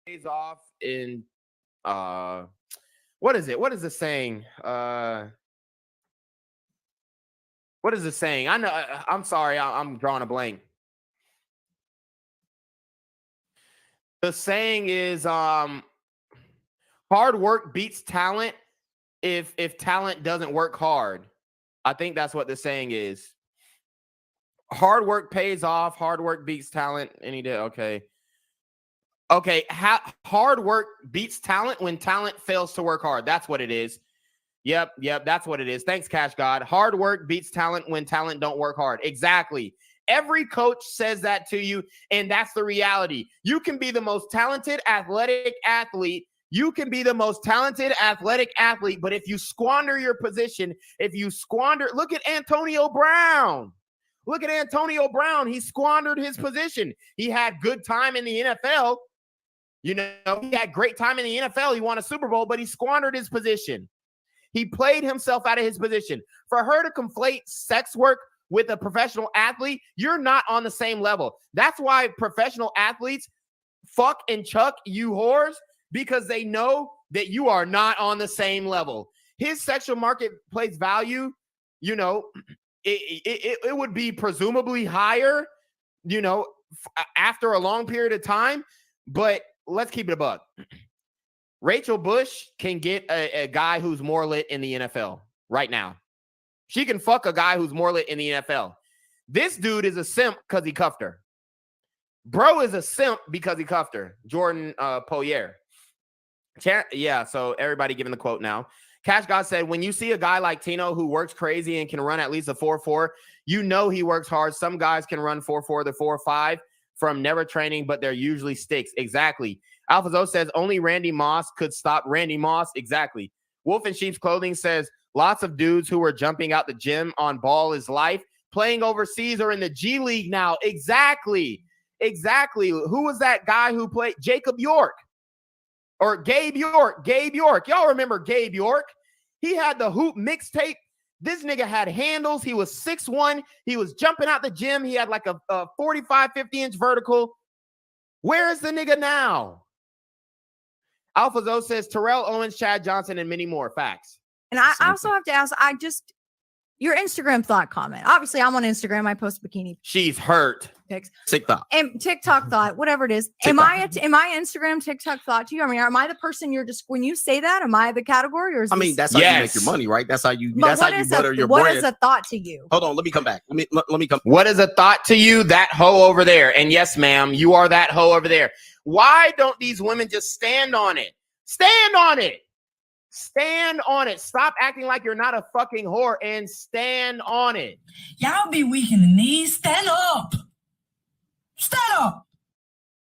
pays off in what is it? What is the saying? What is the saying? I know. I'm sorry. I'm drawing a blank. The saying is hard work beats talent if talent doesn't work hard. I think that's what the saying is. Hard work pays off. Hard work beats talent any day. Okay. Okay. Hard work beats talent when talent fails to work hard. That's what it is. Yep. That's what it is. Thanks, Cash God. Hard work beats talent when talent don't work hard. Exactly. Every coach says that to you, and that's the reality. You can be the most talented athletic athlete. But if you squander your position, look at Antonio Brown. He squandered his position. He had good time in the NFL. He had great time in the NFL. He won a Super Bowl, but he squandered his position. He played himself out of his position. For her to conflate sex work with a professional athlete, you're not on the same level. That's why professional athletes fuck and chuck you whores, because they know that you are not on the same level. His sexual marketplace value, it would be presumably higher, after a long period of time. But let's keep it a buck. Rachel Bush can get a guy who's more lit in the NFL right now. She can fuck a guy who's more lit in the NFL. This dude is a simp because he cuffed her. Bro is a simp because he cuffed her. Jordan Poyer. Yeah, so everybody giving the quote now. Cash God said, when you see a guy like Tino who works crazy and can run at least a 4.4, you know he works hard. Some guys can run 4.4 to 4.5 from never training, but they're usually sticks. Exactly. Alpha Zo says, only Randy Moss could stop Randy Moss. Exactly. Wolf in Sheep's Clothing says, lots of dudes who were jumping out the gym on Ball is Life, playing overseas or in the G League now. Exactly. Who was that guy who played? Jacob York. Or Gabe York. Y'all remember Gabe York? He had the hoop mixtape. This nigga had handles. He was 6'1". He was jumping out the gym. He had like a 45, 50-inch vertical. Where is the nigga now? Alpha Zo says Terrell Owens, Chad Johnson, and many more. Facts. And I also have to ask, your Instagram thought comment. Obviously, I'm on Instagram. I post bikini. She's hurt. Pics. TikTok. And TikTok thought, whatever it is. Am I Instagram TikTok thought to you? I mean, am I the person you're just, when you say that, am I the category? Or is that's how you make your money, right? That's how you butter your bread. What is a thought to you? Hold on, let me come back. Let me come. What is a thought to you? That hoe over there. And yes, ma'am, you are that hoe over there. Why don't these women just stand on it? Stand on it. Stand on it. Stop acting like you're not a fucking whore and stand on it. Y'all be weak in the knees. Stand up. Stand up.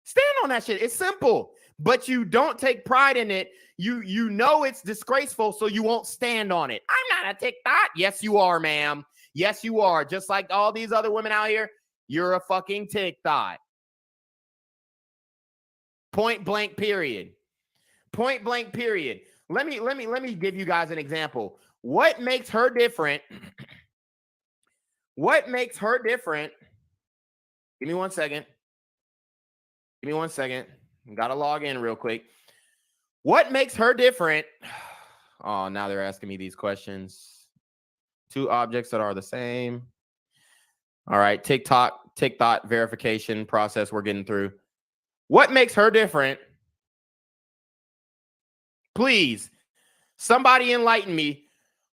Stand on that shit. It's simple, but you don't take pride in it. You know it's disgraceful, so you won't stand on it. I'm not a TikTok. Yes, you are, ma'am. Yes, you are. Just like all these other women out here, you're a fucking TikTok. Point blank period. Point blank period. Let me give you guys an example. What makes her different? What makes her different? Give me 1 second. Gotta log in real quick. What makes her different? Oh, now they're asking me these questions. Two objects that are the same. All right, TikTok verification process we're getting through. What makes her different? Please, somebody enlighten me.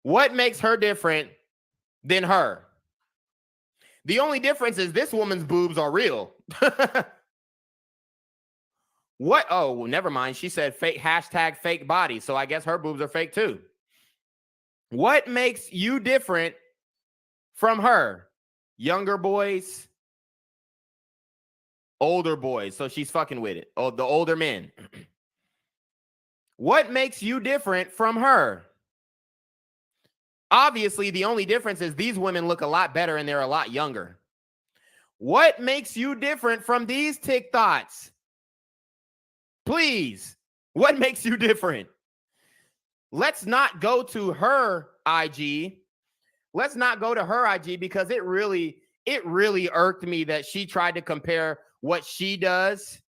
What makes her different than her? The only difference is this woman's boobs are real. What? Oh, never mind. She said fake #fake body. So I guess her boobs are fake too. What makes you different from her? Younger boys, older boys. So she's fucking with it. Oh, the older men. What makes you different from her? Obviously, the only difference is these women look a lot better and they're a lot younger. What makes you different from these TikToks? Please, what makes you different? Let's not go to her IG. Let's not go to her IG because it really irked me that she tried to compare what she does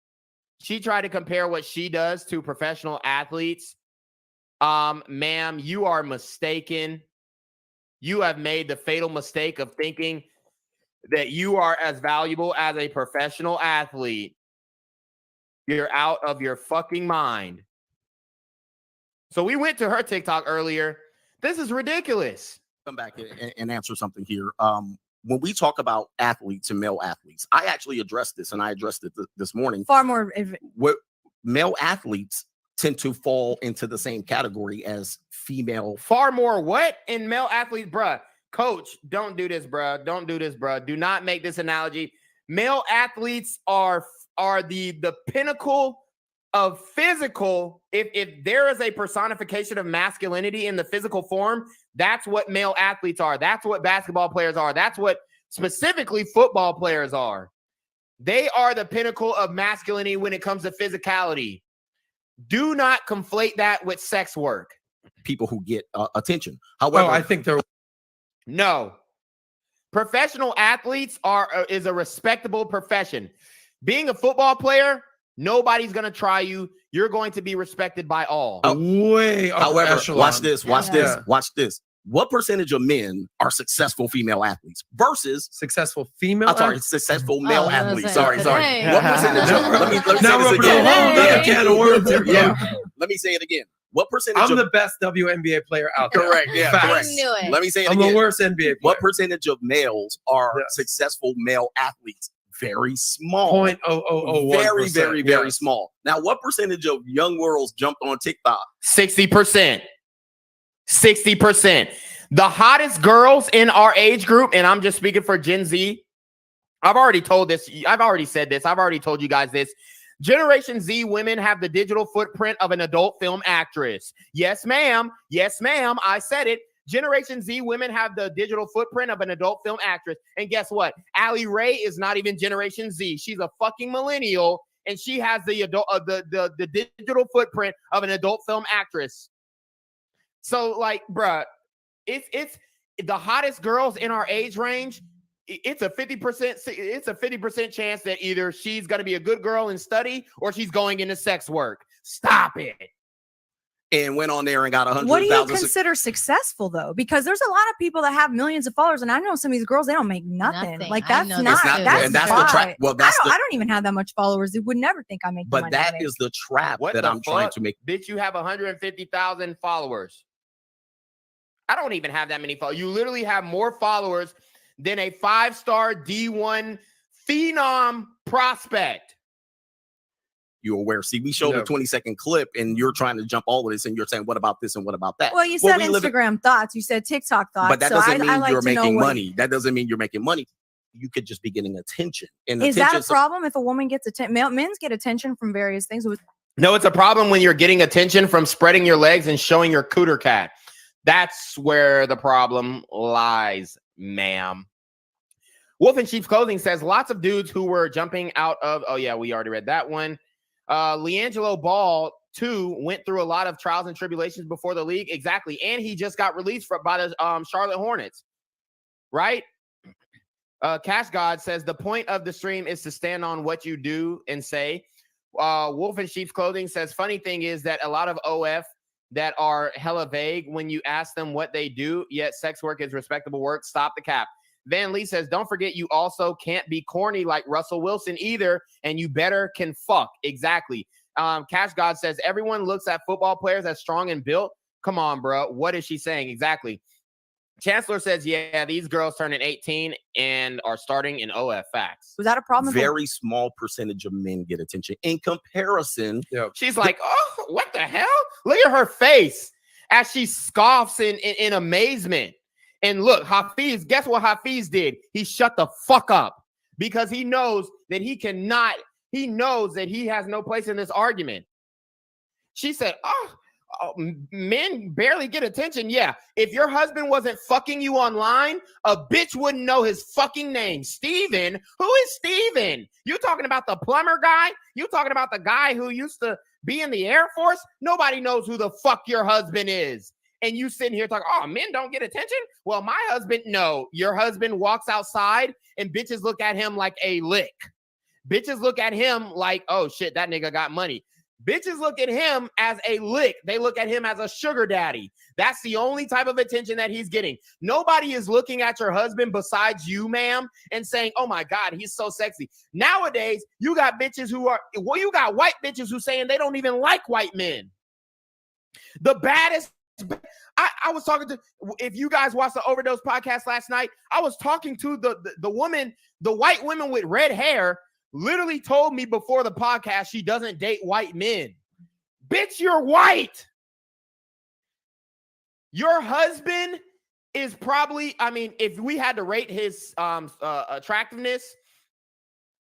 She tried to compare what she does to professional athletes. Ma'am, you are mistaken. You have made the fatal mistake of thinking that you are as valuable as a professional athlete. You're out of your fucking mind. So we went to her TikTok earlier. This is ridiculous. Come back and answer something here. When we talk about athletes and male athletes, I actually addressed this, and I addressed it this morning. Far more. What male athletes tend to fall into the same category as female. Far more what? In male athletes, bruh. Coach, don't do this, bruh. Don't do this, bruh. Do not make this analogy. Male athletes are the pinnacle of physical. If there is a personification of masculinity in the physical form, that's what male athletes are. That's what basketball players are. That's what specifically football players are. They are the pinnacle of masculinity when it comes to physicality. Do not conflate that with sex work. People who get attention. However, I think they're no. Professional athletes is a respectable profession. Being a football player, nobody's going to try you. You're going to be respected by all. way upper however, echelon. watch this. Yeah. Watch this. What percentage of men are successful female athletes versus Successful female. I'm sorry, successful male I was gonna athletes? say, Sorry. today. What percentage of, let me Now say we're this again. another can of worms here. Yeah. Let me say it again. What percentage I'm of the best WNBA player out there. correct? Yeah, Facts. correct. I knew it. Let me say it I'm again. the worst NBA player. What percentage of males are Yes. successful male athletes? Very small. 0.0001%. Very, very small. Now, what percentage of young girls jumped on TikTok? 60%. 60%. The hottest girls in our age group, and I'm just speaking for Gen Z. I've already told this. I've already said this. I've already told you guys this. Generation Z women have the digital footprint of an adult film actress. Yes, ma'am. Yes, ma'am. I said it. Generation Z women have the digital footprint of an adult film actress. And guess what? Allie Ray is not even Generation Z. She's a fucking millennial, and she has the adult the digital footprint of an adult film actress. So, like, bruh, it's the hottest girls in our age range. It's a 50%. It's a 50% chance that either she's going to be a good girl and study, or she's going into sex work. Stop it. And went on there and got 100,000. What do you consider successful though? Because there's a lot of people that have millions of followers, and I know some of these girls, they don't make nothing. Nothing. Like I that's know not. that too. That's and that's why. the trap. Well, that's I don't even have that much followers. They would never think I make. The but money that I make. is the trap What that the I'm trying fuck? to make. Bitch, you have 150,000 followers. I don't even have that many followers. You literally have more followers than a 5-star D1 phenom prospect. You're aware. See, we showed No. a 20-second clip, and you're trying to jump all of this, and you're saying, "What about this and what about that?" Well, you said we live in- Instagram thoughts. You said TikTok thoughts. but that so doesn't mean I like you're to know making what- money. That doesn't mean you're making money. You could just be getting attention. And Is that a attention- problem if a woman gets attention? Men's get attention from various things. No, it's a problem when you're getting attention from spreading your legs and showing your cooter cat. That's where the problem lies, ma'am. Wolf in Sheep's Clothing says lots of dudes who were jumping out of. Oh, yeah, we already read that one. LiAngelo Ball, too, went through a lot of trials and tribulations before the league. Exactly. And he just got released by the Charlotte Hornets. Right? Cash God says the point of the stream is to stand on what you do and say. Wolf in Sheep's Clothing says funny thing is that a lot of OF that are hella vague when you ask them what they do, yet sex work is respectable work. Stop the cap. Van Lee says, don't forget you also can't be corny like Russell Wilson either, and you better can fuck. Exactly. Cash God says, everyone looks at football players as strong and built. Come on, bro. What is she saying? Exactly. Chancellor says, yeah, these girls turning 18 and are starting in OF. Facts. Was that a problem? very small percentage of men get attention in comparison. She's like, oh, what the hell? Look at her face as she scoffs in amazement. And look, Hafeez, guess what Hafeez did? He shut the fuck up because he knows that he knows that he has no place in this argument. She said, oh, men barely get attention. Yeah. If your husband wasn't fucking you online, a bitch wouldn't know his fucking name. Steven? Who is Steven? You talking about the plumber guy? You talking about the guy who used to be in the Air Force? Nobody knows who the fuck your husband is. And you sitting here talking, oh, men don't get attention? Well, my husband, no. Your husband walks outside and bitches look at him like a lick. Bitches look at him like, oh shit, that nigga got money. Bitches look at him as a lick. They look at him as a sugar daddy. That's the only type of attention that he's getting. Nobody is looking at your husband besides you, ma'am, and saying, oh my God, he's so sexy. Nowadays, you got bitches who are, well, you got white bitches who saying they don't even like white men. The baddest, I was talking to, if you guys watched the Overdose podcast last night, I was talking to the woman, the white woman with red hair, literally told me before the podcast she doesn't date white men. Bitch, you're white. Your husband is probably, I mean, if we had to rate his attractiveness,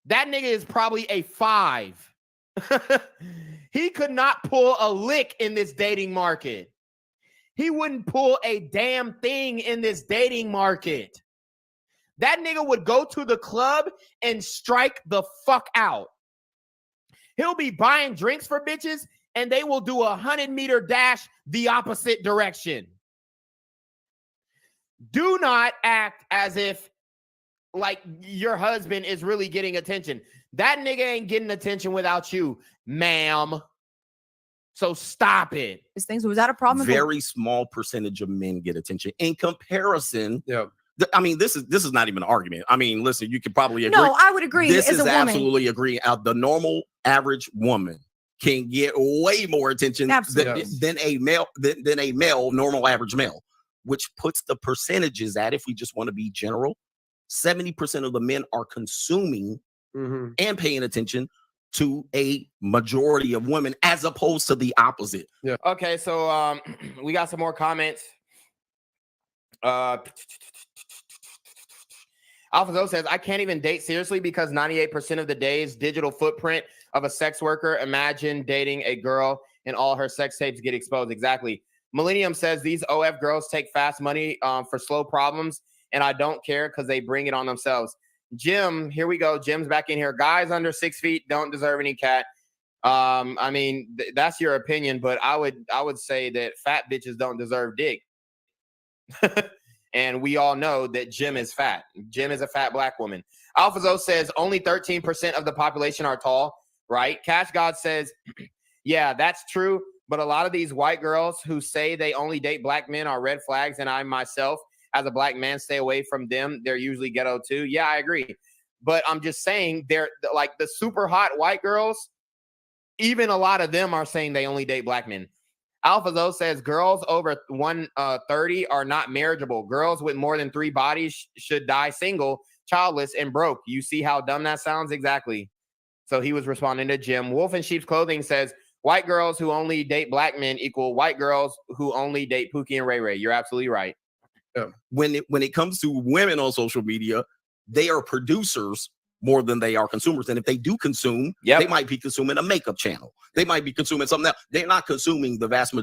that nigga is probably a 5. He could not pull a lick in this dating market. He wouldn't pull a damn thing in this dating market. That nigga would go to the club and strike the fuck out. He'll be buying drinks for bitches and they will do a 100-meter dash the opposite direction. Do not act as if like your husband is really getting attention. That nigga ain't getting attention without you, ma'am. So stop it. These things, was that a problem? Very small percentage of men get attention in comparison. Yeah. I mean, this is not even an argument. I mean, listen, you could probably agree. No, I would agree. This as is a woman. absolutely agree. The normal average woman can get way more attention than a male, normal average male, which puts the percentages at, if we just want to be general, 70% of the men are consuming and paying attention to a majority of women, as opposed to the opposite. Yeah. Okay, so we got some more comments. Alphazo says, I can't even date seriously because 98% of the day's digital footprint of a sex worker. Imagine dating a girl and all her sex tapes get exposed. Exactly. Millennium says, these OF girls take fast money for slow problems, and I don't care because they bring it on themselves. Jim, here we go. Jim's back in here. Guys under 6 feet don't deserve any cat. I mean, that's your opinion, but I would say that fat bitches don't deserve dick. And we all know that Jim is fat. Jim is a fat black woman. Alphazo says only 13% of the population are tall, right? Cash God says, yeah, that's true. But a lot of these white girls who say they only date black men are red flags. And I myself, as a black man, stay away from them. They're usually ghetto too. Yeah, I agree. But I'm just saying, they're like the super hot white girls. Even a lot of them are saying they only date black men. Alphazo says girls over 130 are not marriageable. Girls with more than 3 bodies should die single, childless, and broke. You see how dumb that sounds? Exactly. So he was responding to Jim. Wolf in Sheep's Clothing says white girls who only date black men equal white girls who only date Pookie and Ray Ray. You're absolutely right. Yeah. When it comes to women on social media, they are producers more than they are consumers. And if they do consume, they might be consuming a makeup channel. They might be consuming something else. They're not consuming the vast.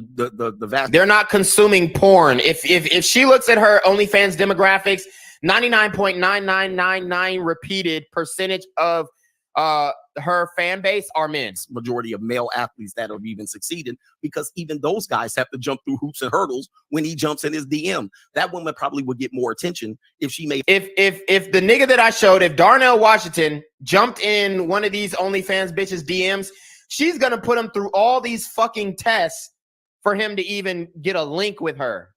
They're not consuming porn. If she looks at her OnlyFans demographics, 99.9999 repeated percentage of her fan base are men. Majority of male athletes that have even succeeded, because even those guys have to jump through hoops and hurdles when he jumps in his DM. That woman probably would get more attention if she made. If the nigga that I showed, if Darnell Washington jumped in one of these OnlyFans bitches DMs, she's gonna put him through all these fucking tests for him to even get a link with her.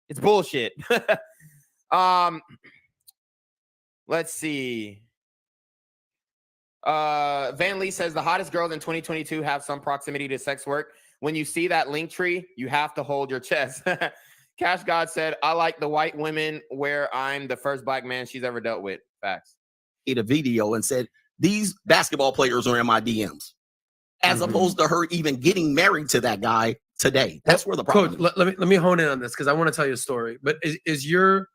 It's bullshit. Let's see. Van Lee says the hottest girls in 2022 have some proximity to sex work. When you see that link tree, you have to hold your chest. Cash God said, I like the white women where I'm the first black man she's ever dealt with. Facts. Made a video and said, these basketball players are in my DMs, as opposed to her even getting married to that guy today. That's where the problem Coach, let me hone in on this, because I want to tell you a story. But is your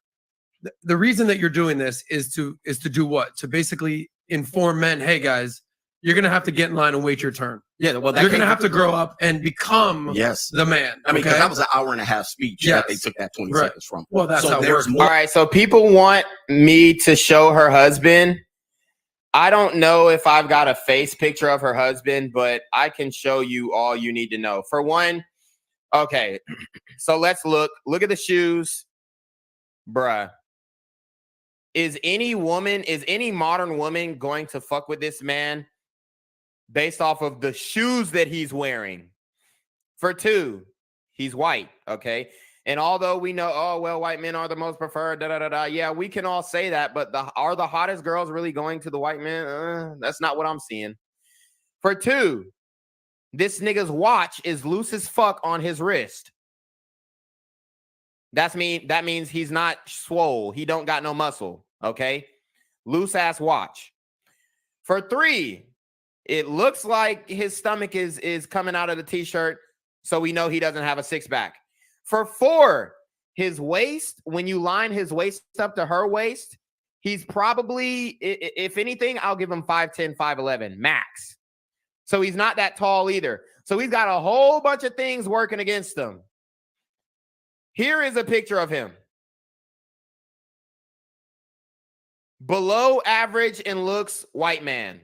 the reason that you're doing this is to do what? To basically inform men, hey guys, you're gonna have to get in line and wait your turn. Yeah, well, you're gonna have to grow up and become the man. I mean, because that was an hour and a half speech that they took that 20 seconds from. Well, that's how there's more. more. All right, so people want me to show her husband. I don't know if I've got a face picture of her husband, but I can show you all you need to know. For one, okay, so let's look at the shoes, bruh. is any modern woman going to fuck with this man based off of the shoes that he's wearing? For two, he's white, okay? And although we know, oh, well, white men are the most preferred, yeah, we can all say that, but are the hottest girls really going to the white men? That's not what I'm seeing. For two, this nigga's watch is loose as fuck on his wrist. That means he's not swole. He don't got no muscle, okay? Loose ass watch. For three, it looks like his stomach is coming out of the t-shirt, so we know he doesn't have a six-pack. For four, his waist, when you line his waist up to her waist, he's probably, if anything, I'll give him 5'10", 5'11", max. So he's not that tall either. So he's got a whole bunch of things working against him. Here is a picture of him. Below average in looks, white man.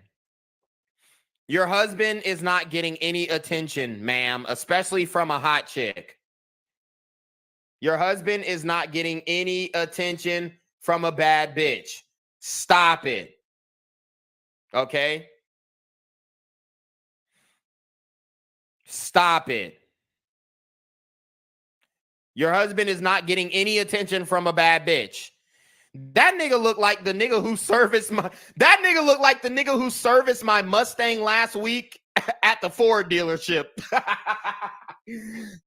Your husband is not getting any attention, ma'am, especially from a hot chick. Your husband is not getting any attention from a bad bitch. Stop it. Okay? Stop it. Your husband is not getting any attention from a bad bitch. That nigga looked like the nigga who serviced my Mustang last week at the Ford dealership.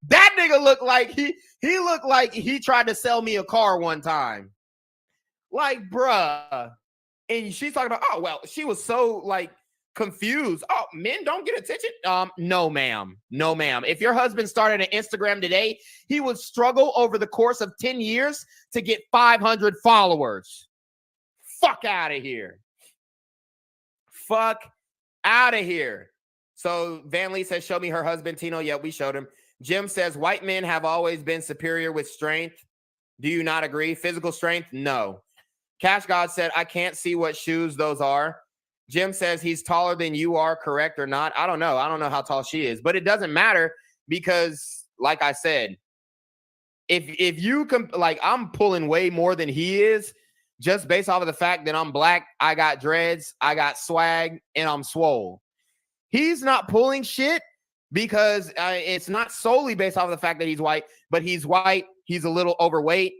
That nigga looked like he looked like he tried to sell me a car one time. Like, bruh. And she's talking about, oh, well, she was so like confused. Oh, men don't get attention. No, ma'am. No, ma'am. If your husband started an Instagram today, he would struggle over the course of 10 years to get 500 followers. Fuck out of here. Fuck out of here. So Van Lee says, show me her husband, Tino. Yeah, we showed him. Jim says, white men have always been superior with strength. Do you not agree? Physical strength? No. Cash God said, I can't see what shoes those are. Jim says he's taller than you are, correct or not? I don't know. I don't know how tall she is, but it doesn't matter because, like I said, if you like, I'm pulling way more than he is just based off of the fact that I'm black, I got dreads, I got swag, and I'm swole. He's not pulling shit because it's not solely based off of the fact that he's white, but he's white. He's a little overweight.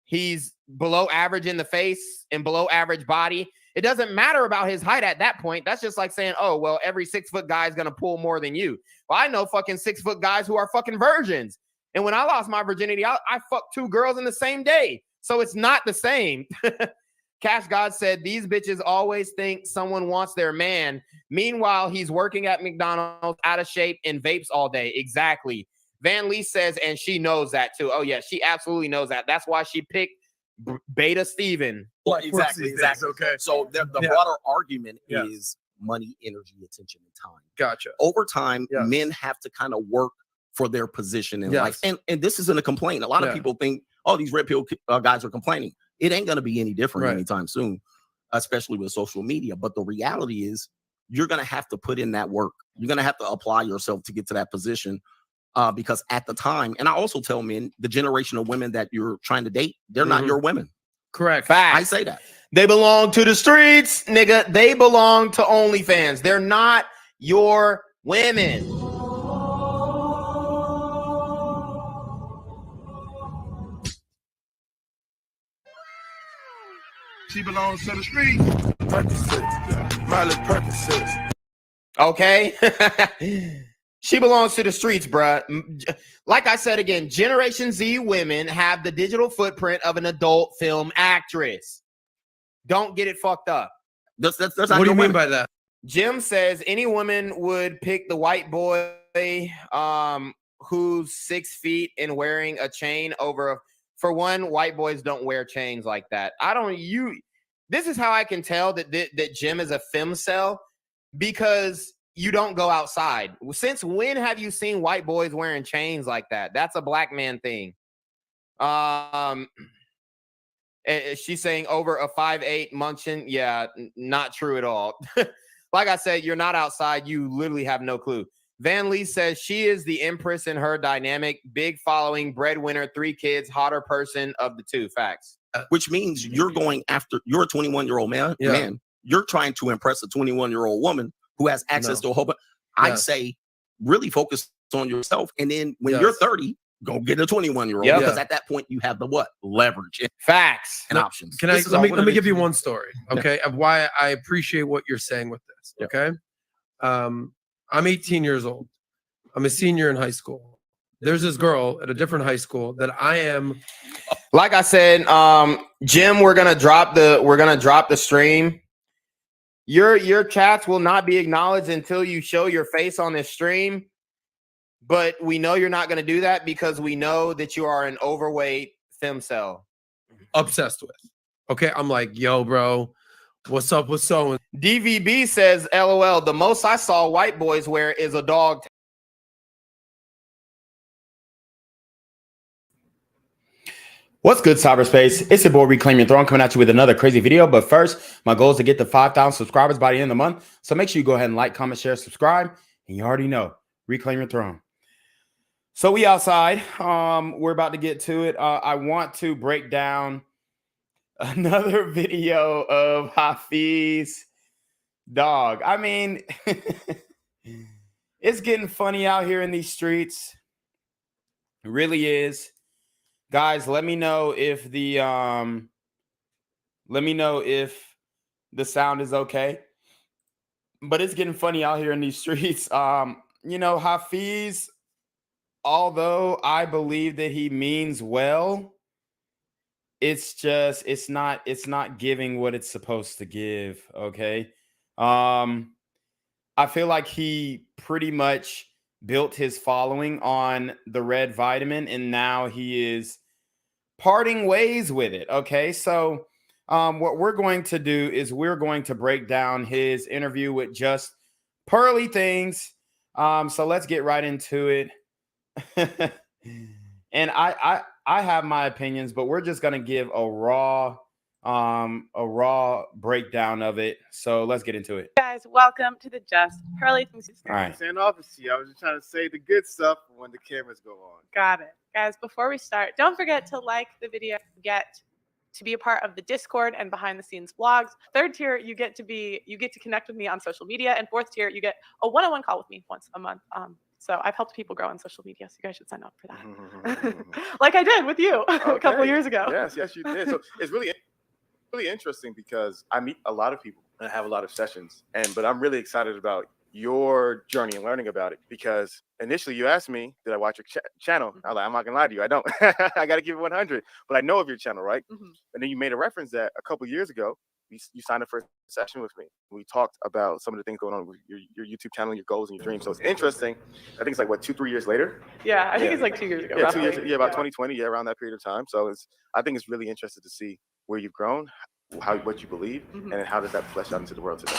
He's below average in the face and below average body. It doesn't matter about his height at that point. That's just like saying, oh, well, every 6 foot guy is going to pull more than you. Well, I know fucking 6 foot guys who are fucking virgins. And when I lost my virginity, I fucked 2 girls in the same day. So it's not the same. Cash God said, these bitches always think someone wants their man. Meanwhile, he's working at McDonald's out of shape and vapes all day. Exactly. Van Lee says, and she knows that too. Oh, yeah, she absolutely knows that. That's why she picked Beta Steven. Well, exactly. Okay. So the broader argument is money, energy, attention, and time. Gotcha. Over time, men have to kind of work for their position in life. And this isn't a complaint. A lot of people think, oh, these red pill guys are complaining. It ain't going to be any different anytime soon, especially with social media. But the reality is you're going to have to put in that work. You're going to have to apply yourself to get to that position. Because at the time, and I also tell men, the generation of women that you're trying to date, they're not your women. Correct. Fact. I say that. They belong to the streets, nigga. They belong to OnlyFans. They're not your women. She belongs to the streets. Okay. She belongs to the streets, bruh. Like I said again, Generation Z women have the digital footprint of an adult film actress. Don't get it fucked up. That's what do you mean by that? Jim says any woman would pick the white boy who's 6 feet and wearing a chain over. For one, white boys don't wear chains like that. This is how I can tell that Jim is a femcel, because you don't go outside. Since when have you seen white boys wearing chains like that? That's a black man thing. She's saying over a 5'8" munching. Yeah, not true at all. Like I said, you're not outside. You literally have no clue. Van Lee says she is the empress in her dynamic. Big following, breadwinner, 3 kids, hotter person of the two. Facts. which means you're going after, you're a 21-year-old man. You're trying to impress a 21-year-old woman who has access to a whole bunch. I say, really focus on yourself. And then when you're 30, go get a 21-year-old. Because at that point, you have the what? Leverage. Facts. And options. Let me give you one story, okay, of why I appreciate what you're saying with this, okay? I'm 18 years old. I'm a senior in high school. There's this girl at a different high school that I am. Like I said, Jim, we're gonna drop the stream. Your chats will not be acknowledged until you show your face on this stream. But we know you're not gonna do that because we know that you are an overweight femcel. Obsessed with. Okay, I'm like, yo, bro, what's up with so? DVB says, LOL, the most I saw white boys wear is a dog. What's good, cyberspace? It's your boy Reclaim Your Throne coming at you with another crazy video. But first, my goal is to get to 5,000 subscribers by the end of the month. So make sure you go ahead and like, comment, share, subscribe. And you already know, Reclaim Your Throne. So we outside. We're about to get to it. I want to break down another video of Hafeez. Dog. I mean, it's getting funny out here in these streets. It really is. Guys, let me know if the sound is okay. But it's getting funny out here in these streets. You know, Hafeez, although I believe that he means well, it's not giving what it's supposed to give, okay? I feel like he pretty much built his following on the red vitamin, and now he is parting ways with it. Okay, so what we're going to do is we're going to break down his interview with Just Pearly Things. So let's get right into it. And I have my opinions, but we're just gonna give a raw breakdown of it. So let's get into it. Guys, welcome to the Just Pearly Things. All right. Saying office to you. I was just trying to say the good stuff when the cameras go on. Got it. Guys, before we start, don't forget to like the video, get to be a part of the Discord and behind the scenes vlogs. Third tier, you get to connect with me on social media. And fourth tier, you get a one-on-one call with me once a month. So I've helped people grow on social media, so you guys should sign up for that. Like I did with you a couple of years ago. Yes, you did. So it's really interesting because I meet a lot of people and I have a lot of sessions, but I'm really excited about your journey and learning about it, because initially you asked me, did I watch your channel? I was like, I'm not gonna lie to you, I don't. I gotta give it 100, but I know of your channel, right? And then you made a reference that a couple of years ago you signed up for a session with me. We talked about some of the things going on with your YouTube channel, your goals and your dreams. So it's interesting. I think it's like, what, 2-3 years later? Yeah, I think it's like 2 years ago. Yeah, 2 years. Yeah, about 2020. Yeah, around that period of time. So I think it's really interesting to see where you've grown, what you believe, and how does that flesh out into the world today.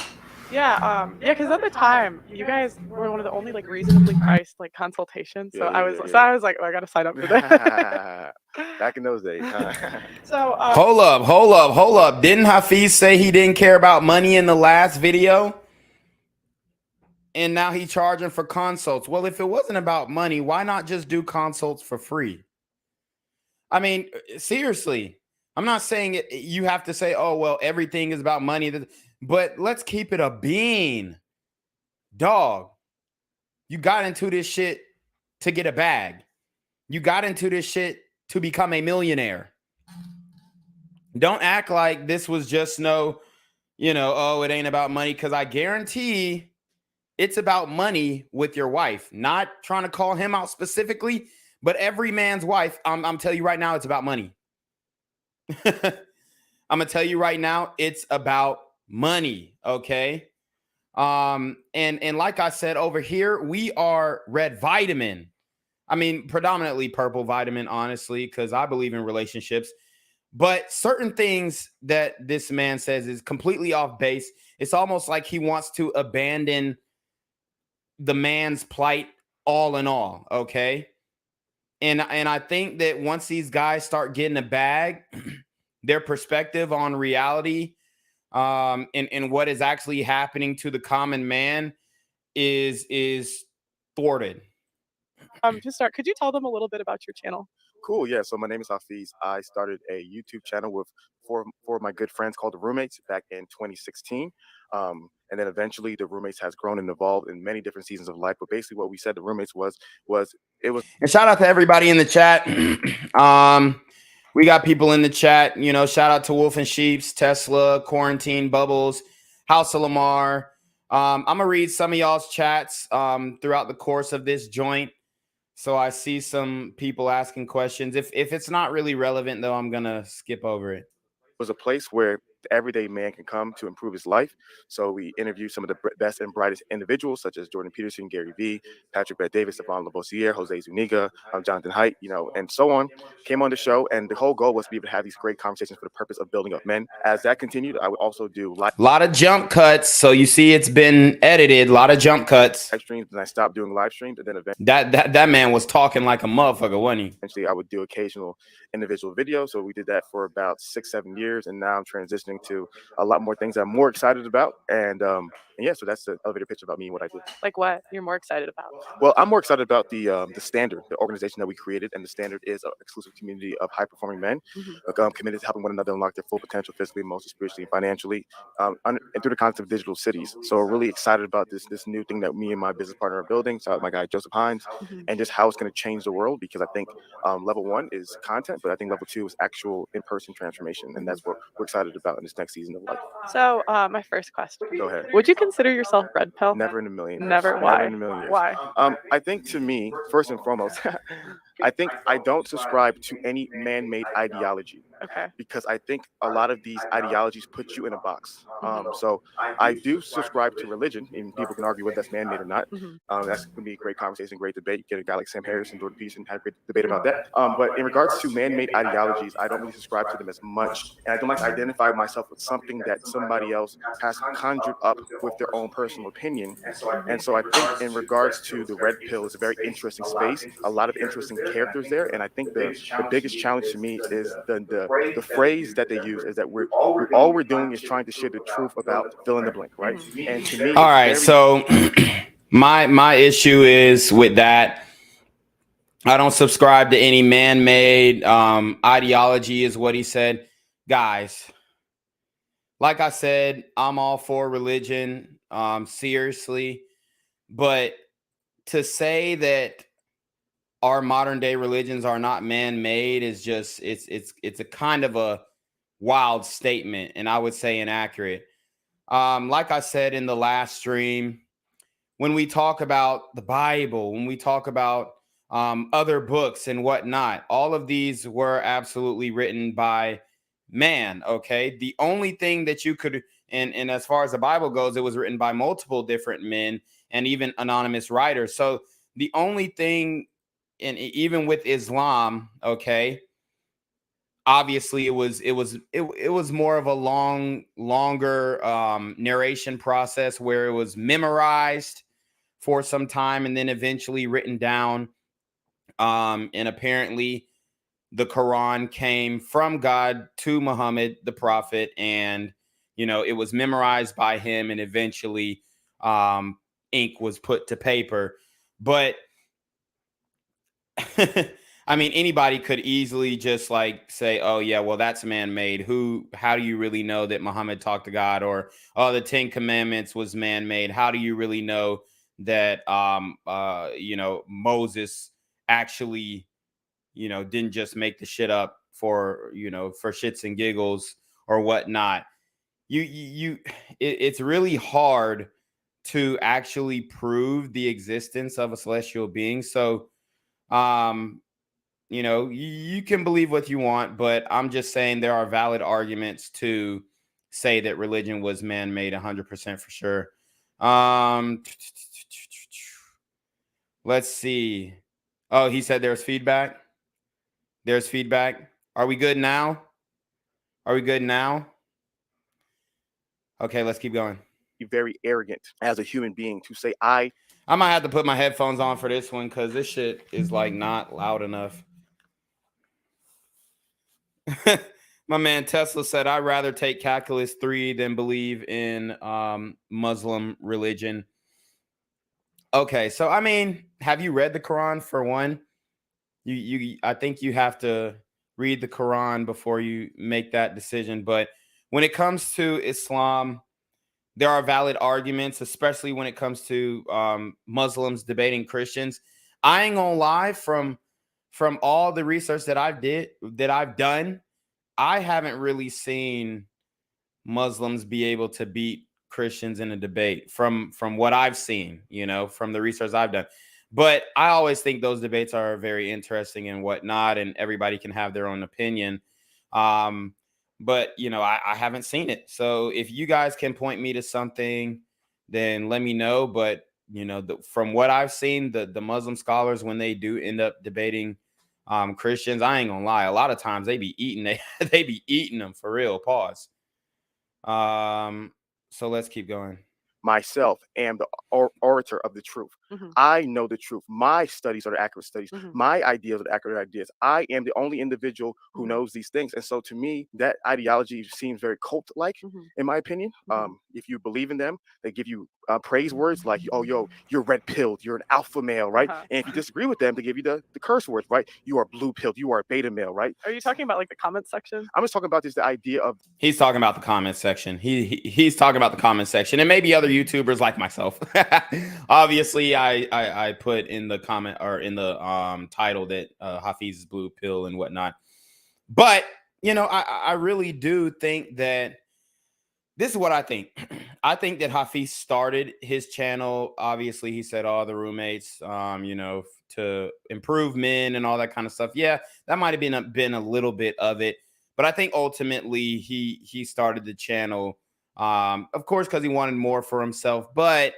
Yeah, because at the time you guys were one of the only like reasonably priced like consultations. So I was like, oh, I gotta sign up for that. Back in those days. So hold up. Didn't Hafeez say he didn't care about money in the last video? And now he's charging for consults. Well, if it wasn't about money, why not just do consults for free? I mean, seriously, I'm not saying it, you have to say, oh, well, everything is about money. But let's keep it a bean. Dog, you got into this shit to get a bag. You got into this shit to become a millionaire. Don't act like this was just oh, it ain't about money, because I guarantee it's about money with your wife. Not trying to call him out specifically, but every man's wife, I'm telling you right now, it's about money. I'm going to tell you right now, it's about money, okay? And like I said, over here, we are red vitamin. I mean, predominantly purple vitamin, honestly, because I believe in relationships. But certain things that this man says is completely off base. It's almost like he wants to abandon the man's plight all in all, okay? And I think that once these guys start getting a bag, their perspective on reality and what is actually happening to the common man is thwarted. To start, could you tell them a little bit about your channel? Cool. Yeah. So my name is Hafeez. I started a YouTube channel with four of my good friends called the Roommates back in 2016. And then eventually the Roommates has grown and evolved in many different seasons of life. But basically what we said the Roommates was it was And shout out to everybody in the chat. We got people in the chat. You know, shout out to Wolf and Sheeps, Tesla, Quarantine Bubbles, House of Lamar. I'm gonna read some of y'all's chats throughout the course of this joint. So I see some people asking questions. If it's not really relevant, though, I'm gonna skip over it. was a place where the everyday man can come to improve his life. So we interviewed some of the best and brightest individuals, such as Jordan Peterson, Gary Vee, Patrick Bet-David, Stefan Lavoisier, Jose Zuniga, Jonathan Haidt, and so on. Came on the show, and the whole goal was to be able to have these great conversations for the purpose of building up men. As that continued, I would also do live A lot of jump cuts. So you see, it's been edited. A lot of jump cuts. streams, and I stopped doing live streams, and then eventually That man was talking like a motherfucker, wasn't he? I would do occasional individual videos. So we did that for about 6-7 years, and now I'm transitioning to a lot more things I'm more excited about. And yeah, so that's the elevator pitch about me and what I do. Like what you're more excited about? Well, I'm more excited about the Standard, the organization that we created, and the Standard is an exclusive community of high-performing men committed to helping one another unlock their full potential physically, emotionally, spiritually, and financially, and through the concept of digital cities. So we're really excited about this new thing that me and my business partner are building. So my guy Joseph Hines, and just how it's going to change the world. Because I think level 1 is content, but I think level 2 is actual in-person transformation, and that's what we're excited about in this next season of life. So my first question. Go ahead. Would you consider yourself red pill? Never in a million. Never. Why? Never in a million years. Why? I think to me, first and foremost, I think I don't subscribe to any man-made ideology. Okay. Because I think a lot of these ideologies put you in a box. So I do subscribe to religion, and people can argue whether that's man-made or not. That's going to be a great conversation, great debate. You get a guy like Sam Harris and Jordan Peterson had a great debate about that. But in regards to man-made ideologies, I don't really subscribe to them as much. And I don't like to identify myself with something that somebody else has conjured up with their own personal opinion. And so I think in regards to the red pill, it's a very interesting space, a lot of interesting characters there. And I think the biggest challenge to me is the phrase that they use is that all we're doing is trying to share the truth about fill in the blank, right? And to me, all right. So my issue is with that. I don't subscribe to any man-made ideology, is what he said. Guys, like I said, I'm all for religion, seriously, but to say that our modern day religions are not man-made is just it's a kind of a wild statement, and I would say inaccurate. Like I said in the last stream, when we talk about the Bible, when we talk about other books and whatnot, all of these were absolutely written by man. Okay, the only thing that you could and as far as the Bible goes, it was written by multiple different men and even anonymous writers. So the only thing, and even with Islam, okay, obviously it was more of a longer narration process where it was memorized for some time and then eventually written down. And apparently the Quran came from God to Muhammad, the prophet, and it was memorized by him, and eventually ink was put to paper. But I mean, anybody could easily just say, oh yeah, well, that's man-made. How do you really know that Muhammad talked to God? Or, oh, the 10 Commandments was man-made. How do you really know that Moses actually didn't just make the shit up for shits and giggles or whatnot? It's really hard to actually prove the existence of a celestial being. So you can believe what you want, but I'm just saying there are valid arguments to say that religion was man-made 100% for sure. Let's see. Oh, he said there's feedback. There's feedback. Are we good now? Okay, let's keep going. You're very arrogant as a human being to say I might have to put my headphones on for this one because this shit is not loud enough. My man Tesla said, I'd rather take Calculus 3 than believe in Muslim religion. Okay, so I mean, have you read the Quran for one? I think you have to read the Quran before you make that decision. But when it comes to Islam, there are valid arguments, especially when it comes to Muslims debating Christians. I ain't gonna lie, from all the research that I've done, I haven't really seen Muslims be able to beat Christians in a debate from what I've seen, from the research I've done. But I always think those debates are very interesting and whatnot, and everybody can have their own opinion. But I haven't seen it. So if you guys can point me to something, then let me know. But from what I've seen, the Muslim scholars, when they do end up debating Christians, I ain't gonna lie, a lot of times they be eating they be eating them for real. Pause. So let's keep going. Myself am the orator of the truth. I know the truth. My studies are the accurate studies. My ideas are the accurate ideas. I am the only individual who knows these things. And so to me, that ideology seems very cult-like, in my opinion. If you believe in them, they give you praise words like, oh, yo, you're red-pilled, you're an alpha male, right? And if you disagree with them, they give you the curse words, right? You are blue-pilled, you are a beta male, right? Are you talking about like the comment section? I'm just talking about the idea of... He's talking about the comment section. He's talking about the comment section, and maybe other YouTubers like myself. Obviously, I put in the comment or in the title that Hafeez is blue pill and whatnot. But I really do think that this is what I think. I think that Hafeez started his channel. Obviously, he said all the roommates, to improve men and all that kind of stuff. Yeah, that might have been a little bit of it. But I think ultimately he started the channel, of course, because he wanted more for himself, but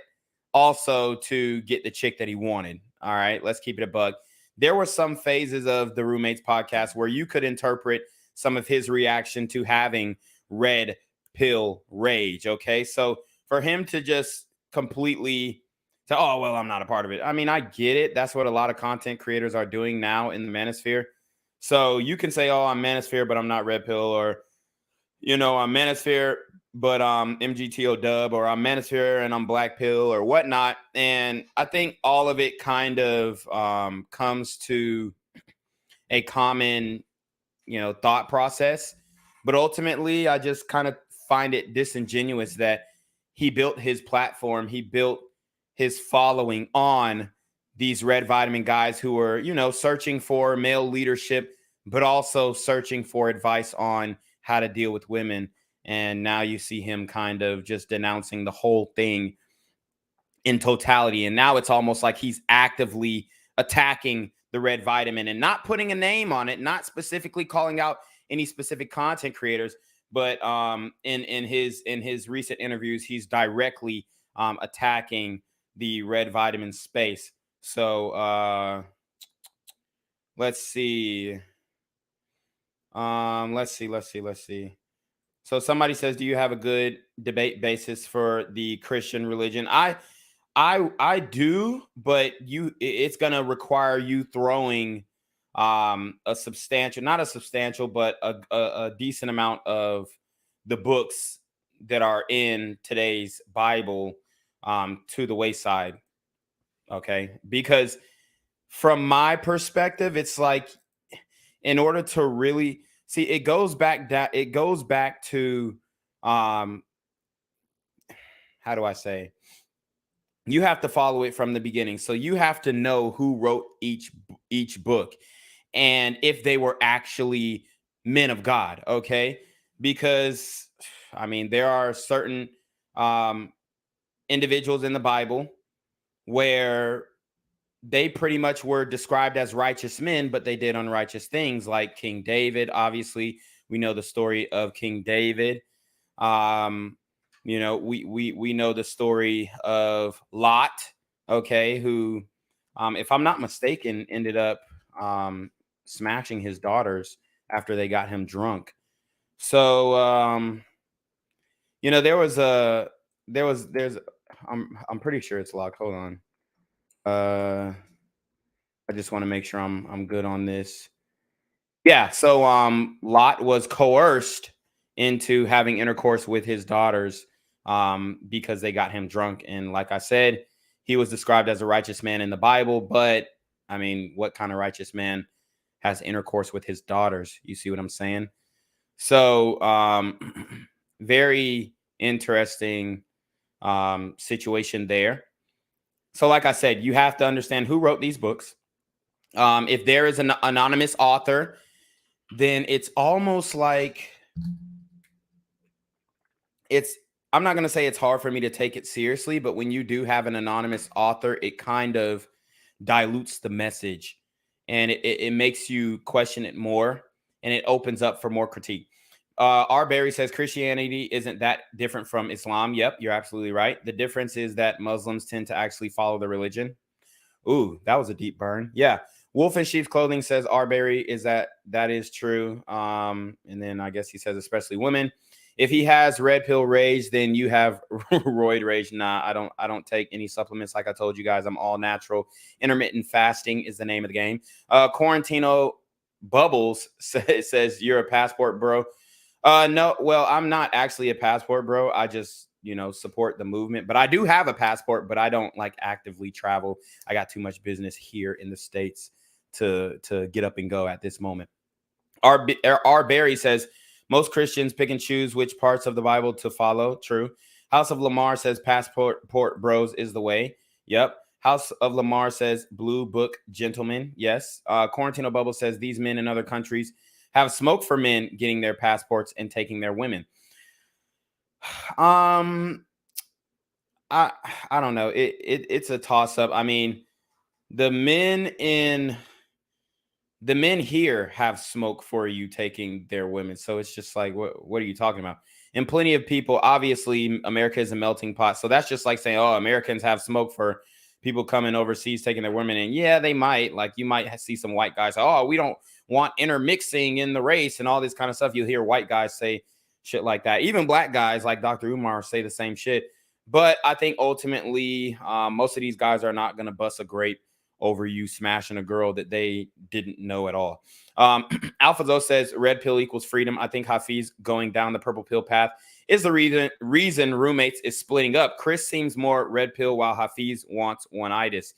also to get the chick that he wanted. All right, let's keep it a buck. There were some phases of the Roommates podcast where you could interpret some of his reaction to having red pill rage. Okay, so for him to just completely say, oh, well, I'm not a part of it. I mean, I get it. That's what a lot of content creators are doing now in the manosphere. So you can say, oh, I'm manosphere, but I'm not red pill, or, I'm manosphere, but MGTO dub, or I'm manosphere and I'm black pill or whatnot. And I think all of it kind of comes to a common, thought process. But ultimately, I just kind of find it disingenuous that he built his platform, he built his following on these red vitamin guys who are, searching for male leadership, but also searching for advice on how to deal with women. And now you see him kind of just denouncing the whole thing in totality. And now it's almost like he's actively attacking the red vitamin and not putting a name on it, not specifically calling out any specific content creators, but in his recent interviews, he's directly attacking the red vitamin space. So let's see. Let's see. So somebody says, do you have a good debate basis for the Christian religion? I do, but it's gonna require you throwing a substantial, not a substantial, but a decent amount of the books that are in today's Bible to the wayside. Okay, because from my perspective, it's like, in order to really see, it goes back to how do I say? You have to follow it from the beginning. So you have to know who wrote each book and if they were actually men of God, okay? Because I mean, there are certain individuals in the Bible where they pretty much were described as righteous men, but they did unrighteous things, like King David. Obviously, we know the story of King David. We know the story of Lot, okay, who, if I'm not mistaken, ended up smashing his daughters after they got him drunk. So there's I'm pretty sure it's locked. Hold on. I just want to make sure I'm good on this. Yeah, so Lot was coerced into having intercourse with his daughters because they got him drunk. And like I said, he was described as a righteous man in the Bible, but I mean, what kind of righteous man has intercourse with his daughters. You see what I'm saying? So very interesting situation there. So like I said, you have to understand who wrote these books. If there is an anonymous author, then it's almost like I'm not going to say it's hard for me to take it seriously, but when you do have an anonymous author, it kind of dilutes the message and it makes you question it more and it opens up for more critique. R. Berry says Christianity isn't that different from Islam. Yep, you're absolutely right. The difference is that Muslims tend to actually follow the religion. Ooh, that was a deep burn. Yeah. Wolf in Sheep's Clothing says R. Berry is that is true. And then I guess he says especially women. If he has red pill rage, then you have roid rage. Nah, I don't take any supplements. Like I told you guys, I'm all natural. Intermittent fasting is the name of the game. Quarantino Bubbles says you're a passport bro. No, well, I'm not actually a passport bro. I just, support the movement, but I do have a passport, but I don't like actively travel. I got too much business here in the States to get up and go at this moment. R. Berry says most Christians pick and choose which parts of the Bible to follow. True. House of Lamar says passport bros is the way. Yep. House of Lamar says blue book gentlemen. Yes. Quarantino Bubble says these men in other countries have smoke for men getting their passports and taking their women. I don't know. It's a toss up. I mean, the men here have smoke for you taking their women. So it's just like, what are you talking about? And plenty of people, obviously, America is a melting pot. So that's just like saying, oh, Americans have smoke for people coming overseas taking their women. And yeah, they might. Like you might see some white guys, oh, we don't want intermixing in the race and all this kind of stuff. You'll hear white guys say shit like that. Even black guys like Dr. Umar say the same shit. But I think ultimately, most of these guys are not going to bust a grape over you smashing a girl that they didn't know at all. Alphazo says red pill equals freedom. I think Hafeez going down the purple pill path is the reason roommates is splitting up. Chris seems more red pill while Hafeez wants one-itis.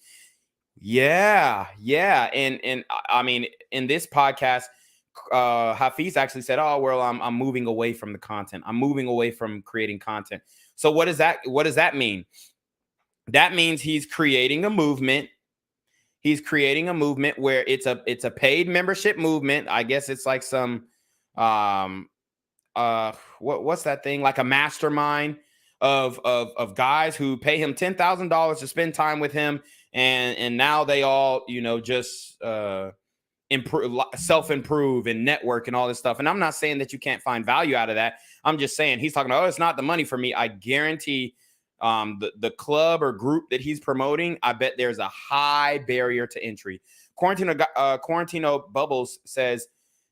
Yeah. And I mean, in this podcast, Hafeez actually said, oh, well, I'm moving away from the content. I'm moving away from creating content. So what does that mean? That means he's creating a movement. He's creating a movement where it's a paid membership movement. I guess it's like some what's that thing? Like a mastermind of guys who pay him $10,000 to spend time with him, and now they all just self-improve and network and all this stuff. And I'm not saying that you can't find value out of that. I'm just saying he's talking about, oh, it's not the money for me. I guarantee the club or group that he's promoting, I bet there's a high barrier to entry. Quarantino Bubbles says,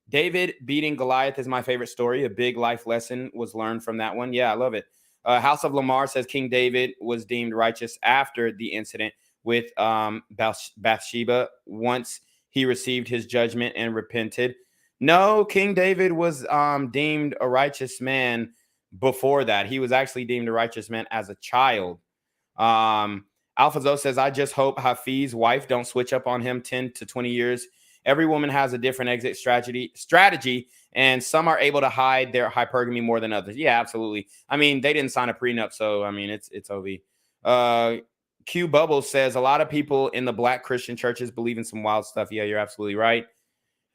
David beating Goliath is my favorite story. A big life lesson was learned from that one. Yeah, I love it. House of Lamar says King David was deemed righteous after the incident with Bathsheba once he received his judgment and repented. No, King David was deemed a righteous man before that. He was actually deemed a righteous man as a child. Alphazo says, I just hope Hafeez's wife don't switch up on him 10 to 20 years. Every woman has a different exit strategy, and some are able to hide their hypergamy more than others. Yeah, absolutely. I mean, they didn't sign a prenup, so I mean, it's OV. Q Bubbles says a lot of people in the black Christian churches believe in some wild stuff. Yeah, you're absolutely right.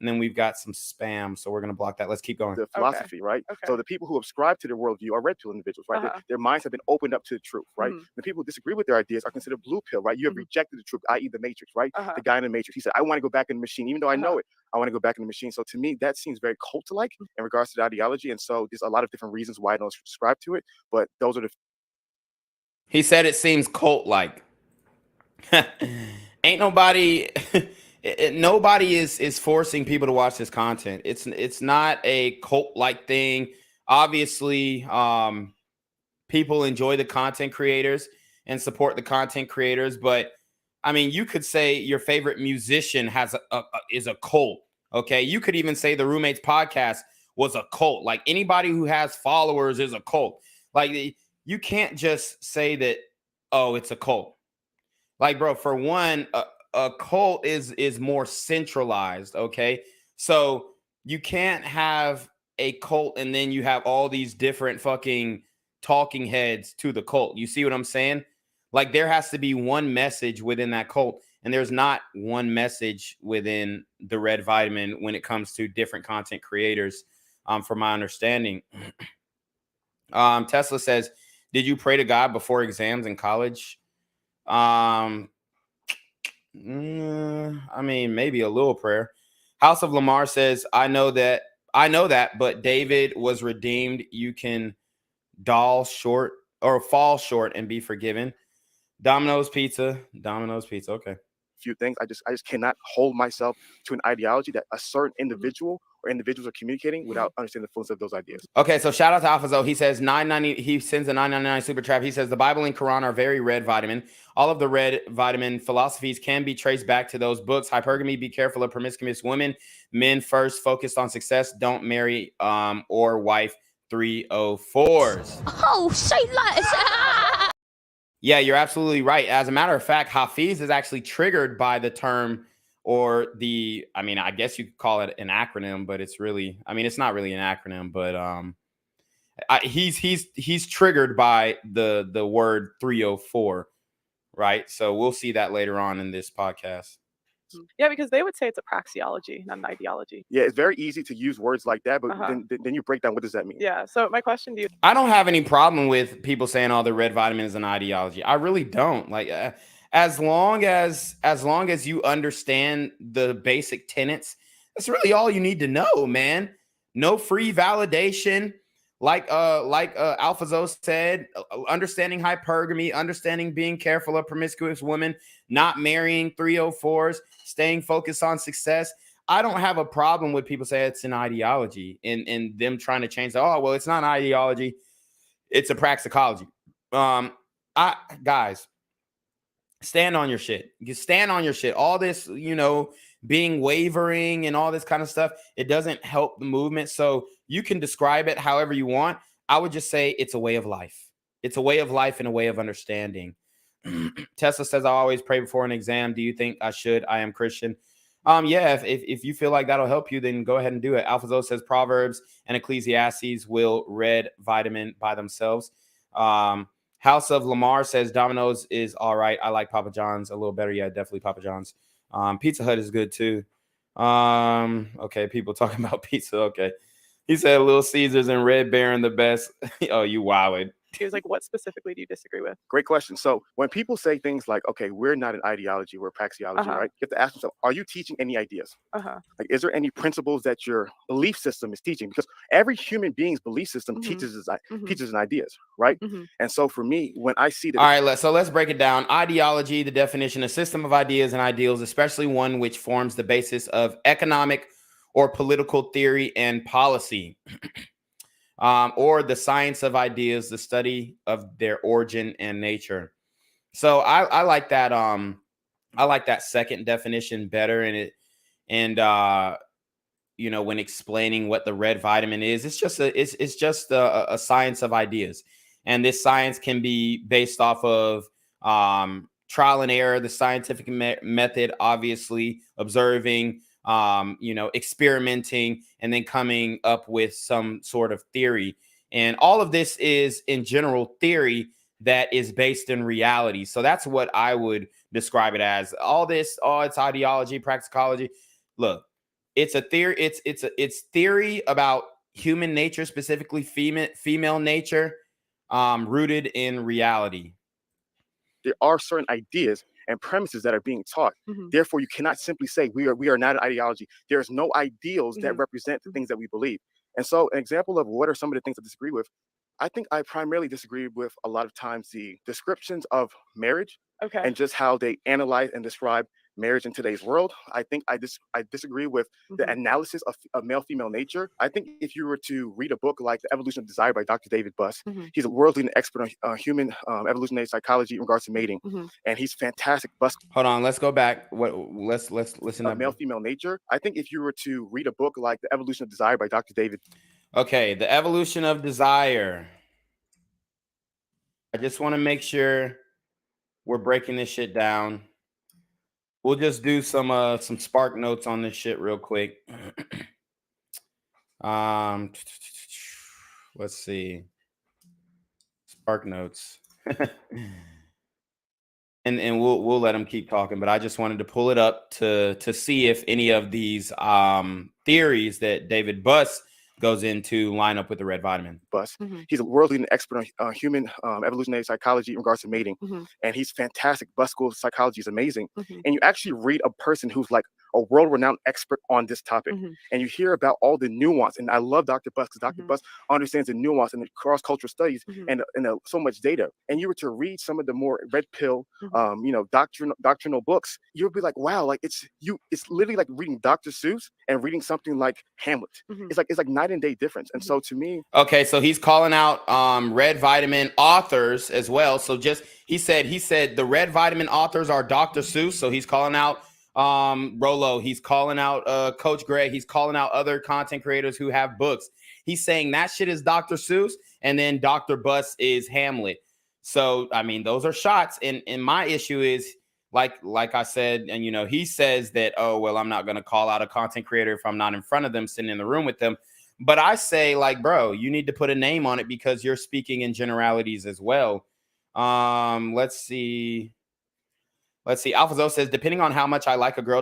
And then we've got some spam, so we're going to block that. Let's keep going. The philosophy, right? Okay. So the people who subscribe to their worldview are red pill individuals, right? Their minds have been opened up to the truth, right? The people who disagree with their ideas are considered blue pill, right? You have rejected the truth, i.e. the matrix, right? The guy in the matrix, he said, I want to go back in the machine. Even though I know it, I want to go back in the machine. So to me, that seems very cult-like in regards to the ideology. And so there's a lot of different reasons why I don't subscribe to it, but those are the... He said it seems cult-like. Ain't nobody... Nobody is forcing people to watch this content. It's not a cult-like thing. Obviously, people enjoy the content creators and support the content creators. But I mean, you could say your favorite musician is a cult. Okay, you could even say the Roommates podcast was a cult. Like anybody who has followers is a cult. Like you can't just say that. Oh, it's a cult. Like, bro, for one. a cult is more centralized. Okay, so you can't have a cult and then you have all these different fucking talking heads to the cult. You see what I'm saying? Like there has to be one message within that cult, and there's not one message within the Red Vitamin when it comes to different content creators. From my understanding, Tesla says, "Did you pray to God before exams in college?" I mean, maybe a little prayer. House of Lamar says, I know that, but David was redeemed. You can fall short and be forgiven. Domino's Pizza. Okay. Few things. I just cannot hold myself to an ideology that a certain individual or individuals are communicating without understanding the fullness of those ideas. Okay, so shout out to Hafeez. He says 990. He sends a 999 super trap. He says the Bible and Quran are very red vitamin. All of the red vitamin philosophies can be traced back to those books. Hypergamy, be careful of promiscuous women. Men first, focused on success. Don't marry or wife 304s. Oh, say that. Yeah, you're absolutely right. As a matter of fact, Hafeez is actually triggered by the term or the, I mean, I guess you could call it an acronym, but it's really, I mean, it's not really an acronym, but he's triggered by the word 304, right? So we'll see that later on in this podcast. Yeah, because they would say it's a praxeology, not an ideology. Yeah, it's very easy to use words like that, but then you break down what does that mean? Yeah. So my question to you, I don't have any problem with people saying, "Oh, the red vitamin is an ideology." I really don't. Like, as long as you understand the basic tenets, that's really all you need to know, man. No free validation. Like Alphazo said, understanding hypergamy, understanding being careful of promiscuous women, not marrying 304s, staying focused on success. I don't have a problem with people saying it's an ideology and them trying to change that. Oh, well, it's not an ideology. It's a praxicology. Guys, stand on your shit. You stand on your shit. All this, being wavering and all this kind of stuff, it doesn't help the movement. So you can describe it however you want. I would just say it's a way of life. It's a way of life and a way of understanding. Tesla says, I always pray before an exam. Do you think I should? I am Christian. Yeah, if you feel like that'll help you, then go ahead and do it. Alphazo says Proverbs and Ecclesiastes will red vitamin by themselves. House of Lamar says Domino's is all right. I like Papa John's a little better. Yeah, definitely Papa John's. Pizza Hut is good too. Okay, people talking about pizza. Okay. He said Little Caesars and Red Baron the best. Oh, you wilded. he was like, what specifically do you disagree with? Great question. So when people say things like, okay, we're not an ideology, we're praxeology, right? You have to ask yourself, are you teaching any ideas? Like, is there any principles that your belief system is teaching? Because every human being's belief system teaches an ideas, right? And so for me, when I see that. All right, so let's break it down. Ideology, the definition, a system of ideas and ideals, especially one which forms the basis of economic or political theory and policy. Or the science of ideas, the study of their origin and nature. So I like that. I like that second definition better. When explaining what the red vitamin is, it's just a science of ideas, and this science can be based off of trial and error, the scientific method, obviously observing. Experimenting and then coming up with some sort of theory. And all of this is in general theory that is based in reality. So that's what I would describe it as. All this, it's ideology, praxicology. Look, it's a theory. It's theory about human nature, specifically female nature, rooted in reality. There are certain ideas and premises that are being taught. Therefore, you cannot simply say we are not an ideology. There's no ideals that represent the things that we believe. And so an example of what are some of the things I disagree with, I think I primarily disagree with a lot of times the descriptions of marriage and just how they analyze and describe marriage in today's world. I think I disagree with the analysis of male-female nature. I think if you were to read a book like The Evolution of Desire by Dr. David Buss, he's a world-leading expert on human evolutionary psychology in regards to mating, and he's fantastic. Buss. Hold on, let's go back. Let's listen to male-female nature. I think if you were to read a book like The Evolution of Desire by Dr. David. Okay, The Evolution of Desire. I just want to make sure we're breaking this shit down. We'll just do some spark notes on this shit real quick. Let's see. Spark notes. and we'll let them keep talking, but I just wanted to pull it up to see if any of these theories that David Buss goes into line up with the red vitamin. Buss. He's a world-leading expert on human evolutionary psychology in regards to mating, and he's fantastic. Buss School of Psychology is amazing, and you actually read a person who's like a world-renowned expert on this topic, and you hear about all the nuance. And I love Dr. Buss because Dr. Buss understands the nuance and the cross-cultural studies and so much data. And you were to read some of the more red pill, doctrinal books, you'll be like, wow, like it's literally like reading Dr. Seuss and reading something like Hamlet. It's like night and day difference. And so to me, okay, so he's calling out red vitamin authors as well. So just he said the red vitamin authors are Dr. Seuss. So he's calling out Rolo, he's calling out Coach Greg, he's calling out other content creators who have books. He's saying that shit is Dr. Seuss, and then Dr. Buss is Hamlet. So I mean, those are shots. And my issue is like I said, and he says that, oh well, I'm not gonna call out a content creator if I'm not in front of them, sitting in the room with them. But I say, like, bro, you need to put a name on it because you're speaking in generalities as well. Let's see. Alphazo says, depending on how much I like a girl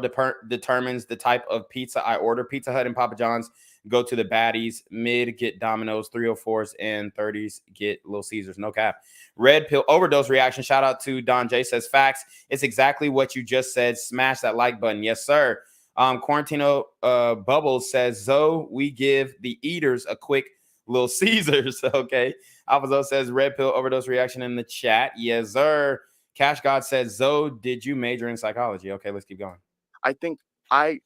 determines the type of pizza I order. Pizza Hut and Papa John's go to the baddies. Mid, get Domino's. 304s and 30s, get Little Caesars. No cap. Red pill overdose reaction. Shout out to Don J. Says, facts. It's exactly what you just said. Smash that like button. Yes, sir. Quarantino Bubbles says, Zoe, we give the eaters a quick Little Caesars. Okay. Alphazo says, red pill overdose reaction in the chat. Yes, sir. Cash God says, Zoe, did you major in psychology? Okay, let's keep going. I think I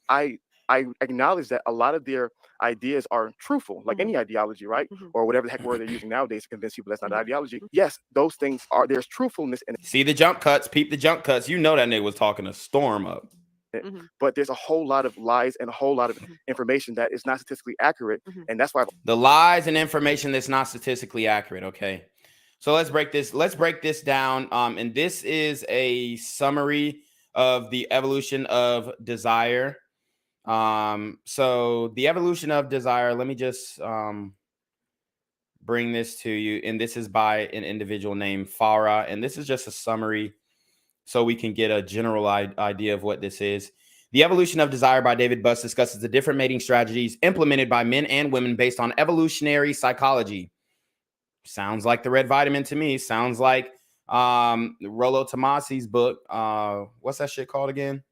acknowledge that a lot of their ideas are truthful, like any ideology, right? Or whatever the heck word they're using nowadays to convince people that's not ideology. Yes, those things are, there's truthfulness in it. See the jump cuts, peep the jump cuts. You know that nigga was talking a storm up. But there's a whole lot of lies and a whole lot of information that is not statistically accurate. And that's why the lies and information that's not statistically accurate. Okay. So let's break this down. And this is a summary of the evolution of desire. So the evolution of desire, let me just bring this to you. And this is by an individual named Farah. And this is just a summary so we can get a general idea of what this is. The evolution of desire by David Buss discusses the different mating strategies implemented by men and women based on evolutionary psychology. Sounds like the red vitamin to me. Sounds like Rollo Tomasi's book. What's that shit called again?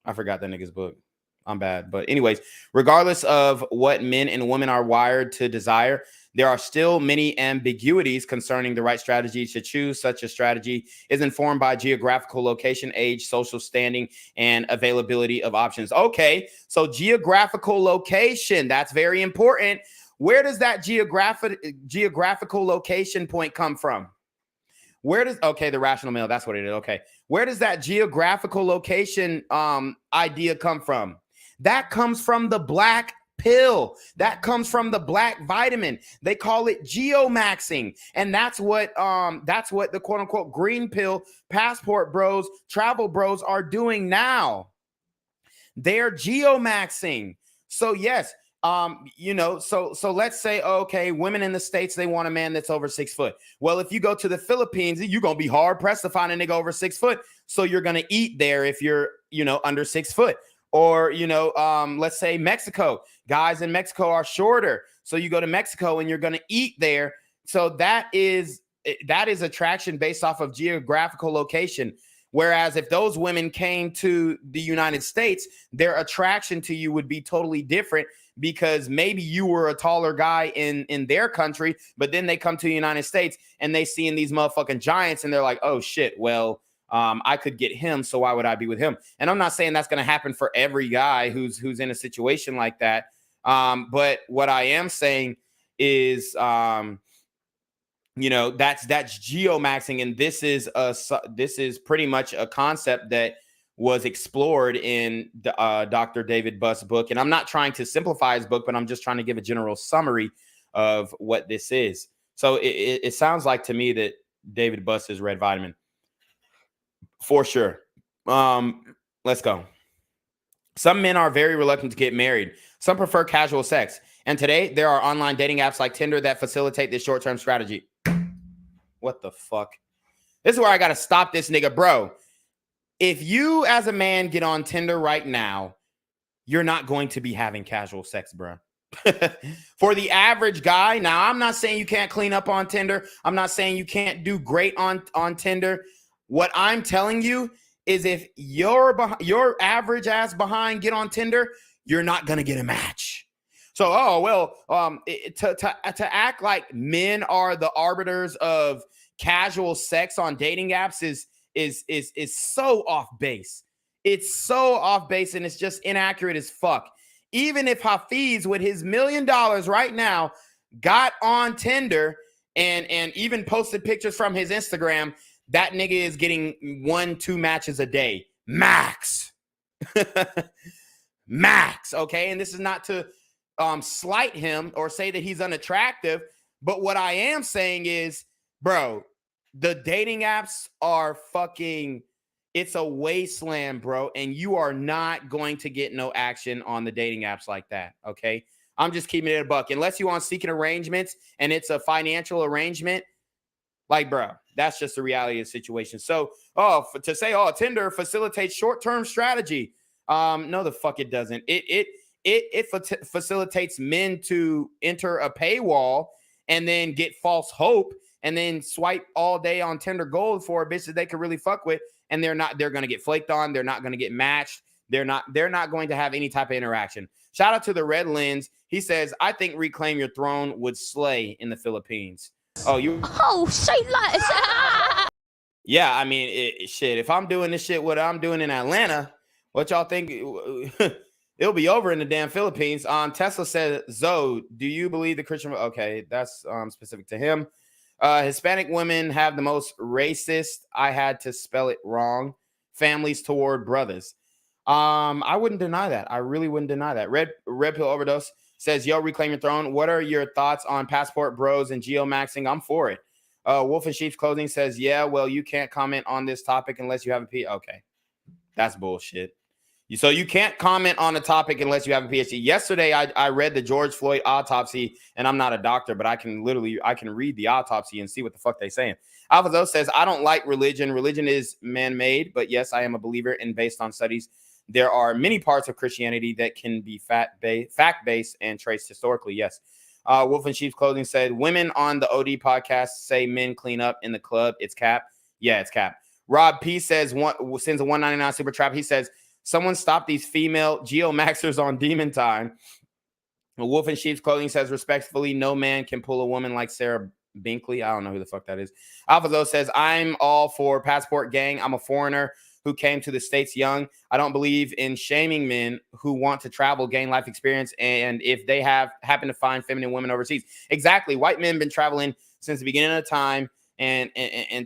I forgot that nigga's book. I'm bad. But anyways, regardless of what men and women are wired to desire, there are still many ambiguities concerning the right strategy to choose. Such a strategy is informed by geographical location, age, social standing, and availability of options. Okay, so geographical location, that's very important. Where does that geographical location point come from? The rational male, that's what it is. Okay. Where does that geographical location idea come from? That comes from the black pill. That comes from the black vitamin. They call it geomaxing. And that's what the quote unquote green pill passport bros, travel bros are doing now. They're geomaxing. So yes, so let's say, okay, women in the States, they want a man that's over 6 foot. Well, if you go to the Philippines, you're going to be hard pressed to find a nigga over 6 foot. So you're going to eat there if you're, under 6 foot. Or, let's say Mexico, guys in Mexico are shorter. So you go to Mexico and you're going to eat there. So that is attraction based off of geographical location. Whereas if those women came to the United States, their attraction to you would be totally different because maybe you were a taller guy in their country, but then they come to the United States and they see in these motherfucking giants and they're like, oh shit, well, I could get him, so why would I be with him? And I'm not saying that's going to happen for every guy who's in a situation like that. But what I am saying is, that's geomaxing, and this is pretty much a concept that was explored in Dr. David Buss' book. And I'm not trying to simplify his book, but I'm just trying to give a general summary of what this is. So it sounds like to me that David Buss is red vitamin. For sure. Let Let's go. Some men are very reluctant to get married. Some prefer casual sex. And today, there are online dating apps like Tinder that facilitate this short-term strategy. What the fuck? This is where I got to stop this nigga, bro. If you, as a man, get on Tinder right now, you're not going to be having casual sex, bro. For the average guy, now, I'm not saying you can't clean up on Tinder. I'm not saying you can't do great on Tinder. What I'm telling you is if your average ass behind get on Tinder, you're not going to get a match. So, to act like men are the arbiters of casual sex on dating apps is so off base. It's so off base, and it's just inaccurate as fuck. Even if Hafeez with his $1 million right now got on Tinder and even posted pictures from his Instagram, that nigga is getting 1-2 matches a day. Max. Max, okay? And this is not to slight him or say that he's unattractive, but what I am saying is, bro, the dating apps are fucking, it's a wasteland, bro, and you are not going to get no action on the dating apps like that, okay? I'm just keeping it a buck. Unless you want seeking arrangements and it's a financial arrangement, like, bro, that's just the reality of the situation. So, to say, Tinder facilitates short-term strategy. No, the fuck it doesn't. It facilitates men to enter a paywall and then get false hope and then swipe all day on Tinder Gold for a bitch that they could really fuck with, and they're going to get flaked on. They're not going to get matched. They're not going to have any type of interaction. Shout out to the Red Lens. He says, I think Reclaim Your Throne would slay in the Philippines. Oh, say less. Yeah, I mean, shit, if I'm doing this shit, what I'm doing in Atlanta, what y'all think? It'll be over in the damn Philippines. Tesla said, Zoe, do you believe the Christian? Okay, that's specific to him. Hispanic women have the most racist, I had to spell it wrong, families toward brothers. I wouldn't deny that. I really wouldn't deny that. Red Pill Overdose says, yo, Reclaim Your Throne. What are your thoughts on passport bros and geomaxing? I'm for it. Wolf in Sheep's Clothing says, yeah, well, you can't comment on this topic unless you have a PhD. Okay, that's bullshit. So you can't comment on a topic unless you have a PhD. Yesterday, I read the George Floyd autopsy, and I'm not a doctor, but I can read the autopsy and see what the fuck they're saying. Alphazo says, I don't like religion. Religion is man-made, but yes, I am a believer, and based on studies, there are many parts of Christianity that can be fact-based and traced historically. Yes. Wolf in Sheep's Clothing said, women on the OD podcast say men clean up in the club. It's cap. Yeah, it's cap. Rob P says, sends a $1.99 super trap. He says, someone stop these female geomaxers on demon time. Wolf in Sheep's Clothing says, respectfully, no man can pull a woman like Sarah Binkley. I don't know who the fuck that is. Alphazo says, I'm all for passport gang. I'm a foreigner who came to the States young. I don't believe in shaming men who want to travel, gain life experience, and if they happen to find feminine women overseas. Exactly. White men been traveling since the beginning of time and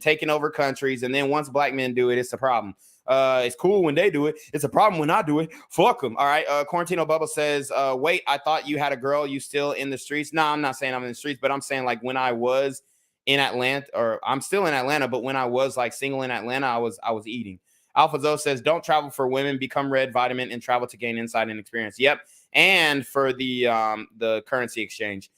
taking over countries, and then once black men do it, it's a problem. It's cool when they do it. It's a problem when I do it. Fuck them. All right. Quarantino Bubble says, wait, I thought you had a girl. You still in the streets? No, I'm not saying I'm in the streets, but I'm saying like when I was in Atlanta, or I'm still in Atlanta, but when I was like single in Atlanta, I was eating. Alphazo says, don't travel for women, become Red Vitamin and travel to gain insight and experience. Yep. And for the currency exchange.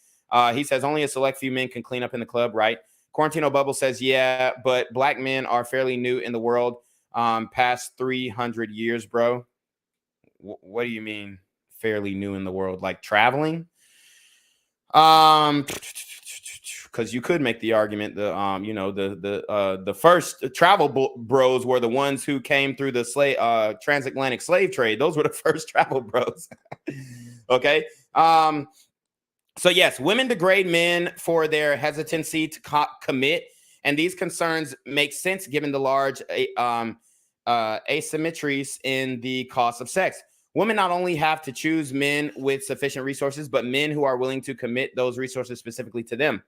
He says only a select few men can clean up in the club, right? Quarantino Bubble says, yeah, but black men are fairly new in the world. Past 300 years, bro. What do you mean fairly new in the world? Like traveling? Because you could make the argument the first travel bros were the ones who came through the transatlantic slave trade. Those were the first travel bros. Okay. So yes, women degrade men for their hesitancy to commit, and these concerns make sense given the large asymmetries in the cost of sex. Women not only have to choose men with sufficient resources, but men who are willing to commit those resources specifically to them.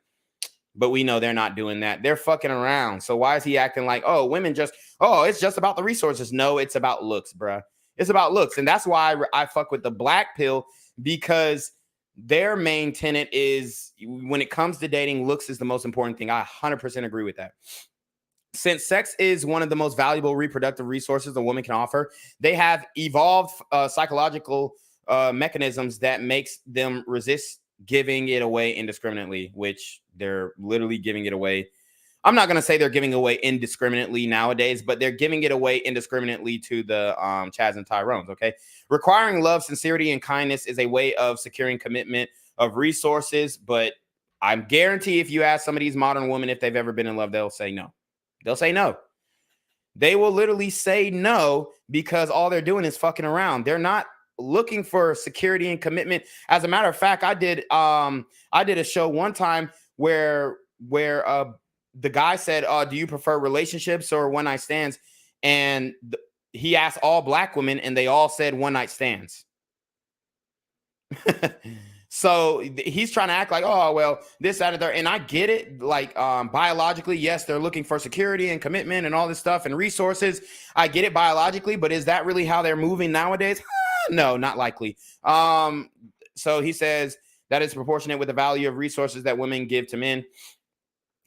But we know they're not doing that. They're fucking around. So why is he acting like, it's just about the resources? No, it's about looks, bruh. It's about looks. And that's why I fuck with the black pill, because their main tenet is when it comes to dating, looks is the most important thing. I 100% agree with that. Since sex is one of the most valuable reproductive resources a woman can offer, they have evolved psychological mechanisms that makes them resist giving it away indiscriminately, which they're literally giving it away. I'm not going to say they're giving away indiscriminately nowadays, but they're giving it away indiscriminately to the Chads and Tyrones, okay? Requiring love, sincerity, and kindness is a way of securing commitment of resources, but I guarantee if you ask some of these modern women if they've ever been in love, they'll say no. They'll say no. They will literally say no because all they're doing is fucking around. They're not looking for security and commitment. As a matter of fact, I did a show one time where the guy said, do you prefer relationships or one night stands? And he asked all black women and they all said one night stands. So he's trying to act like, oh, well, this, that, and there. And I get it. Like biologically, yes, they're looking for security and commitment and all this stuff and resources. I get it biologically, but is that really how they're moving nowadays? No, not likely. So he says that is proportionate with the value of resources that women give to men.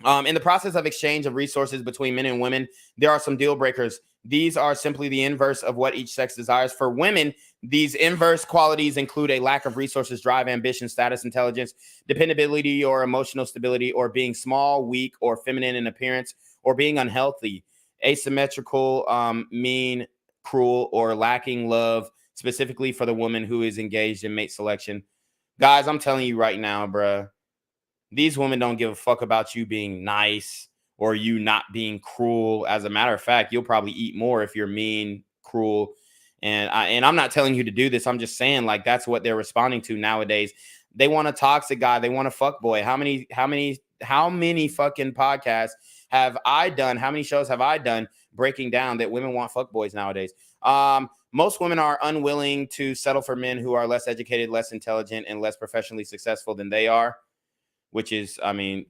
In the process of exchange of resources between men and women, there are some deal breakers. These are simply the inverse of what each sex desires. For women, these inverse qualities include a lack of resources, drive, ambition, status, intelligence, dependability, or emotional stability, or being small, weak, or feminine in appearance, or being unhealthy, asymmetrical, mean, cruel, or lacking love, specifically for the woman who is engaged in mate selection. Guys, I'm telling you right now, bruh, these women don't give a fuck about you being nice or you not being cruel. As a matter of fact, you'll probably eat more if you're mean, cruel. And I'm not telling you to do this. I'm just saying, like, that's what they're responding to nowadays. They want a toxic guy. They want a fuck boy. How many fucking podcasts have I done? How many shows have I done breaking down that women want fuck boys nowadays? Most women are unwilling to settle for men who are less educated, less intelligent, and less professionally successful than they are, which is, I mean,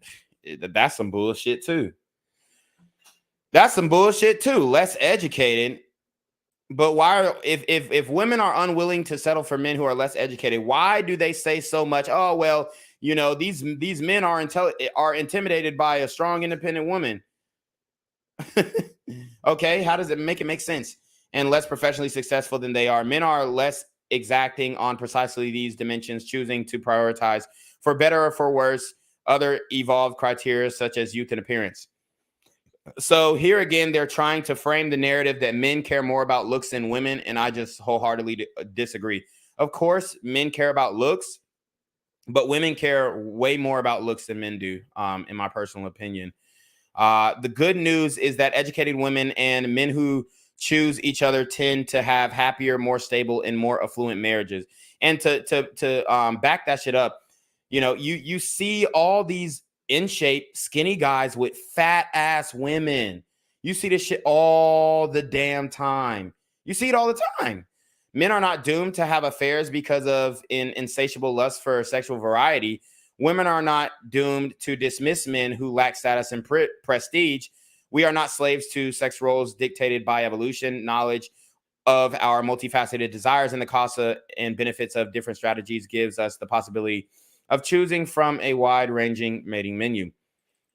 that's some bullshit too. That's some bullshit too. Less educated. But why, if women are unwilling to settle for men who are less educated, why do they say so much? Oh, well, you know, these men are intimidated by a strong, independent woman. Okay, how does it make sense? And less professionally successful than they are. Men are less exacting on precisely these dimensions, choosing to prioritize, for better or for worse, other evolved criteria such as youth and appearance. So here again, they're trying to frame the narrative that men care more about looks than women, and I just wholeheartedly disagree. Of course, men care about looks, but women care way more about looks than men do, in my personal opinion. The good news is that educated women and men who choose each other tend to have happier, more stable, and more affluent marriages. And to back that shit up, you know, you see all these in shape, skinny guys with fat ass women. You see this shit all the damn time. You see it all the time. Men are not doomed to have affairs because of insatiable lust for sexual variety. Women are not doomed to dismiss men who lack status and prestige. We are not slaves to sex roles dictated by evolution. Knowledge of our multifaceted desires and the costs and benefits of different strategies gives us the possibility of choosing from a wide-ranging mating menu.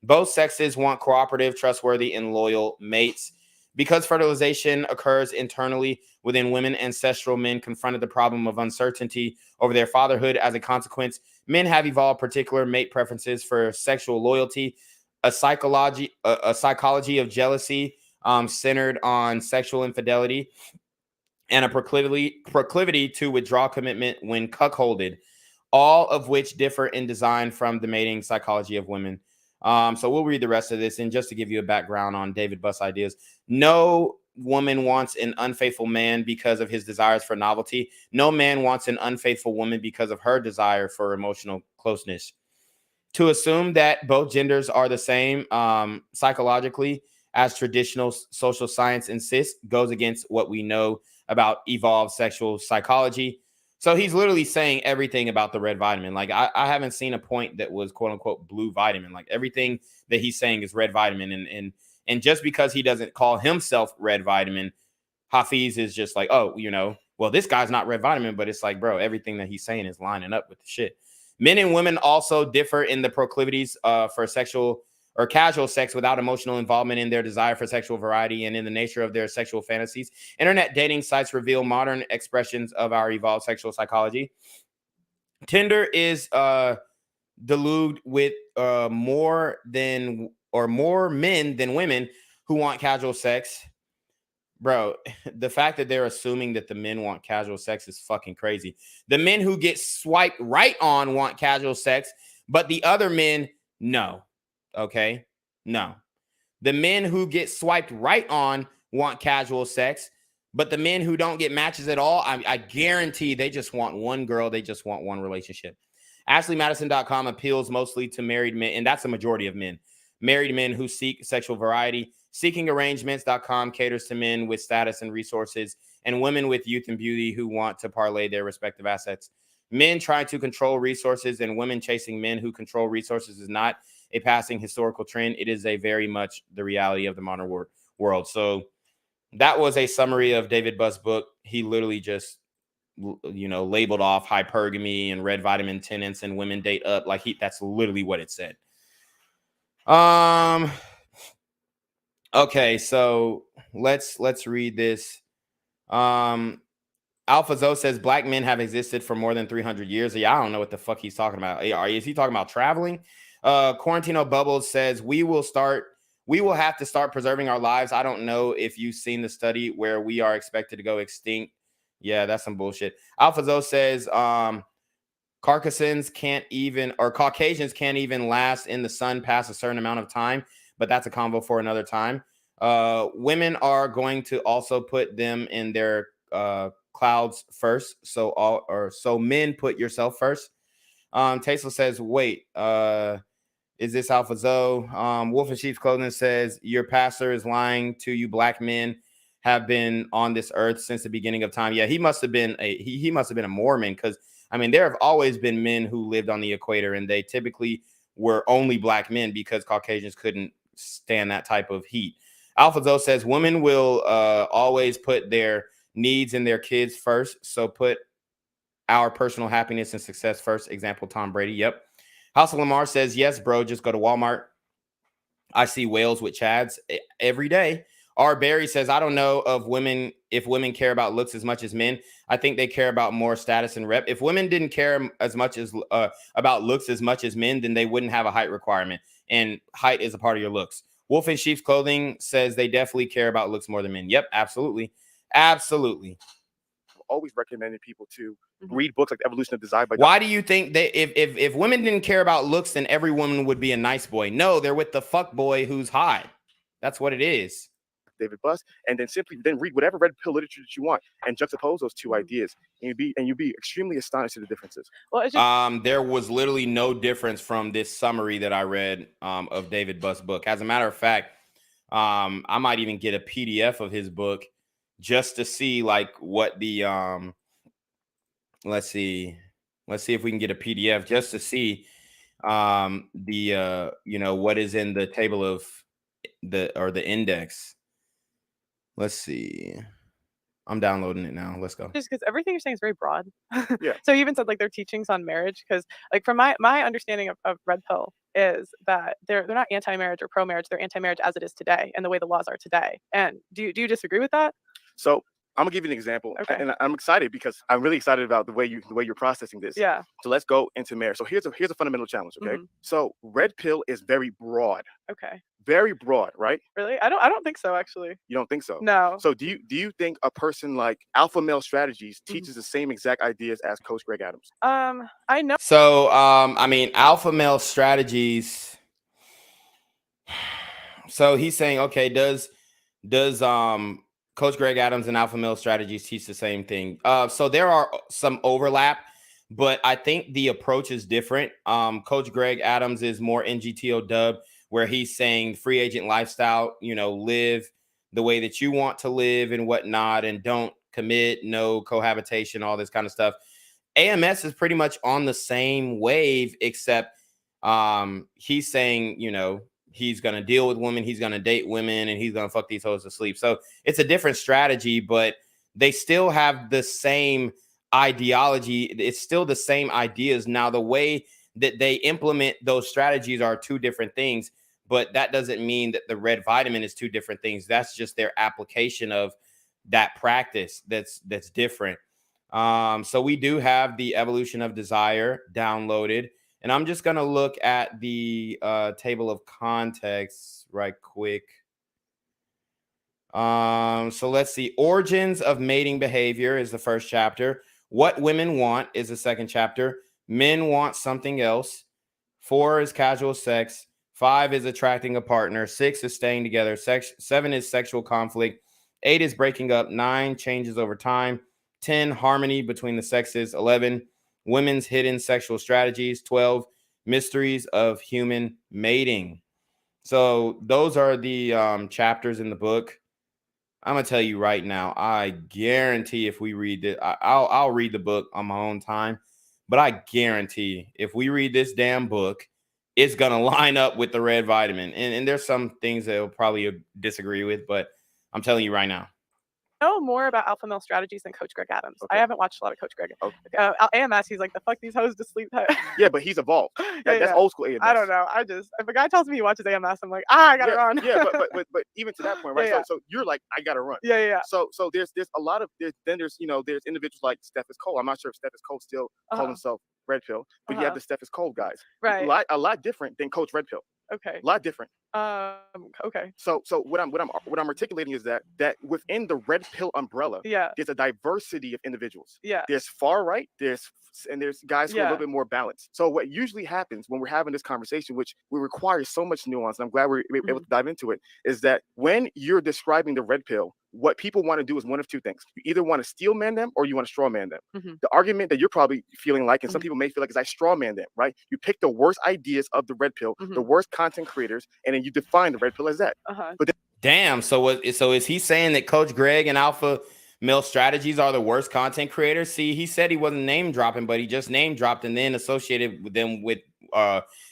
Both sexes want cooperative, trustworthy, and loyal mates. Because fertilization occurs internally within women, ancestral men confronted the problem of uncertainty over their fatherhood. As a consequence, men have evolved particular mate preferences for sexual loyalty, a psychology of jealousy centered on sexual infidelity, and a proclivity to withdraw commitment when cuckolded, all of which differ in design from the mating psychology of women. So we'll read the rest of this. And just to give you a background on David Buss' ideas, no woman wants an unfaithful man because of his desires for novelty. No man wants an unfaithful woman because of her desire for emotional closeness. To assume that both genders are the same psychologically as traditional social science insists goes against what we know about evolved sexual psychology. So he's literally saying everything about the red vitamin. Like I haven't seen a point that was quote unquote blue vitamin. Like everything that he's saying is red vitamin. And just because he doesn't call himself red vitamin, Hafeez is just like, oh, you know, well, this guy's not red vitamin, but it's like, bro, everything that he's saying is lining up with the shit. Men and women also differ in the proclivities for sexual or casual sex without emotional involvement in their desire for sexual variety and in the nature of their sexual fantasies. Internet dating sites reveal modern expressions of our evolved sexual psychology. Tinder is deluged with more men than women who want casual sex. Bro, the fact that they're assuming that the men want casual sex is fucking crazy. The men who get swiped right on want casual sex, but the other men, no. Okay? No. The men who get swiped right on want casual sex, but the men who don't get matches at all, I guarantee they just want one girl. They just want one relationship. AshleyMadison.com appeals mostly to married men, and that's a majority of men. Married men who seek sexual variety. SeekingArrangements.com caters to men with status and resources and women with youth and beauty who want to parlay their respective assets. Men trying to control resources and women chasing men who control resources is not a passing historical trend. It is a very much the reality of the modern world. So that was a summary of David Buss' book. He literally just, labeled off hypergamy and red vitamin tenants and women date up. That's literally what it said. Okay, so let's read this. Alpha Zoe says Black men have existed for more than 300 years. Yeah, I don't know what the fuck he's talking about. Is he talking about traveling? Quarantino Bubbles says we will have to start preserving our lives. I don't know if you've seen the study where we are expected to go extinct. Yeah, that's some bullshit. Alpha Zoe says Caucasians can't even last in the sun past a certain amount of time. But that's a convo for another time. Women are going to also put them in their clouds first. So men, put yourself first. Tasla says, wait, is this Alpha Zoe? Wolf in Sheep's Clothing says, your pastor is lying to you. Black men have been on this earth since the beginning of time. Yeah, he must have been a Mormon, because there have always been men who lived on the equator, and they typically were only black men because Caucasians couldn't stand that type of heat. Alpha Zoe says women will always put their needs and their kids first. So put our personal happiness and success first. Example, Tom Brady. Yep. House of Lamar says, yes, bro, just go to Walmart. I see whales with chads every day. R. Barry says, I don't know if women care about looks as much as men. I think they care about more status and rep. If women didn't care as much as about looks as much as men, then they wouldn't have a height requirement. And height is a part of your looks. Wolf in Sheep's Clothing says they definitely care about looks more than men. Yep, absolutely. Absolutely. Always recommended people to read books like The Evolution of Desire. Why do you think that if women didn't care about looks, then every woman would be a nice boy? No, they're with the fuck boy who's hot. That's what it is. David Buss, and then read whatever red pill literature that you want and juxtapose those two ideas, and you'd be extremely astonished at the differences. Well, it's just there was literally no difference from this summary that I read of David Buss' book. As a matter of fact, I might even get a PDF of his book just to see what the let's see if we can get a PDF just to see what is in the table of the index. Let's see. I'm downloading it now. Let's go. Just because everything you're saying is very broad. Yeah. So you even said their teachings on marriage, because from my understanding of red pill is that they're not anti-marriage or pro-marriage. They're anti-marriage as it is today and the way the laws are today. And do you disagree with that? So I'm gonna give you an example, Okay. and I'm excited because I'm really excited about the way you're processing this. Yeah. So let's go into marriage. So here's a fundamental challenge. Okay. So red pill is very broad. Okay. Very broad, right? Really? I don't think so, actually. You don't think so? No. So do you think a person like Alpha Male Strategies teaches the same exact ideas as Coach Greg Adams? I know. So Alpha Male Strategies. So he's saying, okay, does Coach Greg Adams and Alpha Male Strategies teach the same thing? So there are some overlap, but I think the approach is different. Coach Greg Adams is more NGTO dub, where he's saying free agent lifestyle, live the way that you want to live and whatnot, and don't commit, no cohabitation, all this kind of stuff. AMS is pretty much on the same wave, except he's saying, he's going to deal with women, he's going to date women, and he's going to fuck these hoes to sleep. So it's a different strategy, but they still have the same ideology. It's still the same ideas. Now, the way that they implement those strategies are two different things. but that doesn't mean that the red vitamin is two different things. That's just their application of that practice that's different. So we do have the Evolution of Desire downloaded, and I'm just going to look at the table of contents right quick. So let's see. Origins of Mating Behavior is the first chapter. What Women Want is the second chapter. Men Want Something Else. 4 is Casual Sex. 5 is Attracting a Partner. 6 is Staying Together. 7 is Sexual Conflict. 8 is Breaking Up. 9, Changes Over Time. 10, Harmony Between the Sexes. 11, Women's Hidden Sexual Strategies. 12, Mysteries of Human Mating. So those are the chapters in the book. I'm gonna tell you right now, I guarantee if we read it, I'll read the book on my own time, but I guarantee if we read this damn book, it's gonna line up with the red vitamin. And there's some things that will probably disagree with, but I'm telling you right now. Know more about alpha male strategies than Coach Greg Adams. Okay. I haven't watched a lot of Coach Greg. Okay. AMS, he's like, the fuck these hoes to sleep. Yeah, but he's evolved. That's old school AMS. I don't know. If a guy tells me he watches AMS, I'm like, I gotta run. Yeah, but even to that point, right? So you're like, I gotta run. Yeah. So there's a lot of there's individuals like Steph Cole. I'm not sure if Steph Cole still calls himself Red Pill, but you have the Steph Cole guys. Right. A lot different than Coach Red Pill. Okay. A lot different. Okay. So what I'm articulating is that within the red pill umbrella, there's a diversity of individuals. Yeah. There's far right, there's guys who are a little bit more balanced. So what usually happens when we're having this conversation, which we require so much nuance, and I'm glad we're able to dive into it, is that when you're describing the red pill, what people want to do is one of two things. You either want to steel man them or you want to straw man them. The argument that you're probably feeling like, and some people may feel like, is I straw man them, right? You pick the worst ideas of the red pill, the worst content creators, and then you define the red pill as that. But damn. So is he saying that Coach Greg and Alpha Male Strategies are the worst content creators? See, he said he wasn't name dropping, but he just name dropped and then associated with them with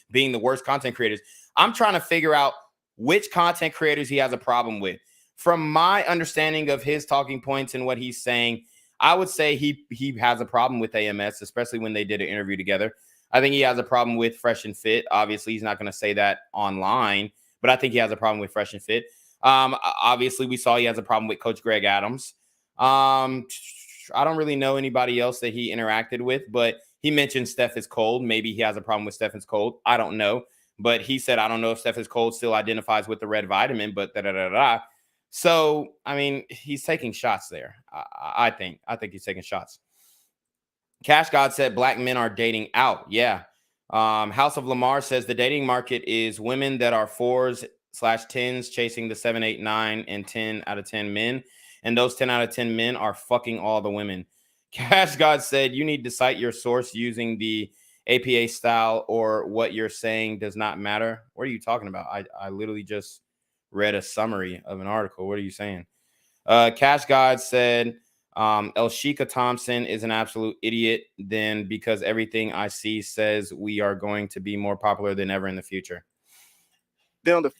being the worst content creators. I'm trying to figure out which content creators he has a problem with. From my understanding of his talking points and what he's saying, I would say he has a problem with AMS, especially when they did an interview together. I think he has a problem with Fresh and Fit. Obviously, he's not going to say that online, but I think he has a problem with Fresh and Fit. Obviously, we saw he has a problem with Coach Greg Adams. I don't really know anybody else that he interacted with, but he mentioned Steph is cold. Maybe he has a problem with Steph is cold. I don't know. But he said, I don't know if Steph is cold still identifies with the red vitamin, but da-da-da-da. So, I mean, he's taking shots there. I think he's taking shots. Cash God said black men are dating out. Yeah. House of Lamar says the dating market is women that are 4s/10s chasing the 7, 8, 9, and 10 out of 10 men. And those 10 out of 10 men are fucking all the women. Cash God said you need to cite your source using the APA style, or what you're saying does not matter. What are you talking about? I literally just read a summary of an article. What are you saying? Cash God said Elshika Thompson is an absolute idiot then, because everything I see says we are going to be more popular than ever in the future. Then on the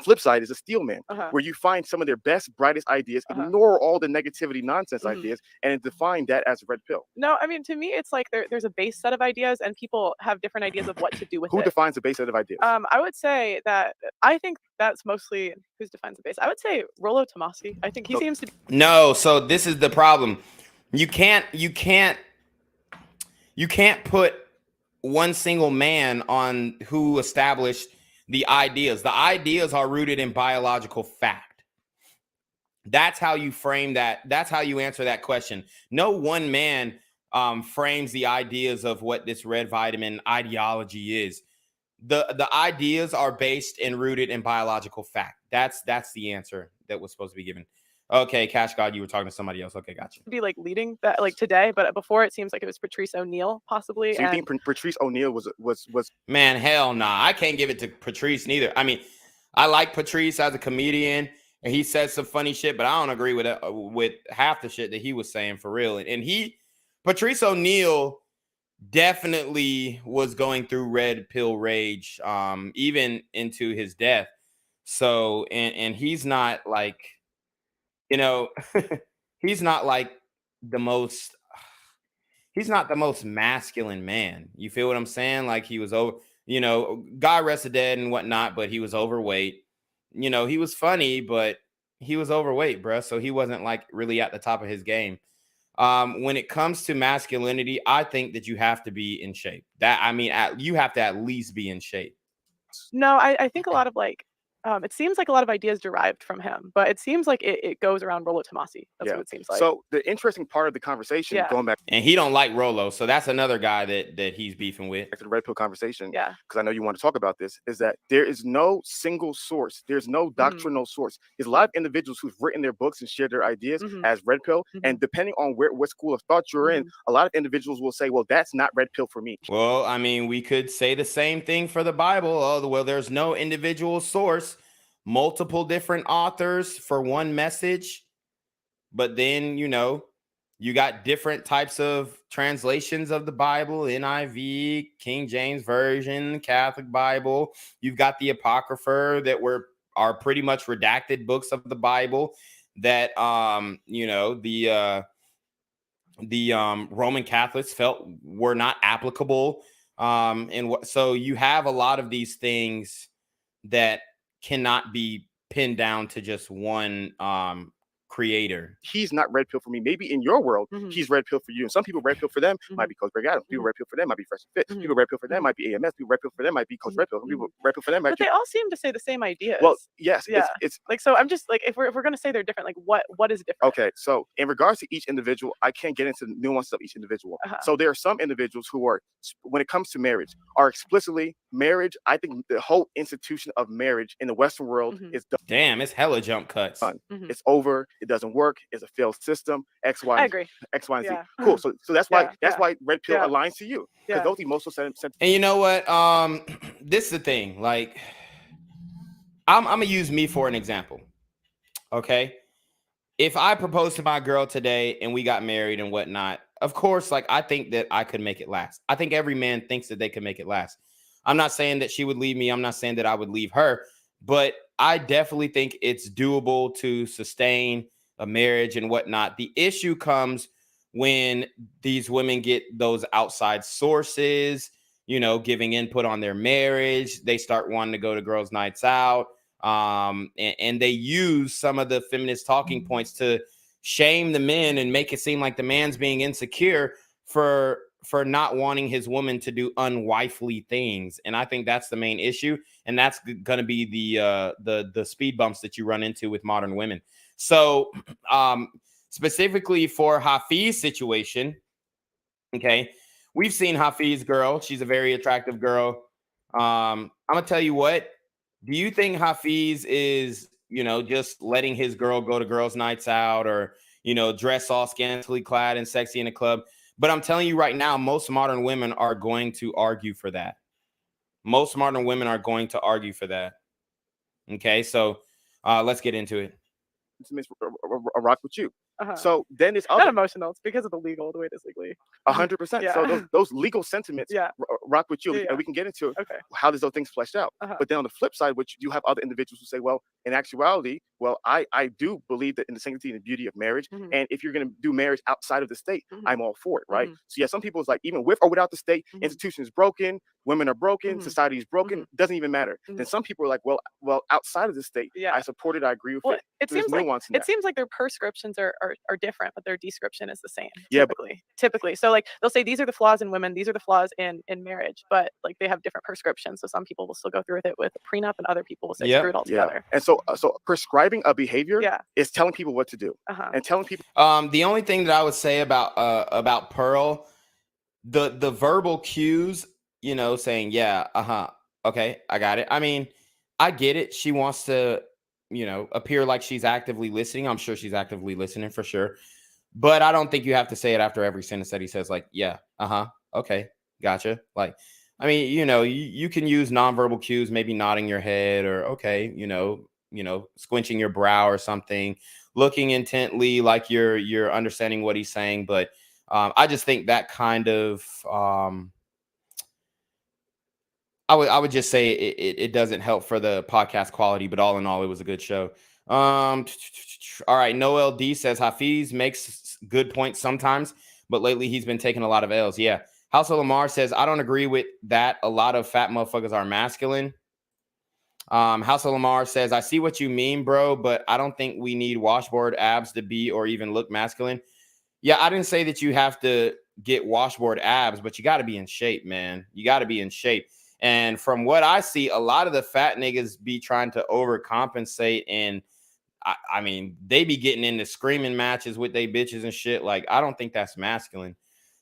flip side is a steel man, where you find some of their best, brightest ideas, ignore all the negativity, nonsense ideas, and define that as a red pill. No, I mean, to me, it's like there's a base set of ideas, and people have different ideas of what to do with it. Who defines the base set of ideas? I would say that I think that's mostly who defines the base. I would say Rollo Tomasi. I think he seems to be. No, so this is the problem. You can't put one single man on who established the ideas. The ideas are rooted in biological fact. That's how you frame that. That's how you answer that question. No one man frames the ideas of what this red vitamin ideology is. The ideas are based and rooted in biological fact. That's the answer that was supposed to be given. Okay, Cash God, you were talking to somebody else. Okay, gotcha. Be like leading that like today, but before it seems like it was Patrice O'Neal possibly. So you think Patrice O'Neal was? Man, hell nah. I can't give it to Patrice neither. I mean, I like Patrice as a comedian, and he says some funny shit, but I don't agree with half the shit that he was saying for real. And Patrice O'Neal definitely was going through red pill rage, even into his death. So, and he's not like, you know, he's not the most masculine man. You feel what I'm saying? Like he was over. You know, guy rested dead and whatnot, but he was overweight. You know, he was funny, but he was overweight, bro. So he wasn't like really at the top of his game. When it comes to masculinity, I think that you have to be in shape. You have to at least be in shape. No, I think a lot of like, it seems like a lot of ideas derived from him, but it seems like it goes around Rollo Tomasi. That's what it seems like. So the interesting part of the conversation, going back, and he don't like Rollo, so that's another guy that he's beefing with. Back to the red pill conversation, because I know you want to talk about this, is that there is no single source, there's no doctrinal source. There's a lot of individuals who've written their books and shared their ideas as red pill, and depending on what school of thought you're in, a lot of individuals will say, well, that's not red pill for me. Well, I mean, we could say the same thing for the Bible. Oh, well, there's no individual source, multiple different authors for one message, but then, you know, you got different types of translations of the Bible, NIV, King James Version, Catholic Bible. You've got the Apocrypha that are pretty much redacted books of the Bible that, you know, the Roman Catholics felt were not applicable. So you have a lot of these things that cannot be pinned down to just one creator. He's not red pill for me. Maybe in your world, he's red pill for you. And some people red pill for them might be Coach Greg Adams. People red pill for them might be Fresh and Fit. People red pill for them might be AMS. People red pill for them might be Coach Red Pill. People red pill for them might but be. they all seem to say the same ideas. Well, yes, it's like, so I'm just like, if we're gonna say they're different, like what is different? Okay, so in regards to each individual, I can't get into the nuances of each individual. So there are some individuals who are, when it comes to marriage, are explicitly marriage. I think the whole institution of marriage in the Western world is done. Damn, it's hella jump cuts. It's over. It doesn't work. It's a failed system. X, Y. I agree. X, Y, and Z. Cool. So that's why red pill aligns to you, because those emotional sentiments. And you know what? This is the thing. Like, I'm gonna use me for an example. Okay, if I proposed to my girl today and we got married and whatnot, of course, like, I think that I could make it last. I think every man thinks that they can make it last. I'm not saying that she would leave me. I'm not saying that I would leave her, but I definitely think it's doable to sustain a marriage and whatnot. The issue comes when these women get those outside sources, you know, giving input on their marriage. They start wanting to go to girls' nights out. And they use some of the feminist talking points to shame the men and make it seem like the man's being insecure for not wanting his woman to do unwifely things. And I think that's the main issue. And that's going to be the speed bumps that you run into with modern women. So specifically for Hafeez's situation, okay, we've seen Hafeez girl. She's a very attractive girl. I'm going to tell you what. Do you think Hafeez is, you know, just letting his girl go to girls' nights out or, you know, dress all scantily clad and sexy in a club? But I'm telling you right now, most modern women are going to argue for that. Most modern women are going to argue for that. Okay, so let's get into it. A rock with you. So then it's not emotional. It's because of the way it is legally. 100%. So those legal sentiments rock with you, and we can get into how those things fleshed out. But then on the flip side, which you have other individuals who say, well, in actuality, well, I do believe that in the sanctity and the beauty of marriage, and if you're going to do marriage outside of the state, I'm all for it, right? So yeah, some people is like, even with or without the state, institution is broken, women are broken, society is broken, doesn't even matter. Then some people are like, well, outside of the state, I support it, I agree with it. It seems like their prescriptions are different, but their description is the same. Typically. So like they'll say these are the flaws in women, these are the flaws in marriage, but like they have different prescriptions. So some people will still go through with it with a prenup, and other people will say screw it all together. And so prescribing a behavior is telling people what to do and telling people. The only thing that I would say about Pearl, the verbal cues, you know, saying okay, I got it. I mean, I get it. She wants to, you know, appear like she's actively listening. I'm sure she's actively listening for sure. But I don't think you have to say it after every sentence that he says, like, okay, gotcha. Like, I mean, you know, you can use nonverbal cues, maybe nodding your head or, okay, you know, squinching your brow or something, looking intently like you're understanding what he's saying. But I just think that kind of, I would just say it doesn't help for the podcast quality, but all in all, it was a good show. All right. Noel D says Hafeez makes good points sometimes, but lately he's been taking a lot of L's. Yeah. House of Lamar says, I don't agree with that. A lot of fat motherfuckers are masculine. House of Lamar says, I see what you mean, bro, but I don't think we need washboard abs to be or even look masculine. Yeah, I didn't say that you have to get washboard abs, but you got to be in shape, man. You got to be in shape. And from what I see, a lot of the fat niggas be trying to overcompensate. And I mean, they be getting into screaming matches with they bitches and shit. Like, I don't think that's masculine.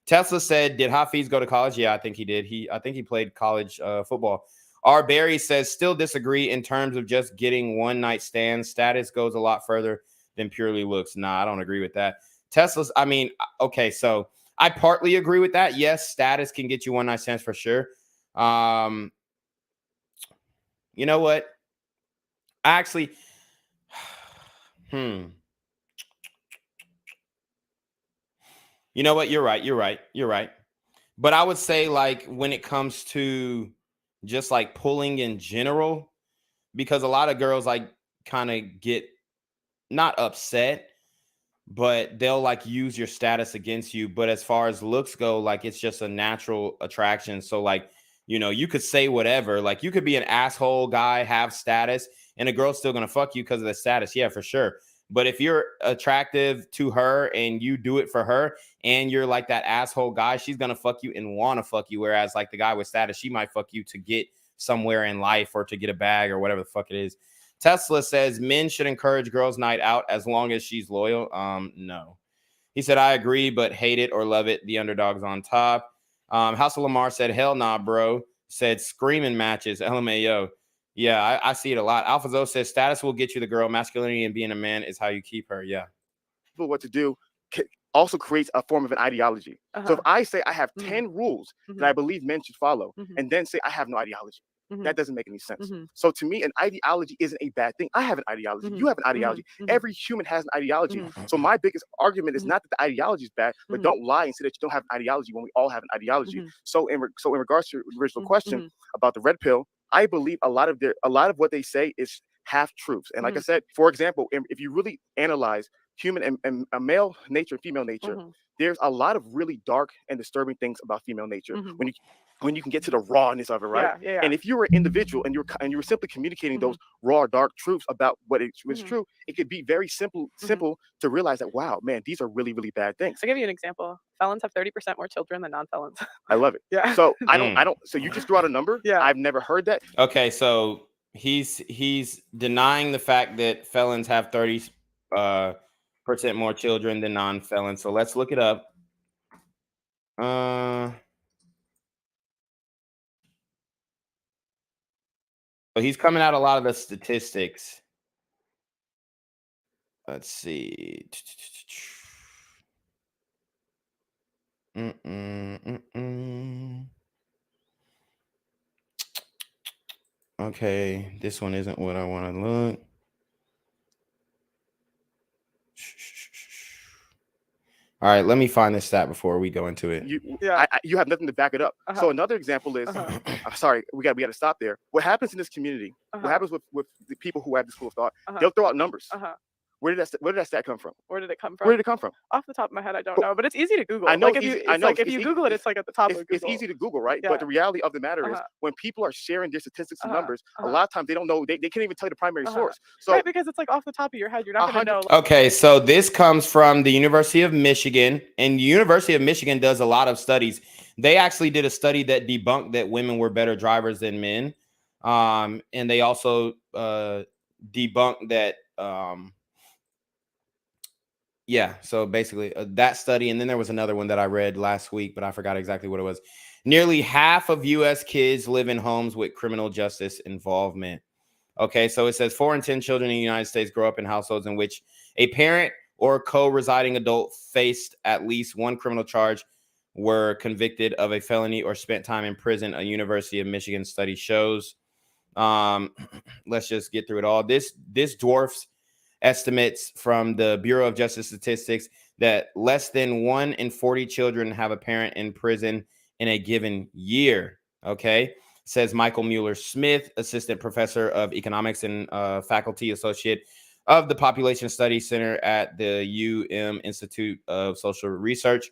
Tesla said, did Hafeez go to college? Yeah, I think he did. I think he played college football. R. Barry says, still disagree in terms of just getting one night stands. Status goes a lot further than purely looks. Nah, I don't agree with that. Tesla's, I mean, okay, so I partly agree with that. Yes, status can get you one night stands for sure. You know what? Actually, you know what? You're right. But I would say, like, when it comes to just like pulling in general, because a lot of girls like kind of get not upset, but they'll like use your status against you. But as far as looks go, like, it's just a natural attraction. So like, you know, you could say whatever, like you could be an asshole guy, have status, and a girl's still gonna fuck you because of the status. Yeah, for sure. But if you're attractive to her and you do it for her and you're like that asshole guy, she's going to fuck you and want to fuck you. Whereas like the guy with status, she might fuck you to get somewhere in life or to get a bag or whatever the fuck it is. Tesla says men should encourage girls' night out as long as she's loyal. No. He said, I agree, but hate it or love it. The underdog's on top. House of Lamar said, hell nah, bro. Said screaming matches. LMAO. Yeah, I see it a lot. AlphaZo says status will get you the girl. Masculinity and being a man is how you keep her. Yeah. What to do also creates a form of an ideology. So if I say I have 10 rules that I believe men should follow, and then say I have no ideology, that doesn't make any sense. So to me, an ideology isn't a bad thing. I have an ideology. You have an ideology. Every human has an ideology. So my biggest argument is not that the ideology is bad, but don't lie and say that you don't have an ideology when we all have an ideology. So in regards to your original question about the red pill, I believe a lot of what they say is half truths. And like I said, for example, if you really analyze human and male nature and female nature, there's a lot of really dark and disturbing things about female nature when you can get to the rawness of it, right? Yeah. And if you were an individual and you were simply communicating those raw, dark truths about what was true, it could be very simple to realize that, wow, man, these are really, really bad things. I'll give you an example. Felons have 30% more children than non-felons. I love it. Yeah. So I don't. So you just threw out a number. Yeah. I've never heard that. Okay, so he's denying the fact that felons have 30% more children than non-felons. So let's look it up. So he's coming out a lot of the statistics. Let's see. Okay, this one isn't what I want to look. All right, let me find this stat before we go into it. You have nothing to back it up. So another example is, I'm sorry, we got to stop there. What happens in this community? What happens with the people who have this school of thought? They'll throw out numbers. Where did that stat come from? Where did it come from? Where did it come from? Off the top of my head, I don't know, but it's easy to Google. I know. Like if you Google it, it's like at the top of Google. It's easy to Google, right? But the reality of the matter is, when people are sharing their statistics and numbers, a lot of times they don't know. They can't even tell you the primary source. So right, because it's like off the top of your head, you're not going to know. Okay, so this comes from the University of Michigan, and the University of Michigan does a lot of studies. They actually did a study that debunked that women were better drivers than men, and they also debunked that. Yeah, so basically that study, and then there was another one that I read last week, but I forgot exactly what it was. Nearly half of U.S. kids live in homes with criminal justice involvement. Okay, so it says 4 in 10 children in the United States grow up in households in which a parent or co-residing adult faced at least one criminal charge, were convicted of a felony, or spent time in prison, a University of Michigan study shows. Let's just get through it all. This dwarfs estimates from the Bureau of Justice Statistics that less than 1 in 40 children have a parent in prison in a given year. Okay, says Michael Mueller-Smith, assistant professor of economics and faculty associate of the Population Studies Center at the UM Institute of Social Research.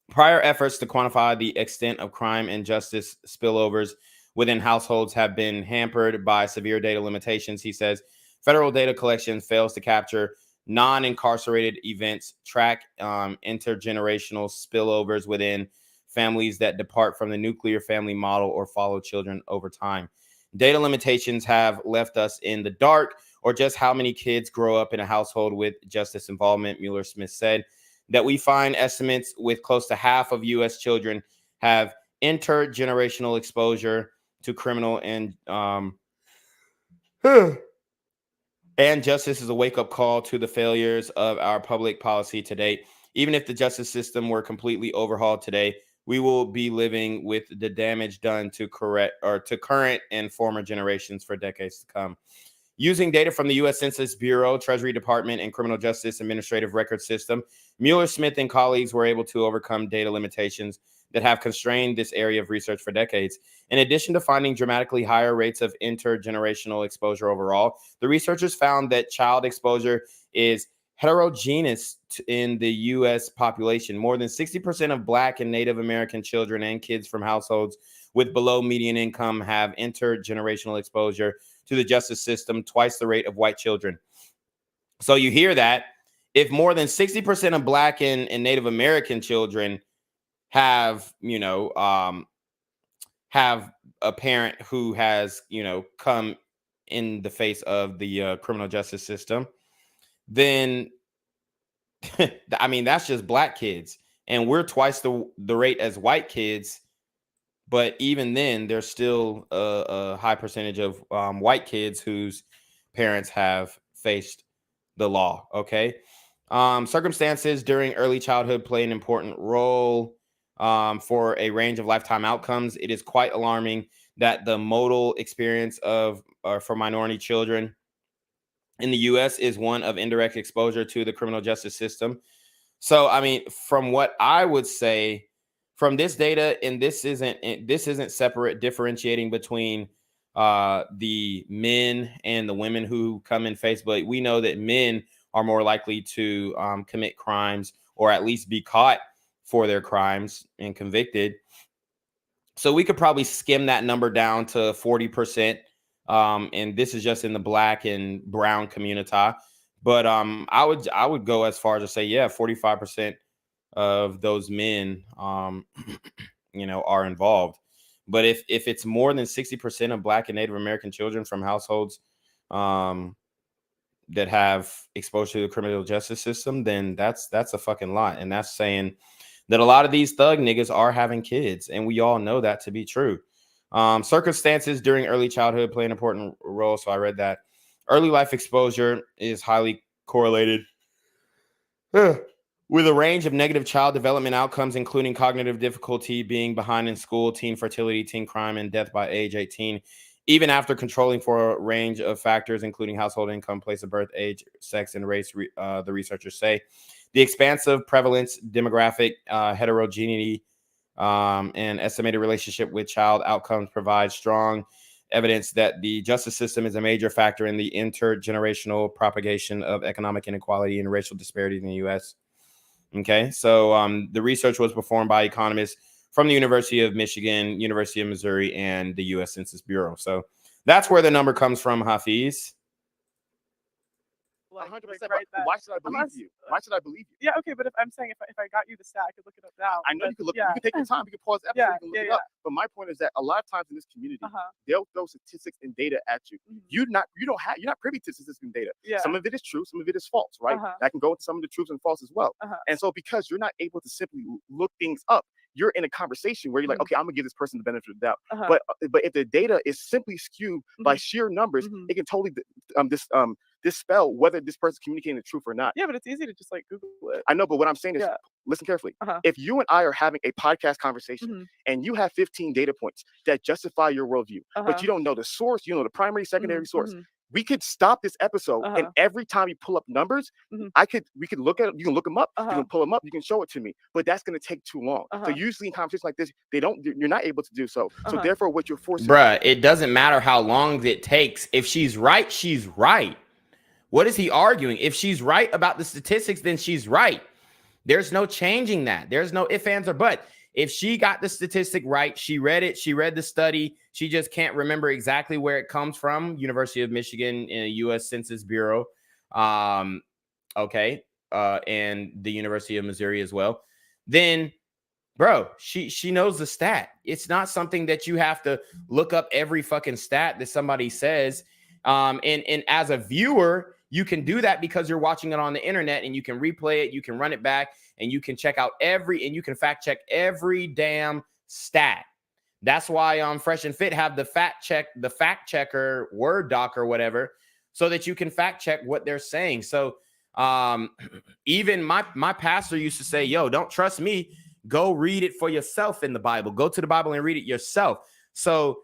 Prior efforts to quantify the extent of crime and justice spillovers within households have been hampered by severe data limitations. He says federal data collection fails to capture non-incarcerated events, track intergenerational spillovers within families that depart from the nuclear family model, or follow children over time. Data limitations have left us in the dark or just how many kids grow up in a household with justice involvement, Mueller-Smith said. That we find estimates with close to half of U.S. children have intergenerational exposure to criminal and justice is a wake-up call to the failures of our public policy to date. Even if the justice system were completely overhauled today, we will be living with the damage done to current and former generations for decades to come. Using data from the U.S. Census Bureau, Treasury Department, and Criminal Justice Administrative Record System, Mueller-Smith and colleagues were able to overcome data limitations that have constrained this area of research for decades. In addition to finding dramatically higher rates of intergenerational exposure overall, the researchers found that child exposure is heterogeneous in the U.S. population. More than 60% of Black and Native American children and kids from households with below median income have intergenerational exposure to the justice system, twice the rate of white children. So you hear that. If more than 60% of Black and Native American children have have a parent who has, come in the face of the criminal justice system, then, I mean, that's just Black kids. And we're twice the rate as white kids. But even then, there's still a high percentage of white kids whose parents have faced the law. Okay. Circumstances during early childhood play an important role for a range of lifetime outcomes. It is quite alarming that the modal experience for minority children in the U.S. is one of indirect exposure to the criminal justice system. So, I mean, from what I would say, from this data, and this isn't separate, differentiating between the men and the women who come in face, but we know that men are more likely to commit crimes, or at least be caught for their crimes and convicted. So we could probably skim that number down to 40%. And this is just in the Black and brown community. But I would go as far as to say, yeah, 45% of those men, are involved. But if it's more than 60% of Black and Native American children from households that have exposure to the criminal justice system, then that's a fucking lot. And that's saying that a lot of these thug niggas are having kids, and we all know that to be true. Circumstances during early childhood play an important role. So I read that early life exposure is highly correlated with a range of negative child development outcomes, including cognitive difficulty, being behind in school, teen fertility, teen crime, and death by age 18, even after controlling for a range of factors, including household income, place of birth, age, sex, and race, the researchers say. The expansive prevalence, demographic heterogeneity, and estimated relationship with child outcomes provide strong evidence that the justice system is a major factor in the intergenerational propagation of economic inequality and racial disparities in the U.S. Okay, so the research was performed by economists from the University of Michigan, University of Missouri, and the U.S. Census Bureau. So that's where the number comes from, Hafeez. 100%. Why should I believe you? Why should I believe you? Yeah, okay, but if I'm saying if I got you the stat, I could look it up now. I know you can look. Yeah. You can take your time. You can pause the episode. You can look it up. But my point is that a lot of times in this community, they'll throw statistics and data at you. You're not privy to statistics and data. Yeah. Some of it is true. Some of it is false. Right. That can go into some of the truths and false as well. And so because you're not able to simply look things up, you're in a conversation where you're like, okay, I'm gonna give this person the benefit of the doubt. But if the data is simply skewed by sheer numbers, it can totally dispel whether this person's communicating the truth or not. Yeah, but it's easy to just like Google it. I know, but what I'm saying is, listen carefully. If you and I are having a podcast conversation and you have 15 data points that justify your worldview, but you don't know the source, you know the primary, secondary source. We could stop this episode, and every time you pull up numbers, we could look at it. You can look them up. You can pull them up. You can show it to me. But that's going to take too long. So usually in conversations like this, you're not able to do so. So therefore, what you're forcing, bruh, it doesn't matter how long it takes. If she's right, she's right. What is he arguing? If she's right about the statistics, then she's right. There's no changing that. There's no ifs, ands, or but. If she got the statistic right, she read it, she read the study, she just can't remember exactly where it comes from. University of Michigan, U.S. Census Bureau, and the University of Missouri as well. Then, bro, she knows the stat. It's not something that you have to look up every fucking stat that somebody says. And as a viewer, you can do that because you're watching it on the internet and you can replay it, you can run it back, and you can check out and you can fact check every damn stat. That's why Fresh and Fit have the fact checker Word doc or whatever, so that you can fact check what they're saying. So even my pastor used to say, yo, don't trust me. Go read it for yourself in the Bible. Go to the Bible and read it yourself. So,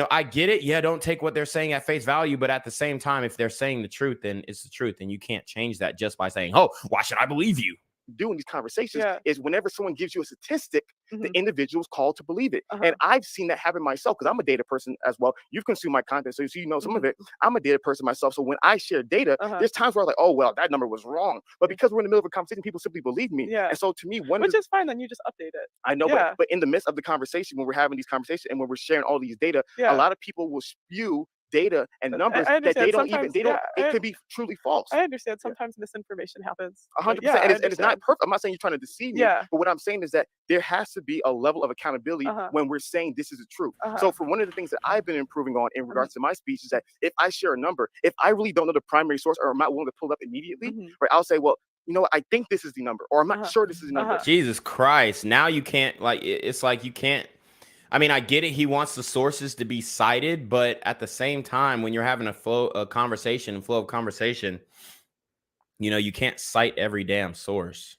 I get it. Yeah, don't take what they're saying at face value. But at the same time, if they're saying the truth, then it's the truth. And you can't change that just by saying, oh, why should I believe you? Doing these conversations is whenever someone gives you a statistic, Mhm. the individual's called to believe it. And I've seen that happen myself because I'm a data person as well. You've consumed my content, so you know some of it. I'm a data person myself. So when I share data, there's times where I'm like, oh, well, that number was wrong. But because we're in the middle of a conversation, people simply believe me. Yeah. And so to me, Which is fine, then you just update it. I know, Yeah. but in the midst of the conversation, when we're having these conversations and when we're sharing all these data, Yeah. a lot of people will spew data and numbers I that they don't understand. even, Sometimes, it could be truly false. I understand. Sometimes misinformation happens. 100%. Yeah, And it's not perfect. I'm not saying you're trying to deceive me. Yeah. But what I'm saying is that there has to be a level of accountability when we're saying this is the truth. So for one of the things that I've been improving on in regards to my speech is that if I share a number, if I really don't know the primary source or I'm not willing to pull it up immediately, right, I'll say, well, you know what, I think this is the number, or I'm not sure this is the number. Jesus Christ. Now you can't, it's like you can't. I mean, I get it. He wants the sources to be cited, but at the same time, when you're having a flow of conversation, you can't cite every damn source.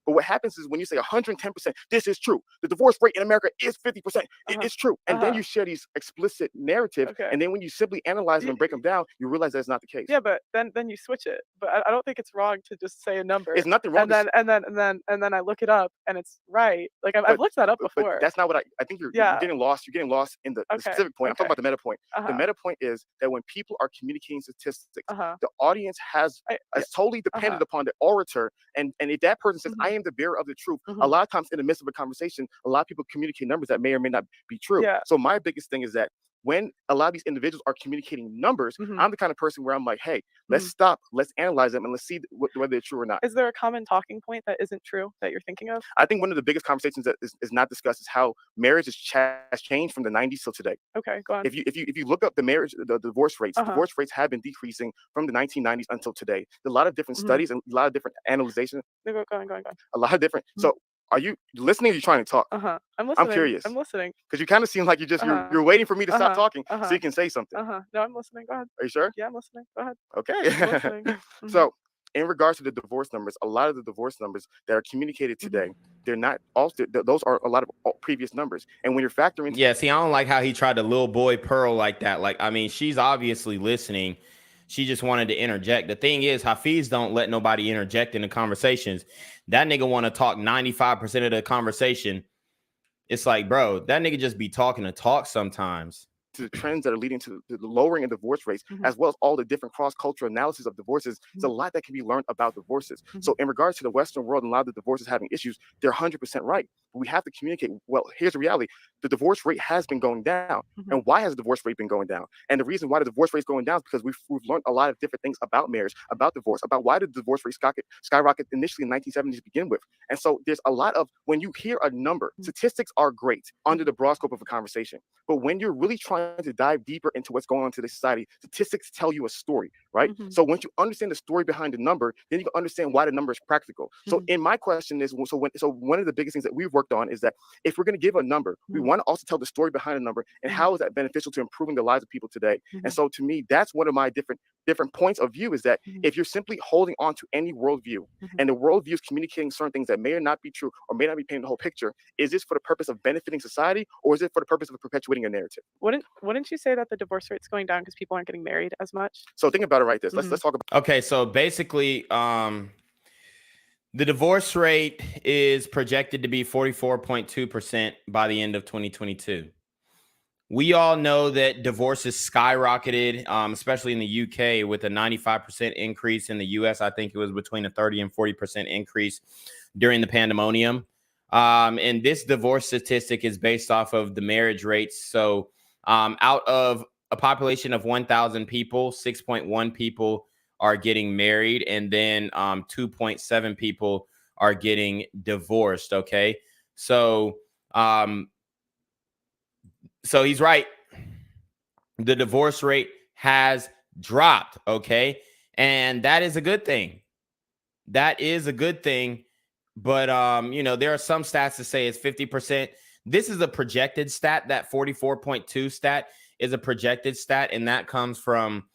But what happens is when you say 110%, this is true. The divorce rate in America is 50%. It's true. And then you share these explicit narratives. And then when you simply analyze them and break them down, you realize that's not the case. Yeah, but then you switch it. But I don't think it's wrong to just say a number. It's nothing wrong. And then I look it up and it's right. Like I've looked that up before. But that's not what I think you're getting lost. You're getting lost in the specific point. I'm talking about the meta point. The meta point is that when people are communicating statistics, the audience is totally dependent upon the orator. And if that person says, I am the bearer of the truth, a lot of times in the midst of a conversation, a lot of people communicate numbers that may or may not be true. Yeah. So my biggest thing is that when a lot of these individuals are communicating numbers, I'm the kind of person where I'm like, hey, let's stop, let's analyze them, and let's see whether they're true or not. Is there a common talking point that isn't true that you're thinking of? I think one of the biggest conversations that is not discussed is how marriage has changed from the 90s till today. Okay, go on. If you look up the divorce rates, divorce rates have been decreasing from the 1990s until today. There's a lot of different studies and a lot of different analyzation. Go on. A lot of different. So are you listening or are you trying to talk? I'm listening. I'm curious. I'm listening. Because you kind of seem like you're waiting for me to stop talking so you can say something. No, I'm listening. Go ahead. Are you sure? Yeah, I'm listening. Go ahead. Okay. I'm listening. So in regards to the divorce numbers, a lot of the divorce numbers that are communicated today, they're not also, those are a lot of previous numbers. And when you're factoring. Yeah, see, I don't like how he tried to little boy Pearl like that. Like, I mean, she's obviously listening. She just wanted to interject. The thing is, Hafeez don't let nobody interject in the conversations. That nigga want to talk 95% of the conversation. It's like, bro, that nigga just be talking to talk sometimes. To the trends that are leading to the lowering of divorce rates, as well as all the different cross-cultural analysis of divorces. There's a lot that can be learned about divorces. So in regards to the Western world and a lot of the divorces having issues, they're 100% right. But we have to communicate, well, here's the reality. The divorce rate has been going down. And why has the divorce rate been going down? And the reason why the divorce rate is going down is because we've learned a lot of different things about marriage, about divorce, about why did the divorce rate skyrocket initially in 1970s to begin with. And so there's a lot of, when you hear a number, statistics are great under the broad scope of a conversation. But when you're really trying to dive deeper into what's going on in today's society, statistics tell you a story, right? So once you understand the story behind the number, then you can understand why the number is practical. So in my question is, so one of the biggest things that we've worked on is that if we're going to give a number, we want to also tell the story behind the number and how is that beneficial to improving the lives of people today. And so to me, that's one of my different points of view is that if you're simply holding on to any worldview and the worldview is communicating certain things that may or not be true or may not be painting the whole picture, is this for the purpose of benefiting society or is it for the purpose of perpetuating a narrative? Wouldn't you say that the divorce rate's going down because people aren't getting married as much? So think about it like this. Let's talk about. Okay, so basically, the divorce rate is projected to be 44.2% by the end of 2022. we all know that divorce has skyrocketed, especially in the UK, with a 95% increase. In the US, I think it was between a 30 and 40% increase during the pandemonium. And this divorce statistic is based off of the marriage rates. So out of a population of 1,000 people, 6.1 people are getting married, and then 2.7 people are getting divorced. Okay. So he's right. The divorce rate has dropped. Okay. And that is a good thing. That is a good thing. But, there are some stats that say it's 50%. This is a projected stat. That 44.2 stat is a projected stat. And that comes from,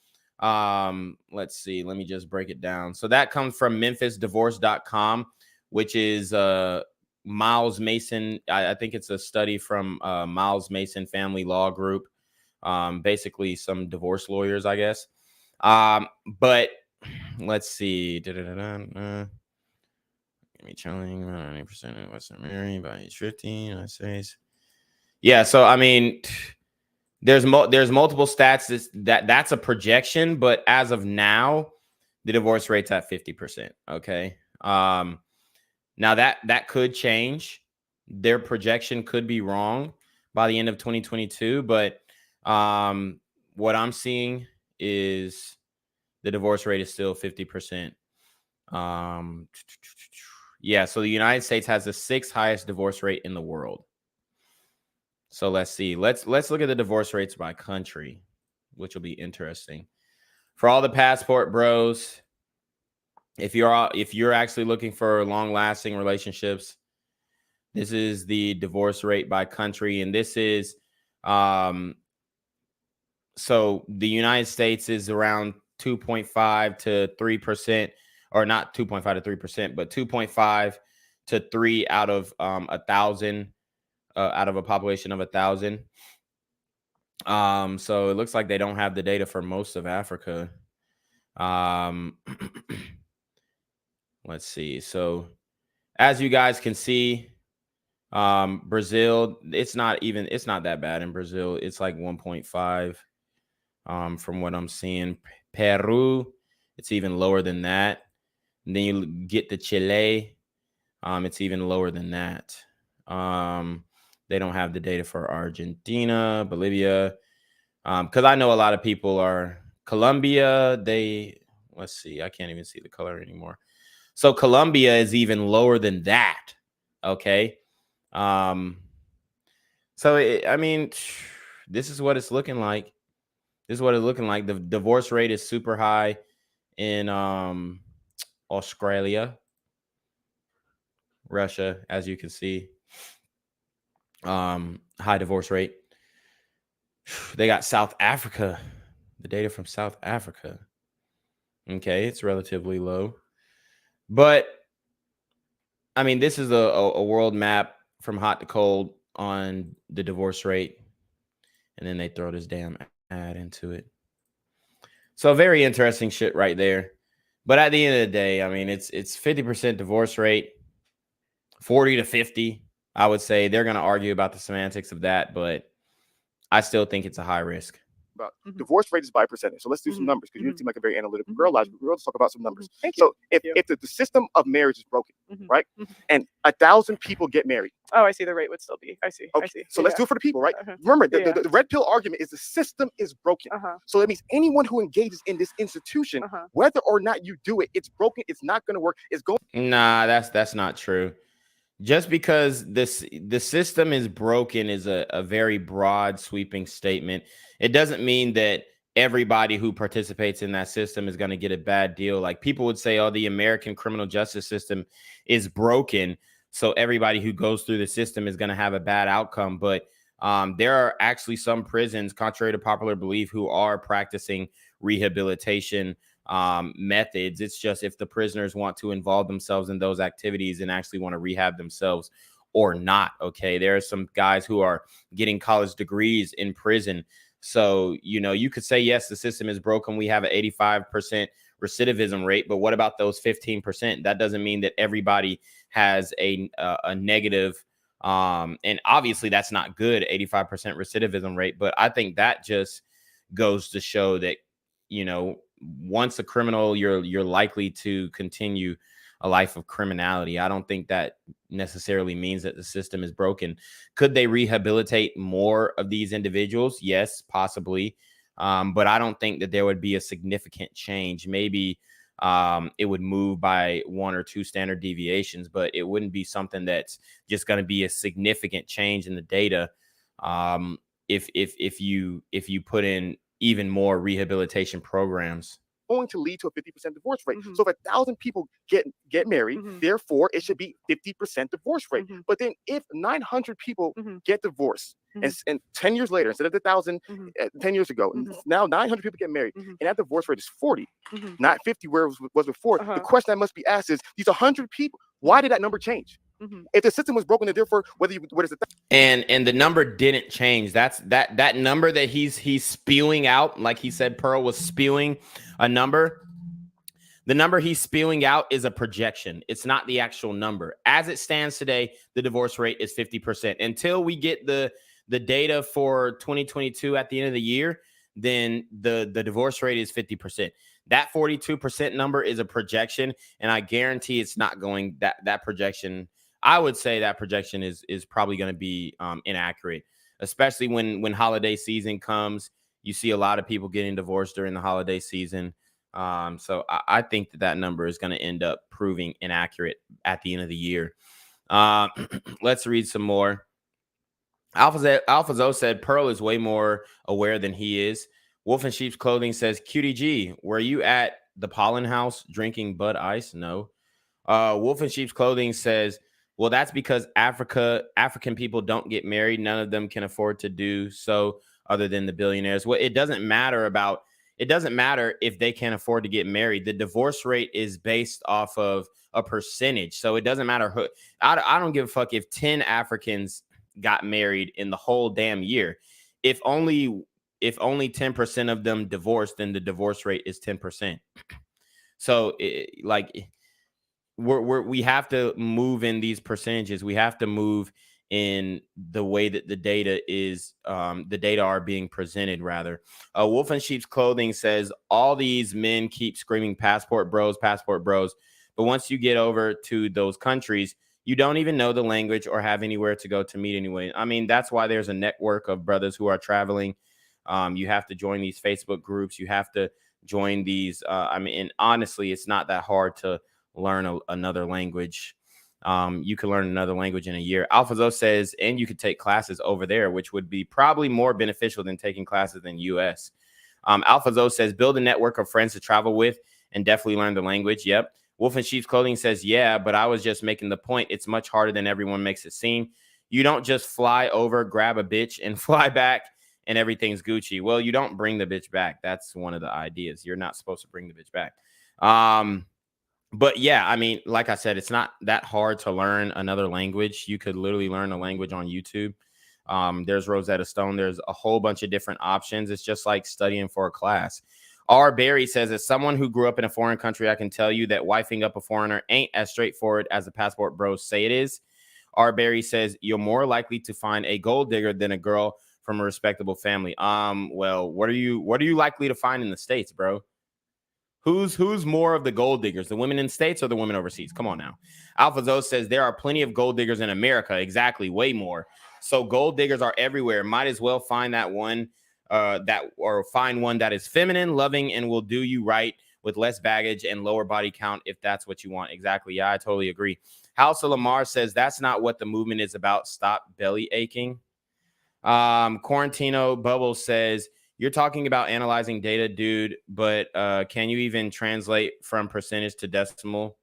let's see, let me just break it down. So that comes from memphisdivorce.com, which is Miles Mason. I think it's a study from Miles Mason Family Law Group. Basically some divorce lawyers, I guess. But let's see. Challenging 90% of Western married by age 15. I say, yeah. So I mean, there's multiple stats that's a projection, but as of now, the divorce rate's at 50%. Okay. Now that could change. Their projection could be wrong by the end of 2022, but what I'm seeing is the divorce rate is still 50%. Yeah, so the United States has the 6th highest divorce rate in the world. So let's see. Let's look at the divorce rates by country, which will be interesting. For all the passport bros, if you're actually looking for long-lasting relationships, this is the divorce rate by country, and this is so the United States is around 2.5 to 3%. Or not 2.5 to 3%, but 2.5 to 3 out of 1,000, out of a population of 1,000. So it looks like they don't have the data for most of Africa. Let's see. So as you guys can see, Brazil, it's not that bad in Brazil. It's like 1.5 from what I'm seeing. Peru, it's even lower than that. And then you get to Chile, it's even lower than that. They don't have the data for Argentina, Bolivia, because I know a lot of people are Colombia. Let's see, I can't even see the color anymore. So Colombia is even lower than that. Okay. I mean, this is what it's looking like. This is what it's looking like. The divorce rate is super high in Australia, Russia, as you can see. High divorce rate. They got South Africa. The data from South Africa. Okay, it's relatively low. But I mean, this is a world map from hot to cold on the divorce rate. And then they throw this damn ad into it. So very interesting shit right there. But at the end of the day, I mean, it's 50% divorce rate, 40 to 50. I would say they're going to argue about the semantics of that, but I still think it's a high risk. About divorce rate is by percentage. So let's do some numbers, because you seem like a very analytical girl. Let's talk about some numbers. So if the system of marriage is broken, right, and 1,000 people get married. Oh, I see. The rate would still be. I see. Okay. I see. So let's do it for the people, right? Remember, the red pill argument is the system is broken. So that means anyone who engages in this institution, whether or not you do it, it's broken. It's not going to work. It's going. Nah, that's not true. Just because the system is broken is a very broad, sweeping statement. It doesn't mean that everybody who participates in that system is going to get a bad deal. Like people would say, oh, the American criminal justice system is broken, so everybody who goes through the system is going to have a bad outcome. But there are actually some prisons, contrary to popular belief, who are practicing rehabilitation methods. It's just if the prisoners want to involve themselves in those activities and actually want to rehab themselves or not. Okay, there are some guys who are getting college degrees in prison. So, you could say, yes, the system is broken. We have an 85% recidivism rate, but what about those 15%? That doesn't mean that everybody has a negative And obviously that's not good, 85% recidivism rate. But I think that just goes to show that, you know, once a criminal, you're likely to continue a life of criminality. I don't think that necessarily means that the system is broken. Could they rehabilitate more of these individuals? Yes, possibly. But I don't think that there would be a significant change. Maybe it would move by 1 or 2 standard deviations, but it wouldn't be something that's just going to be a significant change in the data. If you put in even more rehabilitation programs. Going to lead to a 50% divorce rate. So if 1,000 people get married, therefore it should be 50% divorce rate. But then if 900 people get divorced, and 10 years later, instead of the 1,000 10 years ago, now 900 people get married, and that divorce rate is 40, not 50 where it was before. The question that must be asked is, these 100 people, why did that number change? If the system was broken, then therefore what is it? And the number didn't change. That number that he's spewing out, like he said, Pearl was spewing a number. The number he's spewing out is a projection. It's not the actual number. As it stands today, the divorce rate is 50%. Until we get the data for 2022 at the end of the year, then the divorce rate is 50%. That 42% number is a projection, and I guarantee it's not going that projection. I would say that projection is probably going to be inaccurate, especially when holiday season comes. You see a lot of people getting divorced during the holiday season. So I think that number is going to end up proving inaccurate at the end of the year. Let's read some more. Alphazo said Pearl is way more aware than he is. Wolf in Sheep's Clothing says, QDG, were you at the Pollen House drinking Bud Ice? No. Wolf in Sheep's Clothing says, well, that's because African people don't get married. None of them can afford to do so other than the billionaires. Well, it doesn't matter if they can't afford to get married. The divorce rate is based off of a percentage. So it doesn't matter who. I don't give a fuck if 10 Africans got married in the whole damn year. If only 10% of them divorced, then the divorce rate is 10%. So we have to move in these percentages. We have to move in the way that the data are being presented, rather. Wolf in Sheep's Clothing says, all these men keep screaming passport bros, but once you get over to those countries, you don't even know the language or have anywhere to go to meet anyway. I mean, that's why there's a network of brothers who are traveling. You have to join these Facebook groups. You have to join these. And honestly, it's not that hard to learn another language. You can learn another language in a year. Alphazo says, and you could take classes over there, which would be probably more beneficial than taking classes in US. Alphazo says, build a network of friends to travel with and definitely learn the language. Yep. Wolf in Sheep's Clothing says, yeah, but I was just making the point. It's much harder than everyone makes it seem. You don't just fly over, grab a bitch and fly back and everything's Gucci. Well, you don't bring the bitch back. That's one of the ideas. You're not supposed to bring the bitch back. But yeah, I mean, like I said, it's not that hard to learn another language. You could literally learn a language on YouTube. There's Rosetta Stone. There's a whole bunch of different options. It's just like studying for a class. R. Barry says, as someone who grew up in a foreign country, I can tell you that wifing up a foreigner ain't as straightforward as the passport bros say it is. R. Barry says, you're more likely to find a gold digger than a girl from a respectable family. Well, what are you likely to find in the States, bro? Who's more of the gold diggers, the women in the States or the women overseas? Come on now. Alphazo says there are plenty of gold diggers in America. Exactly. Way more. So gold diggers are everywhere. Might as well find that one find one that is feminine, loving, and will do you right with less baggage and lower body count if that's what you want. Exactly. Yeah, I totally agree. House of Lamar says that's not what the movement is about. Stop belly aching. Quarantino Bubble says, you're talking about analyzing data, dude, but can you even translate from percentage to decimal?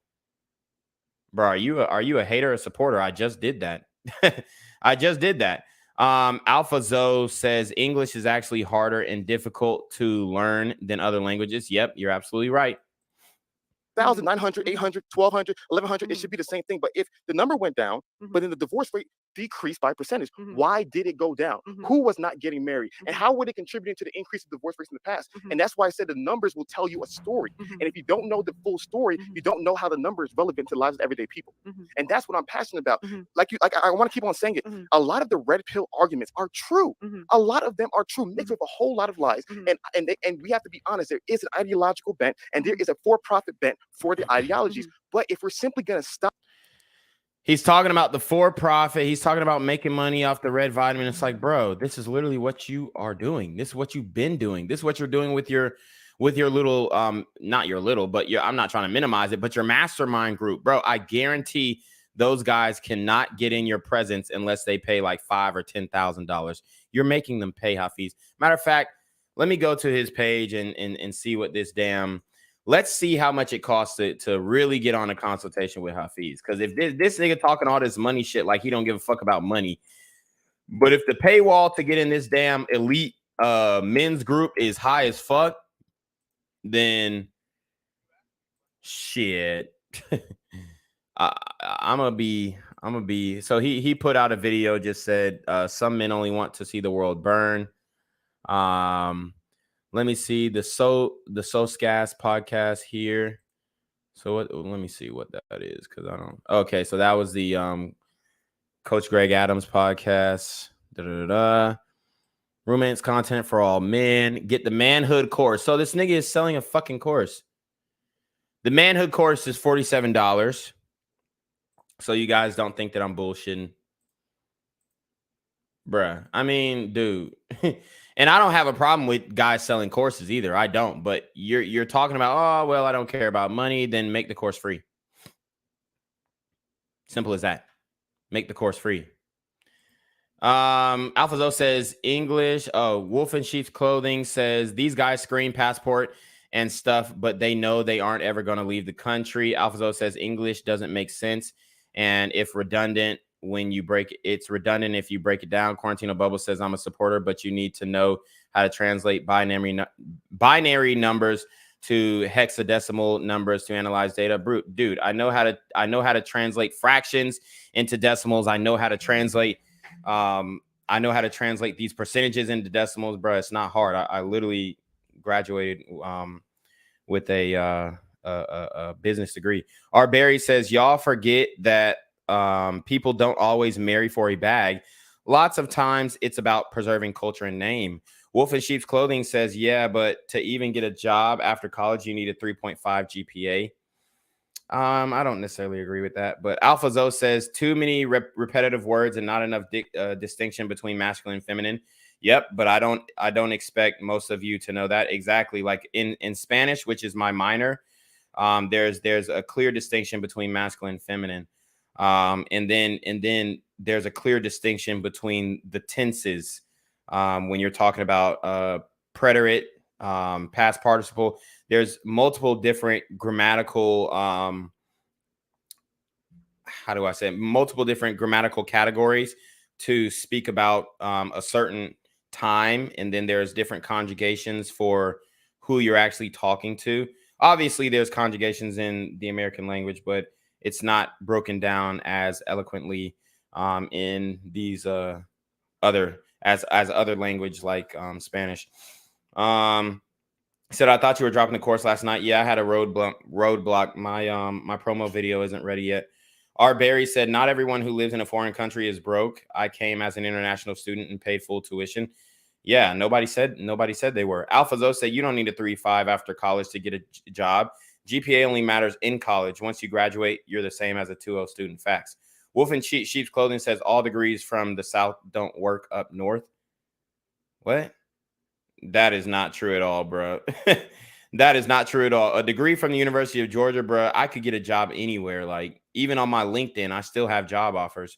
Bro, are you a hater or supporter? I just did that. Alpha Zoe says English is actually harder and difficult to learn than other languages. Yep, you're absolutely right. 1,000, 900, 800, 1,200, 1,100, it should be the same thing. But if the number went down, but then the divorce rate decreased by percentage. Mhm. Why did it go down? Mhm. Who was not getting married? And Mhm. how would it contribute to the increase of divorce rates in the past? Mhm. And that's why I said the numbers will tell you a story. Mhm. And if you don't know the full story, Mhm. you don't know how the number is relevant to the lives of everyday people. Mhm. And that's what I'm passionate about. Mhm. Like I want to keep on saying it. Mhm. A lot of the red pill arguments are true. Mhm. A lot of them are true, mixed Mhm. with a whole lot of lies. Mhm. And we have to be honest. There is an ideological bent, and there is a for-profit bent for the ideologies. Mhm. But if we're simply going to stop. He's talking about the for-profit. He's talking about making money off the red vitamin. It's like, bro, this is literally what you are doing. This is what you've been doing. This is what you're doing with your little, not your little, but I'm not trying to minimize it, but your mastermind group, bro. I guarantee those guys cannot get in your presence unless they pay like $5,000 or $10,000. You're making them pay, Hafeez. Matter of fact, let me go to his page and see what this damn. Let's see how much it costs to really get on a consultation with Hafeez. Because if this nigga talking all this money shit like he don't give a fuck about money, but if the paywall to get in this damn elite men's group is high as fuck, then shit. I'm gonna be. So he put out a video, just said some men only want to see the world burn. Let me see the Soscast podcast here. So let me see what that is, because I don't. Okay, so that was the Coach Greg Adams podcast. Romance content for all men. Get the manhood course. So this nigga is selling a fucking course. The manhood course is $47. So you guys don't think that I'm bullshitting. Bruh. I mean, dude. And I don't have a problem with guys selling courses either. I don't. But you're talking about, oh, well, I don't care about money. Then make the course free. Simple as that. Make the course free. Alphazo says English. Oh, Wolf in Sheep's Clothing says these guys screen passport and stuff, but they know they aren't ever going to leave the country. Alphazo says English doesn't make sense. And if redundant, when you break it's redundant if you break it down. Quarantino Bubble says I'm a supporter, but you need to know how to translate binary numbers to hexadecimal numbers to analyze data. Dude, I know how to translate fractions into decimals. I know how to translate these percentages into decimals, bro. It's not hard. I literally graduated with a business degree. Our Barry says y'all forget that people don't always marry for a bag. Lots of times it's about preserving culture and name. Wolf in Sheep's Clothing says, yeah, but to even get a job after college, you need a 3.5 GPA. I don't necessarily agree with that, but Alpha Zo says too many repetitive words and not enough distinction between masculine and feminine. Yep, but I don't expect most of you to know that exactly. Like in Spanish, which is my minor, there's a clear distinction between masculine and feminine, and then there's a clear distinction between the tenses when you're talking about preterite, past participle. There's multiple different grammatical, multiple different grammatical categories to speak about a certain time. And then there's different conjugations for who you're actually talking to. Obviously, there's conjugations in the American language, but it's not broken down as eloquently in these other language like Spanish. Said, I thought you were dropping the course last night. Yeah, I had a roadblock. My promo video isn't ready yet. R. Barry said, not everyone who lives in a foreign country is broke. I came as an international student and paid full tuition. Yeah, nobody said they were. Alpha Zo said, you don't need a 3.5 after college to get a job. GPA only matters in college. Once you graduate, you're the same as a 2.0 student. Facts. Wolf in Sheep's Clothing says all degrees from the South don't work up north. What? That is not true at all, bro. That is not true at all. A degree from the University of Georgia, bro, I could get a job anywhere. Like, even on my LinkedIn, I still have job offers.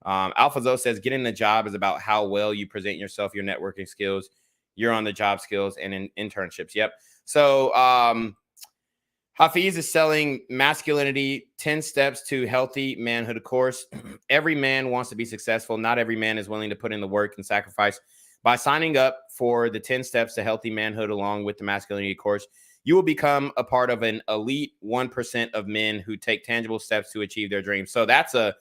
Alpha Zo says getting the job is about how well you present yourself, your networking skills, your on-the-job skills, and in internships. Yep. So Hafeez is selling Masculinity, 10 Steps to Healthy Manhood course. Every man wants to be successful. Not every man is willing to put in the work and sacrifice. By signing up for the 10 Steps to Healthy Manhood along with the Masculinity course, you will become a part of an elite 1% of men who take tangible steps to achieve their dreams. So that's a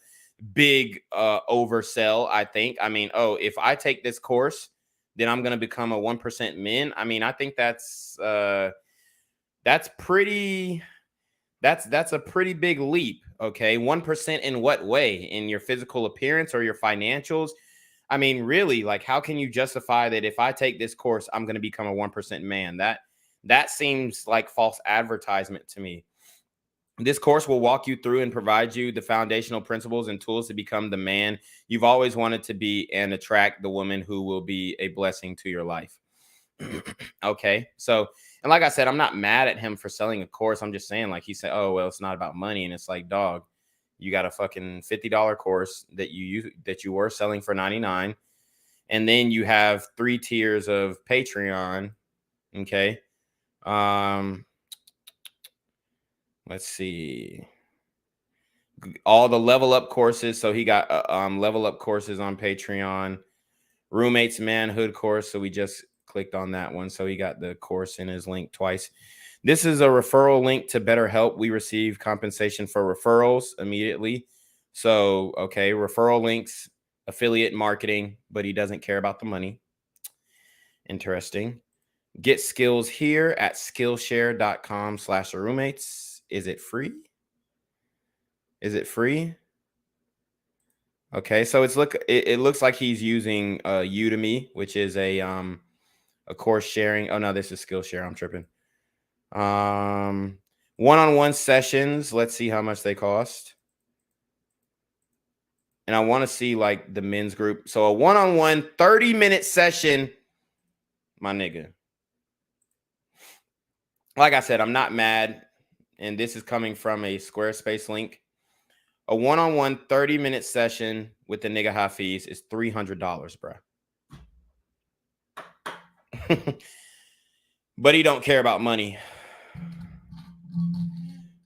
big oversell, I think. I mean, oh, if I take this course, then I'm going to become a 1% min. I mean, I think that's a pretty big leap. Okay. 1% in what way? In your physical appearance or your financials? I mean, really, like, how can you justify that if I take this course, I'm going to become a 1% man? That seems like false advertisement to me. This course will walk you through and provide you the foundational principles and tools to become the man you've always wanted to be and attract the woman who will be a blessing to your life. Okay. So, and like I said, I'm not mad at him for selling a course. I'm just saying, like, he said, oh, well, it's not about money. And it's like, dog, you got a fucking $50 course that you were selling for $99. And then you have 3 tiers of Patreon. Okay. Let's see. All the level up courses. So he got level up courses on Patreon, roommates manhood course. So we just clicked on that one. So he got the course in his link twice. This is a referral link to BetterHelp. We receive compensation for referrals immediately. So, okay, referral links, affiliate marketing, but he doesn't care about the money. Interesting. Get skills here at Skillshare.com/roommates. Is it free? Is it free? Okay, so it looks like he's using Udemy, which is a course sharing. Oh no, this is Skillshare. I'm tripping. One-on-one sessions. Let's see how much they cost. And I want to see like the men's group. So a one-on-one 30-minute session, my nigga. Like I said, I'm not mad. And this is coming from a Squarespace link. A one-on-one 30-minute session with the nigga Hafeez is $300, bro. But he don't care about money.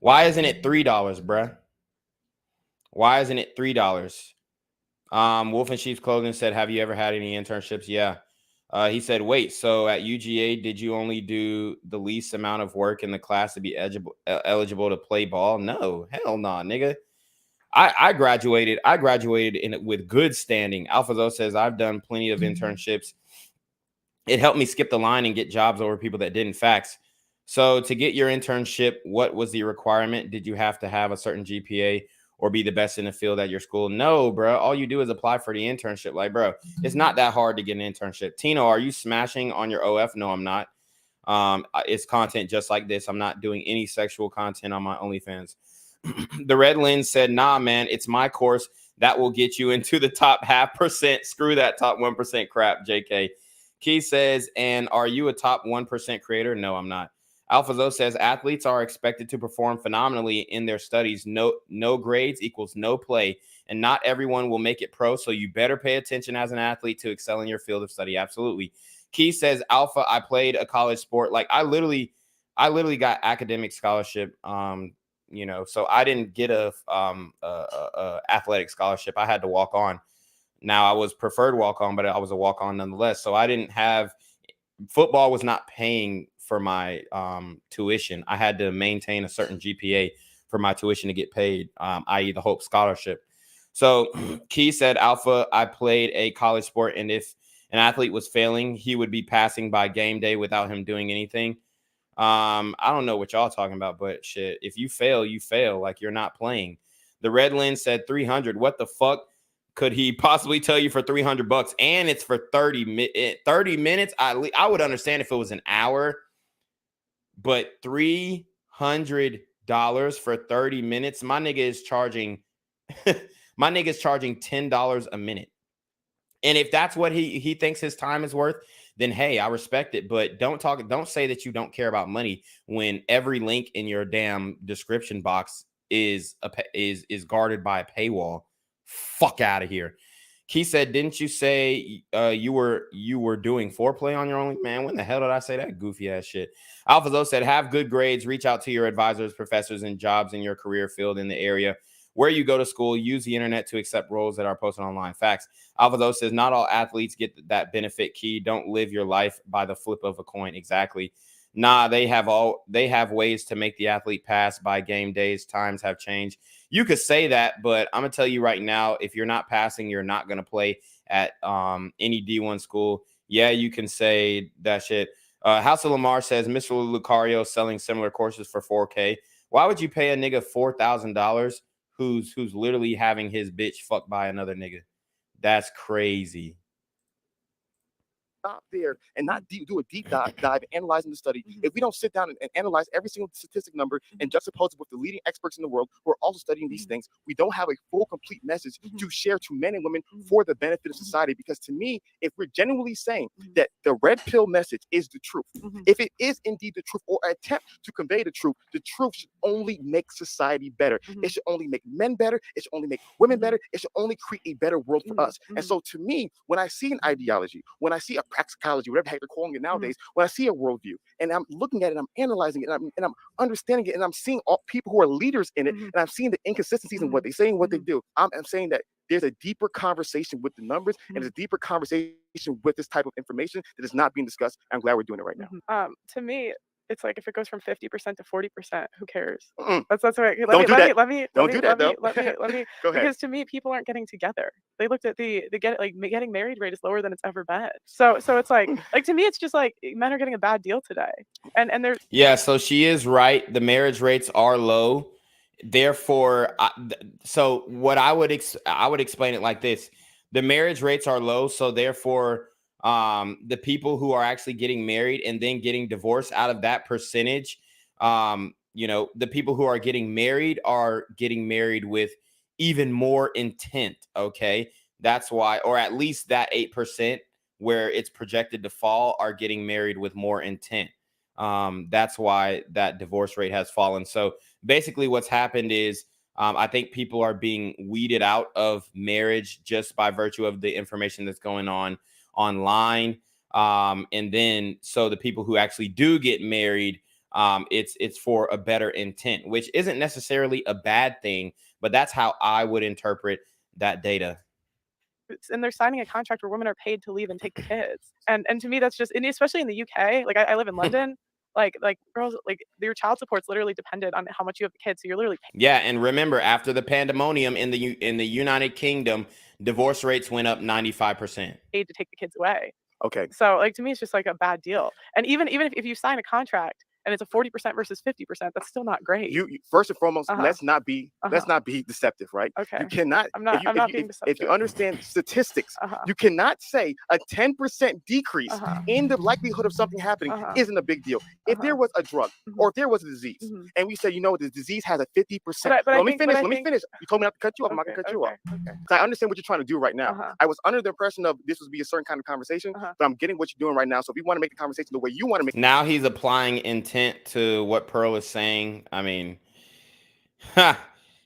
Why isn't it $3, bro? Why isn't it $3? Wolf in Sheep's Clothing said, have you ever had any internships? Yeah. He said, wait, so at UGA, did you only do the least amount of work in the class to be eligible to play ball? No, hell nah, nigga. I graduated with good standing. AlphaZo says, I've done plenty of internships. It helped me skip the line and get jobs over people that didn't. Facts. So to get your internship, what was the requirement? Did you have to have a certain GPA or be the best in the field at your school? No, bro. All you do is apply for the internship. Like, bro, it's not that hard to get an internship. Tino, are you smashing on your OF? No, I'm not. It's content just like this. I'm not doing any sexual content on my OnlyFans. The Red Lens said, nah, man, it's my course that will get you into the top 0.5%. Screw that top 1% crap, JK. Key says, and are you a top 1% creator? No, I'm not. AlphaZo says athletes are expected to perform phenomenally in their studies. No grades equals no play, and not everyone will make it pro. So you better pay attention as an athlete to excel in your field of study. Absolutely. Key says, Alpha, I played a college sport. Like I literally got academic scholarship. So I didn't get a athletic scholarship. I had to walk on. Now I was preferred walk on, but I was a walk on nonetheless. So I didn't have football was not paying for my tuition. I had to maintain a certain GPA for my tuition to get paid, i.e. the Hope Scholarship. So Key said, Alpha, I played a college sport, and if an athlete was failing, he would be passing by game day without him doing anything. I don't know what y'all talking about, but shit, if you fail, you fail. Like you're not playing. The Red Lens said 300. What the fuck could he possibly tell you for $300? And it's for 30 minutes. I would understand if it was an hour. But $300 for 30 minutes, my nigga is charging $10 a minute. And if that's what he thinks his time is worth, then hey, I respect it. But don't say that you don't care about money when every link in your damn description box is guarded by a paywall. Fuck out of here. He said, didn't you say you were doing foreplay on your own? Man, when the hell did I say that goofy ass shit? AlphaZo said, have good grades, reach out to your advisors, professors, and jobs in your career field in the area where you go to school. Use the internet to accept roles that are posted online. Facts. AlphaZo says, not all athletes get that benefit. Key, don't live your life by the flip of a coin. Exactly. Nah, they have ways to make the athlete pass by game days. Times have changed. you could say that, but I'm gonna tell you right now, if you're not passing, you're not gonna play at any D1 school. Yeah, you can say that shit. House of Lamar says Mr. Lucario selling similar courses for $4K. Why would you pay a nigga $4,000 who's literally having his bitch fucked by another nigga? That's crazy. Stop there and not do a deep dive analyzing the study. If we don't sit down and analyze every single statistic number and juxtapose it with the leading experts in the world who are also studying these things, we don't have a full, complete message to share to men and women for the benefit of society. Because to me, if we're genuinely saying that the red pill message is the truth, if it is indeed the truth or attempt to convey the truth should only make society better. It should only make men better. It should only make women better. It should only create a better world for us. And so to me, when I see an ideology, when I see a praxicology, whatever the heck they're calling it nowadays, when I see a worldview and I'm looking at it, I'm analyzing it, and I'm understanding it, and I'm seeing all people who are leaders in it, and I'm seeing the inconsistencies in what they say and what they do, I'm saying that there's a deeper conversation with the numbers, and there's a deeper conversation with this type of information that is not being discussed. I'm glad we're doing it right now. To me, it's like if it goes from 50% to 40%, who cares? Mm-mm. That's right. Don't do that. Let me Don't do that, though. let me Go ahead. because to me, people aren't getting together. They looked at the getting married rate is lower than it's ever been. So it's like to me, it's just like men are getting a bad deal today. And there's Yeah, so she is right. The marriage rates are low. Therefore, so what I would explain it like this: the marriage rates are low, so therefore, the people who are actually getting married and then getting divorced, out of that percentage, the people who are getting married with even more intent. Okay, that's why, or at least that 8% where it's projected to fall are getting married with more intent. That's why that divorce rate has fallen. So basically what's happened is I think people are being weeded out of marriage just by virtue of the information that's going on online. And then so the people who actually do get married, it's for a better intent, which isn't necessarily a bad thing, but that's how I would interpret that data. and they're signing a contract where women are paid to leave and take the kids. And to me, that's just, and especially in the UK, like I live in London, like girls, like your child support's literally dependent on how much you have the kids. So you're literally paying. Yeah, and remember, after the pandemonium in the United Kingdom, divorce rates went up 95%. Paid to take the kids away. Okay. So like to me, it's just like a bad deal. And even if you sign a contract and it's a 40% versus 50%, that's still not great. You first and foremost, let's not be deceptive, right? Okay. You cannot. I'm not being deceptive. If you understand statistics, you cannot say a 10% decrease in the likelihood of something happening isn't a big deal. If there was a drug or if there was a disease, and we say, the disease has a 50%. Let me finish. You told me not to cut you off. I'm not gonna cut you off. Okay. I understand what you're trying to do right now. I was under the impression of this would be a certain kind of conversation, but I'm getting what you're doing right now. So if you want to make the conversation the way you want to make, now he's applying intent to what Pearl is saying. I mean,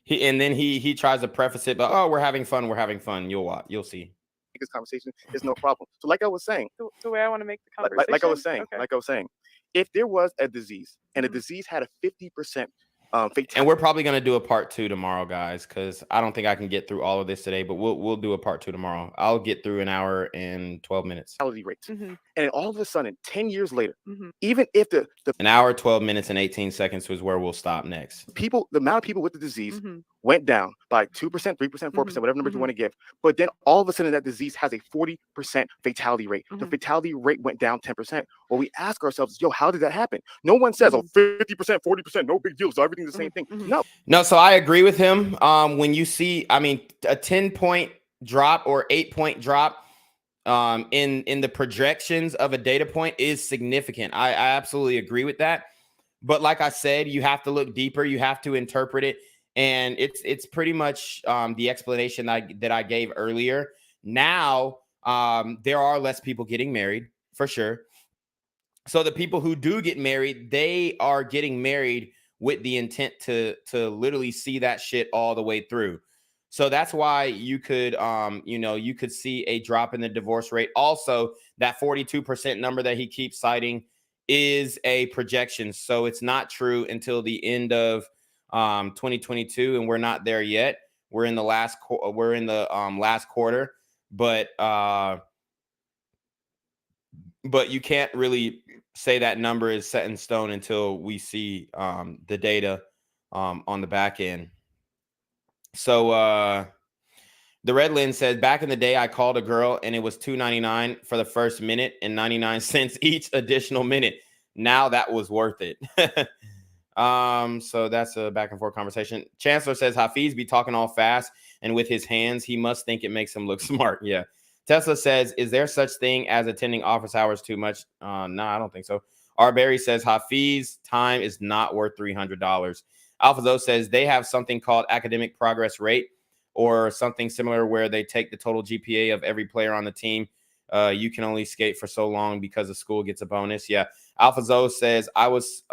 he tries to preface it, but we're having fun. You'll see. This conversation is no problem. So like I was saying, the way I want to make the conversation, like I was saying, if there was a disease and a disease had a 50% fatality, and we're probably going to do a part 2 tomorrow, guys, because I don't think I can get through all of this today, but we'll do a part 2 tomorrow. I'll get through an hour and 12 minutes. Rates. And all of a sudden, 10 years later, even if the an hour, 12 minutes, and 18 seconds was where we'll stop next. The amount of people with the disease went down by 2%, 3%, 4%, whatever numbers you want to give. But then all of a sudden, that disease has a 40% fatality rate. The fatality rate went down 10%. Well, we ask ourselves, how did that happen? No one says, 50%, 40%, no big deal. So everything's the same thing. No, so I agree with him. When you see, a 10-point drop or 8-point drop in the projections of a data point is significant. I absolutely agree with that. But like I said, you have to look deeper. You have to interpret it. And it's pretty much the explanation that I gave earlier. Now, there are less people getting married, for sure. So the people who do get married, they are getting married with the intent to literally see that shit all the way through. So that's why you could, you could see a drop in the divorce rate. Also, that 42% number that he keeps citing is a projection. So it's not true until the end of 2022, and we're not there yet. We're in the last quarter, but you can't really say that number is set in stone until we see the data on the back end. So the Red Lynn said, back in the day, I called a girl and it was $2.99 for the first minute and 99 cents each additional minute. Now that was worth it. So that's a back and forth conversation. Chancellor says, Hafeez be talking all fast and with his hands, he must think it makes him look smart. Yeah. Tesla says, is there such thing as attending office hours too much? No, I don't think so. Arbery says, Hafeez time is not worth $300. Alphazo says they have something called academic progress rate or something similar where they take the total GPA of every player on the team. You can only skate for so long because the school gets a bonus. Yeah. Alphazo says I was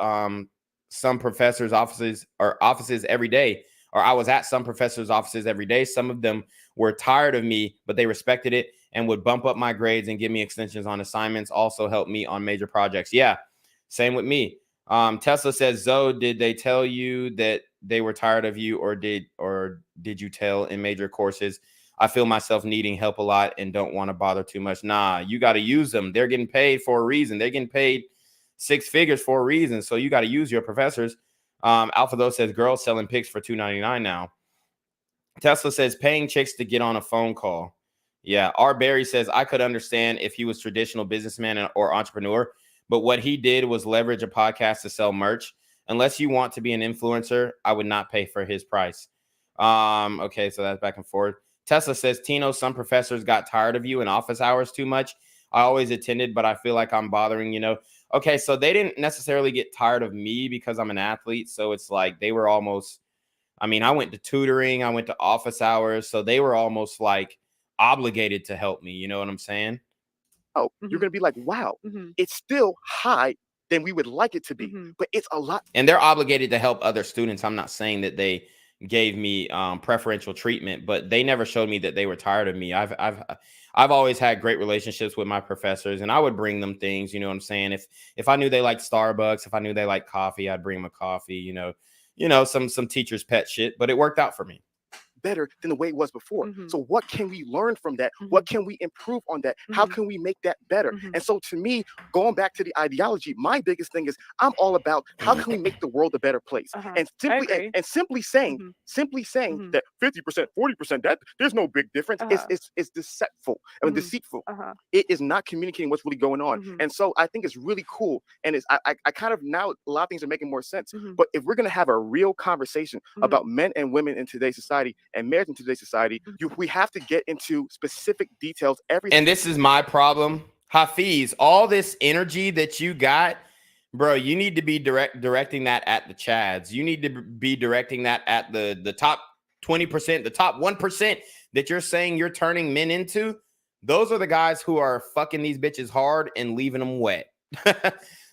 some professors' offices every day, or I was at some professors' offices every day. Some of them were tired of me, but they respected it and would bump up my grades and give me extensions on assignments. Also help me on major projects. Yeah, same with me. Tesla says, Zoe, did they tell you that they were tired of you, or did you tell in major courses? I feel myself needing help a lot and don't want to bother too much. Nah, you got to use them. They're getting paid for a reason. They're getting paid 6 figures for a reason. So you got to use your professors. Alpha though says girls selling pics for $2.99 now. Tesla says paying chicks to get on a phone call. Yeah. R. Barry says I could understand if he was traditional businessman or entrepreneur, but what he did was leverage a podcast to sell merch. Unless you want to be an influencer, I would not pay for his price. Okay, so that's back and forth. Tesla says, Tino, some professors got tired of you in office hours too much. I always attended, but I feel like I'm bothering, Okay, so they didn't necessarily get tired of me because I'm an athlete. So it's like they were almost, I went to tutoring, I went to office hours. So they were almost like obligated to help me. You know what I'm saying? Oh, you're going to be like, wow, it's still high than we would like it to be, but it's a lot. And they're obligated to help other students. I'm not saying that they gave me preferential treatment, but they never showed me that they were tired of me. I've always had great relationships with my professors, and I would bring them things. You know what I'm saying? If I knew they liked Starbucks, if I knew they liked coffee, I'd bring them a coffee. Some teachers' pet shit, but it worked out for me. Better than the way it was before. So what can we learn from that? What can we improve on that? How can we make that better? And so to me, going back to the ideology, my biggest thing is I'm all about how can we make the world a better place? And simply saying that 50%, 40%, that there's no big difference. It's deceitful. Deceitful. It is not communicating what's really going on. And so I think it's really cool. And I kind of now a lot of things are making more sense. But if we're gonna have a real conversation about men and women in today's society and marriage in today's society, we have to get into specific details. And this is my problem. Hafeez, all this energy that you got, bro, you need to be directing that at the Chads. You need to be directing that at the top 20%, the top 1% that you're saying you're turning men into. Those are the guys who are fucking these bitches hard and leaving them wet.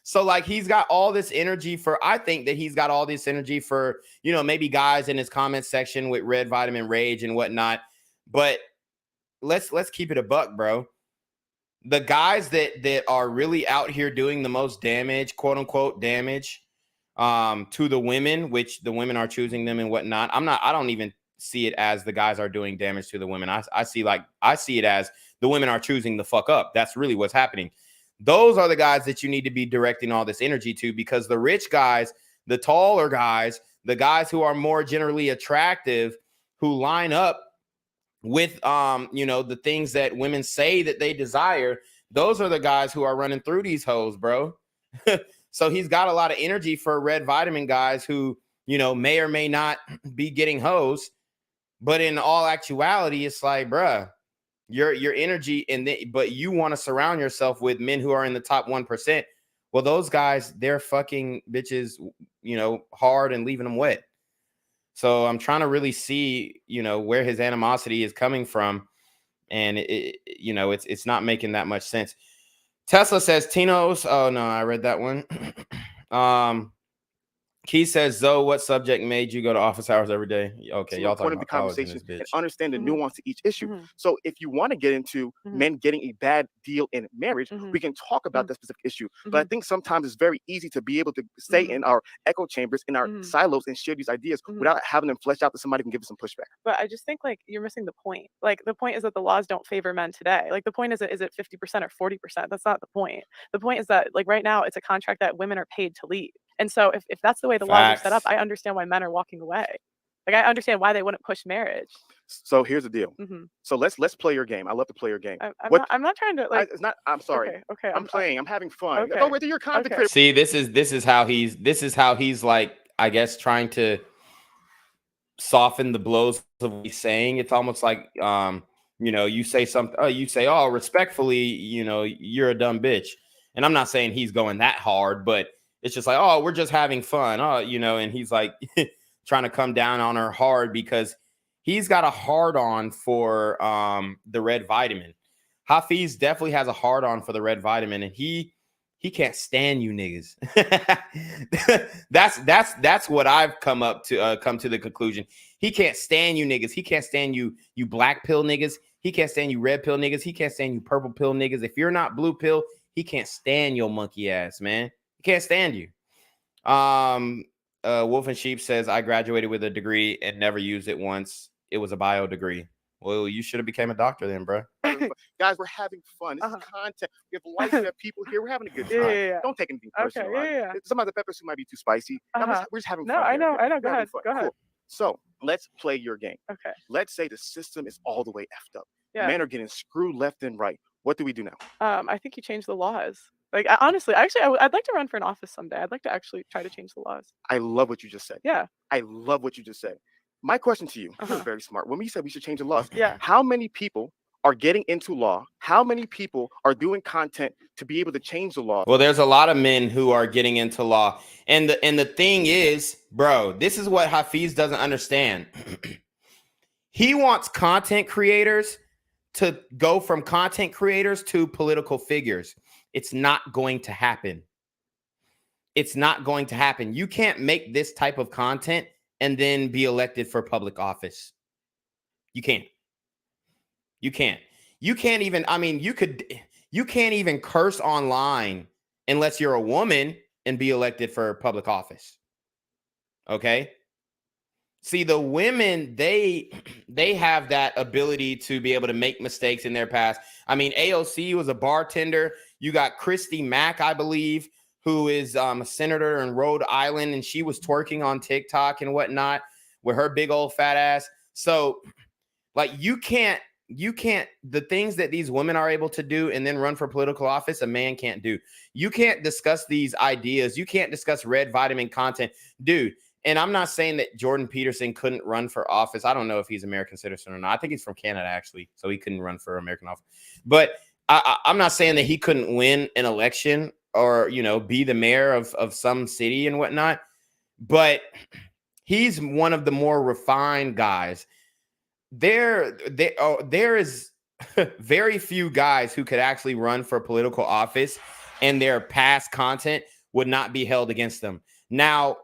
So like he's got all this energy I think that he's got all this energy for, maybe guys in his comment section with red vitamin rage and whatnot. But let's keep it a buck, bro. The guys that are really out here doing the most damage, quote unquote damage, to the women, which the women are choosing them and whatnot. I don't even see it as the guys are doing damage to the women. I see it as the women are choosing the fuck up. That's really what's happening. Those are the guys that you need to be directing all this energy to, because the rich guys, the taller guys, the guys who are more generally attractive, who line up with, the things that women say that they desire, those are the guys who are running through these hoes, bro. So he's got a lot of energy for red vitamin guys who, may or may not be getting hoes. But in all actuality, it's like, bruh, your energy but you want to surround yourself with men who are in the top 1%. Well, those guys, they're fucking bitches, hard and leaving them wet. So I'm trying to really see, where his animosity is coming from. And it's not making that much sense. Tesla says Tino's. Oh no, I read that one. Key says, Zoe, what subject made you go to office hours every day? Okay, so y'all talking about the conversation and understand the nuance to each issue. So if you want to get into men getting a bad deal in marriage, we can talk about that specific issue. But I think sometimes it's very easy to be able to stay in our echo chambers, in our silos, and share these ideas without having them fleshed out to somebody who can give us some pushback. But I just think like you're missing the point. Like the point is that the laws don't favor men today. Like the point is it 50% or 40%? That's not the point. The point is that like right now it's a contract that women are paid to leave. And so if that's the way the laws are set up, I understand why men are walking away. Like, I understand why they wouldn't push marriage. So here's the deal. Mm-hmm. So let's play your game. I love to play your game. I'm not trying to like. It's not. I'm sorry. Okay. I'm playing. I'm having fun. Okay. Oh, wait, you're a content creator. See, this is how he's like, I guess, trying to soften the blows of what he's saying. It's almost like you say something, oh, respectfully, you're a dumb bitch. And I'm not saying he's going that hard, but it's just like, oh, we're just having fun. Oh, and he's like trying to come down on her hard because he's got a hard on for the red vitamin. Hafeez definitely has a hard on for the red vitamin, and he can't stand you niggas. that's what I've come to the conclusion. He can't stand you niggas. He can't stand you black pill niggas. He can't stand you red pill niggas. He can't stand you purple pill niggas. If you're not blue pill, he can't stand your monkey ass, man. He can't stand you. Wolf and Sheep says, I graduated with a degree and never used it once. It was a bio degree. Well, you should have became a doctor then, bro. Guys, we're having fun. This is content. We have likes. We have people here. We're having a good time. Yeah. Don't take anything personal. Yeah. Some of the peppers might be too spicy. We're just having fun. No, I know. Go ahead. Cool. So let's play your game. Okay. Let's say the system is all the way effed up. Yeah. Men are getting screwed left and right. What do we do now? I think you change the laws. Like, honestly, I'd like to run for an office someday. I'd like to actually try to change the laws. I love what you just said. Yeah. I love what you just said. My question to you, you're very smart. When we said we should change the laws, Yeah. how many people are getting into law? How many people are doing content to be able to change the law? Well, there's a lot of men who are getting into law. And the thing is, bro, this is what Hafeez doesn't understand. He wants content creators to go from content creators to political figures. It's not going to happen. It's not going to happen. You can't make this type of content and then be elected for public office. You can't. You can't. You can't even, you can't even curse online unless you're a woman and be elected for public office. Okay? See, the women, they have that ability to be able to make mistakes in their past. AOC was a bartender. You got Christy Mack, I believe, who is a senator in Rhode Island, and she was twerking on TikTok and whatnot with her big old fat ass. So, like, you can't, the things that these women are able to do and then run for political office, a man can't do. You can't discuss these ideas. You can't discuss red vitamin content. Dude, and I'm not saying that Jordan Peterson couldn't run for office. I don't know if he's American citizen or not. I think he's from Canada, actually, so he couldn't run for American office. But I'm not saying that he couldn't win an election or, be the mayor of some city and whatnot. But he's one of the more refined guys. There is very few guys who could actually run for political office and their past content would not be held against them. Now,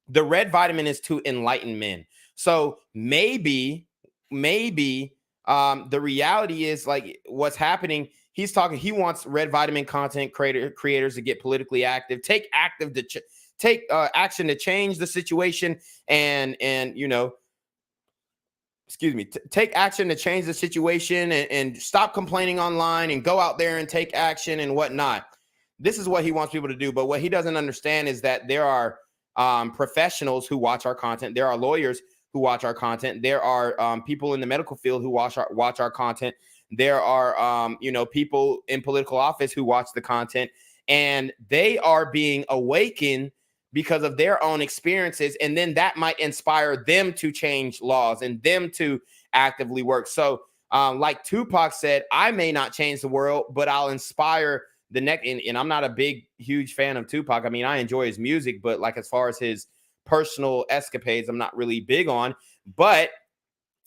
the red vitamin is to enlighten men. So maybe the reality is, like, what's happening. He wants red vitamin content creators to get politically active, take action to change the situation and take action to change the situation and stop complaining online and go out there and take action and whatnot. This is what he wants people to do. But what he doesn't understand is that there are professionals who watch our content. There are lawyers who watch our content. There are people in the medical field who watch our content. There are people in political office who watch the content, and they are being awakened because of their own experiences, and then that might inspire them to change laws and them to actively work. So like Tupac said, I may not change the world, but I'll inspire the next. And I'm not a huge fan of Tupac. I enjoy his music, but like as far as his personal escapades, I'm not really big on. But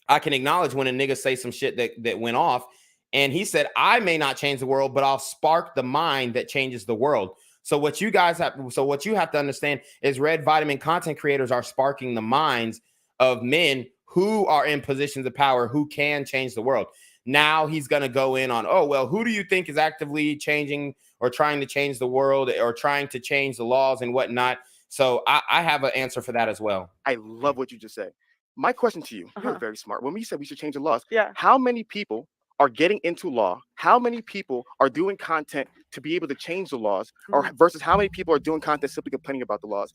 I can acknowledge when a nigga say some shit that went off. And he said, I may not change the world, but I'll spark the mind that changes the world. So what you have to understand is red vitamin content creators are sparking the minds of men who are in positions of power, who can change the world. Now he's going to go in on, who do you think is actively changing or trying to change the world or trying to change the laws and whatnot? So I have an answer for that as well. I love what you just said. My question to you, you're very smart. When we said we should change the laws, Yeah. how many people are getting into law? How many people are doing content to be able to change the laws, or versus how many people are doing content simply complaining about the laws?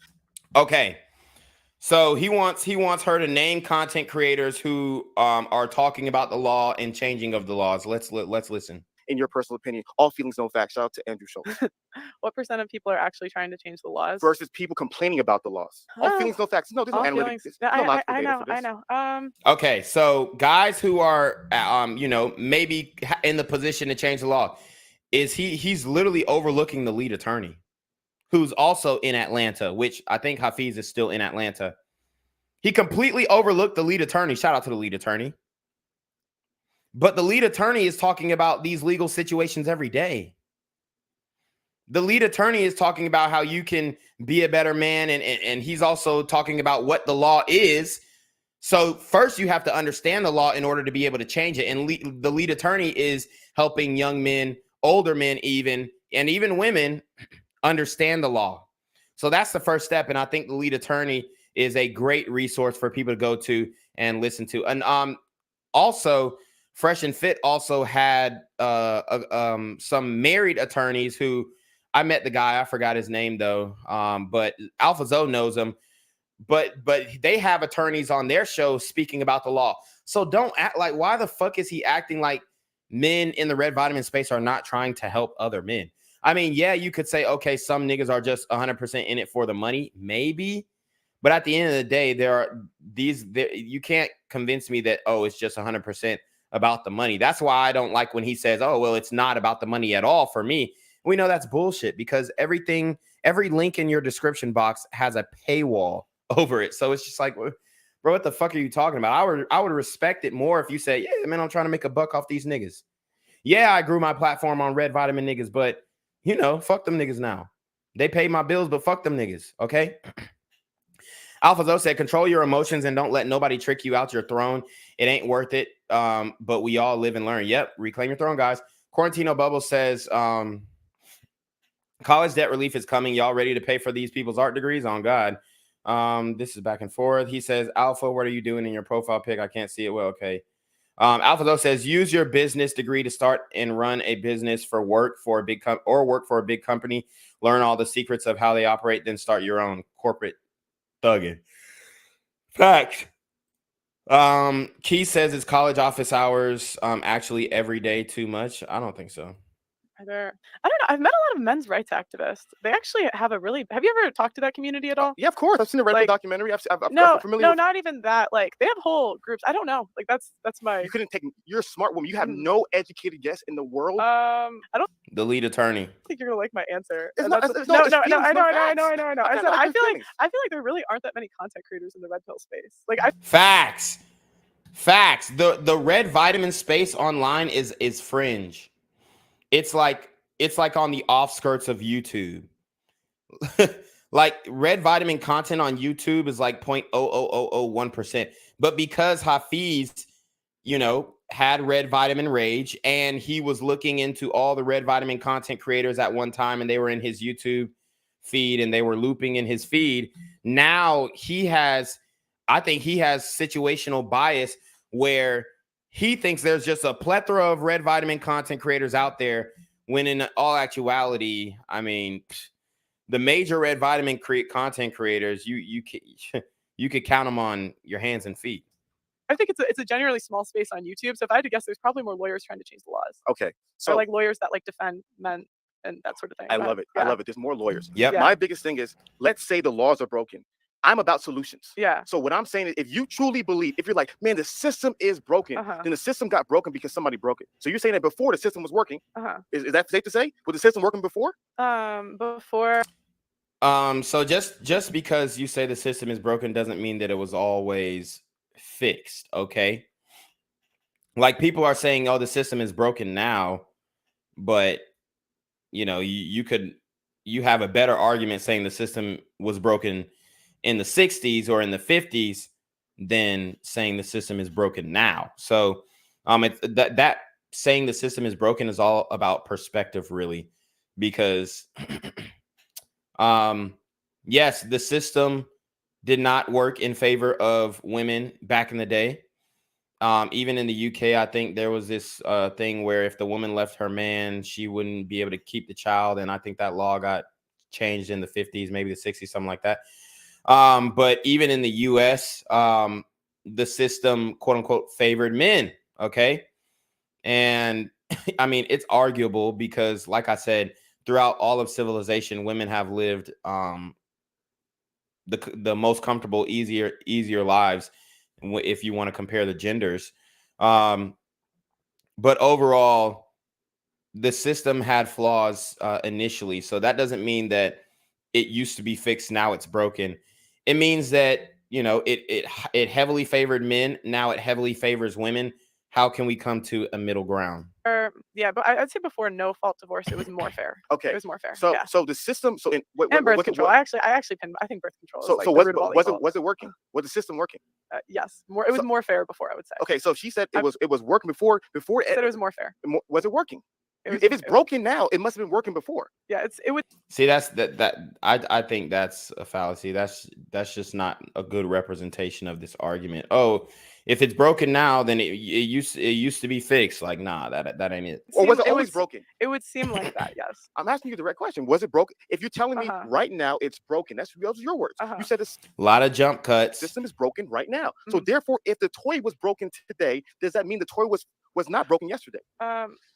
Okay. So he wants her to name content creators who are talking about the law and changing of the laws. Let's listen. In your personal opinion, all feelings, no facts. Shout out to Andrew Schultz. What % of people are actually trying to change the laws? Versus people complaining about the laws. All feelings, no facts. No, there's no All analytics. feelings. There's no logical I data know. for this. I know. Okay, so guys who are maybe in the position to change the law, he's literally overlooking the lead attorney, who's also in Atlanta, which I think Hafeez is still in Atlanta. He completely overlooked the lead attorney. Shout out to the lead attorney. But the lead attorney is talking about these legal situations every day. The lead attorney is talking about how you can be a better man, and he's also talking about what the law is. So first you have to understand the law in order to be able to change it. And the lead attorney is helping young men, older men even, and even women understand the law. So that's the first step. And I think the lead attorney is a great resource for people to go to and listen to. And also, Fresh and Fit also had some married attorneys who I met the guy. I forgot his name though. But Alpha Zoe knows him. But they have attorneys on their show speaking about the law. So don't act like, why the fuck is he acting like men in the red vitamin space are not trying to help other men? I mean, yeah, you could say, okay, some niggas are just 100% in it for the money, maybe. But at the end of the day, you can't convince me that, oh, it's just 100% about the money. That's why I don't like when he says, oh, well, it's not about the money at all for me. We know that's bullshit because every link in your description box has a paywall over it. So it's just like, bro, what the fuck are you talking about? I would respect it more if you say, yeah, man, I'm trying to make a buck off these niggas. Yeah, I grew my platform on red vitamin niggas, but fuck them niggas now. They pay my bills, but fuck them niggas. Okay. Alpha Zoe said, control your emotions and don't let nobody trick you out your throne. It ain't worth it. But we all live and learn. Yep. Reclaim your throne, guys. Quarantino Bubble says, college debt relief is coming. Y'all ready to pay for these people's art degrees? On God. This is back and forth. He says, Alpha, what are you doing in your profile pic? I can't see it well. Okay. Alpha Zoe says, use your business degree to start and run a business for work for a big work for a big company. Learn all the secrets of how they operate, then start your own corporate thugging. Fact. Key says, is college office hours actually every day too much? I don't think so. I don't know. I've met a lot of men's rights activists. They actually have have you ever talked to that community at all? Yeah, of course. I've seen the Red Bull documentary. No, not even that. Like, they have whole groups. I don't know. Like, that's my. You couldn't take. You're a smart woman. You have no educated guess in the world. I don't The lead attorney. think you're gonna like my answer. It's And not- that's- it's no, it's feelings, I know. no facts. I I've said, got I good feel feelings. like there really aren't that many content creators in the red pill space. Like, Facts. The red vitamin space online is fringe. It's like on the offskirts of YouTube. Like, red vitamin content on YouTube is like 0.00001%. But because Hafeez, had red vitamin rage and he was looking into all the red vitamin content creators at one time and they were in his YouTube feed and they were looping in his feed. Now I think he has situational bias where he thinks there's just a plethora of red vitamin content creators out there, when in all actuality, I mean, the major red vitamin content creators, you could count them on your hands and feet. I think it's a generally small space on YouTube. So if I had to guess, there's probably more lawyers trying to change the laws. Okay, so Or like lawyers that like defend men and that sort of thing. I love it. Yeah. I love it. There's more lawyers. Yep. Yeah. My biggest thing is, let's say the laws are broken. I'm about solutions. Yeah. So what I'm saying is, if you truly believe, if you're like, man, the system is broken, then the system got broken because somebody broke it. So you're saying that before the system was working. Is that safe to say? Was the system working before? Before. So just because you say the system is broken doesn't mean that it was always fixed. Okay. Like, people are saying, oh, the system is broken now, but you have a better argument saying the system was broken in the 60s or in the 50s than saying the system is broken now. So that saying the system is broken is all about perspective, really, because yes, the system did not work in favor of women back in the day. Even in the UK, I think there was this thing where if the woman left her man, she wouldn't be able to keep the child. And I think that law got changed in the 50s, maybe the 60s, something like that. But even in the US, the system, quote unquote, favored men. Okay. And I mean, it's arguable because, like I said, throughout all of civilization, women have lived the most comfortable, easier lives if you want to compare the genders. But overall, the system had flaws initially. So that doesn't mean that it used to be fixed, now it's broken. It means that, you know, it heavily favored men, now it heavily favors women. How can we come to a middle ground? Yeah, but I'd say before no fault divorce, it was more fair. Okay. It was more fair. So yeah. so the system, so in And birth control. I actually think birth control is like the root of all evil. was it working? Was the system working? Yes, more. It was more fair before, I would say. Okay, so she said it was working before said it was more fair. Was it working? If it's broken now, it must have been working before. Yeah, it would. See, I think that's a fallacy. That's just not a good representation of this argument. Oh, if it's broken now, then it used to be fixed. Like, nah, that ain't it. Or was it always broken? It would seem like that. Yes. I'm asking you the right question. Was it broken? If you're telling me right now it's broken, those are your words. You said this. A lot of jump cuts. System is broken right now. So therefore, if the toy was broken today, does that mean the toy was not broken yesterday?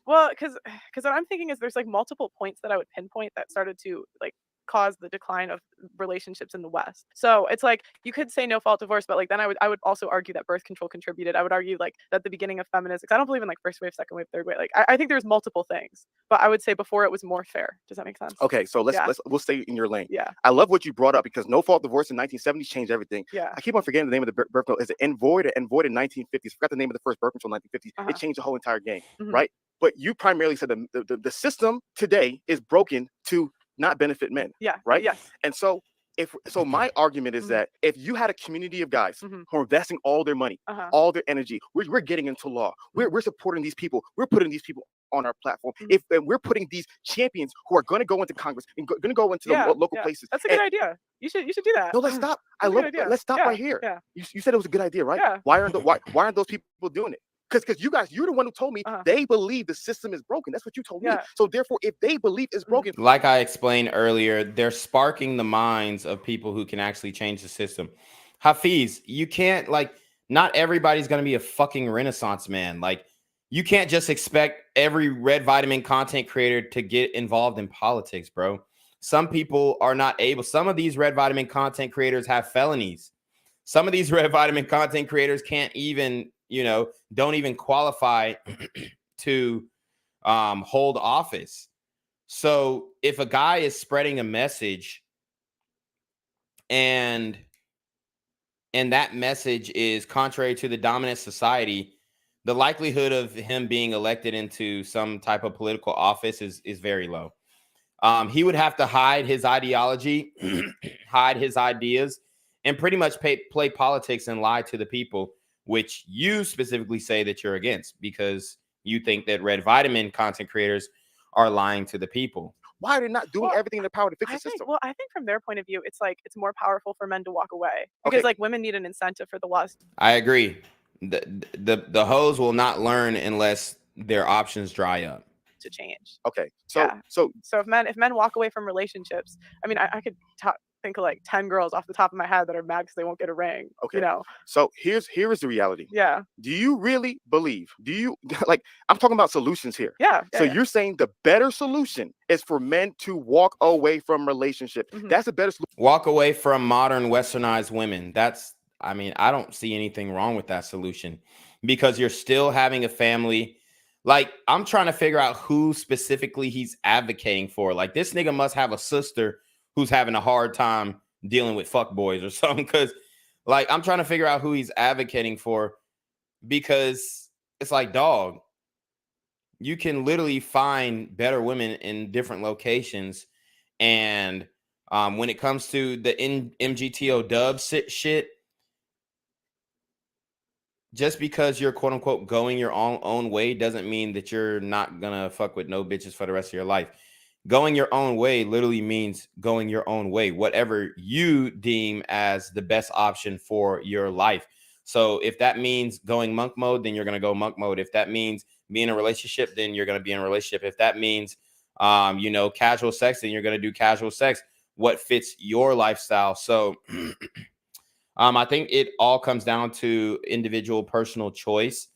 Well, because what I'm thinking is there's like multiple points that I would pinpoint that started to like cause the decline of relationships in the West. So it's like you could say no fault divorce, but like then I would also argue that birth control contributed. I would argue like that the beginning of feminism, because I don't believe in like first wave, second wave, third wave. Like I think there's multiple things, but I would say before it was more fair. Does that make sense? Okay, so we'll stay in your lane. Yeah. I love what you brought up because no fault divorce in 1970s changed everything. Yeah. I keep on forgetting the name of the birth control. Is it Envoy in 1950s? Forgot the name of the first birth control in 1950s. It changed the whole entire game, right? But you primarily said the system today is broken to not benefit men. Yeah. Right. Yes. And so my argument is that if you had a community of guys who are investing all their money, all their energy, we're getting into law. We're supporting these people. We're putting these people on our platform. And we're putting these champions who are going to go into Congress and going to go into the local places. That's a good idea. You should do that. No, let's stop. Let's stop right here. Yeah. You said it was a good idea, right? Yeah. Why aren't those people doing it? Because you're the one who told me they believe the system is broken. That's what you told me. So therefore, if they believe it's broken, like I explained earlier, they're sparking the minds of people who can actually change the system. Hafeez, you can't not everybody's gonna be a fucking Renaissance man. Like, you can't just expect every red vitamin content creator to get involved in politics, bro. Some people are not able. Some of these red vitamin content creators have felonies. Some of these red vitamin content creators can't even, don't even qualify to hold office. So if a guy is spreading a message and that message is contrary to the dominant society, the likelihood of him being elected into some type of political office is very low. He would have to hide his ideology, hide his ideas, and pretty much play politics and lie to the people, which you specifically say that you're against because you think that red vitamin content creators are lying to the people. Why are they not doing everything in their power to fix the system? Well, I think from their point of view, it's like it's more powerful for men to walk away because like women need an incentive for the laws. I agree. The hoes will not learn unless their options dry up. To change. Okay. So if men walk away from relationships, I mean, I could think of like 10 girls off the top of my head that are mad because they won't get a ring. Okay. So here is the reality. Yeah. Do you really believe? Do you I'm talking about solutions here. Yeah. So you're saying the better solution is for men to walk away from relationships. That's a better solution. Walk away from modern westernized women. I don't see anything wrong with that solution because you're still having a family. Like, I'm trying to figure out who specifically he's advocating for. Like, this nigga must have a sister who's having a hard time dealing with fuckboys or something. Because, like, I'm trying to figure out who he's advocating for because it's like, dog, you can literally find better women in different locations. And when it comes to the MGTO dub shit, just because you're quote unquote going your own way doesn't mean that you're not gonna fuck with no bitches for the rest of your life. Going your own way literally means going your own way, whatever you deem as the best option for your life. So if that means going monk mode, then you're gonna go monk mode. If that means being in a relationship, then you're gonna be in a relationship. If that means casual sex, then you're gonna do casual sex. what fits your lifestyle. So I think it all comes down to individual personal choice.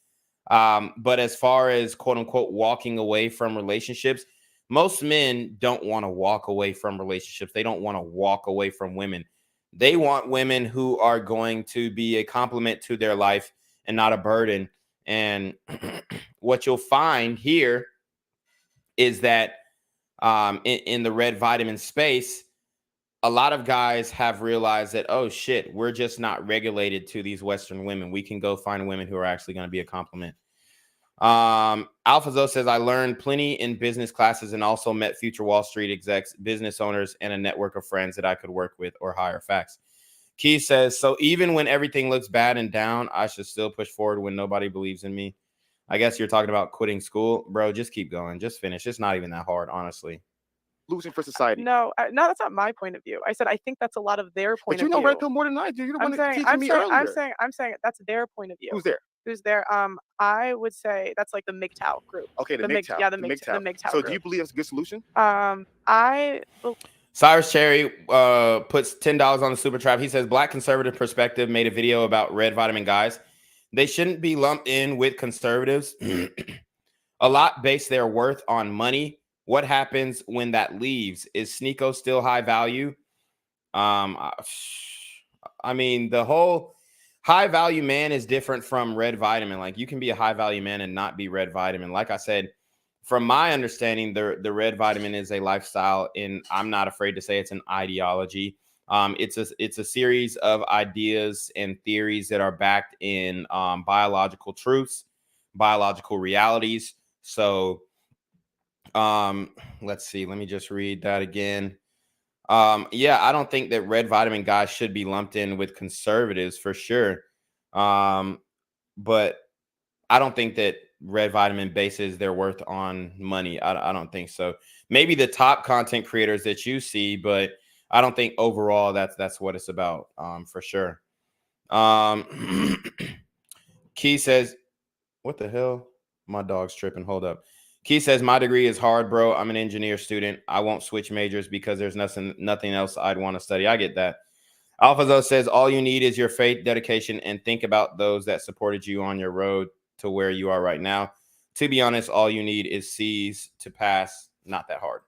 But as far as quote unquote walking away from relationships, most men don't want to walk away from relationships. They don't want to walk away from women. They want women who are going to be a complement to their life and not a burden. And what you'll find here is that in the red vitamin space, a lot of guys have realized that, oh shit, we're just not regulated to these Western women. We can go find women who are actually going to be a compliment. Alphazo says, I learned plenty in business classes and also met future Wall Street execs, business owners, and a network of friends that I could work with or hire. Facts. Key says, so even when everything looks bad and down, I should still push forward when nobody believes in me. I guess you're talking about quitting school. Bro, just keep going. Just finish. It's not even that hard, honestly. Losing for society. No, no, that's not my point of view. I said I think that's a lot of their point But you of know view. red pill more than I do. You're the one that teaching me earlier. I'm saying that's their point of view. Who's there? Who's there? I would say that's like the MGTOW group. Okay, the MGTOW. Yeah, the MGTOW So group. do you believe it's a good solution? Cyrus Cherry puts $10 on the super trap. He says, Black Conservative Perspective made a video about red vitamin guys. They shouldn't be lumped in with conservatives. A lot base their worth on money. What happens when that leaves? Is Sneeko still high value? I mean, the whole high value man is different from red vitamin. Like, you can be a high value man and not be red vitamin. Like I said, from my understanding, the red vitamin is a lifestyle, and I'm not afraid to say it's an ideology. It's a series of ideas and theories that are backed in biological truths, biological realities. So let's see. Let me just read that again. Yeah, I don't think that red vitamin guys should be lumped in with conservatives for sure. But I don't think that red vitamin bases their worth on money. I don't think so. Maybe the top content creators that you see, but I don't think overall that's what it's about, for sure. Key says, what the hell? My dog's tripping. Hold up. Key says, my degree is hard, bro. I'm an engineer student. I won't switch majors because there's nothing else I'd want to study. I get that. Alphazo says, all you need is your faith, dedication, and think about those that supported you on your road to where you are right now. To be honest, all you need is C's to pass. Not that hard.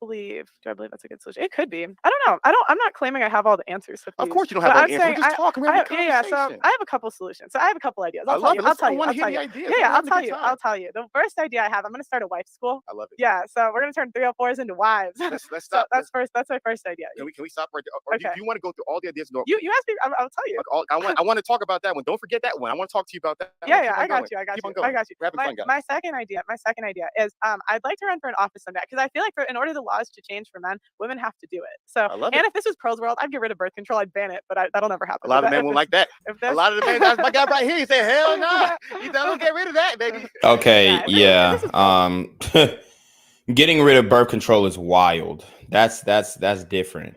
Do I believe that's a good solution? It could be. I don't know. I'm not claiming I have all the answers. Of course you don't have all the answers. We're just talking. Yeah. So I have a couple solutions. So I have a couple ideas. I'll tell you. I'll tell you. The first idea I have, I'm going to start a wife school. I love it. Yeah. So we're going to turn 304s into wives. Let's stop. That's my first idea. Can we stop right there? Or okay. do you want to go through all the ideas? No. You asked me. I'll tell you. I want to talk about that one. Don't forget that one. I want to talk to you about that. Yeah. I got you. Rapid fun, guys. My second idea is I'd like to run for an office someday, because I feel like in order the laws to change for men, women have to do it. So, if this was Pearl's world, I'd get rid of birth control. I'd ban it, but that'll never happen. A lot of men won't like that. A lot of the men, that's my guy right here. He said, hell no. He said, don't get rid of that, baby. Okay, yeah. Getting rid of birth control is wild. That's different.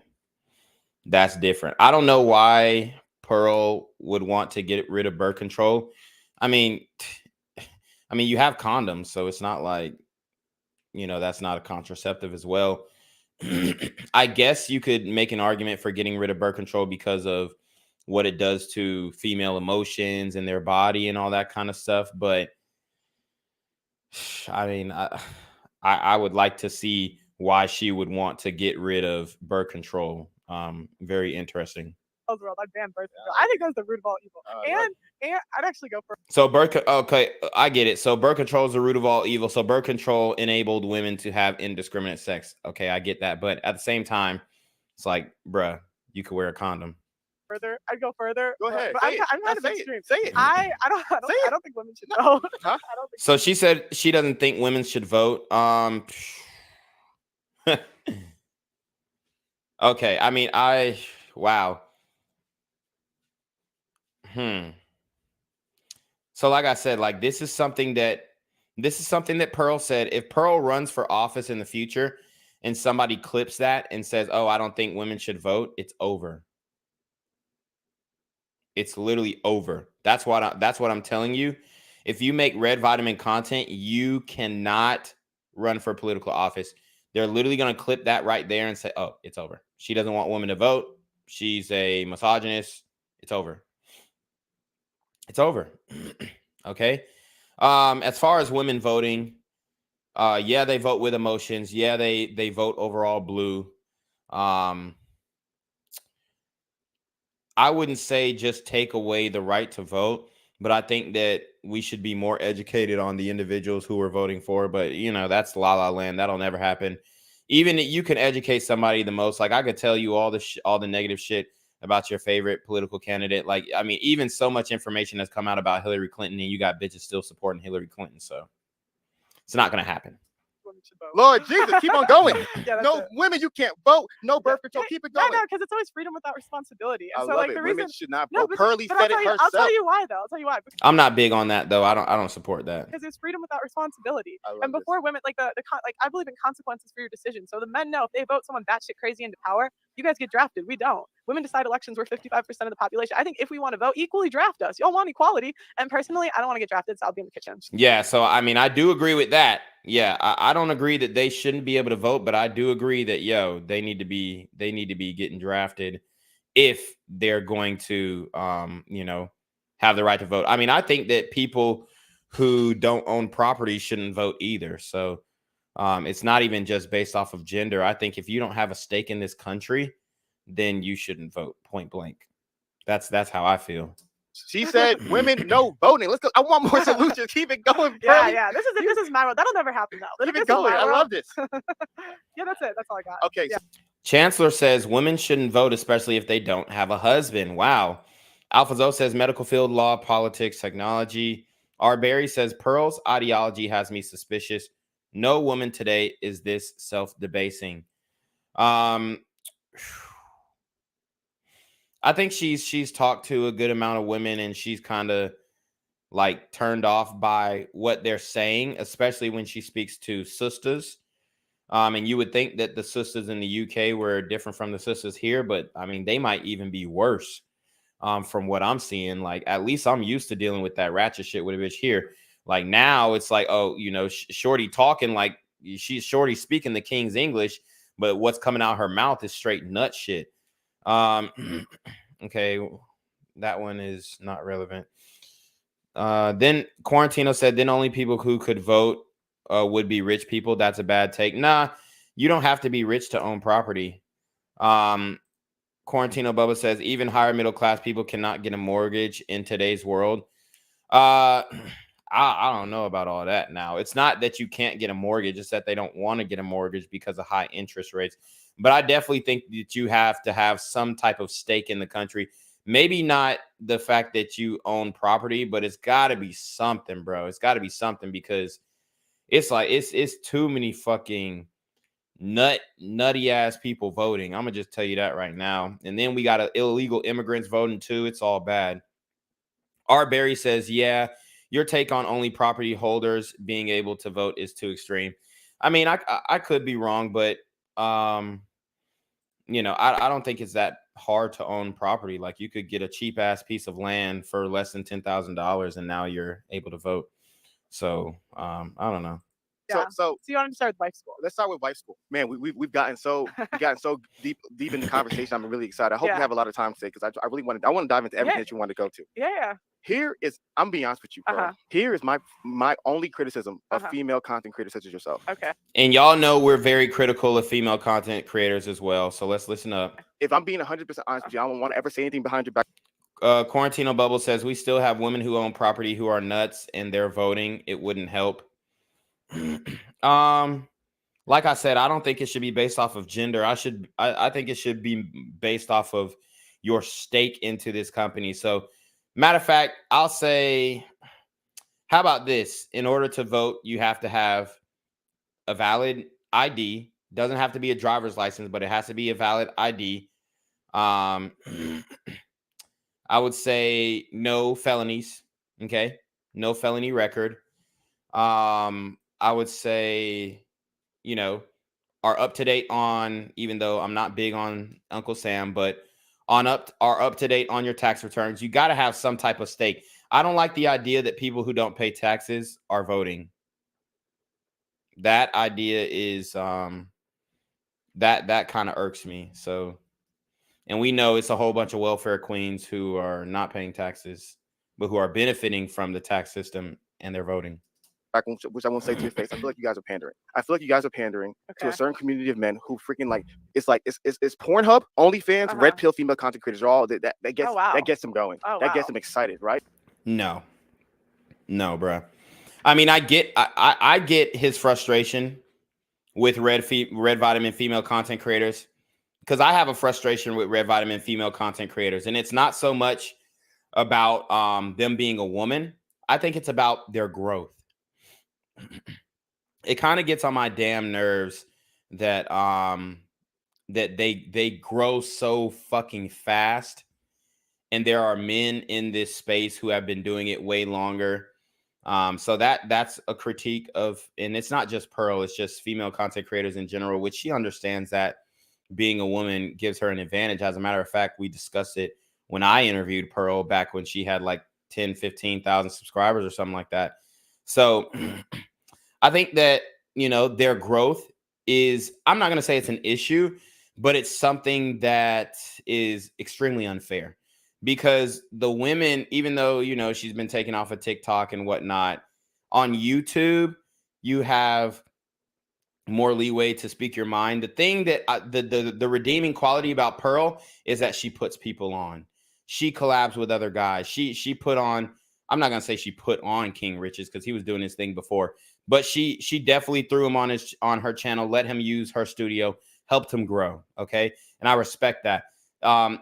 That's different. I don't know why Pearl would want to get rid of birth control. I mean, you have condoms, so it's not like, that's not a contraceptive as well. I guess you could make an argument for getting rid of birth control because of what it does to female emotions and their body and all that kind of stuff. But I mean, I would like to see why she would want to get rid of birth control. Very interesting. World, I'd ban birth control. I think that's the root of all evil. And I'd actually go for okay, I get it. So birth control is the root of all evil. So birth control enabled women to have indiscriminate sex. Okay, I get that. But at the same time, it's like, bruh, you could wear a condom. I'd go further. Go ahead. But I'm kind of extreme. Say it. I don't think women should vote. Huh? So she said she doesn't think women should vote. Okay, I mean, wow. So like I said, like this is something that Pearl said. If Pearl runs for office in the future and somebody clips that and says, "Oh, I don't think women should vote," it's over. It's literally over. That's what I'm telling you. If you make red vitamin content, you cannot run for political office. They're literally going to clip that right there and say, oh, it's over. She doesn't want women to vote. She's a misogynist. It's over. It's over. Okay. As far as women voting, yeah, they vote with emotions. Yeah, they vote overall blue. I wouldn't say just take away the right to vote, but I think that we should be more educated on the individuals who we're voting for. But, you know, that's la la land. That'll never happen. Even you can educate somebody the most. Like, I could tell you all the negative shit about your favorite political candidate. Like, I mean, even so much information has come out about Hillary Clinton, and you got bitches still supporting Hillary Clinton. So it's not going to happen. Lord Jesus, keep on going. Yeah, No women, you can't vote. No birth control. Keep it I going. know, because it's always freedom without responsibility. And I so, love like, it. the Women reason should not no, vote. but, Pearly but said it herself. I'll tell you why, though. I'll tell you why. I'm not big on that, though. I don't support that. Because it's freedom without responsibility. I love And before women, like like I believe in consequences for your decision. So the men know if they vote someone batshit crazy into power, you guys get drafted. We don't. Women decide elections. We're 55% of the population. I think if we want to vote, equally draft us. Y'all want equality. And personally, I don't want to get drafted, so I'll be in the kitchen. Yeah, so I mean, I do agree with that. Yeah, I don't agree that they shouldn't be able to vote, but I do agree that they need to be getting drafted if they're going to have the right to vote. I mean, I think that people who don't own property shouldn't vote either. So it's not even just based off of gender. I think if you don't have a stake in this country, then you shouldn't vote, point blank. That's how I feel. She said, "Women, no voting." Let's go. I want more solutions. Keep it going, bro. Yeah. This is my world. That'll never happen though. Keep it going. I love this. Yeah, that's it. That's all I got. Okay. Yeah. Chancellor says women shouldn't vote, especially if they don't have a husband. Wow. Alphazo says medical field, law, politics, technology. R. Berry says Pearl's ideology has me suspicious. No woman today is this self-debasing. I think she's talked to a good amount of women, and she's kind of like turned off by what they're saying, especially when she speaks to sisters. And you would think that the sisters in the UK were different from the sisters here, but I mean, they might even be worse. From what I'm seeing, like, at least I'm used to dealing with that ratchet shit with a bitch here. Like, now it's like, oh, shorty talking like she's shorty speaking the king's English, but what's coming out her mouth is straight nut shit. Okay, that one is not relevant. Then Quarantino said, then only people who could vote would be rich people. That's a bad take. Nah, you don't have to be rich to own property. Quarantino Bubba says, even higher middle class people cannot get a mortgage in today's world. I don't know about all that now. It's not that you can't get a mortgage, it's that they don't want to get a mortgage because of high interest rates. But I definitely think that you have to have some type of stake in the country. Maybe not the fact that you own property, but it's got to be something, bro. It's got to be something, because it's like it's too many fucking nutty ass people voting. I'm gonna just tell you that right now. And then we got illegal immigrants voting too. It's all bad. R. Berry says, yeah, your take on only property holders being able to vote is too extreme. I mean, I could be wrong, but I don't think it's that hard to own property. Like, you could get a cheap ass piece of land for less than $10,000 and now you're able to vote. So I don't know. Yeah. So you wanted to start with wife school. let's start with wife school. Man, we've gotten so deep in the conversation. I'm really excited. I hope we have a lot of time today, because I really want to dive into everything that you want to go to. Yeah. I'm being honest with you, bro. Here is my only criticism of female content creators such as yourself. Okay. And y'all know we're very critical of female content creators as well. So let's listen up. If I'm being 100% honest with you, I don't want to ever say anything behind your back. Quarantino Bubble says we still have women who own property who are nuts and they're voting. It wouldn't help. Like I said, I don't think it should be based off of gender. I think it should be based off of your stake into this company. So, matter of fact, I'll say, how about this? In order to vote, you have to have a valid ID. Doesn't have to be a driver's license, but it has to be a valid ID. I would say no felonies. Okay, no felony record. I would say, are up to date on, even though I'm not big on Uncle Sam, but are up to date on your tax returns. You got to have some type of stake. I don't like the idea that people who don't pay taxes are voting. That idea is that kind of irks me. So, and we know it's a whole bunch of welfare queens who are not paying taxes, but who are benefiting from the tax system and they're voting. Which I won't say to your face. I feel like you guys are pandering. I feel like you guys are pandering to a certain community of men who freaking like it's Pornhub, OnlyFans, red pill female content creators are all that gets them going. That gets them excited, right? No, bro. I mean, I get his frustration with red vitamin female content creators, because I have a frustration with red vitamin female content creators, and it's not so much about them being a woman. I think it's about their growth. It kind of gets on my damn nerves that that they grow so fucking fast, and there are men in this space who have been doing it way longer. So that's a critique of, and it's not just Pearl, it's just female content creators in general, which she understands that being a woman gives her an advantage. As a matter of fact, we discussed it when I interviewed Pearl back when she had like 10, 15,000 subscribers or something like that. So I think that, their growth is, I'm not going to say it's an issue, but it's something that is extremely unfair, because the women, even though, she's been taken off of TikTok and whatnot, on YouTube, you have more leeway to speak your mind. The thing that the redeeming quality about Pearl is that she puts people on. She collabs with other guys. She put on, I'm not going to say she put on King Riches, because he was doing his thing before, but she definitely threw him on her channel, let him use her studio, helped him grow. Okay. And I respect that.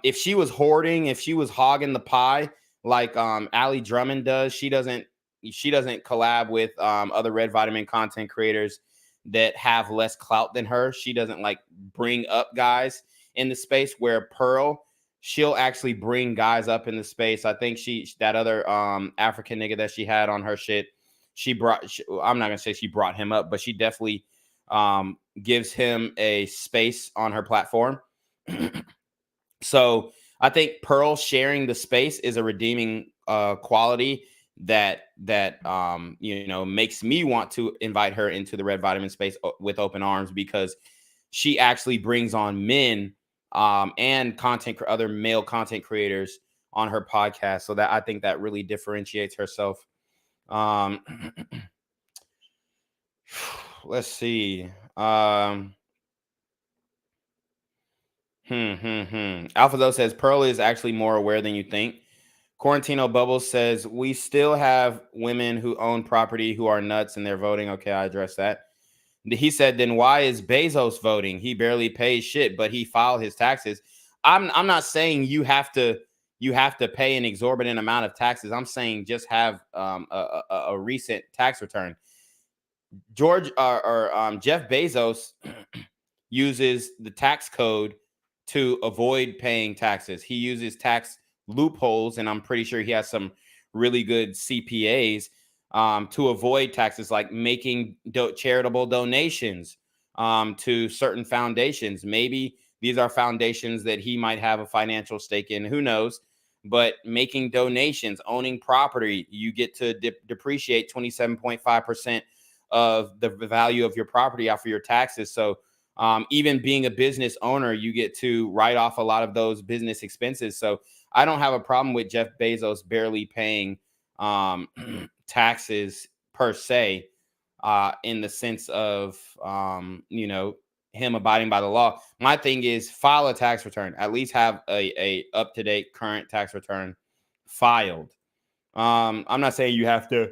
If she was hoarding, if she was hogging the pie like Ali Drummond does, she doesn't collab with other red vitamin content creators that have less clout than her. She doesn't like bring up guys in the space, where Pearl, she'll actually bring guys up in the space. I think that other African nigga that she had on her shit, I'm not gonna say she brought him up, but she definitely gives him a space on her platform. So I think Pearl sharing the space is a redeeming quality that makes me want to invite her into the red vitamin space with open arms, because she actually brings on men and other male content creators on her podcast. So that, I think that really differentiates herself. Let's see. Alpha Though says Pearl is actually more aware than you think. Quarantino Bubbles says we still have women who own property who are nuts and they're voting. Okay, I addressed that. He said, then why is Bezos voting? He barely pays shit, but he filed his taxes. I'm not saying you have to pay an exorbitant amount of taxes. I'm saying just have a recent tax return. Jeff Bezos uses the tax code to avoid paying taxes. He uses tax loopholes, and I'm pretty sure he has some really good CPAs to avoid taxes, like making charitable donations to certain foundations. Maybe these are foundations that he might have a financial stake in, who knows, but making donations, owning property, you get to depreciate 27.5% of the value of your property off of your taxes. So even being a business owner, you get to write off a lot of those business expenses. So I don't have a problem with Jeff Bezos barely paying taxes per se, in the sense of, him abiding by the law. My thing is file a tax return, at least have a up-to-date current tax return filed. I'm not saying you have to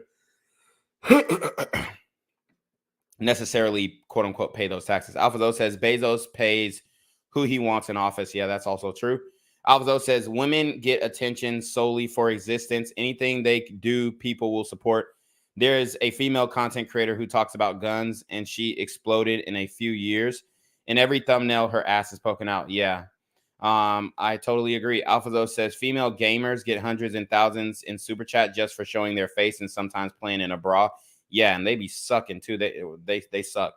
necessarily quote unquote pay those taxes. Alpha Though says Bezos pays who he wants in office. Yeah, that's also true. Alpha Though says women get attention solely for existence. Anything they do, people will support. There is a female content creator who talks about guns, and she exploded in a few years. In every thumbnail, her ass is poking out. Yeah, I totally agree. Alpha Though says female gamers get hundreds and thousands in super chat just for showing their face and sometimes playing in a bra. Yeah, and they be sucking too. They suck.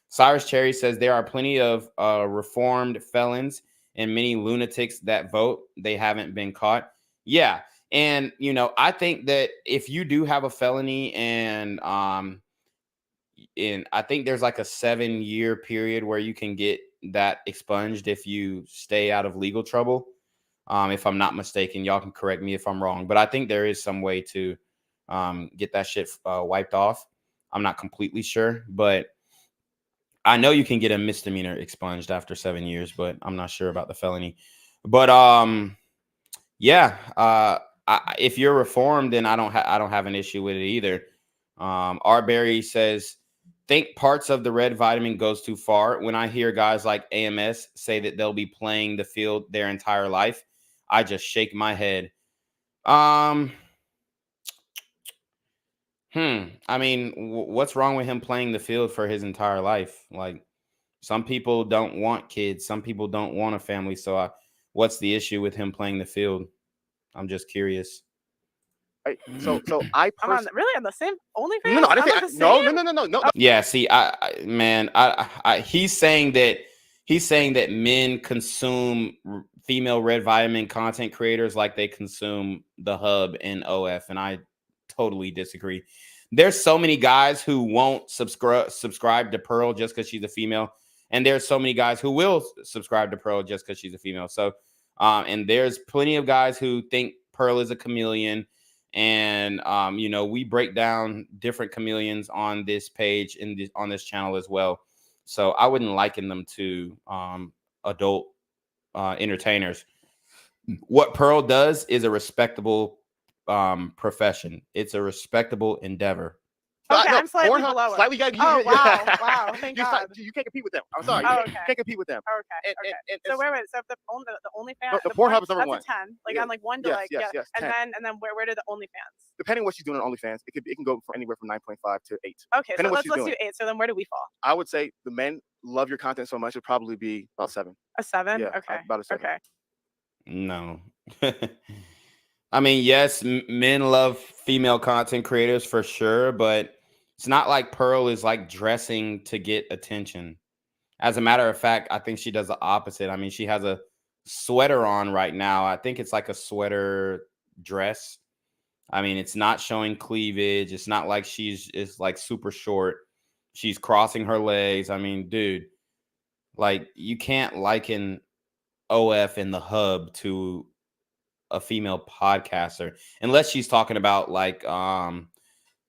Cyrus Cherry says there are plenty of reformed felons and many lunatics that vote. They haven't been caught. Yeah. And, I think that if you do have a felony and I think there's like a 7-year period where you can get that expunged if you stay out of legal trouble. If I'm not mistaken, y'all can correct me if I'm wrong, but I think there is some way to get that shit wiped off. I'm not completely sure, but I know you can get a misdemeanor expunged after 7 years, but I'm not sure about the felony. But if you're reformed, then I don't have an issue with it either. R. Berry says, think parts of the red vitamin goes too far. When I hear guys like AMS say that they'll be playing the field their entire life, I just shake my head. I mean, what's wrong with him playing the field for his entire life? Like, some people don't want kids. Some people don't want a family. So what's the issue with him playing the field? I'm just curious. So I'm on really on the same OnlyFans. No, I didn't say, no. Yeah, see, he's saying that men consume female red vitamin content creators like they consume the Hub and OF, and I totally disagree. There's so many guys who won't subscribe to Pearl just because she's a female, and there's so many guys who will subscribe to Pearl just because she's a female. So, and there's plenty of guys who think Pearl is a chameleon. And we break down different chameleons on this page on this channel as well. So I wouldn't liken them to adult entertainers. What Pearl does is a respectable profession. It's a respectable endeavor. Okay, I'm slightly below it. Wow, wow. Thank God. You can't compete with them. I'm sorry. Oh, You can't compete with them. Okay. So wait. So if the OnlyFans, the Pornhub is number that's one. A 10. Like Yeah. on like 1 to Yes, like yes, and 10. then where do the OnlyFans? Depending on what she's doing on OnlyFans, it can go from anywhere from 9.5 to 8. Okay, so let's do 8. So then where do we fall? I would say the men love your content so much, it'd probably be about 7. A 7? Yeah, Okay. about a 7. Okay. No. I mean, yes, men love female content creators for sure, but it's not like Pearl is like dressing to get attention. As a matter of fact, I think she does the opposite. I mean, she has a sweater on right now. I think it's like a sweater dress. I mean, it's not showing cleavage. It's not like it's like super short. She's crossing her legs. I mean, dude, like you can't liken OF and the Hub to a female podcaster unless she's talking about like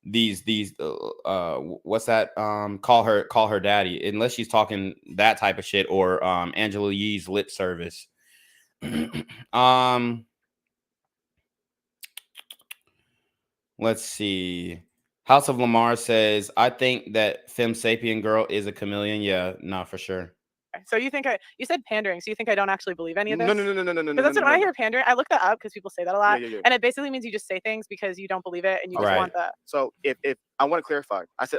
these what's that call her daddy, unless she's talking that type of shit, or Angela Yee's lip service. Let's see. House of Lamar says, I think that Femme Sapien girl is a chameleon. Yeah, no, for sure. So you said pandering, so you think I don't actually believe any of this? No. Because that's when I hear pandering, I look that up because people say that a lot. Yeah. And it basically means you just say things because you don't believe it and you just want that. So if I want to clarify, I said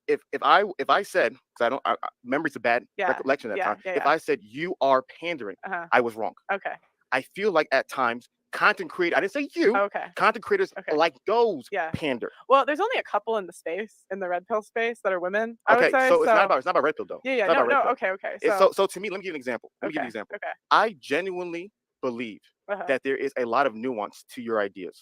if I said, because memory's a bad recollection at that time. If I said you are pandering, I was wrong. Okay. I feel like at times content creators, I didn't say you. Okay. Content creators like those pander. Well, there's only a couple in the red pill space that are women. I would say. So it's not about red pill though. Yeah. No. Okay. So to me, let me give you an example. Okay. I genuinely believe that there is a lot of nuance to your ideas.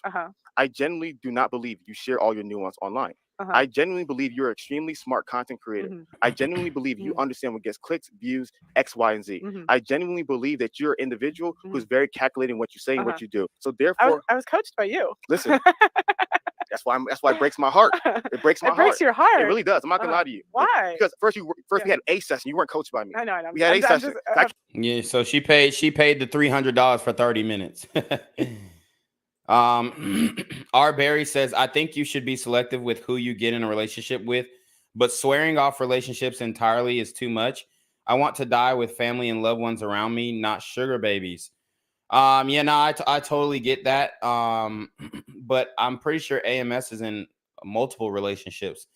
I genuinely do not believe you share all your nuance online. I genuinely believe you're an extremely smart content creator. I genuinely believe you understand what gets clicks, views, X, Y, and Z. I genuinely believe that you're an individual who's very calculating what you say and what you do. So therefore, I was coached by you. Listen, that's why it breaks my heart. It breaks my heart. It breaks your heart. It really does. I'm not gonna lie to you. Why? Because first we had a session. You weren't coached by me. I know. We had a session. Yeah. So she paid the $300 for 30 minutes. R. Barry says, I think you should be selective with who you get in a relationship with, but swearing off relationships entirely is too much. I want to die with family and loved ones around me, not sugar babies. I totally get that. But I'm pretty sure AMS is in multiple relationships,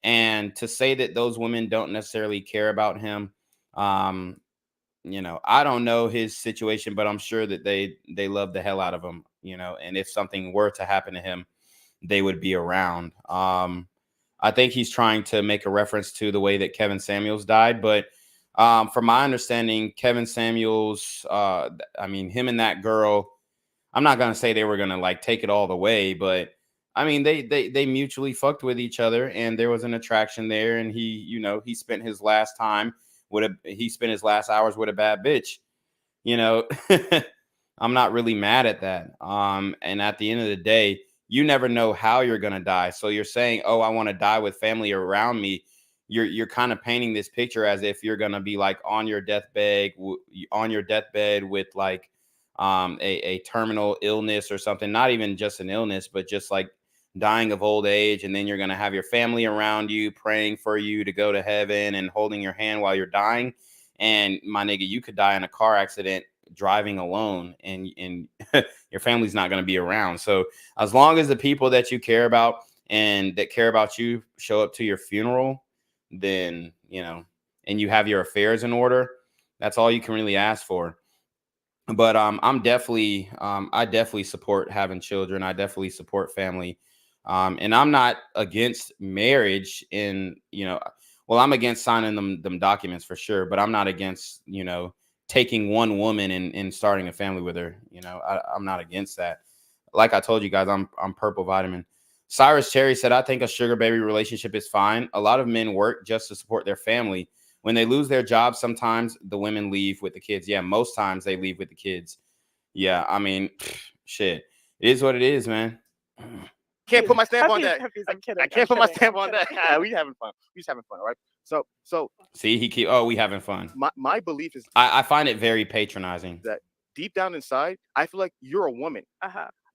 and to say that those women don't necessarily care about him, I don't know his situation, but I'm sure that they love the hell out of him, and if something were to happen to him, they would be around. I think he's trying to make a reference to the way that Kevin Samuels died, but from my understanding, Kevin Samuels, him and that girl, I'm not going to say they were going to like take it all the way, but I mean, they mutually fucked with each other and there was an attraction there, and he spent his last time he spent his last hours with a bad bitch. You know, I'm not really mad at that. And at the end of the day, you never know how you're gonna die. So you're saying, oh, I want to die with family around me. You're kind of painting this picture as if you're gonna be like on your deathbed with like a terminal illness or something, not even just an illness, but just like dying of old age. And then you're going to have your family around you praying for you to go to heaven and holding your hand while you're dying. And my nigga, you could die in a car accident driving alone, and your family's not going to be around. So as long as the people that you care about and that care about you show up to your funeral, then, you know, and you have your affairs in order, that's all you can really ask for. But I definitely support having children. I definitely support family. And I'm not against marriage I'm against signing them documents for sure, but I'm not against, taking one woman and starting a family with her. I'm not against that. Like I told you guys, I'm purple vitamin. Cyrus Cherry said, I think a sugar baby relationship is fine. A lot of men work just to support their family. When they lose their job, sometimes the women leave with the kids. Yeah, most times they leave with the kids. Yeah, I mean, shit. It is what it is, man. Can't put my stamp on that. Hafeez, I'm kidding. I can't put my stamp on that. We having fun. We just having fun, all right? So see, we having fun. My belief is I find it very patronizing. That deep down inside, I feel like you're a woman.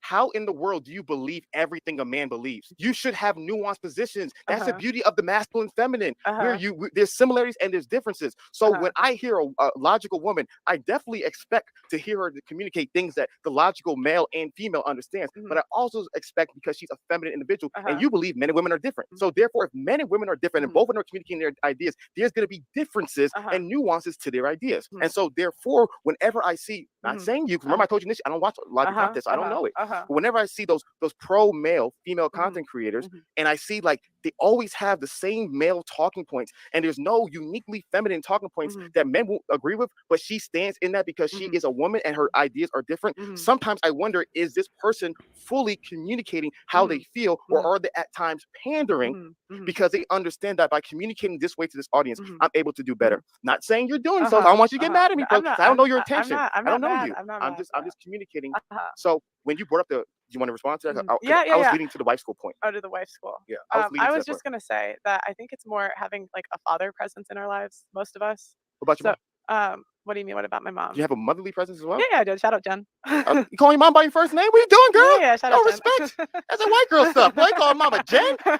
How in the world do you believe everything a man believes? You should have nuanced positions. That's the beauty of the masculine feminine, where there's similarities and there's differences. So when I hear a logical woman, I definitely expect to hear her to communicate things that the logical male and female understands. But I also expect, because she's a feminine individual, and you believe men and women are different. So therefore, if men and women are different and both of them are communicating their ideas, there's going to be differences and nuances to their ideas. And so therefore, whenever I see, not saying you, remember I told you this, I don't watch a lot of content, so I don't know it. But whenever I see those pro male female content creators, and I see like they always have the same male talking points, and there's no uniquely feminine talking points that men won't agree with, but she stands in that because she is a woman and her ideas are different. Sometimes I wonder, is this person fully communicating how they feel, or are they at times pandering because they understand that by communicating this way to this audience, I'm able to do better? Not saying you're doing so. I don't want you to get mad at me, because I don't know your intention. I don't know you. I'm just communicating. So when you brought up do you want to respond to that? I was leading to the wife school point. Oh, to the wife school. Yeah. I was just going to say that I think it's more having like a father presence in our lives, most of us. What about your mom? What do you mean? What about my mom? Do you have a motherly presence as well? Yeah, I did. Shout out, Jen. You calling your mom by your first name? What are you doing, girl? Yeah, shout out, no Jen. respect. That's a white girl stuff. Boy, call mama Jen. Girl,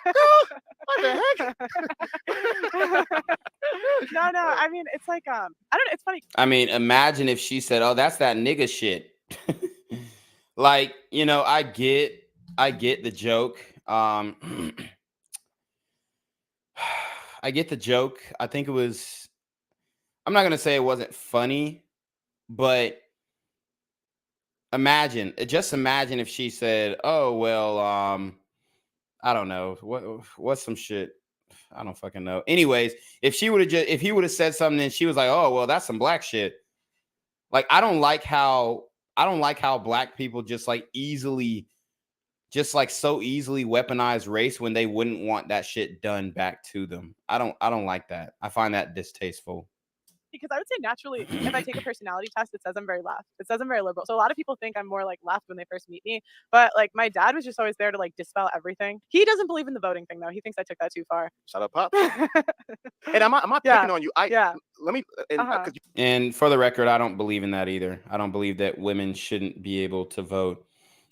what the heck? No. I mean, it's like I don't know. It's funny. I mean, imagine if she said, "Oh, that's that nigga shit." Like, I get the joke. I get the joke. I think it was. I'm not gonna say it wasn't funny, but imagine if she said, "Oh well, I don't know what's some shit. I don't fucking know." Anyways, if he would have said something and she was like, "Oh well, that's some black shit." Like, I don't like how black people so easily weaponize race when they wouldn't want that shit done back to them. I don't like that. I find that distasteful. Because I would say naturally, if I take a personality test, it says I'm very left. It says I'm very liberal. So a lot of people think I'm more like left when they first meet me. But like my dad was just always there to like dispel everything. He doesn't believe in the voting thing though. He thinks I took that too far. Shut up, Pop. And I'm not picking on you. Let me. And for the record, I don't believe in that either. I don't believe that women shouldn't be able to vote.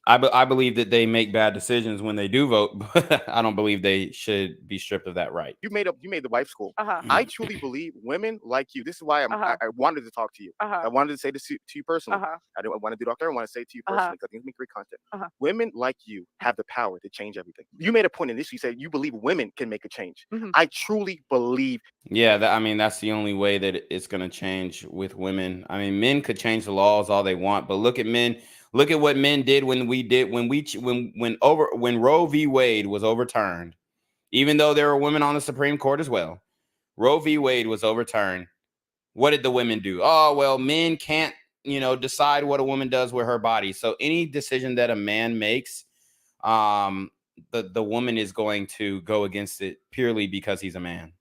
I believe that they make bad decisions when they do vote, but I don't believe they should be stripped of that right. You made the wife school. I truly believe women like you. This is why I wanted to talk to you. I wanted to say this to you personally. I don't want to do doctor. I want to say it to you personally because I think it's great content. Women like you have the power to change everything. You made a point in this. You said you believe women can make a change. I truly believe. Yeah, that's the only way that it's going to change with women. I mean, men could change the laws all they want, but look at men. Look at what men did when Roe v. Wade was overturned. Even though there were women on the Supreme Court as well, Roe v. Wade was overturned. What did the women do? Oh, well, men can't, decide what a woman does with her body. So any decision that a man makes, the woman is going to go against it purely because he's a man.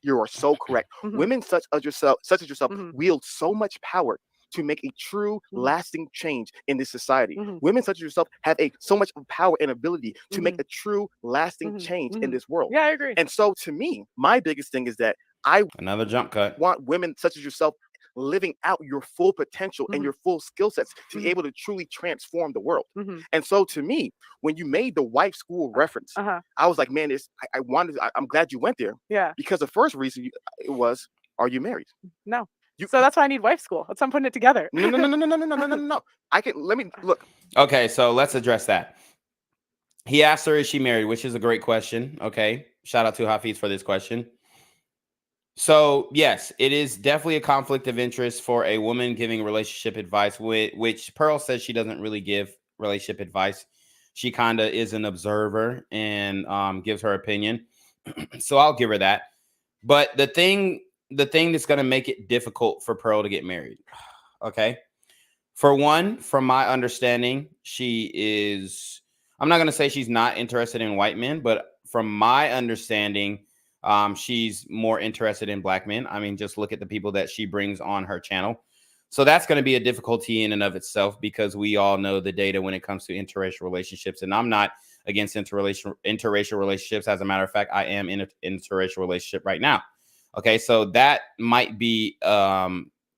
you are so correct. Women such as yourself wield so much power to make a true lasting change in this society. Women such as yourself have so much power and ability to make a true lasting change in this world. Yeah, I agree. And so to me, my biggest thing is that I Another jump cut. want women such as yourself living out your full potential and your full skill sets to be able to truly transform the world. And so to me, when you made the wife school reference, I was like, man, I'm glad you went there. Yeah. Because the first reason it was, are you married? No. So that's why I need wife school. That's why I'm putting it together. No. Let me look. Okay, so let's address that. He asked her, is she married? Which is a great question. Okay. Shout out to Hafeez for this question. So, yes, it is definitely a conflict of interest for a woman giving relationship advice, which Pearl says she doesn't really give relationship advice. She kind of is an observer and gives her opinion. So I'll give her that. But the thing that's going to make it difficult for Pearl to get married, okay? For one, from my understanding, I'm not going to say she's not interested in white men, but from my understanding, she's more interested in black men. I mean, just look at the people that she brings on her channel. So that's going to be a difficulty in and of itself because we all know the data when it comes to interracial relationships. And I'm not against interracial relationships. As a matter of fact, I am in an interracial relationship right now. Okay, so that might be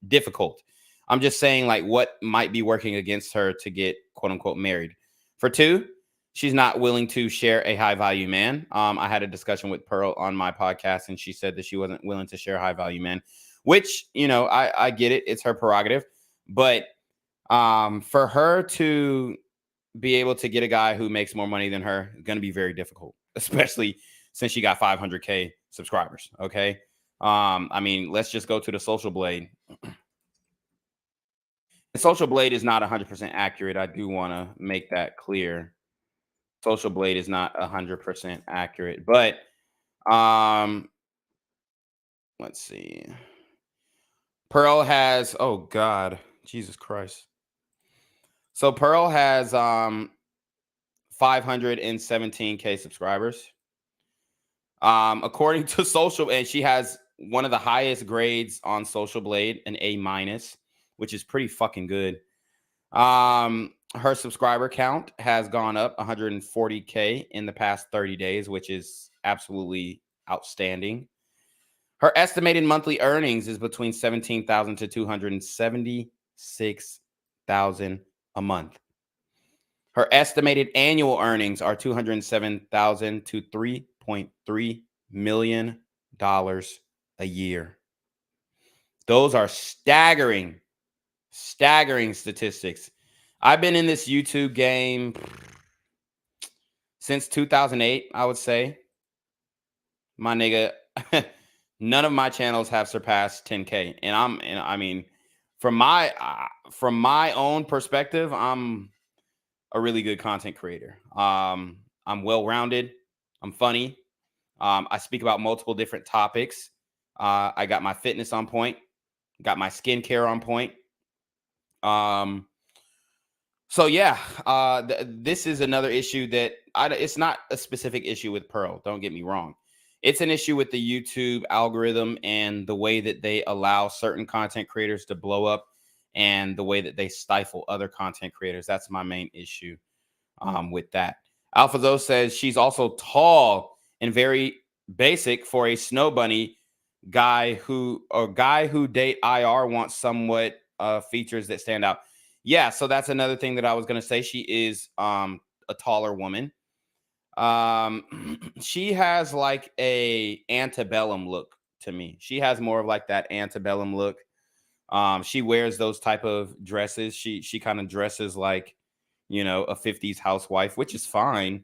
difficult. I'm just saying like what might be working against her to get quote unquote married. For two, she's not willing to share a high value man. I had a discussion with Pearl on my podcast, and she said that she wasn't willing to share a high value man, which, you know, I get it. It's her prerogative. But for her to be able to get a guy who makes more money than her is going to be very difficult, especially since she got 500K subscribers. Okay. I mean, let's just go to the Social Blade. The Social Blade is not 100% accurate. I do want to make that clear. Social Blade is not 100% accurate, but let's see. Pearl has, oh God, Jesus Christ. So Pearl has 517K subscribers. According to Social, and she has one of the highest grades on Social Blade, an A-, which is pretty fucking good. Her subscriber count has gone up 140K in the past 30 days, which is absolutely outstanding. Her estimated monthly earnings is between $17,000 to $276,000 a month. Her estimated annual earnings are $207,000 to $3.3 million a year. Those are staggering statistics. I've been in this YouTube game since 2008, I would say. My nigga, none of my channels have surpassed 10K. And I mean, from my own perspective, I'm a really good content creator. I'm well-rounded. I'm funny. I speak about multiple different topics. I got my fitness on point, got my skincare on point. So yeah, this is another issue that it's not a specific issue with Pearl. Don't get me wrong. It's an issue with the YouTube algorithm and the way that they allow certain content creators to blow up and the way that they stifle other content creators. That's my main issue with that. AlphaZo says she's also tall and very basic for a snow bunny guy who date IR wants somewhat features that stand out. Yeah, so that's another thing that I was going to say. She is a taller woman. She has like a antebellum look to me. She has more of like that antebellum look. She wears those type of dresses. She kind of dresses like, you know, a 50s housewife, which is fine.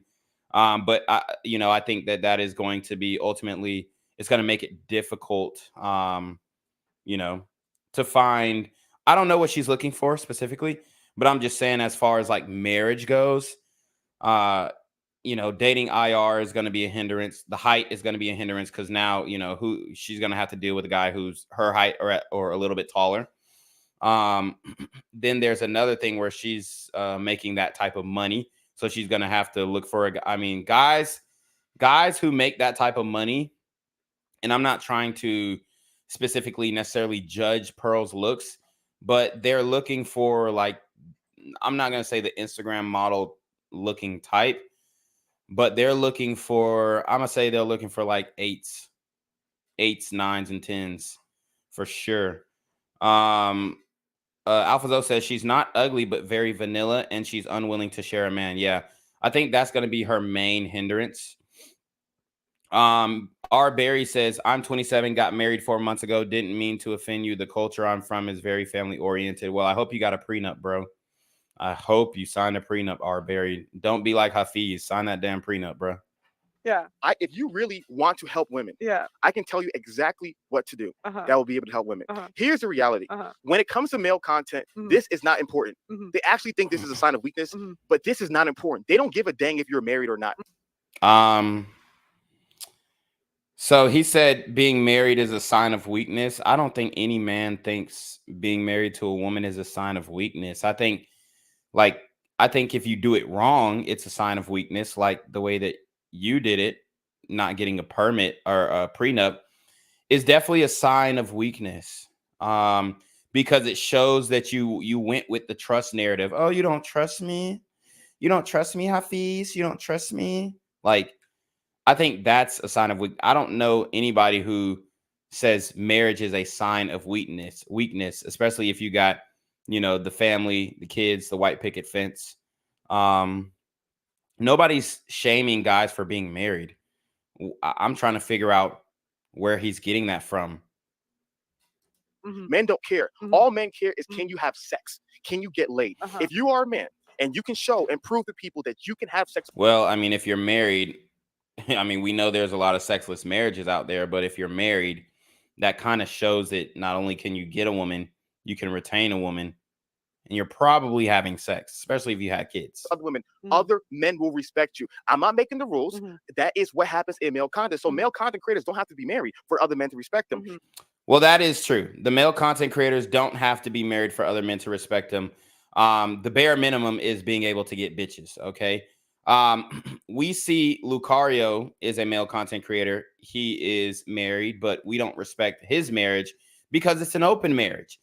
But I think that is going to be ultimately, it's going to make it difficult, to find. I don't know what she's looking for specifically, but I'm just saying as far as like marriage goes, dating IR is going to be a hindrance. The height is going to be a hindrance because now, who she's going to have to deal with a guy who's her height or a little bit taller. Then there's another thing where she's making that type of money. So she's going to have to look for guys who make that type of money and I'm not trying to specifically necessarily judge Pearl's looks, but they're looking for like, I'm not going to say the Instagram model looking type, but they're looking for, I'm going to say they're looking for like eights, nines, and tens for sure. Alphazo says she's not ugly, but very vanilla, and she's unwilling to share a man. Yeah, I think that's going to be her main hindrance. R. Barry says, I'm 27, got married 4 months ago. Didn't mean to offend you. The culture I'm from is very family oriented. Well, I hope you got a prenup, bro. I hope you signed a prenup, R. Barry. Don't be like Hafeez. Sign that damn prenup, bro. Yeah. If you really want to help women, Yeah. I can tell you exactly what to do that will be able to help women. Here's the reality. When it comes to male content, this is not important. They actually think this is a sign of weakness, but this is not important. They don't give a dang if you're married or not. So he said being married is a sign of weakness. I don't think any man thinks being married to a woman is a sign of weakness. I think if you do it wrong, it's a sign of weakness, like the way that you did it, not getting a permit or a prenup is definitely a sign of weakness. Because it shows that you went with the trust narrative. Oh, you don't trust me? You don't trust me, Hafeez? You don't trust me? Like, I think that's a sign of weakness. I don't know anybody who says marriage is a sign of weakness, especially if you got, the family, the kids, the white picket fence. Nobody's shaming guys for being married. I'm trying to figure out where he's getting that from. Men don't care. All men care is, can you have sex? Can you get laid? If you are a man and you can show and prove to people that you can have sex. Well, I mean, if you're married, I mean, we know there's a lot of sexless marriages out there, but if you're married, that kind of shows that not only can you get a woman, you can retain a woman, and you're probably having sex, especially if you had kids. Other women, other men will respect you. I'm not making the rules. That is what happens in male content. So male content creators don't have to be married for other men to respect them. Well, that is true. The male content creators don't have to be married for other men to respect them. The bare minimum is being able to get bitches. Okay. We see Lucario is a male content creator. He is married, but we don't respect his marriage because it's an open marriage.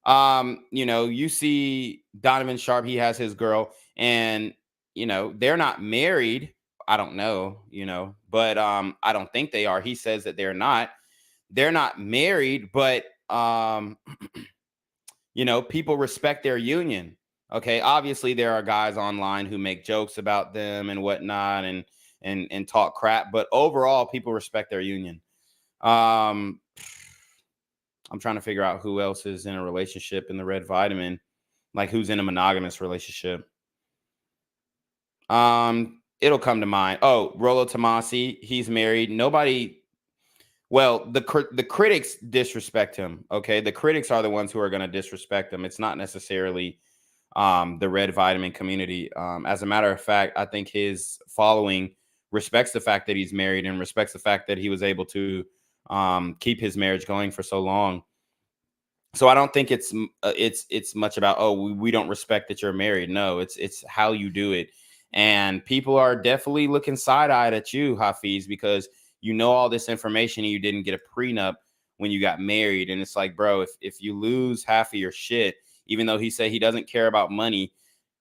You see Donovan Sharp, he has his girl, and they're not married. I don't know, but I don't think they are. He says that they're not married, but people respect their union. Okay, obviously there are guys online who make jokes about them and whatnot and talk crap, but overall people respect their union. I'm trying to figure out who else is in a relationship in the Red Vitamin, like who's in a monogamous relationship. It'll come to mind. Oh, Rolo Tomasi, he's married. The critics disrespect him. Okay, the critics are the ones who are going to disrespect him. It's not necessarily the Red Vitamin community. As a matter of fact, I think his following respects the fact that he's married and respects the fact that he was able to keep his marriage going for so long. So I don't think it's much about, oh, we don't respect that you're married. No, it's how you do it. And people are definitely looking side-eyed at you, Hafeez, because you know all this information and you didn't get a prenup when you got married. And it's like, bro, if you lose half of your shit, even though he said he doesn't care about money,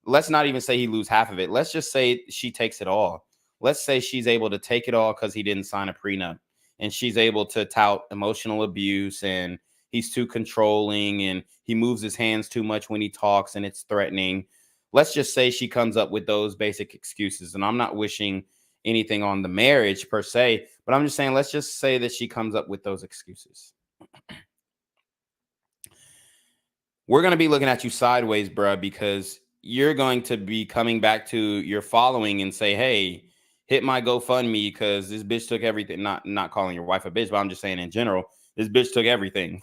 let's not even say he lose half of it. Let's just say she takes it all. Let's say she's able to take it all because he didn't sign a prenup, and she's able to tout emotional abuse and he's too controlling and he moves his hands too much when he talks and it's threatening. Let's just say she comes up with those basic excuses. And I'm not wishing anything on the marriage per se, but I'm just saying, let's just say that she comes up with those excuses. We're going to be looking at you sideways, bruh, because you're going to be coming back to your following and say, hey, hit my GoFundMe because this bitch took everything. Not calling your wife a bitch, but I'm just saying in general, this bitch took everything.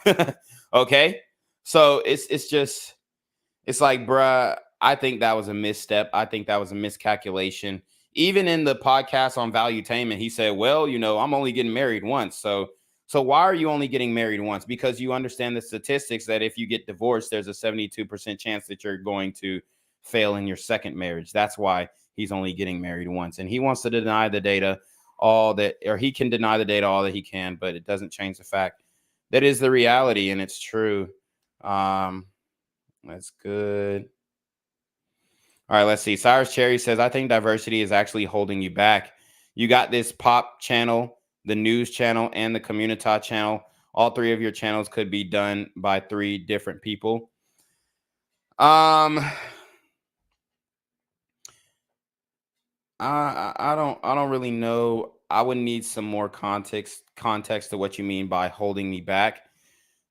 Okay. So it's like, bruh, I think that was a misstep. I think that was a miscalculation. Even in the podcast on Valuetainment, he said, well, I'm only getting married once. So why are you only getting married once? Because you understand the statistics that if you get divorced, there's a 72% chance that you're going to fail in your second marriage. That's why he's only getting married once. And he wants to deny the data. all that, or he can deny the data all that he can, but it doesn't change the fact that is the reality and it's true. That's good. All right, let's see. Cyrus Cherry says, I think diversity is actually holding you back. You got this pop channel, the news channel, and the community channel. All three of your channels could be done by 3 different people. I don't really know. I would need some more context to what you mean by holding me back.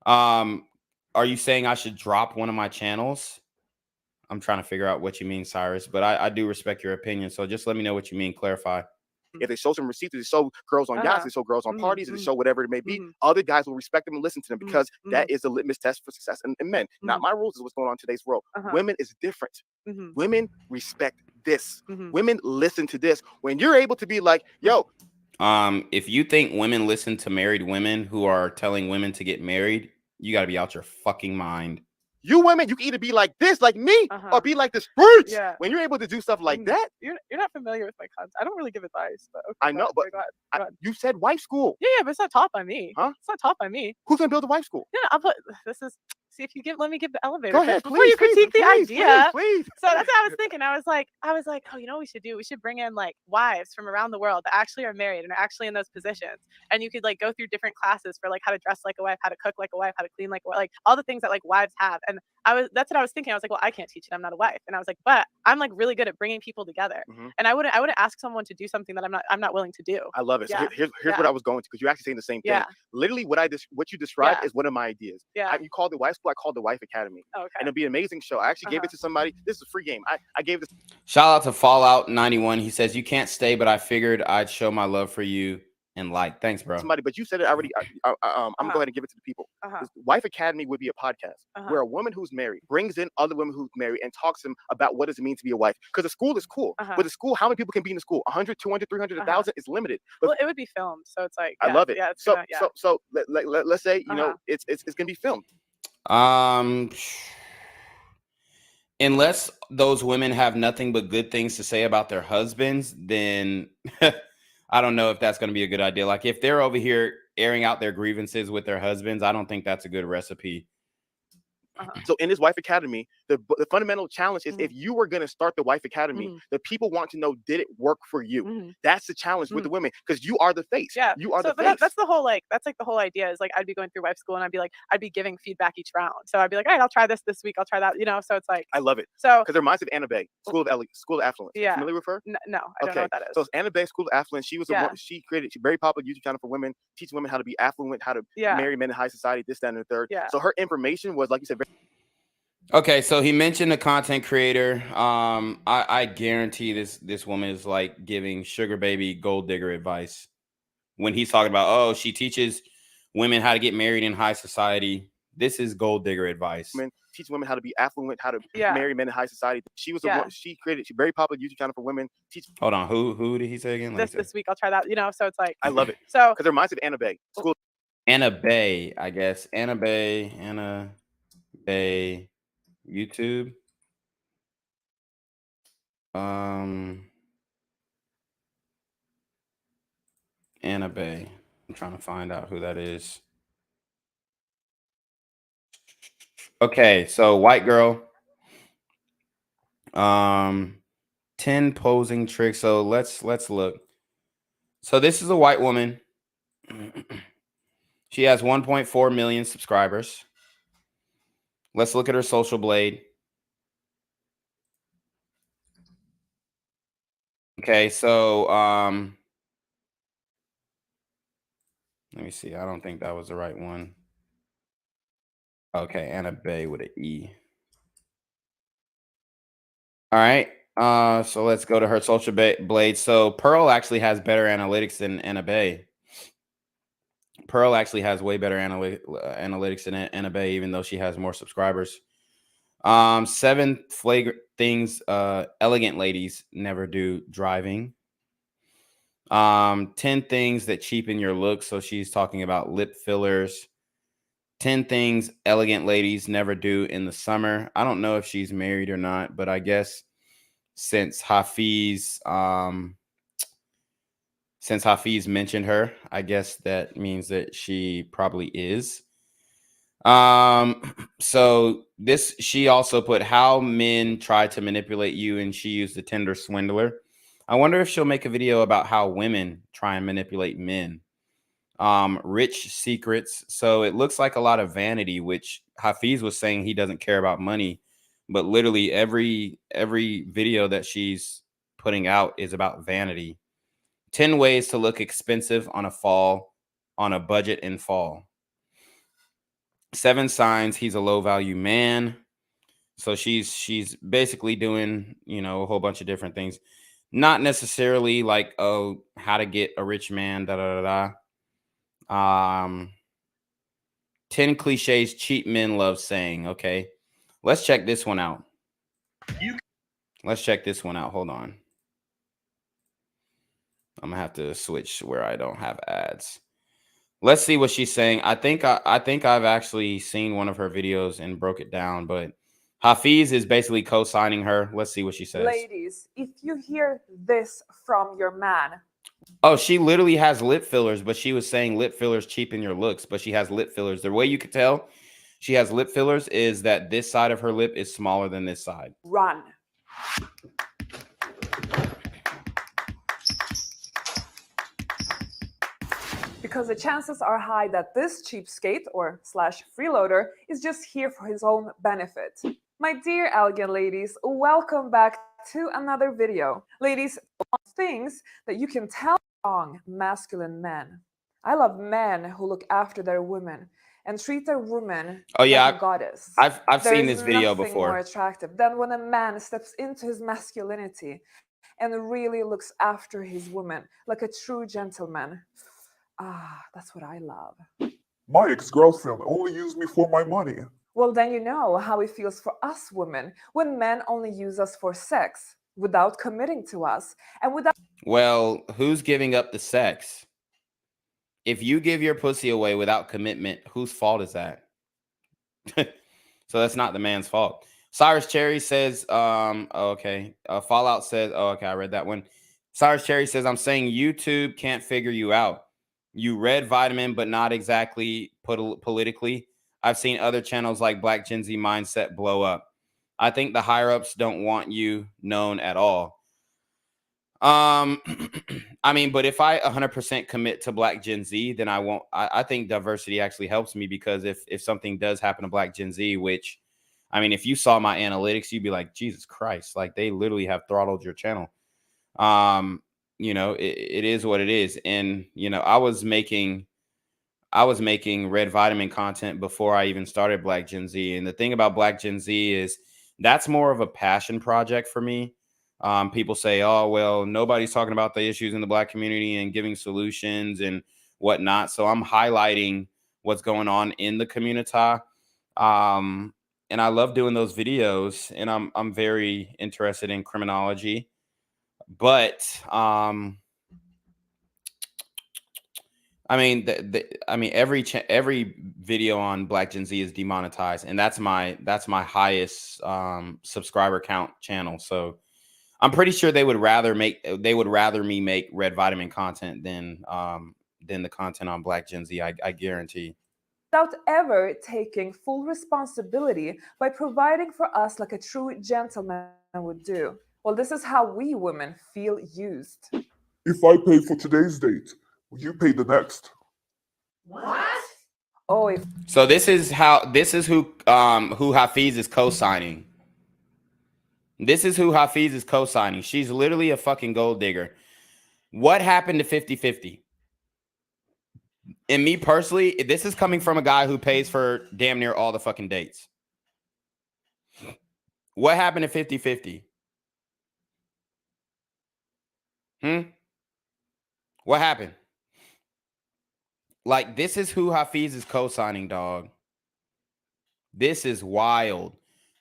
Are you saying I should drop one of my channels? I'm trying to figure out what you mean, Cyrus, but I do respect your opinion. So just let me know what you mean. Clarify. If they show some receipts, they show girls on yachts, they show girls on parties, they show whatever it may be, other guys will respect them and listen to them because that is the litmus test for success. And men, not my rules, is what's going on in today's world. Women is different. Women respect this. Women listen to this. When you're able to be like, yo. If you think women listen to married women who are telling women to get married, you got to be out your fucking mind. You women, you can either be like this, like me, or be like this bitch. Yeah. When you're able to do stuff like that, you're not familiar with my content. I don't really give advice, but okay, I know, but go ahead. You said wife school. Yeah, but it's not taught by me. Huh? It's not taught by me. Who's gonna build a wife school? Yeah, I'll put this is. See if you let me give the elevator. Go ahead, before you critique the idea. Please. So that's what I was thinking. I was like, oh, you know what we should do? We should bring in like wives from around the world that actually are married and are actually in those positions. And you could like go through different classes for like how to dress like a wife, how to cook like a wife, how to clean like a wife, like all the things that like wives have. And that's what I was thinking. I was like, well, I can't teach it. I'm not a wife. And I was like, but I'm like really good at bringing people together. And I wouldn't ask someone to do something that I'm not willing to do. I love it. Yeah. So here's what I was going to, because you're actually saying the same thing. Yeah. Literally what you described is one of my ideas. Yeah. You called it wife school. I called it Wife Academy. Oh, okay. And it'd be an amazing show. I actually gave it to somebody. This is a free game. I gave this. Shout out to Fallout 91. He says, you can't stay, but I figured I'd show my love for you and like. Thanks, bro. Somebody, but you said it already. I'm gonna go ahead and give it to the people. Wife Academy would be a podcast where a woman who's married brings in other women who's married and talks to them about what does it mean to be a wife. Because the school is cool. But the school, how many people can be in the school? 100, 200, 300, 1,000 is limited. But well, it would be filmed, so it's like I love it. Yeah, so let's say it's gonna be filmed. Unless those women have nothing but good things to say about their husbands, then I don't know if that's going to be a good idea. Like if they're over here airing out their grievances with their husbands, I don't think that's a good recipe. So in this Wife Academy, the fundamental challenge is if you were going to start the Wife Academy, the people want to know, did it work for you? That's the challenge with the women, because you are the face. Yeah, you are the face. That's the whole that's like the whole idea is like I'd be going through wife school and I'd be giving feedback each round. So I'd be like, all right, I'll try this week. I'll try that. So it's like I love it. So because it reminds me of Anna Bay, School of Affluence. Yeah. Familiar with her? No, I don't know what that is. So it's Anna Bay, School of Affluence. She was she created a very popular YouTube channel for women, teaching women how to be affluent, how to marry men in high society, this, that, and the third. Yeah. So her information was, like you said, Okay, so he mentioned a content creator. I guarantee this woman is like giving sugar baby gold digger advice when he's talking about, oh, she teaches women how to get married in high society. This is gold digger advice. Teach women how to be affluent, how to marry men in high society. She was she created a very popular YouTube channel for women. Hold on, who did he say again? This week I'll try that. So it's like I love it. So because it reminds me of Anna Bay. Anna Bay, I guess. Anna Bay, YouTube. Anna Bay. I'm trying to find out who that is. Okay, so white girl. 10 posing tricks. So let's look. So this is a white woman. She has 1.4 million subscribers. Let's look at her social blade. Okay, so let me see. I don't think that was the right one. Okay, Anna Bay with an E. All right. So let's go to her social blade. So Pearl actually has better analytics than Anna Bay. Pearl actually has way better analytics than Anna Bay, even though she has more subscribers. 7 flagrant things elegant ladies never do driving. 10 things that cheapen your look. So she's talking about lip fillers. 10 things elegant ladies never do in the summer. I don't know if she's married or not, but I guess since Hafeez since Hafeez mentioned her, I guess that means that she probably is. So she also put how men try to manipulate you, and she used the Tinder swindler. I wonder if she'll make a video about how women try and manipulate men. Rich secrets. So it looks like a lot of vanity, which Hafeez was saying he doesn't care about money, but literally every video that she's putting out is about vanity. 10 ways to look expensive on a budget in fall. 7 signs he's a low value man. So she's basically doing, a whole bunch of different things. Not necessarily like, oh, how to get a rich man, da da da da. 10 cliches cheap men love saying. Okay. Let's check this one out. Hold on. I'm gonna have to switch where I don't have ads. Let's see what she's saying. I think I've actually seen one of her videos and broke it down, but Hafeez is basically co-signing her. Let's see what she says. Ladies, if you hear this from your man. Oh, she literally has lip fillers, but she was saying lip fillers cheapen your looks, but she has lip fillers. The way you could tell she has lip fillers is that this side of her lip is smaller than this side. Run. Because the chances are high that this cheapskate or / freeloader is just here for his own benefit. My dear elegant ladies, welcome back to another video. Ladies, things that you can tell strong masculine men. I love men who look after their women and treat their woman like a goddess. I've seen this video There's nothing before. more attractive than when a man steps into his masculinity and really looks after his woman like a true gentleman. Ah, that's what I love. My ex-girlfriend only used me for my money. Well, then you know how it feels for us women when men only use us for sex without committing to us and without. Well, who's giving up the sex? If you give your pussy away without commitment, whose fault is that? So that's not the man's fault. Cyrus Cherry says, okay. Fallout says, oh, okay, I read that one. Cyrus Cherry says, I'm saying YouTube can't figure you out. You read Vitamin, but not exactly politically. I've seen other channels like Black Gen Z Mindset blow up. I think the higher ups don't want you known at all. I mean, but if I 100% commit to Black Gen Z, then I won't. I think diversity actually helps me, because if something does happen to Black Gen Z, which, I mean, if you saw my analytics, you'd be like, Jesus Christ, like they literally have throttled your channel. It is what it is. And, I was making Red Vitamin content before I even started Black Gen Z. And the thing about Black Gen Z is that's more of a passion project for me. People say, oh, well, nobody's talking about the issues in the Black community and giving solutions and whatnot. So I'm highlighting what's going on in the community. And I love doing those videos, and I'm very interested in criminology. But I mean, every video on Black Gen Z is demonetized, and that's my highest subscriber count channel. So I'm pretty sure they would rather me make Red Vitamin content than the content on Black Gen Z. I guarantee. Without ever taking full responsibility by providing for us like a true gentleman would do. Well, this is how we women feel used. If I pay for today's date, will you pay the next? What? Oh, so this is who Hafeez is co-signing. This is who Hafeez is co-signing. She's literally a fucking gold digger. What happened to 50-50? And me personally, this is coming from a guy who pays for damn near all the fucking dates. What happened to 50-50? What happened? Like, this is who Hafeez is co-signing, dog. This is wild.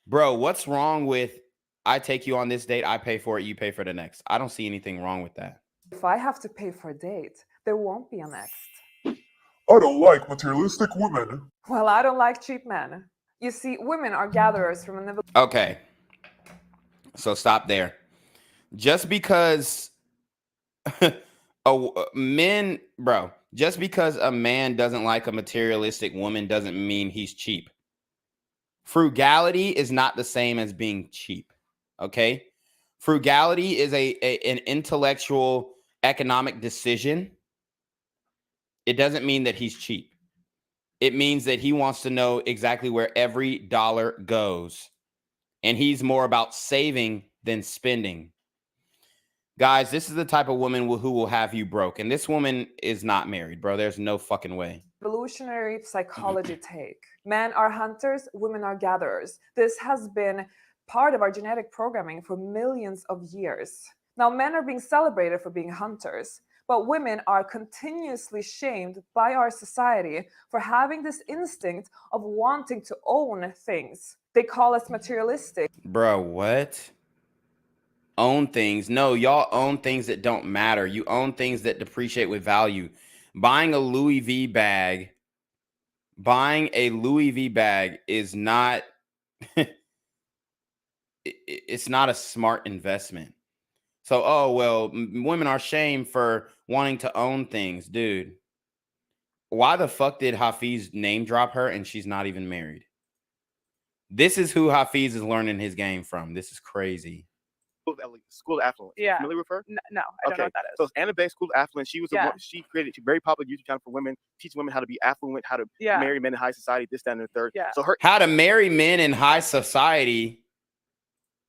Bro, what's wrong with I take you on this date, I pay for it, you pay for the next? I don't see anything wrong with that. If I have to pay for a date, there won't be a next. I don't like materialistic women. Well, I don't like cheap men. You see, women are gatherers from another. Okay. So stop there. Just because Oh, men, bro, just because a man doesn't like a materialistic woman doesn't mean he's cheap. Frugality is not the same as being cheap. Okay. Frugality is an intellectual economic decision. It doesn't mean that he's cheap. It means that he wants to know exactly where every dollar goes. And he's more about saving than spending. Guys, this is the type of woman who will have you broke. And this woman is not married, bro. There's no fucking way. Evolutionary psychology take. Men are hunters, women are gatherers. This has been part of our genetic programming for millions of years. Now, men are being celebrated for being hunters, but women are continuously shamed by our society for having this instinct of wanting to own things. They call us materialistic. Bro, what? Own things? No, y'all own things that don't matter. You own things that depreciate with value. Buying a Louis V bag is not it's not a smart investment. So, oh, well, women are shamed for wanting to own things. Dude, why the fuck did Hafeez name drop her and she's not even married? This is who Hafeez is learning his game from. This is crazy. School of Affluence. Yeah. Familiar with her? No, I don't know what that is. So it's Anna Bay School of Affluence. She was she created a very popular YouTube channel for women, teaching women how to be affluent, how to marry men in high society, this, that, and the third. Yeah. So her How to marry men in high society,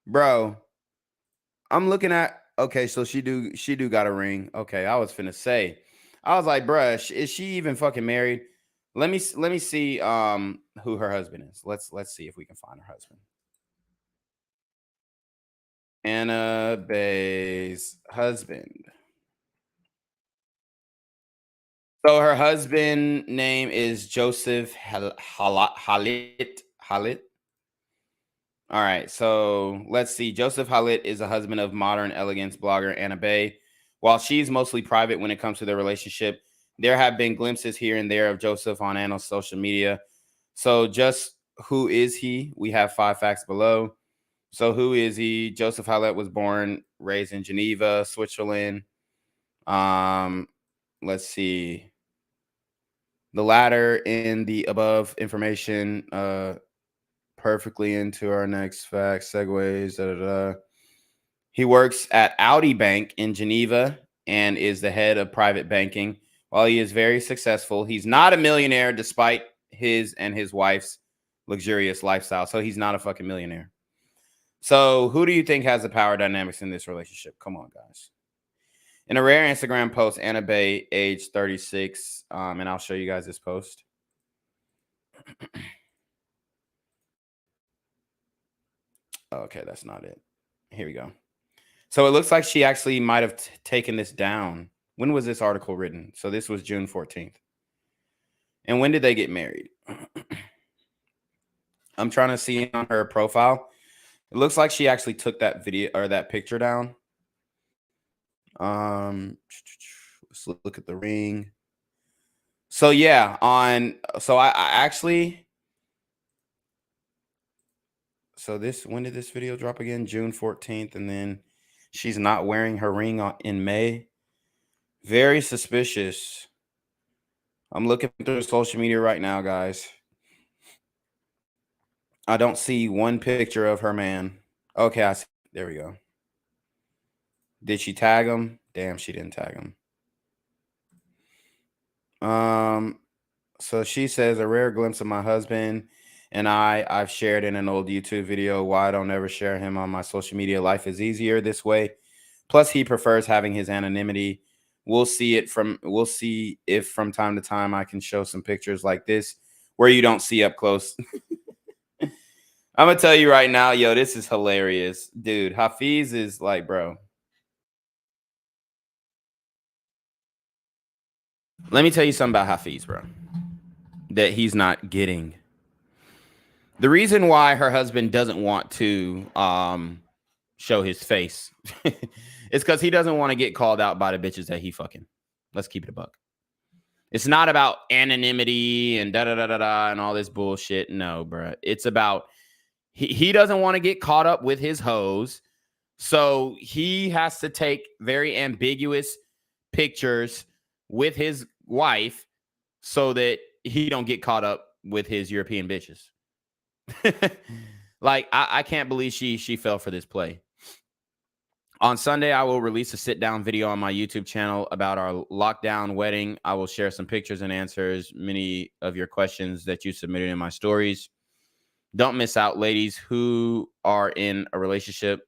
bro. I'm looking at so she do got a ring. Okay, I was finna say, I was like, bruh, is she even fucking married? Let me see who her husband is. Let's see if we can find her husband. Anna Bay's husband. So her husband name is Joseph Halit. All right, so let's see. Joseph Halit is a husband of modern elegance blogger Anna Bay. While she's mostly private when it comes to their relationship, there have been glimpses here and there of Joseph on Anna's social media. So just who is he? We have 5 facts below. So who is he? Joseph Halit was born, raised in Geneva, Switzerland. Let's see. The latter in the above information perfectly into our next fact, segues. He works at Audi Bank in Geneva and is the head of private banking. While he is very successful, he's not a millionaire despite his and his wife's luxurious lifestyle. So he's not a fucking millionaire. So who do you think has the power dynamics in this relationship? Come on, guys. In a rare Instagram post, Anna Bay, age 36, and I'll show you guys this post. Okay, that's not it. Here we go. So it looks like she actually might have taken this down. When was this article written? So this was June 14th. And when did they get married? I'm trying to see on her profile. It looks like she actually took that video or that picture down. Let's look at the ring. So yeah, I actually. So when did this video drop again? June 14th, and then she's not wearing her ring in May. Very suspicious. I'm looking through social media right now, guys. I don't see one picture of her man. Okay, I see. There we go. Did she tag him? Damn, she didn't tag him. So she says, a rare glimpse of my husband and I've shared in an old YouTube video why I don't ever share him on my social media. Life is easier this way. Plus, he prefers having his anonymity. We'll see if from time to time I can show some pictures like this where you don't see up close. I'm gonna tell you right now, yo, this is hilarious. Dude, Hafeez is like, bro. Let me tell you something about Hafeez, bro, that he's not getting. The reason why her husband doesn't want to show his face is because he doesn't want to get called out by the bitches that he fucking. Let's keep it a buck. It's not about anonymity and da-da-da-da-da and all this bullshit. No, bro. It's about he doesn't want to get caught up with his hoes. So he has to take very ambiguous pictures with his wife so that he don't get caught up with his European bitches. Like, I can't believe she fell for this play. On Sunday, I will release a sit-down video on my YouTube channel about our lockdown wedding. I will share some pictures and answers many of your questions that you submitted in my stories. Don't miss out, ladies who are in a relationship.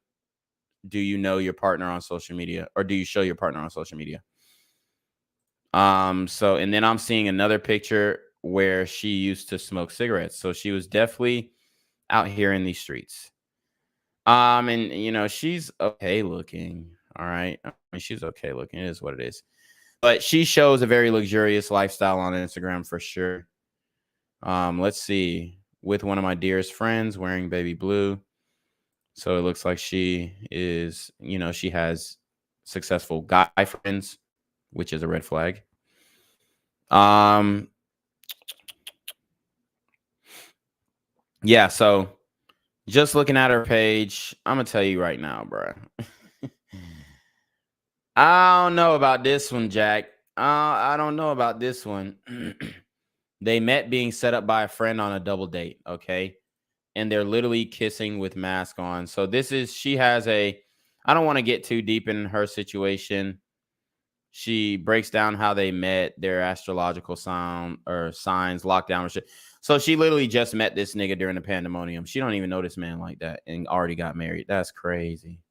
Do you know your partner on social media, or do you show your partner on social media? And then I'm seeing another picture where she used to smoke cigarettes. So she was definitely out here in these streets. And you know, she's okay looking. All right. I mean, she's okay looking. It is what it is. But she shows a very luxurious lifestyle on Instagram for sure. Let's see. With one of my dearest friends wearing baby blue. So it looks like she is, you know, she has successful guy friends, which is a red flag. Yeah, so just looking at her page, I'm gonna tell you right now, bro. I don't know about this one, Jack. I don't know about this one. They met being set up by a friend on a double date, okay? And they're literally kissing with mask on. So she has I don't want to get too deep in her situation. She breaks down how they met, their astrological signs, lockdown or shit. So she literally just met this nigga during the pandemonium. She don't even know this man like that and already got married. That's crazy.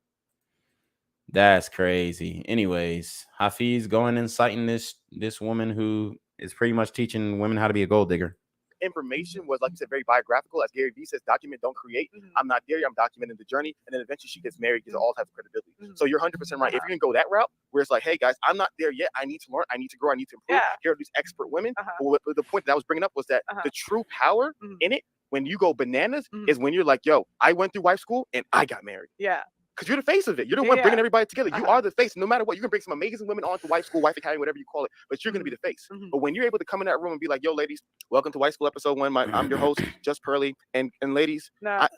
That's crazy. Anyways, Hafeez going and citing this woman who is pretty much teaching women how to be a gold digger. Information was, like you said, very biographical. As Gary Vee says, document, don't create. I'm not there. I'm documenting the journey. And then eventually she gets married, gets all types of credibility. So you're 100% right. If you're going to go that route, where it's like, hey, guys, I'm not there yet. I need to learn. I need to grow. I need to improve. Here are these expert women. But the point that I was bringing up was that the true power in it, when you go bananas, is when you're like, yo, I went through wife school and I got married. Yeah. Because you're the face of it. You're the one bringing everybody together. You are the face. No matter what, you can bring some amazing women onto wife school, wife academy, whatever you call it. But you're going to be the face. But when you're able to come in that room and be like, yo, ladies, welcome to wife school episode 1. I'm your host, Just Pearly. And ladies. I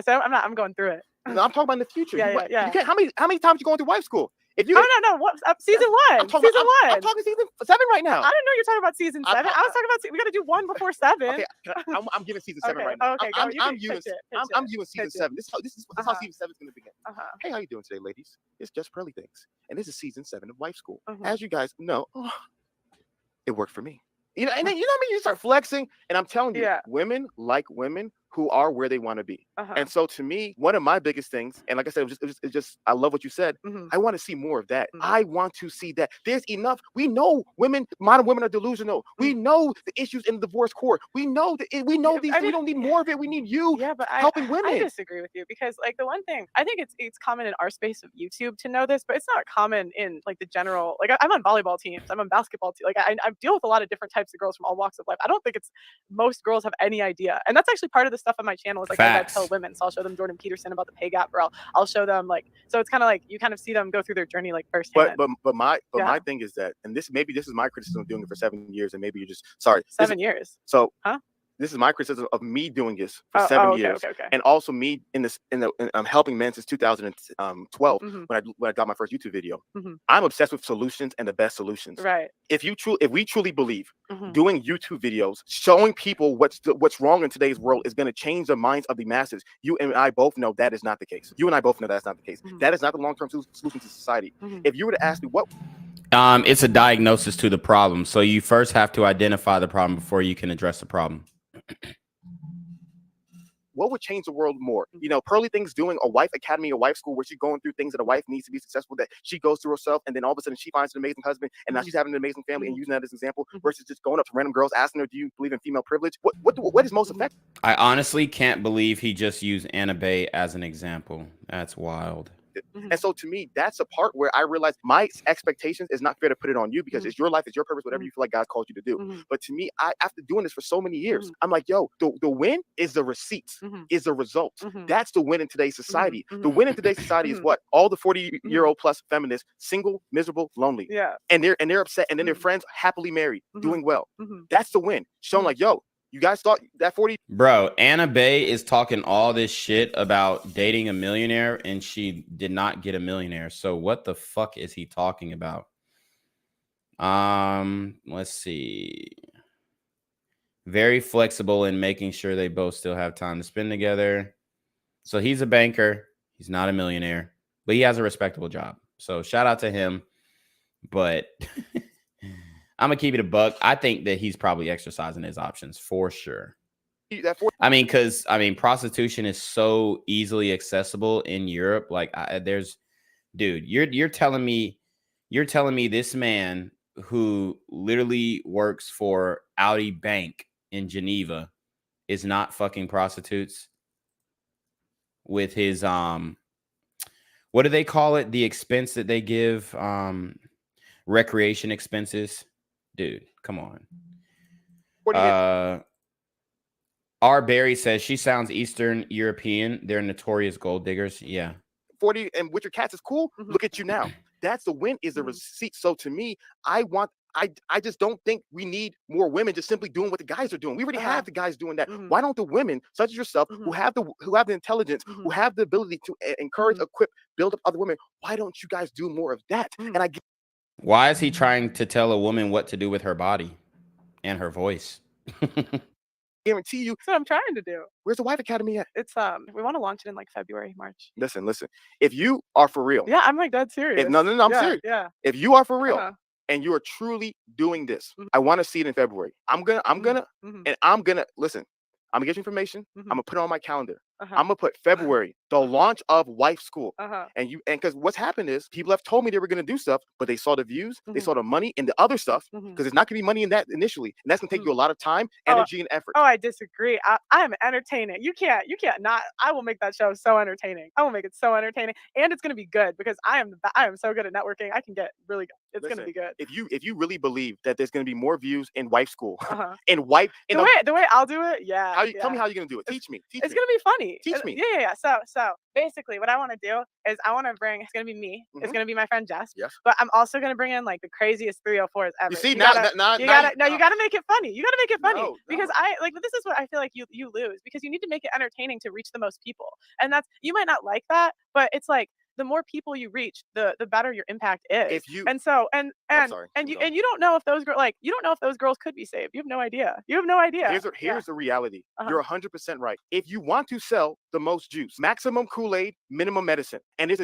said I'm not. I'm going through it. No, I'm talking about in the future. Yeah. You can't, how many times you going through wife school? If you, no. What, season 1. I'm talking season 7 right now. I didn't know you're talking about season 7. I was talking about we got to do 1 before 7. Okay, I'm giving season 7 right now. Okay, I'm viewing season 7. This is how season 7 is going to begin. Hey, how you doing today, ladies? It's Just Pearly Things, and this is season 7 of wife school. As you guys know, it worked for me. You know, and then you know what I mean. You start flexing, and I'm telling you, women like women who are where they want to be. And so to me, one of my biggest things, and like I said, it just I love what you said. I want to see more of that. I want to see that. There's enough. We know modern women are delusional. We know the issues in the divorce court. We know these. We don't need more of it. We need you helping women. I disagree with you because like the one thing, I think it's common in our space of YouTube to know this, but it's not common in like the general, like I'm on volleyball teams, I'm on basketball teams. Like I deal with a lot of different types of girls from all walks of life. I don't think most girls have any idea. And that's actually part of the stuff on my channel is like I tell women. So I'll show them Jordan Peterson about the pay gap, or I'll show them like, so it's kind of like you kind of see them go through their journey like firsthand. But my thing is that, and maybe this is my criticism of doing it for 7 years, and maybe you're just sorry. 7 years. So this is my criticism of me doing this for 7 years, and also me I'm helping men since 2012 when I got my first YouTube video. I'm obsessed with solutions and the best solutions. Right. If we truly believe doing YouTube videos, showing people what's wrong in today's world is going to change the minds of the masses, you and I both know that is not the case. You and I both know that's not the case. That is not the long-term solution to society. If you were to ask me what. It's a diagnosis to the problem. So you first have to identify the problem before you can address the problem. What would change the world more? You know, Pearly Things doing a wife academy, a wife school where she's going through things that a wife needs to be successful, that she goes through herself, and then all of a sudden she finds an amazing husband, and now she's having an amazing family, and using that as an example, versus just going up to random girls asking her, do you believe in female privilege? What is most effective? I honestly can't believe he just used Anna Bay as an example. That's wild. And so to me, that's a part where I realize my expectations is not fair to put it on you because it's your life, it's your purpose, whatever you feel like God called you to do. But to me, after doing this for so many years, I'm like, yo, the win is the receipts, is the results. That's the win in today's society. The win in today's society is what? All the 40-year-old plus feminists, single, miserable, lonely. Yeah. And they're upset, and then their friends happily married, doing well. That's the win. Showing like, yo, you guys thought that 40. Bro, Anna Bay is talking all this shit about dating a millionaire, and she did not get a millionaire. So what the fuck is he talking about? Let's see. Very flexible in making sure they both still have time to spend together. So he's a banker. He's not a millionaire, but he has a respectable job. So shout out to him. But I'm gonna keep it a buck. I think that he's probably exercising his options for sure. I mean, because prostitution is so easily accessible in Europe. Like, dude, you're telling me this man who literally works for Audi Bank in Geneva is not fucking prostitutes with his what do they call it? The expense that they give, recreation expenses. Dude, come on. R. Barry says she sounds Eastern European. They're notorious gold diggers. Yeah. 40 and with your cats is cool. Look at you now. That's the win is the receipt. So to me, I just don't think we need more women just simply doing what the guys are doing. We already have the guys doing that. Why don't the women, such as yourself, who have the intelligence, who have the ability to encourage, equip, build up other women? Why don't you guys do more of that? And why is he trying to tell a woman what to do with her body and her voice? Guarantee you. That's what I'm trying to do. Where's the Wife Academy at? It's we want to launch it in like February, March. Listen. If you are for real, yeah, I'm like dead serious. No, I'm serious. Yeah. If you are for real and you are truly doing this, I want to see it in February. I'm gonna listen. I'm gonna get you information. I'm gonna put it on my calendar. I'm gonna put February, the launch of Wife School. And because what's happened is people have told me they were gonna do stuff, but they saw the views, they saw the money and the other stuff, because there's not gonna be money in that initially, and that's gonna take you a lot of time, energy, and effort. Oh, I disagree. I am entertaining. You can't not. I will make that show so entertaining. I will make it so entertaining, and it's gonna be good because I am so good at networking. I can get really good. It's gonna be good. If you really believe that there's gonna be more views in Wife School, in the way I'll do it, tell me how you're gonna do it. Teach me. It's gonna be funny. Teach me. Yeah. So basically, what I want to do is I want to bring. It's gonna be me. It's gonna be my friend Jess. Yes. But I'm also gonna bring in like the craziest 304s ever. You see, you gotta make it funny. You gotta make it funny because this is what I feel like you lose because you need to make it entertaining to reach the most people, and that's you might not like that, but it's like. The more people you reach, the better your impact is. You don't know if those girls could be saved. You have no idea. Here's the reality. You're 100% right. If you want to sell the most juice, maximum Kool-Aid, minimum medicine, and there's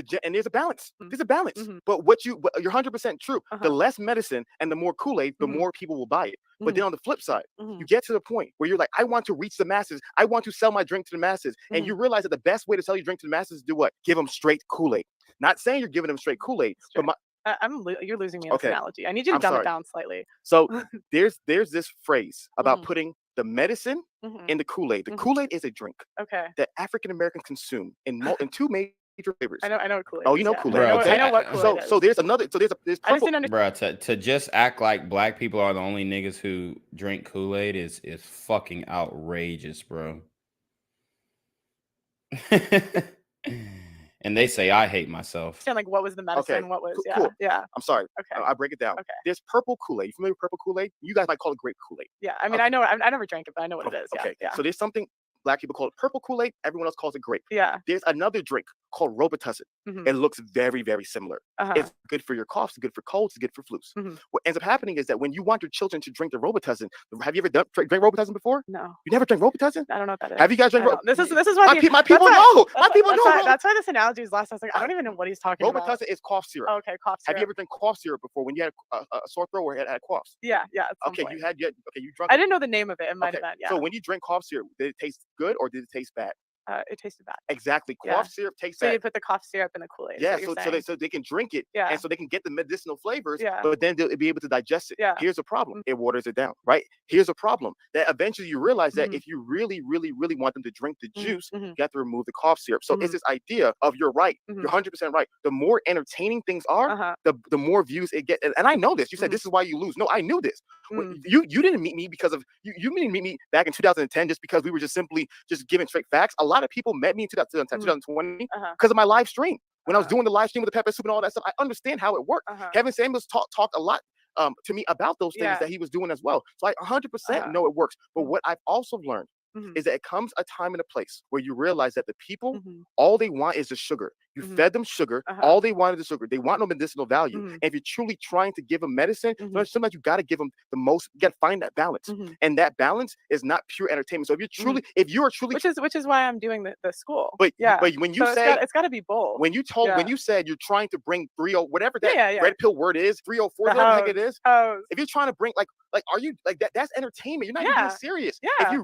a balance. There's a balance. But you're 100% true. The less medicine and the more Kool-Aid, the more people will buy it. But then on the flip side, you get to the point where you're like, I want to reach the masses. I want to sell my drink to the masses. And you realize that the best way to sell your drink to the masses is do what? Give them straight Kool-Aid. Not saying you're giving them straight Kool-Aid, but you're losing me on this analogy. I need you to dumb it down slightly. So there's this phrase about putting the medicine in the Kool-Aid. The Kool-Aid is a drink that African Americans consume in two major flavors. I know what Kool-Aid is. Oh, you know Kool-Aid. I know what Kool-Aid is. So there's purple. Bro, to just act like black people are the only niggas who drink Kool-Aid is fucking outrageous, bro. And they say I hate myself. Like what was the medicine? Okay. What was cool. Yeah. I'm sorry. Okay. I'll break it down. Okay. There's purple Kool-Aid. You familiar with purple Kool-Aid? You guys might call it grape Kool-Aid. Yeah. I mean, I know. I never drank it, but I know what it is. Okay. Yeah. So there's something black people call it purple Kool-Aid. Everyone else calls it grape. Yeah. There's another drink called Robitussin. It looks very, very similar. It's good for your coughs, it's good for colds, it's good for flus. What ends up happening is that when you want your children to drink the Robitussin, have you ever drank Robitussin before? No. You never drank Robitussin? I don't know what that is. Have you guys drank Robitussin? This is why my people know. My people know. That's why this analogy is lost. I was like, I don't even know what he's talking about. Robitussin is cough syrup. Okay, cough syrup. Have you ever drank cough syrup before when you had a sore throat or had coughs? Yeah. Okay, you drank. I didn't know the name of it. It might have been. Yeah. So when you drink cough syrup, did it taste good or did it taste bad? It tasted bad. Exactly. Cough syrup tastes bad. So you put the cough syrup in the Kool-Aid. Yeah, so they can drink it, and so they can get the medicinal flavors, Yeah. but then they'll be able to digest it. Yeah. Here's a problem. It waters it down, right? Here's a problem. That eventually you realize that if you really, really, really want them to drink the juice, you have to remove the cough syrup. So it's this idea of you're right. You're 100% right. The more entertaining things are, the more views it gets. And I know this. You said this is why you lose. No, I knew this. You didn't meet me because of you didn't meet me back in 2010 just because we were just simply just giving straight facts. A lot of people met me in 2020 because of my live stream. When I was doing the live stream with the pepper soup and all that stuff, I understand how it worked. Kevin Samuels talked a lot to me about those things that he was doing as well. So I 100% know it works. But what I've also learned is that it comes a time and a place where you realize that the people, all they want is the sugar. You fed them sugar. All they wanted is sugar. They want no medicinal value. And if you're truly trying to give them medicine, sometimes you got to give them the most. You got to find that balance, and that balance is not pure entertainment. So if you are truly, which is why I'm doing the school. But when you it's got to be both. When you said you're trying to bring 30 whatever that red pill word is, 304, whatever the heck it is. If you're trying to bring like are you like that? That's entertainment. You're not even being serious. Yeah. If you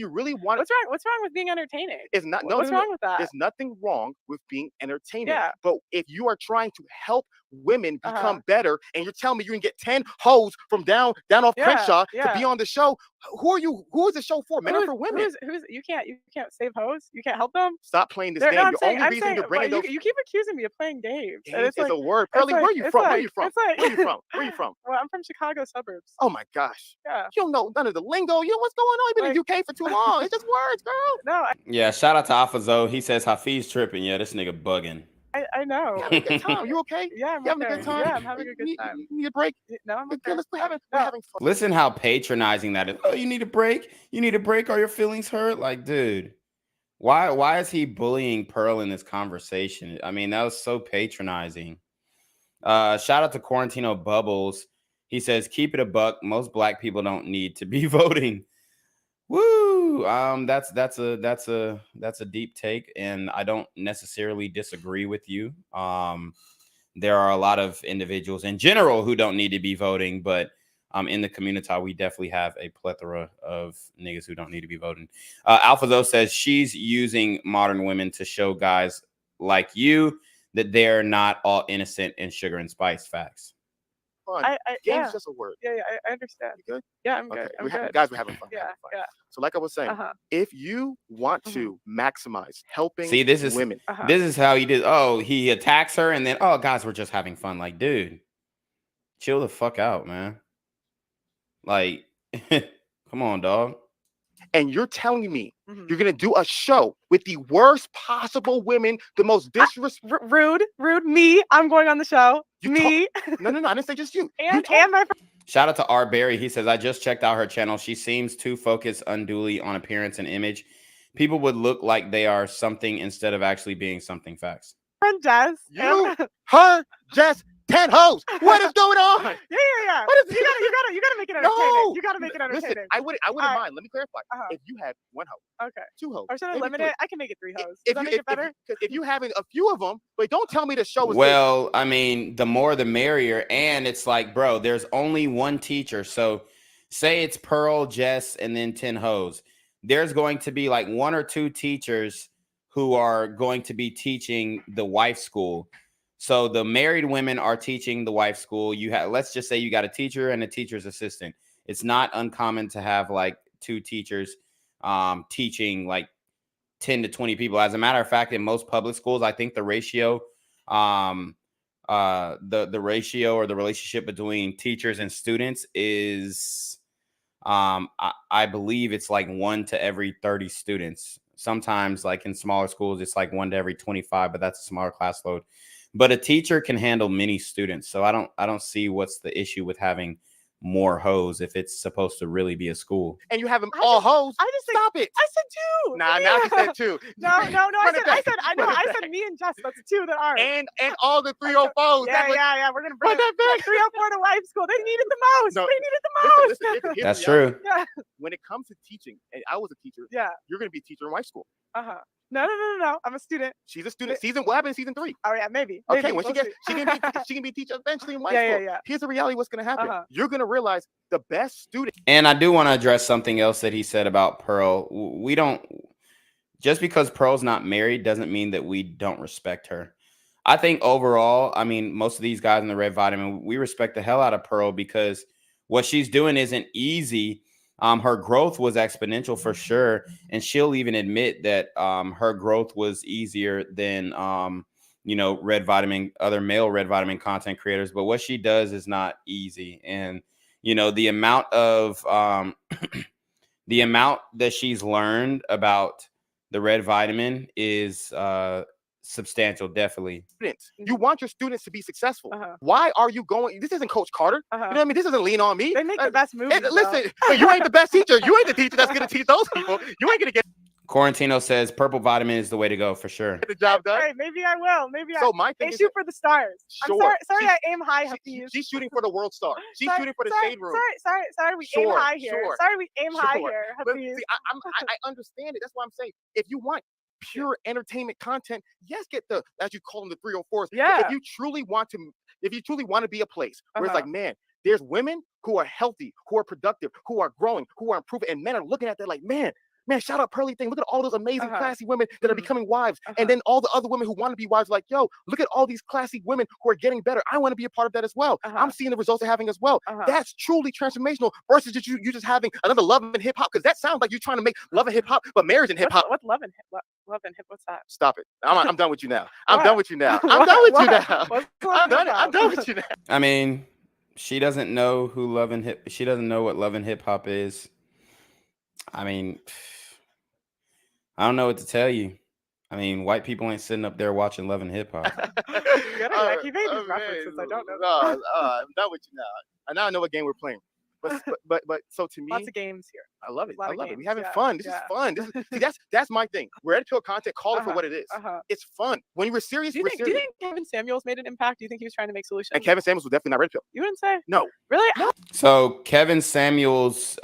really want, what's wrong with being entertaining? It's not. What's wrong with that? There's nothing wrong with being entertaining. Yeah. But if you are trying to help women become better, and you're telling me you can get 10 hoes from down off Crenshaw to be on the show, who are you? Who is the show for? Men or for women? Who's you can't save hoes. You can't help them. Stop playing this game. The only reason you're bringing those. You keep accusing me of playing games. Games is a word. Pearly, where are you from? Where are you from? Where are you from? Well, I'm from Chicago suburbs. Oh my gosh. Yeah. You don't know none of the lingo. You know what's going on? You've been in the UK for too long. It's just words, girl. No. Yeah, shout out to Alphazo. He says Hafeez tripping. Yeah, this nigga bugging. I know. Having a good time. You okay? Yeah, I'm having a good time. Yeah, I'm having a good time. You need a break? No, I'm okay. We're having fun. Listen how patronizing that is. Oh, you need a break? You need a break? Are your feelings hurt? Like, dude, why is he bullying Pearl in this conversation? I mean, that was so patronizing. Shout out to Quarantino Bubbles. He says, keep it a buck. Most black people don't need to be voting. Woo! That's a deep take, and I don't necessarily disagree with you. There are a lot of individuals in general who don't need to be voting, but in the community, we definitely have a plethora of niggas who don't need to be voting. Alphazo says she's using modern women to show guys like you that they're not all innocent in sugar and spice. Facts. Game's just a word. Yeah, I understand. You good? Yeah, I'm good. I'm good. Guys, we're having fun. Yeah. So like I was saying, if you want to maximize helping women. This is how he did. Oh, he attacks her and then, oh, guys, we're just having fun. Like, dude, chill the fuck out, man. Like, come on, dog. And you're telling me you're going to do a show with the worst possible women, the most disrespectful. Rude. Me. I'm going on the show. No. I didn't say just you. And my friend. Shout out to R. Berry. He says, I just checked out her channel. She seems too focused unduly on appearance and image. People would look like they are something instead of actually being something. Facts. Friend Jess. Her, Jess. 10 hoes. What is going on? Yeah. What is you gotta make it entertaining. No. You gotta make it entertaining. Listen, I wouldn't mind. Let me clarify. If you had 1 hoe, 2 hoes, or should I limit it? I can make it 3 hoes. Does if that make it better? If you having a few of them, but don't tell me the show is. Well, I mean, the more the merrier, and it's like, bro, there's only one teacher. So, say it's Pearl, Jess, and then 10 hoes. There's going to be like 1 or 2 teachers who are going to be teaching the wife school. So the married women are teaching the wife school. You have, let's just say you got a teacher and a teacher's assistant. It's not uncommon to have like 2 teachers teaching like 10 to 20 people. As a matter of fact, in most public schools, I think the ratio, the ratio or the relationship between teachers and students is, I believe it's like 1 to every 30 students. Sometimes like in smaller schools, it's like 1 to every 25, but that's a smaller class load. But a teacher can handle many students. So I don't see what's the issue with having more hoes if it's supposed to really be a school. And you have them all hoes. I just stop it. I said 2. Nah, now you said 2. No. I said me and Jess. That's 2 that are. And all the 304s. Yeah. We're gonna bring that back. 304 to wife school. They needed the most. No, they needed the most. Listen, that's true. Yeah. When it comes to teaching, and I was a teacher. Yeah. You're gonna be a teacher in wife school. No. I'm a student. She's a student. What happened in season 3? Oh yeah, maybe. Okay, when she can be a teacher eventually in wife school. Yeah. Here's the reality. What's gonna happen? You're gonna realize the best student. And I do want to address something else that he said about Pearl. We don't, just because Pearl's not married doesn't mean that we don't respect her. I think overall, I mean, most of these guys in the Red Vitamin, we respect the hell out of Pearl because what she's doing isn't easy. Her growth was exponential for sure. And she'll even admit that her growth was easier than, Red Vitamin, other male Red Vitamin content creators. But what she does is not easy. And, the amount of the amount that she's learned about the Red Vitamin is substantial, definitely. You want your students to be successful. Why are you going? This isn't Coach Carter. You know what I mean? This doesn't Lean on Me. They make the best movies. Listen, but you ain't the best teacher. You ain't the teacher that's going to teach those people. You ain't going to get. Quarantino says purple vitamin is the way to go for sure. Get the job done. Right, maybe I will. Maybe So my thing I is shoot for the stars. Sure. I'm sorry She- I aim high, Hafeez. she's shooting for the world star. She's shooting for the shade room. Sorry, we aim Sure, high here. sure, Sorry, we aim high sure. here, But Hafeez. see, I understand it. That's why I'm saying if you want pure entertainment content, yes, get the, as you call them, the 304s. Yeah. If you truly want to be a place where it's like, man, there's women who are healthy, who are productive, who are growing, who are improving, and men are looking at that like, man, shout out Pearly Thing. Look at all those amazing, classy women that are becoming wives. And then all the other women who want to be wives are like, yo, look at all these classy women who are getting better. I want to be a part of that as well. I'm seeing the results they're having as well. That's truly transformational versus you just having another Love and Hip Hop, because that sounds like you're trying to make Love and Hip Hop, but marriage and hip hop. What's Love and Hip? What's that? Stop it. I'm done with you now. I'm done with you now. I'm done with you now. I'm done with you now. I mean, she doesn't know who Love and Hip. She doesn't know what Love and Hip Hop is. I mean, I don't know what to tell you. I mean, white people ain't sitting up there watching Love and Hip Hop. You made these references. I don't know. I'm done with you now. And now I know what game we're playing. But so to me, Lots of games here. I love it. Lot I of love it. games, We're having yeah, fun. This is fun. See, that's my thing. Red pill content, call it for what it is. It's fun. When we're serious, Do you we're think serious. Kevin Samuels made an impact? Do you think he was trying to make solutions? And Kevin Samuels was definitely not red pill. You wouldn't say? No. Really? No. So Kevin Samuels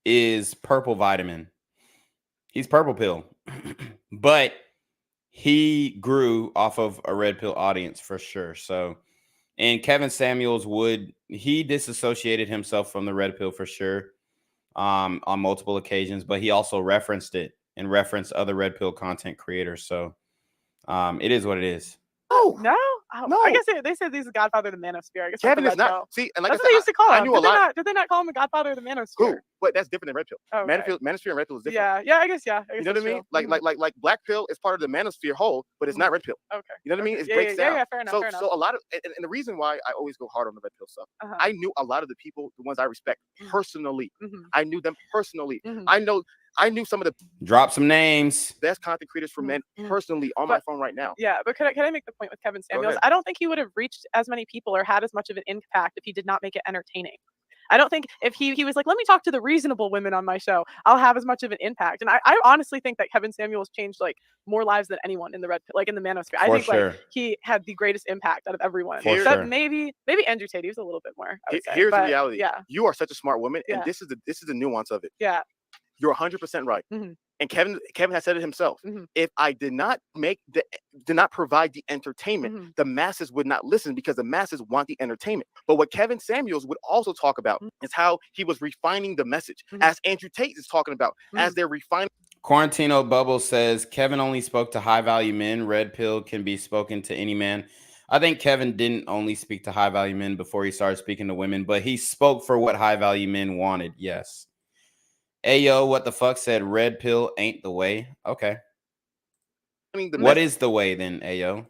is purple vitamin. He's purple pill. But he grew off of a red pill audience for sure. So, and Kevin Samuels he disassociated himself from the red pill for sure on multiple occasions, but he also referenced it and referenced other red pill content creators. So it is what it is. No. Oh, No. I guess they said he's the godfather of the manosphere. I guess Kevin that's is the red not. pill. See, and like That's I what they used to call I him. knew a lot. Did they not call him the godfather of the manosphere? Who? But that's different than red pill. Oh, okay. Manosphere and red pill is different. Yeah, I guess. I guess You know what I mean? that's true. Like black pill is part of the manosphere whole, but it's not red pill. Okay. You know what I mean? Okay. It Yeah, breaks yeah, down. yeah, fair enough, fair enough. So a lot of, and the reason why I always go hard on the red pill stuff, I knew a lot of the people, the ones I respect personally. I knew them personally. I knew some of the Drop some names. best content creators for men personally on my phone right now. Yeah, but can I make the point with Kevin Samuels? ahead. I don't think he would have reached as many people or had as much of an impact if he did not make it entertaining. I don't think if he was like, let me talk to the reasonable women on my show, I'll have as much of an impact. And I honestly think that Kevin Samuels changed like more lives than anyone in the in the manosphere. I think like he had the greatest impact out of everyone. For Except sure. maybe Andrew Tate, he was a little bit more. I would say. Here's But, the reality. Yeah. You are such a smart woman, Yeah. and this is the nuance of it. Yeah. You're 100% right. And Kevin has said it himself. If I did not provide the entertainment, the masses would not listen because the masses want the entertainment. But what Kevin Samuels would also talk about is how he was refining the message, as Andrew Tate is talking about, as they're refining. Quarantino Bubble says Kevin only spoke to high value men. Red pill can be spoken to any man. I think Kevin didn't only speak to high value men before he started speaking to women, but he spoke for what high value men wanted. Yes. Ayo, what the fuck said red pill ain't the way. Okay. What is the way then, Ayo?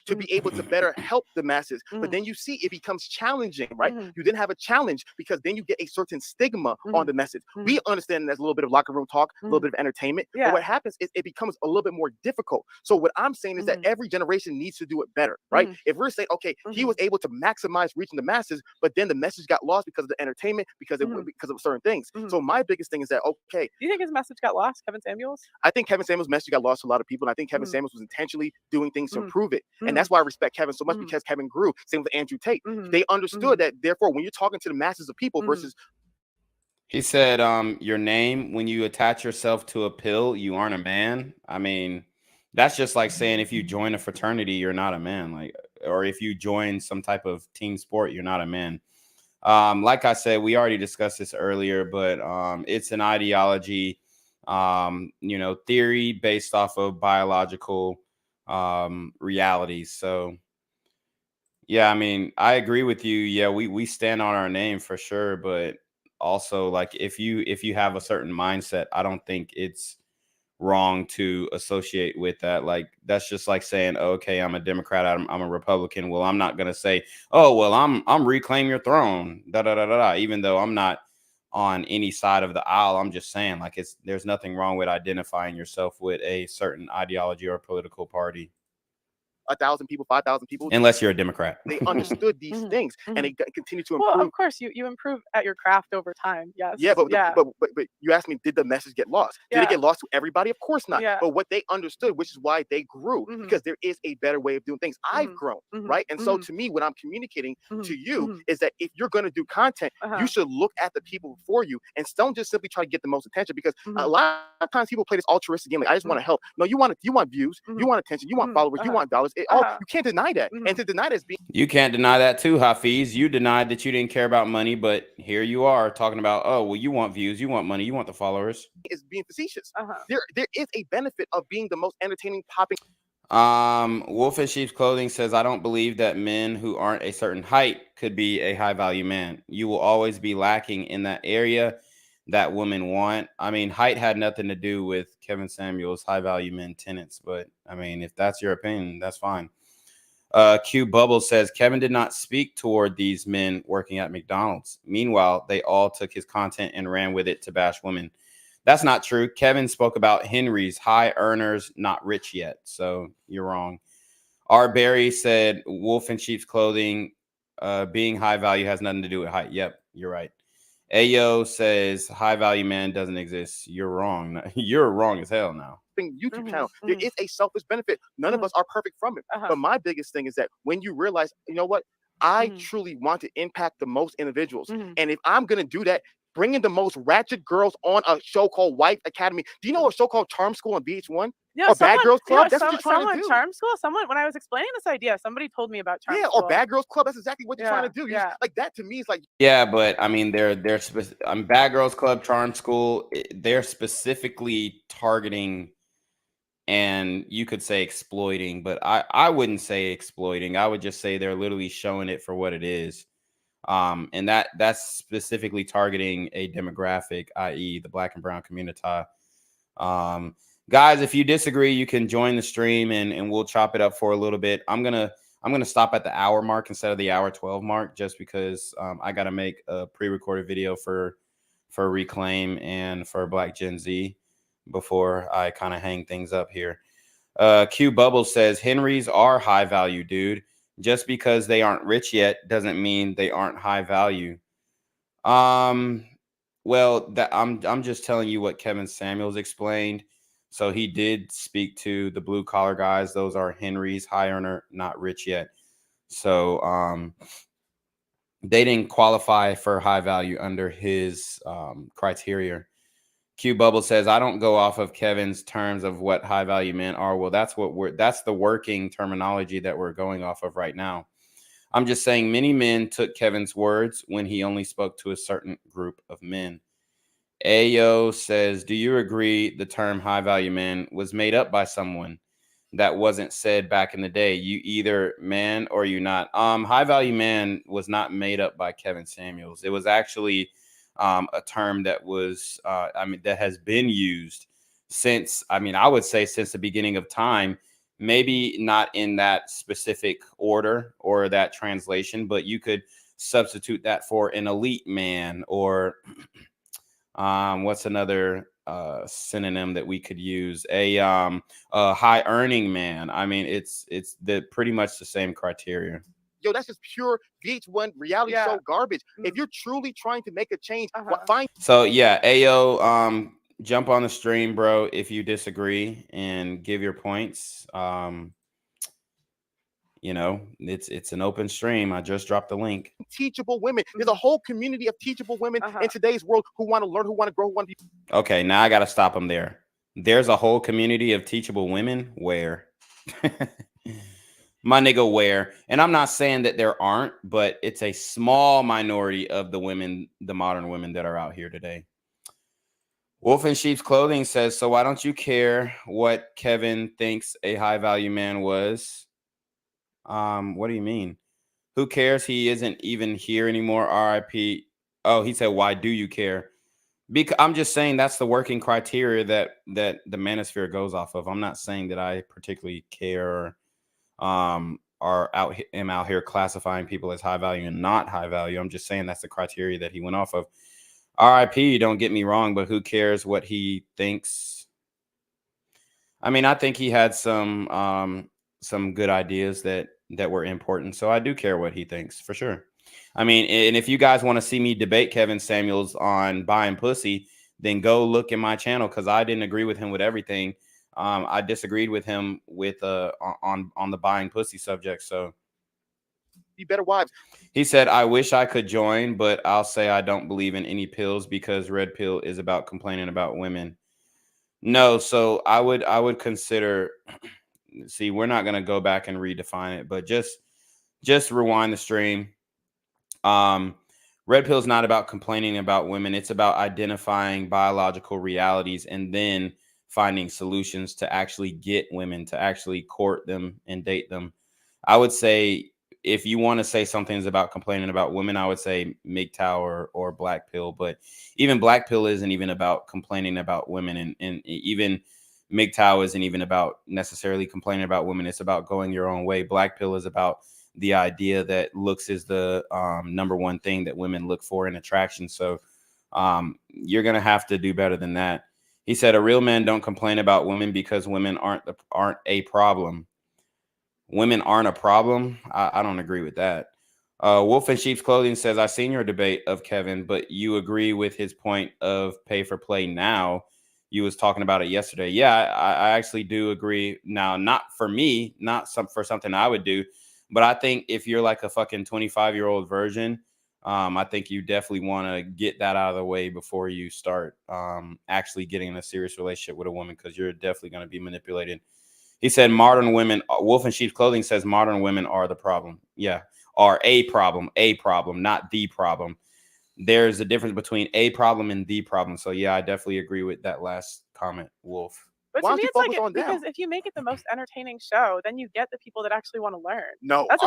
To be able to better help the masses. But then you see it becomes challenging, right? You then have a challenge because then you get a certain stigma on the message. We understand that's a little bit of locker room talk, a little bit of entertainment. But what happens is it becomes a little bit more difficult. So what I'm saying is that every generation needs to do it better, right? If we're saying, okay, he was able to maximize reaching the masses, but then the message got lost because of the entertainment, because of certain things. So my biggest thing is that, okay. Do you think his message got lost, Kevin Samuels? I think Kevin Samuels' message got lost to a lot of people. And I think Kevin Samuels was intentionally doing things to improve it. And that's why I respect Kevin so much, because Kevin grew. Same with Andrew Tate. They understood that, therefore, when you're talking to the masses of people versus. He said, your name, when you attach yourself to a pill, you aren't a man. I mean, that's just like saying if you join a fraternity, you're not a man. Like, or if you join some type of team sport, you're not a man. Like I said, we already discussed this earlier, but it's an ideology, theory based off of biological realities. So yeah, I mean, I agree with you. Yeah, we stand on our name for sure, but also like if you have a certain mindset, I don't think it's wrong to associate with that. Like that's just like saying, okay, I'm a Democrat, I'm a Republican. Well, I'm not gonna say, oh well, I'm reclaim your throne, even though I'm not on any side of the aisle. I'm just saying, like, there's nothing wrong with identifying yourself with a certain ideology or political party. 1,000 people, 5,000 people. Unless you're a Democrat. They understood these things, and they continue to improve. Well, of course, you improve at your craft over time. Yes. Yeah, but you asked me, did the message get lost? Did it get lost to everybody? Of course not. Yeah. But what they understood, which is why they grew, because there is a better way of doing things. I've grown, right? And so to me, what I'm communicating to you is that if you're going to do content, you should look at the people before you and don't just simply try to get the most attention, because a lot of times people play this altruistic game. Like, I just want to help. No, you want views, you want attention, you want followers, you want dollars. You can't deny that. And to deny that is being. You can't deny that too, Hafeez. You denied that you didn't care about money, but here you are talking about, oh, well, you want views, you want money, you want the followers. Is being facetious. There is a benefit of being the most entertaining, popping. Wolf in Sheep's Clothing says, I don't believe that men who aren't a certain height could be a high value man. You will always be lacking in that area that women want. I mean, height had nothing to do with Kevin Samuels' high value men tenets, but I mean, if that's your opinion, that's fine. Q Bubble says, Kevin did not speak toward these men working at McDonald's. Meanwhile, they all took his content and ran with it to bash women. That's not true. Kevin spoke about Henry's high earners, not rich yet. So you're wrong. R. Barry said, Wolf in Sheep's Clothing, being high value has nothing to do with height. Yep, you're right. Ayo says, high value man doesn't exist. You're wrong. You're wrong as hell now. YouTube channel. There is a selfish benefit. None of us are perfect from it. But my biggest thing is that when you realize, you know what, I truly want to impact the most individuals. And if I'm going to do that, bringing the most ratchet girls on a show called Wife Academy. Do you know a show called Charm School on VH1? Yeah, or Bad Girls Club? That's what you're trying to do. Charm School? When I was explaining this idea, somebody told me about Charm School. Yeah, or Bad Girls Club. That's exactly what you're trying to do. Like, that to me is like. Yeah, but I mean, they're Bad Girls Club, Charm School. They're specifically targeting, and you could say exploiting, but I wouldn't say exploiting. I would just say they're literally showing it for what it is. And that's specifically targeting a demographic, i.e. the Black and brown community. Guys, if you disagree, you can join the stream and we'll chop it up for a little bit. I'm gonna stop at the hour mark instead of the hour 12 mark, just because I gotta make a pre-recorded video for Reclaim and for Black Gen Z before I kind of hang things up here. Q Bubbles says, Henrys are high value, dude. Just because they aren't rich yet doesn't mean they aren't high value. Well, I'm just telling you what Kevin Samuels explained. So he did speak to the blue collar guys. Those are Henry's, high earner, not rich yet. So they didn't qualify for high value under his criteria. Q Bubble says, I don't go off of Kevin's terms of what high value men are. Well, that's the working terminology that we're going off of right now. I'm just saying many men took Kevin's words when he only spoke to a certain group of men. Ayo says, do you agree the term high value man was made up by someone that wasn't said back in the day? You either man or you not. High value man was not made up by Kevin Samuels. It was actually a term that was, that has been used since, I would say since the beginning of time, maybe not in that specific order or that translation, but you could substitute that for an elite man, or what's another synonym that we could use? A high earning man. I mean, it's pretty much the same criteria. Yo, that's just pure VH1 reality show garbage. If you're truly trying to make a change, find. So yeah, Ayo, jump on the stream, bro, if you disagree, and give your points. You know, it's an open stream. I just dropped the link. Teachable women. There's a whole community of teachable women in today's world who want to learn, who want to grow, who want to be. Okay, now I got to stop them there. There's a whole community of teachable women. Where? My nigga, where? And I'm not saying that there aren't, but it's a small minority of the women, the modern women that are out here today. Wolf in Sheep's Clothing says, so why don't you care what Kevin thinks a high value man was? What do you mean? Who cares? He isn't even here anymore. RIP. Oh, he said, why do you care? Because I'm just saying that's the working criteria that the manosphere goes off of. I'm not saying that I particularly care or am out here classifying people as high value and not high value. I'm just saying that's the criteria that he went off of. RIP, don't get me wrong, but who cares what he thinks? I mean, I think he had some some good ideas that were important. So I do care what he thinks for sure. I mean, and if you guys want to see me debate Kevin Samuels on buying pussy, then go look in my channel, because I didn't agree with him with everything. I disagreed with him with on the buying pussy subject. So Be better wives. he said, I wish I could join, but I'll say I don't believe in any pills because red pill is about complaining about women. No, so I would consider, see, we're not gonna go back and redefine it, but just rewind the stream. Red pill is not about complaining about women. It's about identifying biological realities and then finding solutions to actually get women, to actually court them and date them. I would say if you want to say something is about complaining about women, I would say MGTOW or black pill. But even black pill isn't even about complaining about women, and even MGTOW isn't even about necessarily complaining about women. It's about going your own way. Black pill is about the idea that looks is the number one thing that women look for in attraction. So you're gonna have to do better than that. He said, a real man don't complain about women because women aren't a problem. Women aren't a problem. I don't agree with that. Wolf in Sheep's Clothing says, I seen your debate of Kevin, but you agree with his point of pay for play now. You was talking about it yesterday. Yeah, I actually do agree. Now, not for me, not for something I would do, but I think if you're like a fucking 25-year-old virgin, I think you definitely want to get that out of the way before you start actually getting in a serious relationship with a woman, because you're definitely going to be manipulated. He said modern women, Wolf in Sheep's Clothing says modern women are the problem. Yeah, are a problem, not the problem. There's a difference between a problem and the problem. So yeah, I definitely agree with that last comment, Wolf. But to me, it's like because if you make it the most entertaining show, then you get the people that actually want to learn. No, that's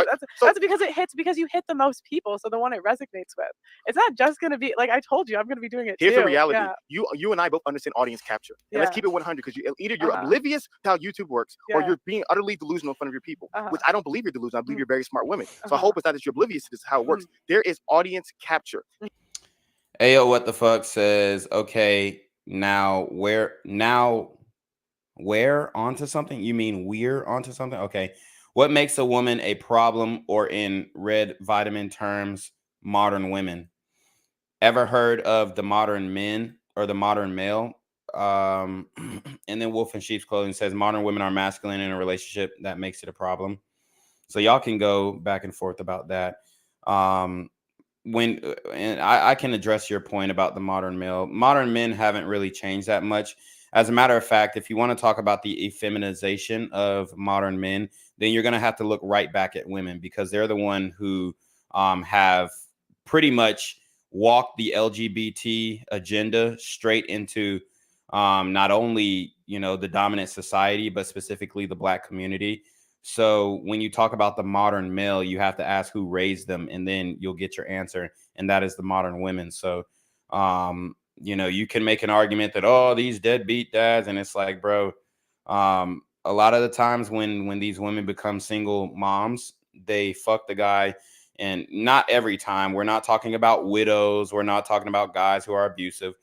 because it hits, because you hit the most people, so the one it resonates with. It's not just going to be like I told you, I'm going to be doing it. Here's too. the reality. Yeah. You and I both understand audience capture. And let's keep it 100, because either you're oblivious to how YouTube works, or you're being utterly delusional in front of your people. Which I don't believe you're delusional. I believe you're very smart women. So I hope it's not that you're oblivious to this, how it works. There is audience capture. Ayo, what the fuck says, okay, now we're onto something? You mean we're onto something? Okay. What makes a woman a problem, or in red vitamin terms, modern women? Ever heard of the modern men or the modern male? And then Wolf in Sheep's Clothing says modern women are masculine in a relationship. That makes it a problem. So y'all can go back and forth about that. And I can address your point about the modern male. Modern men haven't really changed that much. As a matter of fact, if you want to talk about the effeminization of modern men, then you're going to have to look right back at women, because they're the one who have pretty much walked the LGBT agenda straight into not only, the dominant society, but specifically the black community. So when you talk about the modern male, you have to ask who raised them, and then you'll get your answer. And that is the modern women. So, you can make an argument that, oh, these deadbeat dads. And it's like, bro, a lot of the times when these women become single moms, they fuck the guy. And not every time. We're not talking about widows. We're not talking about guys who are abusive.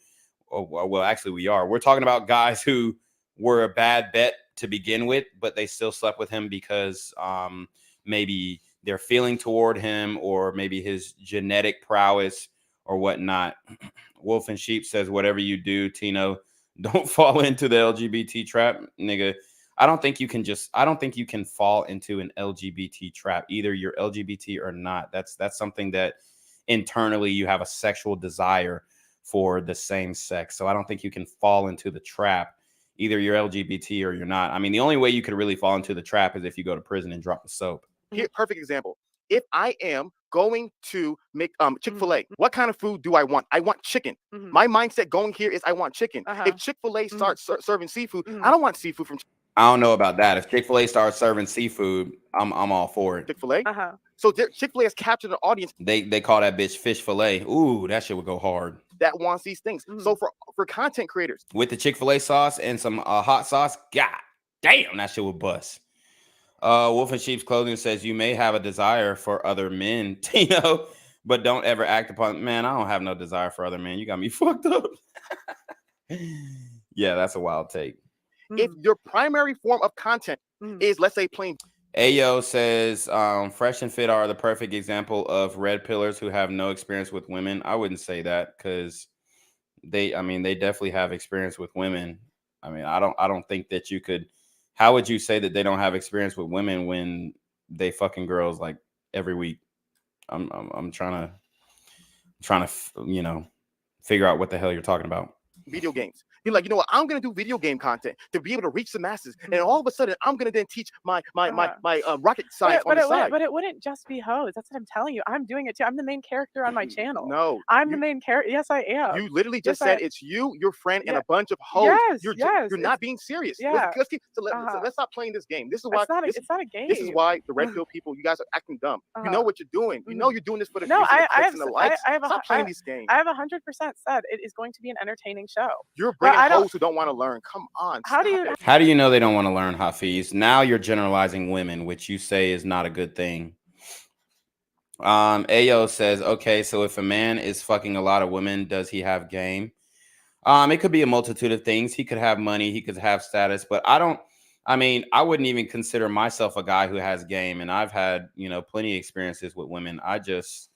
Well, actually, we are. We're talking about guys who were a bad bet to begin with, but they still slept with him because maybe their feeling toward him, or maybe his genetic prowess or whatnot. Wolf and Sheep says, whatever you do, Tino, don't fall into the LGBT trap, nigga. I don't think you can fall into an LGBT trap. Either you're LGBT or not. That's something that internally you have a sexual desire for the same sex. So I don't think you can fall into the trap. Either you're LGBT or you're not. I mean, the only way you could really fall into the trap is if you go to prison and drop the soap. Here, perfect example. If I am going to make Chick-fil-A, what kind of food do I want? I want chicken. My mindset going here is I want chicken. If Chick-fil-A starts serving seafood, I don't want seafood from I don't know about that. If Chick-fil-A starts serving seafood, I'm all for it. Chick-fil-A. So Chick-fil-A has captured an audience. They call that bitch fish fillet. Ooh, that shit would go hard. That wants these things. So for content creators, with the Chick-fil-A sauce and some hot sauce, god damn, that shit would bust. Wolf in Sheep's Clothing says, you may have a desire for other men, Tino, but don't ever act upon. Man, I don't have no desire for other men. You got me fucked up. Yeah, that's a wild take. If your primary form of content is, let's say, plain, Ayo says, Fresh and Fit are the perfect example of red pillars who have no experience with women. I wouldn't say that because they definitely have experience with women. I don't think that you could. How would you say that they don't have experience with women when they fucking girls like every week? I'm trying to figure out what the hell you're talking about. Video games. You're like, you know what? I'm gonna do video game content to be able to reach the masses, and all of a sudden, I'm gonna then teach my rocket science on the side. But it wouldn't just be hoes. That's what I'm telling you. I'm doing it too. I'm the main character on my channel. No, I'm the main character. Yes, I am. You literally just Yes, said it's you, your friend, and a bunch of hoes. Yes, You're yes, not being serious. yeah. Let's stop playing this game. This is why it's not a game. This is why the red pill people, you guys are acting dumb. You know what you're doing. You know you're doing this for the No, views and the I clicks and the likes. Stop playing these games. I have 100% said it is going to be an entertaining show. You're bringing hoes who don't want to learn. Come on. How do you know they don't want to learn, Hafeez? Now you're generalizing women, which you say is not a good thing. Ayo says, okay, so if a man is fucking a lot of women, does he have game? It could be a multitude of things. He could have money, he could have status, but I wouldn't even consider myself a guy who has game, and I've had, plenty of experiences with women. I just,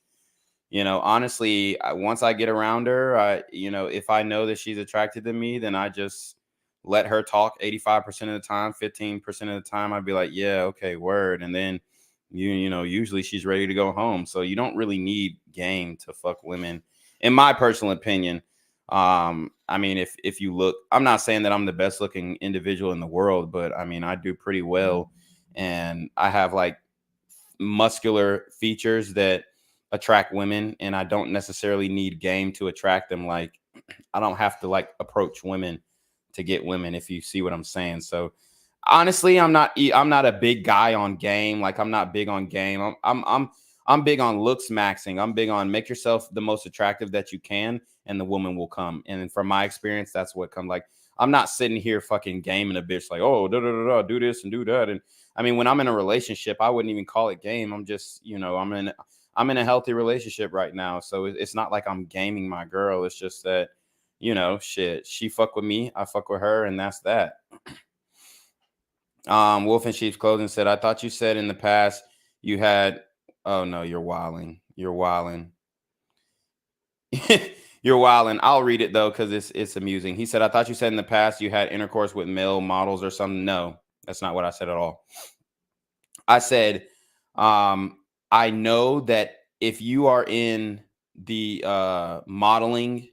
honestly, once I get around her, if I know that she's attracted to me, then I just let her talk 85% of the time. 15% of the time, I'd be like, yeah, okay, word. And then, usually she's ready to go home. So you don't really need game to fuck women, in my personal opinion. If you look, I'm not saying that I'm the best looking individual in the world, but I do pretty well. And I have like muscular features that attract women, and I don't necessarily need game to attract them. Like, I don't have to like approach women to get women, if you see what I'm saying. So honestly, I'm not a big guy on game. Like, I'm not big on game. I'm big on looks maxing. I'm big on make yourself the most attractive that you can, and the woman will come. And from my experience, that's what comes. Like, I'm not sitting here fucking gaming a bitch like, oh, do this and do that. And when I'm in a relationship, I wouldn't even call it game. I'm just, I'm in a healthy relationship right now. So it's not like I'm gaming my girl. It's just that, shit, she fuck with me, I fuck with her, and that's that. Wolf in Sheep's Clothing said, I thought you said in the past you had, oh no, you're wilding. You're wilding. You're wilding. I'll read it though, because it's amusing. He said, I thought you said in the past you had intercourse with male models or something. No, that's not what I said at all. I said, I know that if you are in the modeling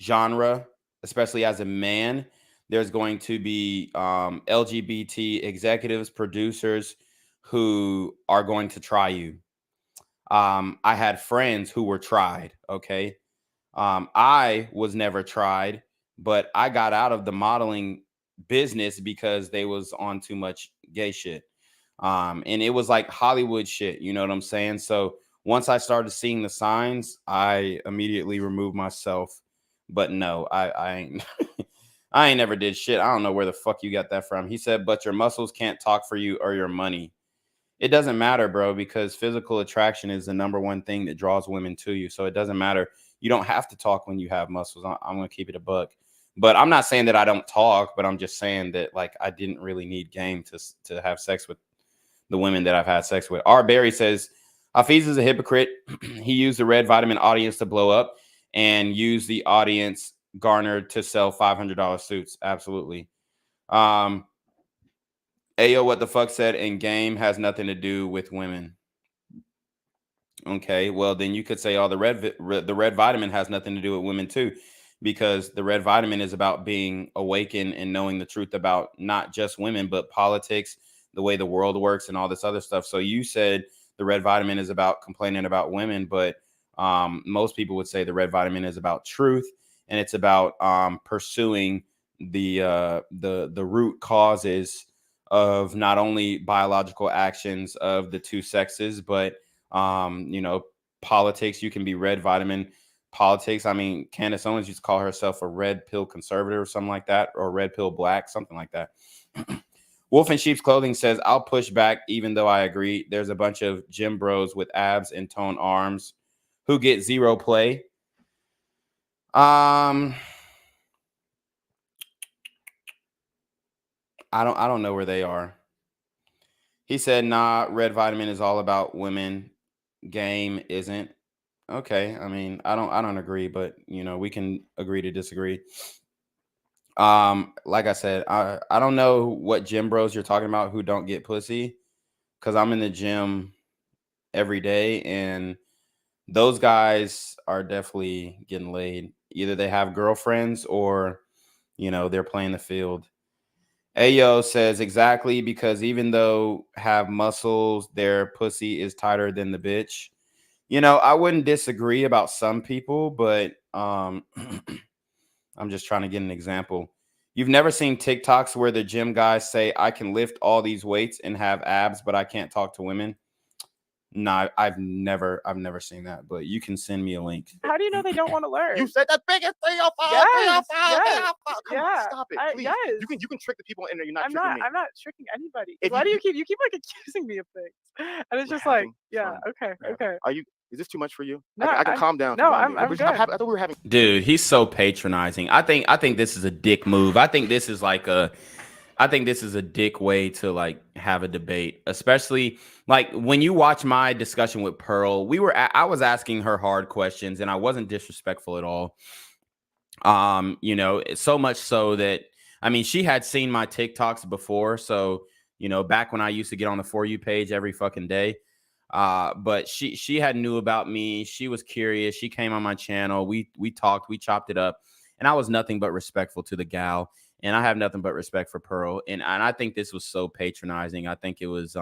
genre, especially as a man, there's going to be LGBT executives, producers who are going to try you. I had friends who were tried. Okay. I was never tried, but I got out of the modeling business because they was on too much gay shit. And it was like Hollywood shit. You know what I'm saying? So once I started seeing the signs, I immediately removed myself. But no, I ain't. I ain't never did shit. I don't know where the fuck you got that from. He said, but your muscles can't talk for you or your money. It doesn't matter, bro, because physical attraction is the number one thing that draws women to you. So it doesn't matter. You don't have to talk when you have muscles. I'm going to keep it a buck. But I'm not saying that I don't talk, but I'm just saying that, like, I didn't really need game to have sex with the women that I've had sex with. R. Barry says, Hafeez is a hypocrite. He used the red vitamin audience to blow up and used the audience garnered to sell $500 suits. Absolutely. Ayo, what the fuck said, and game has nothing to do with women. Okay, well then you could say, oh, the red vitamin has nothing to do with women too, because the red vitamin is about being awakened and knowing the truth about not just women, but politics, the way the world works, and all this other stuff. So you said the red vitamin is about complaining about women, but most people would say the red vitamin is about truth, and it's about pursuing the root causes of not only biological actions of the two sexes, but politics. You can be red vitamin politics. Candace Owens used to call herself a red pill conservative or something like that, or red pill black, something like that. Wolf in Sheep's Clothing says, I'll push back even though I agree. There's a bunch of gym bros with abs and toned arms who get zero play. I don't know where they are. He said, nah, red vitamin is all about women. Game isn't. Okay. I mean, I don't agree, but we can agree to disagree. Like I said, I don't know what gym bros you're talking about who don't get pussy, because I'm in the gym every day, and those guys are definitely getting laid. Either they have girlfriends or they're playing the field. Ayo says exactly, because even though have muscles, their pussy is tighter than the bitch. I wouldn't disagree about some people, but I'm just trying to get an example. You've never seen TikToks where the gym guys say, I can lift all these weights and have abs, but I can't talk to women? No, I've never seen that, but you can send me a link. How do you know they don't want to learn? You said the biggest thing of all. Yes, Come on, yeah, stop it, please. yes. You can trick the people in there. You're not I'm tricking me. not tricking anybody. If Why you- do you keep like accusing me of things? And it's We're just like, having yeah, fun. okay, We're having- okay. Are you? Is this too much for you? No, I can calm down. no, if you want I'm me. good. I thought we were having. Dude, he's so patronizing. I think this is a dick move. I think this is a dick way to like have a debate, especially like when you watch my discussion with Pearl. I was asking her hard questions, and I wasn't disrespectful at all. So much so that she had seen my TikToks before, so back when I used to get on the For You page every fucking day. But she had knew about me. She was curious. She came on my channel. We talked. We chopped it up, and I was nothing but respectful to the gal. And I have nothing but respect for Pearl. And I think this was so patronizing. I think it was,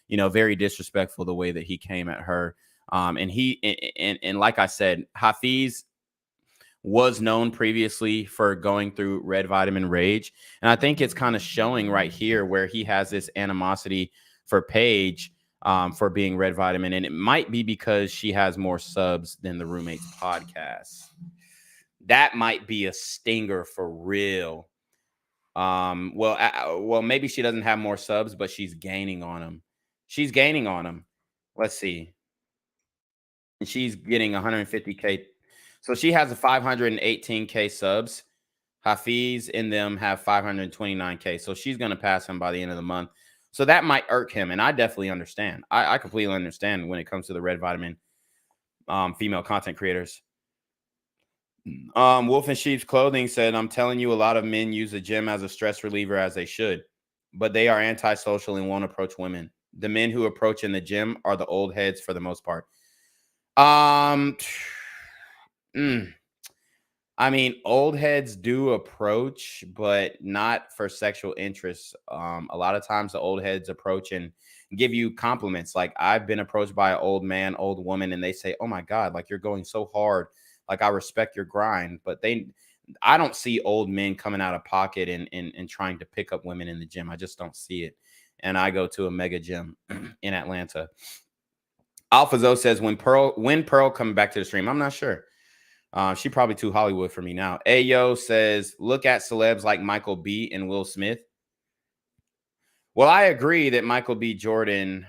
very disrespectful the way that he came at her. And like I said, Hafeez was known previously for going through red vitamin rage. And I think it's kind of showing right here where he has this animosity for Paige for being red vitamin. And it might be because she has more subs than the Roommates podcast. That might be a stinger for real. Well, maybe she doesn't have more subs, but she's gaining on them. Let's see. And she's getting 150K. So she has a 518K subs. Hafeez and them have 529K. So she's going to pass him by the end of the month. So that might irk him. And I definitely understand. I completely understand when it comes to the red vitamin female content creators. Wolf in Sheep's Clothing said, I'm telling you, a lot of men use the gym as a stress reliever, as they should, but they are antisocial and won't approach women. The men who approach in the gym are the old heads for the most part. Old heads do approach, but not for sexual interests. A lot of times the old heads approach and give you compliments. Like, I've been approached by an old man, old woman, and they say, oh my God, like, you're going so hard. Like, I respect your grind. But I don't see old men coming out of pocket and trying to pick up women in the gym. I just don't see it. And I go to a mega gym in Atlanta. AlphaZo says, when Pearl coming back to the stream, I'm not sure. She probably too Hollywood for me now. Ayo says, look at celebs like Michael B. and Will Smith. Well, I agree that Michael B. Jordan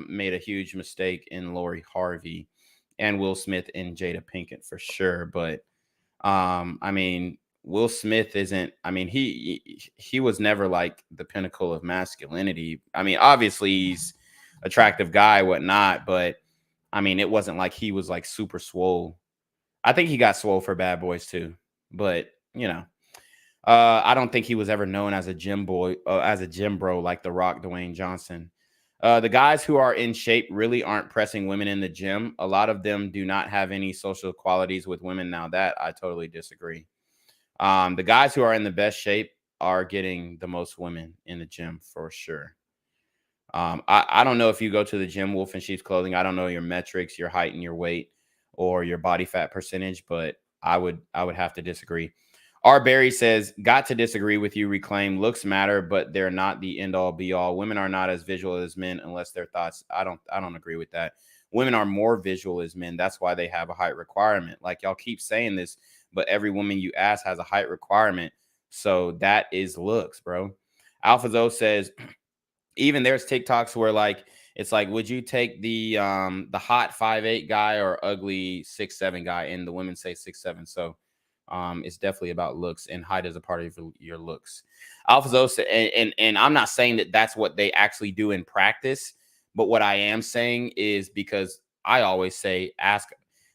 made a huge mistake in Lori Harvey, and Will Smith and Jada Pinkett for sure. But Will Smith isn't. He was never like the pinnacle of masculinity. Obviously he's attractive guy, whatnot, but it wasn't like he was like super swole. I think he got swole for Bad Boys too, but I don't think he was ever known as a gym boy, as a gym bro like The Rock, Dwayne Johnson. The guys who are in shape really aren't pressing women in the gym. A lot of them do not have any social qualities with women. Now that I totally disagree. The guys who are in the best shape are getting the most women in the gym for sure. I don't know if you go to the gym, Wolf in Sheep's Clothing. I don't know your metrics, your height and your weight, or your body fat percentage, but I would have to disagree. R. Barry says, got to disagree with you. Reclaim looks matter, but they're not the end all be all. Women are not as visual as men unless their thoughts. I don't agree with that. Women are more visual as men. That's why they have a height requirement. Like, y'all keep saying this, but every woman you ask has a height requirement. So that is looks, bro. AlphaZo says, even there's TikToks where like, it's like, would you take the hot 5'8" guy or ugly 6'7" guy? And the women say 6'7". So It's definitely about looks, and height is a part of your looks. Alpha said, and I'm not saying that that's what they actually do in practice, but what I am saying is, because I always say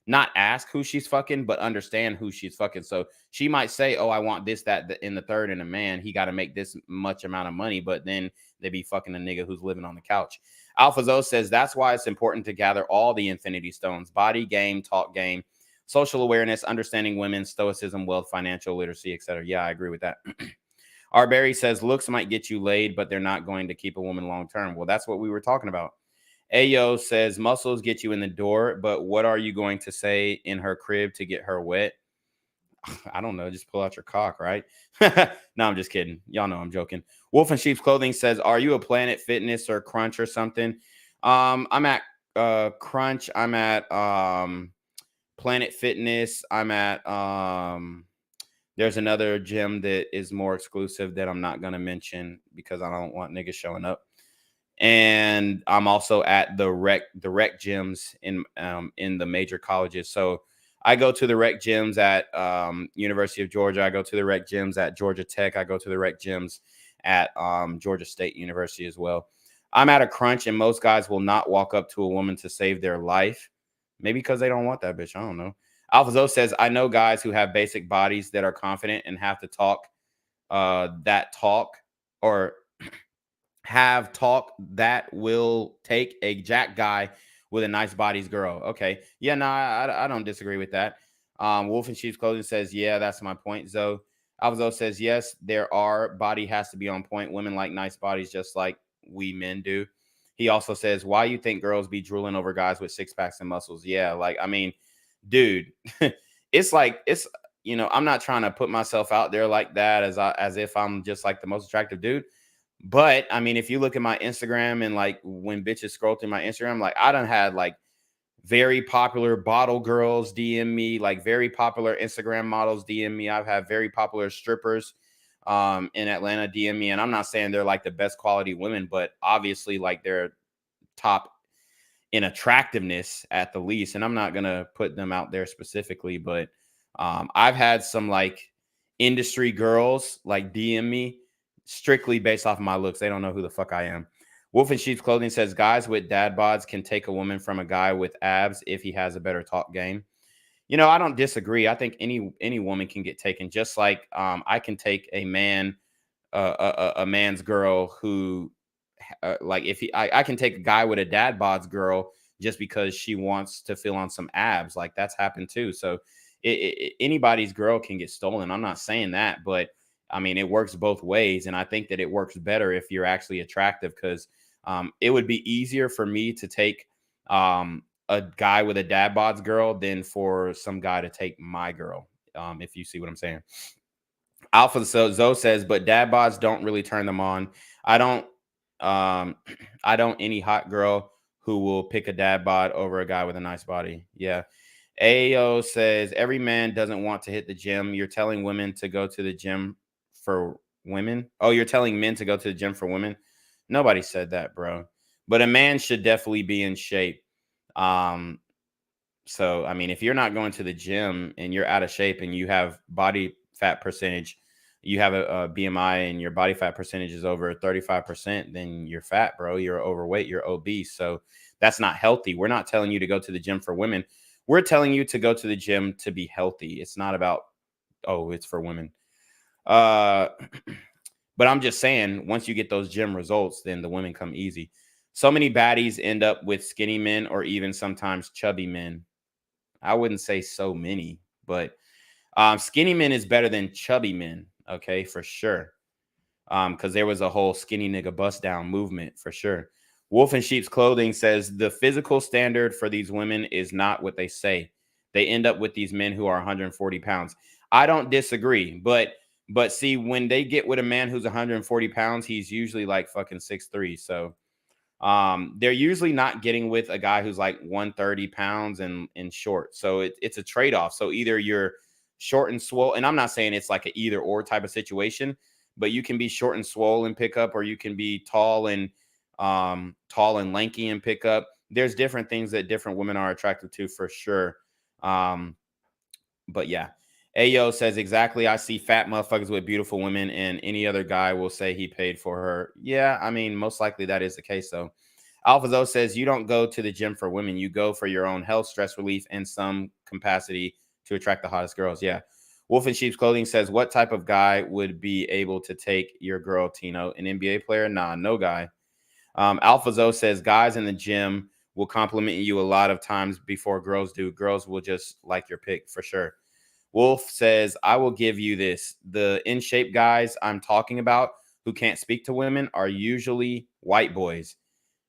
not ask who she's fucking, but understand who she's fucking. So she might say, oh, I want this, that, in the third, and a man, he got to make this much amount of money, but then they be fucking a nigga who's living on the couch. Alpha says that's why it's important to gather all the infinity stones: body, game, talk game, social awareness, understanding women, stoicism, wealth, financial literacy, etc. Yeah, I agree with that. Arbery says looks might get you laid, but they're not going to keep a woman long term. Well, that's what we were talking about. Ayo says muscles get you in the door, but what are you going to say in her crib to get her wet? I don't know. Just pull out your cock, right? No, I'm just kidding. Y'all know I'm joking. Wolf in Sheep's Clothing says, are you a Planet Fitness or Crunch or something? I'm at Crunch. I'm at Planet Fitness. I'm at there's another gym that is more exclusive that I'm not going to mention because I don't want niggas showing up. And I'm also at the rec gyms in the major colleges. So I go to the rec gyms at University of Georgia. I go to the rec gyms at Georgia Tech. I go to the rec gyms at Georgia State University as well. I'm at a Crunch, and most guys will not walk up to a woman to save their life. Maybe because they don't want that bitch. I don't know. Alpha says, I know guys who have basic bodies that are confident and have to talk that talk, or have talk that will take a jack guy with a nice body's girl. Okay. Yeah, no, I don't disagree with that. Wolf in Sheep's Clothing says, yeah, that's my point. Zoe. Alpha says, yes, there are. Body has to be on point. Women like nice bodies just like we men do. He also says, why you think girls be drooling over guys with six packs and muscles? Yeah, like, I mean, dude, it's like, it's, you know, I'm not trying to put myself out there like that as if I'm just like the most attractive dude. But I mean, if you look at my Instagram and like when bitches scroll through my Instagram, like I done had like very popular bottle girls DM me, like very popular Instagram models DM me. I've had very popular strippers in Atlanta DM me. And I'm not saying they're like the best quality women, but obviously like they're top in attractiveness at the least. And I'm not going to put them out there specifically, but I've had some like industry girls like DM me strictly based off of my looks. They don't know who the fuck I am. Wolf in Sheep's Clothing says guys with dad bods can take a woman from a guy with abs if he has a better talk game. You know, I don't disagree. I think any woman can get taken, just like I can take a man, a man's girl who, like if I can take a guy with a dad bod's girl just because she wants to feel on some abs. Like that's happened too. So anybody's girl can get stolen. I'm not saying that, but I mean, it works both ways. And I think that it works better if you're actually attractive, because it would be easier for me to take a guy with a dad bod's girl than for some guy to take my girl, if you see what I'm saying. Alpha Zoe says, but dad bods don't really turn them on. I don't any hot girl who will pick a dad bod over a guy with a nice body. Yeah. AO says, every man doesn't want to hit the gym. You're telling women to go to the gym for women? Oh, you're telling men to go to the gym for women? Nobody said that, bro. But a man should definitely be in shape. So, I mean, if you're not going to the gym and you're out of shape and you have body fat percentage, you have a BMI and your body fat percentage is over 35%, then you're fat, bro. You're overweight, you're obese. So that's not healthy. We're not telling you to go to the gym for women. We're telling you to go to the gym to be healthy. It's not about, oh, it's for women. But I'm just saying, once you get those gym results, then the women come easy. So many baddies end up with skinny men or even sometimes chubby men. I wouldn't say so many, but skinny men is better than chubby men. Okay, for sure. Because there was a whole skinny nigga bust down movement for sure. Wolf in Sheep's Clothing says the physical standard for these women is not what they say. They end up with these men who are 140 pounds. I don't disagree, but see, when they get with a man who's 140 pounds, he's usually like fucking 6'3". So they're usually not getting with a guy who's like 130 pounds and short. So it's a trade-off. So either you're short and swole, and I'm not saying it's like an either or type of situation, but you can be short and swole and pick up, or you can be tall and lanky and pick up. There's different things that different women are attracted to for sure. But yeah. Ayo says exactly. I see fat motherfuckers with beautiful women, and any other guy will say he paid for her. Yeah, I mean, most likely that is the case, though. Alphazo says you don't go to the gym for women. You go for your own health, stress relief, and some capacity to attract the hottest girls. Yeah. Wolf in Sheep's Clothing says, what type of guy would be able to take your girl, Tino? An NBA player? Nah, no guy. Alphazo says guys in the gym will compliment you a lot of times before girls do. Girls will just like your pick for sure. Wolf says, I will give you this. The in-shape guys I'm talking about who can't speak to women are usually white boys.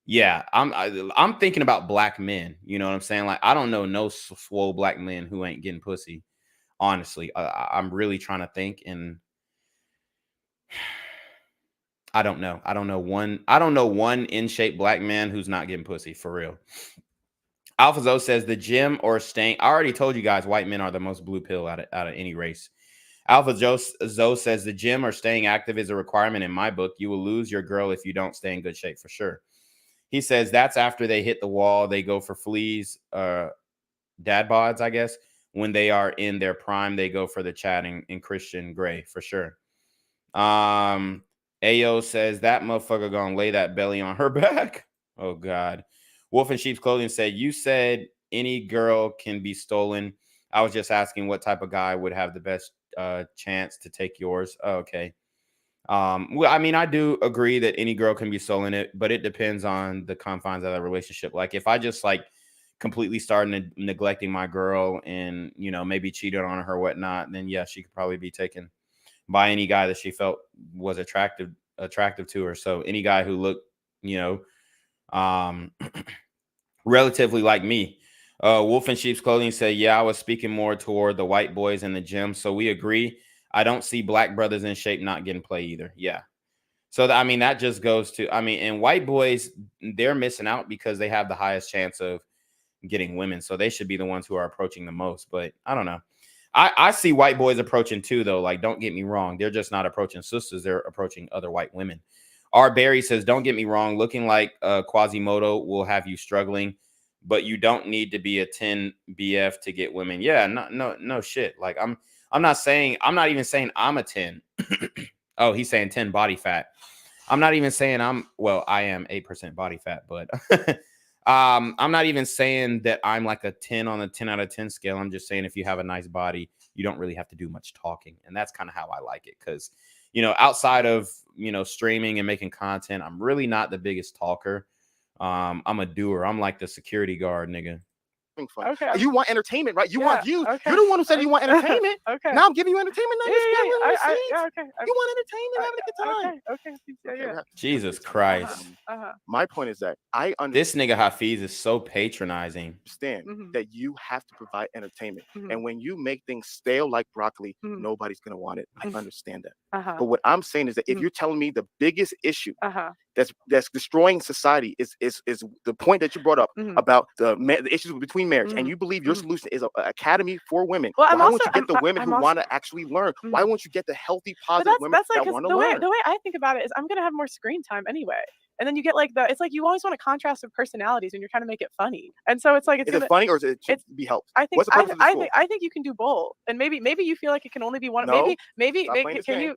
Yeah, I'm thinking about black men. You know what I'm saying? Like, I don't know no swole black men who ain't getting pussy. Honestly, I'm really trying to think, and I don't know. I don't know one in-shape black man who's not getting pussy for real. Alphazo says the gym or staying. I already told you guys white men are the most blue pill out of any race. Alphazo says the gym or staying active is a requirement in my book. You will lose your girl if you don't stay in good shape for sure. He says that's after they hit the wall. They go for fleas, dad bods, I guess. When they are in their prime, they go for the chatting in Christian Grey for sure. Ayo says that motherfucker gonna lay that belly on her back. Oh God. Wolf in Sheep's Clothing said, you said any girl can be stolen. I was just asking what type of guy would have the best chance to take yours. Oh, okay. Well, I mean, I do agree that any girl can be stolen, but it depends on the confines of that relationship. Like if I just like completely started neglecting my girl and, you know, maybe cheated on her or whatnot, then yeah, she could probably be taken by any guy that she felt was attractive to her. So any guy who looked, you know, relatively like me. Wolf in Sheep's Clothing said, yeah, I was speaking more toward the white boys in the gym. So we agree. I don't see black brothers in shape not getting play either. Yeah. So, I mean, that just goes to, I mean, and white boys, they're missing out because they have the highest chance of getting women. So they should be the ones who are approaching the most. But I don't know. I see white boys approaching too, though. Like, don't get me wrong. They're just not approaching sisters. They're approaching other white women. R. Barry says, don't get me wrong. Looking like Quasimodo will have you struggling, but you don't need to be a 10 BF to get women. Yeah, no shit. Like, I'm not even saying I'm a 10. Oh, he's saying 10 body fat. I'm not even saying I am 8% body fat, but I'm not even saying that I'm like a 10 on a 10 out of 10 scale. I'm just saying if you have a nice body, you don't really have to do much talking. And that's kind of how I like it. Because, you know, outside of, you know, streaming and making content, I'm really not the biggest talker. I'm a doer. I'm like the security guard, nigga. Okay. You want entertainment, right? You want views. Okay. You're the one who said you want entertainment. Okay. Now I'm giving you entertainment. Now okay. You want entertainment, having a good time. Okay. Jesus Christ. My point is that I understand. This nigga Hafeez is so patronizing. That you have to provide entertainment. And when you make things stale like broccoli, nobody's going to want it. I understand that. But what I'm saying is that if you're telling me the biggest issue that's destroying society is the point that you brought up about the issues between marriage, and you believe your solution is an academy for women. Well, why won't you get the women who want to actually learn? Why won't you get the healthy, positive women that want to learn? The way I think about it is I'm going to have more screen time anyway. And then you get like it's like you always want a contrast of personalities when you're trying to make it funny. And so it's like is it funny or is it to be helped? I think I think you can do both. And maybe you feel like it can only be one. No, maybe can you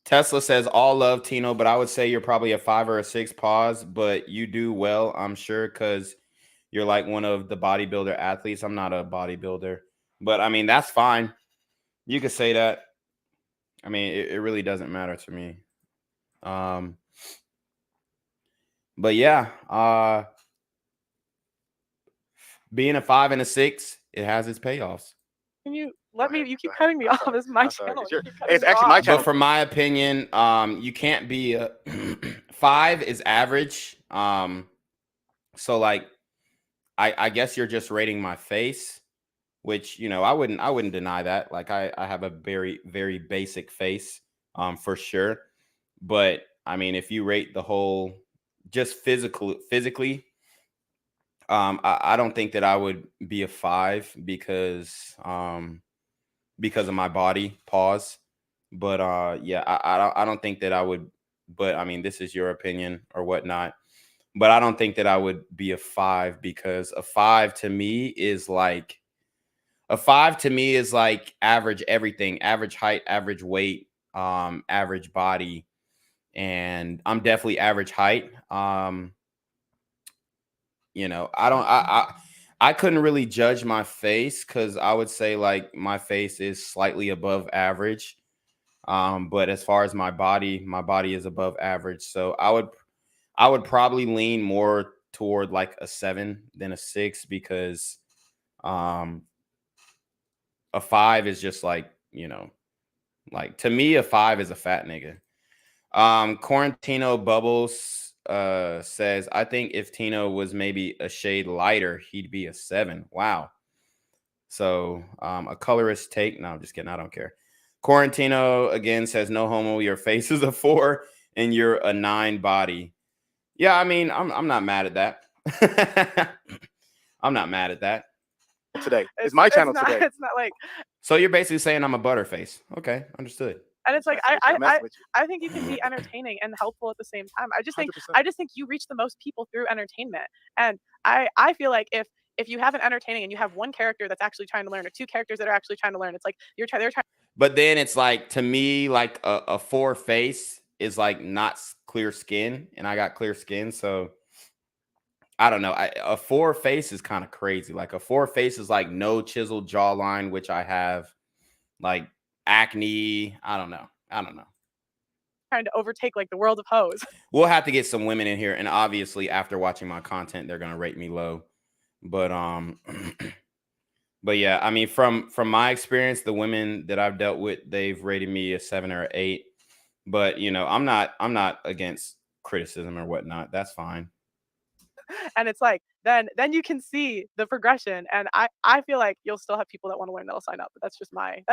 Tesla says all love Tino, but I would say you're probably a 5 or a 6 pause, but you do well, I'm sure, because you're like one of the bodybuilder athletes. I'm not a bodybuilder, but I mean, that's fine. You could say that. I mean, it really doesn't matter to me. But yeah, being a 5 and a 6, it has its payoffs. Can you let me? You keep cutting me off. It's my channel. It's actually my channel. But from my opinion, you can't be a 5 is average. So like, I guess you're just rating my face, which, you know, I wouldn't deny that. Like I have a very, very basic face, for sure. But I mean, if you rate the whole just physically, I don't think that I would be a 5 because of my body. Pause. But yeah, I don't think that I would. But I mean, this is your opinion or whatnot. But I don't think that I would be a 5 because a 5 to me is like A 5 to me is like average everything, average height, average weight, average body, and I'm definitely average height. You know, I couldn't really judge my face because I would say like my face is slightly above average. But as far as my body is above average. So I would probably lean more toward like a 7 than a 6 because a 5 is just like, you know, like to me, a 5 is a fat nigga. Quarantino Bubbles says, I think if Tino was maybe a shade lighter, he'd be a 7. Wow. So a colorist take. No, I'm just kidding. I don't care. Quarantino again says, no homo, your face is a 4 and you're a 9 body. Yeah, I mean, I'm not mad at that. I'm not mad at that. Today. It's my channel not, today. It's not like. So you're basically saying I'm a butterface. Okay, understood. And it's like Mess with you. I think you can be entertaining and helpful at the same time. I just think 100%. you reach the most people through entertainment. And I feel like if you have an entertaining and you have one character that's actually trying to learn or two characters that are actually trying to learn, it's like they're trying. But then it's like, to me, like a 4 face is like not clear skin, and I got clear skin, so I don't know. A 4 face is kind of crazy. Like a 4 face is like no chiseled jawline, which I have, like acne. I don't know. Trying to overtake like the world of hoes. We'll have to get some women in here, and obviously after watching my content, they're gonna rate me low. But but yeah, I mean, from my experience, the women that I've dealt with, they've rated me a 7 or 8. But you know, I'm not against criticism or whatnot. That's fine. And it's like then you can see the progression, and I feel like you'll still have people that want to learn that'll sign up, but that's just my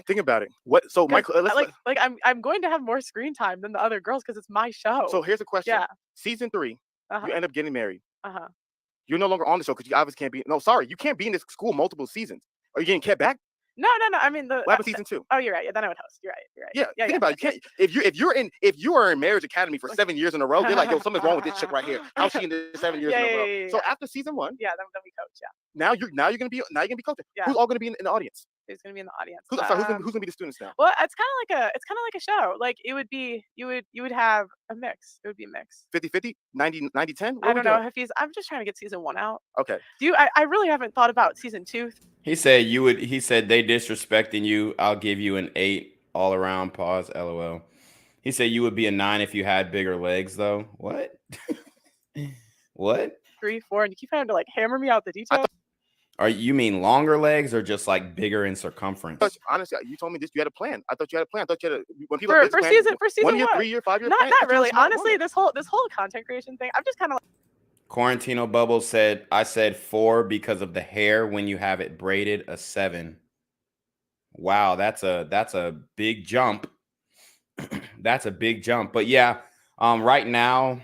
Think about it. What? So Michael, like I'm going to have more screen time than the other girls because it's my show. So here's a question. Yeah. Season 3, you end up getting married. Uh-huh. You're no longer on the show because you obviously can't be. No, sorry, you can't be in this school multiple seasons. Are you getting kept back? No. I mean What happened season 2? Oh, you're right. Yeah, then I would host. You're right. Yeah, think about it. You can't, if you are in Marriage Academy for 7 years in a row, they're like, yo, something's wrong with this chick right here. How's she in this 7 years in a row? Yeah. So after season 1, yeah, then we coach. Yeah. Now you're gonna be coaching. Yeah. Who's all gonna be in the audience? Who's gonna be in the audience? Who's gonna be the students now? Well, it's kind of like a show. Like it would be, you would have a mix. It would be a mix. 50-50, 90-10. I don't know, Hafeez. I'm just trying to get season 1 out. Okay. I really haven't thought about season 2. He said he said they disrespecting you. I'll give you an 8 all around. Pause. LOL. He said you would be a 9 if you had bigger legs, though. What? What? 3, 4, and you keep trying to like hammer me out the details. Are you mean longer legs or just like bigger in circumference? Honestly, you told me this. You had a plan. I thought you had a plan. I thought you had when people for season 1 year, what? 3 year, 5 year. Not really. Honestly, this whole content creation thing, I'm just kind of like. Quarantino Bubble said, I said 4 because of the hair when you have it braided, a 7. Wow, that's a big jump. That's a big jump. But yeah, right now,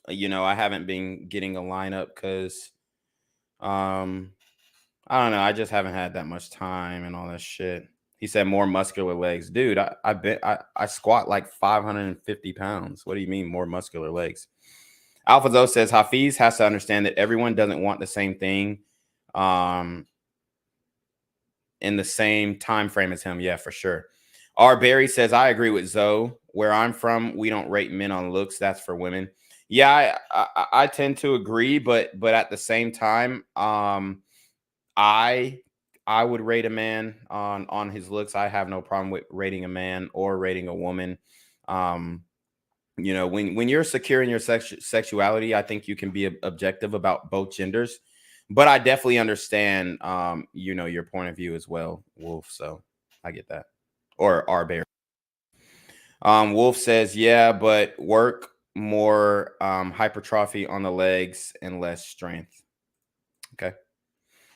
you know, I haven't been getting a lineup because I don't know. I just haven't had that much time and all that shit. He said more muscular legs. Dude, I squat like 550 pounds. What do you mean more muscular legs? AlphaZo says Hafeez has to understand that everyone doesn't want the same thing in the same time frame as him. Yeah, for sure. R. Barry says, I agree with Zoe. Where I'm from, we don't rate men on looks. That's for women. Yeah, I tend to agree, but at the same time, I would rate a man on his looks. I have no problem with rating a man or rating a woman. You know, when you're secure in your sexuality, I think you can be objective about both genders. But I definitely understand, you know, your point of view as well, Wolf. So I get that. Or R. Bear. Wolf says, yeah, but work more hypertrophy on the legs and less strength. Okay.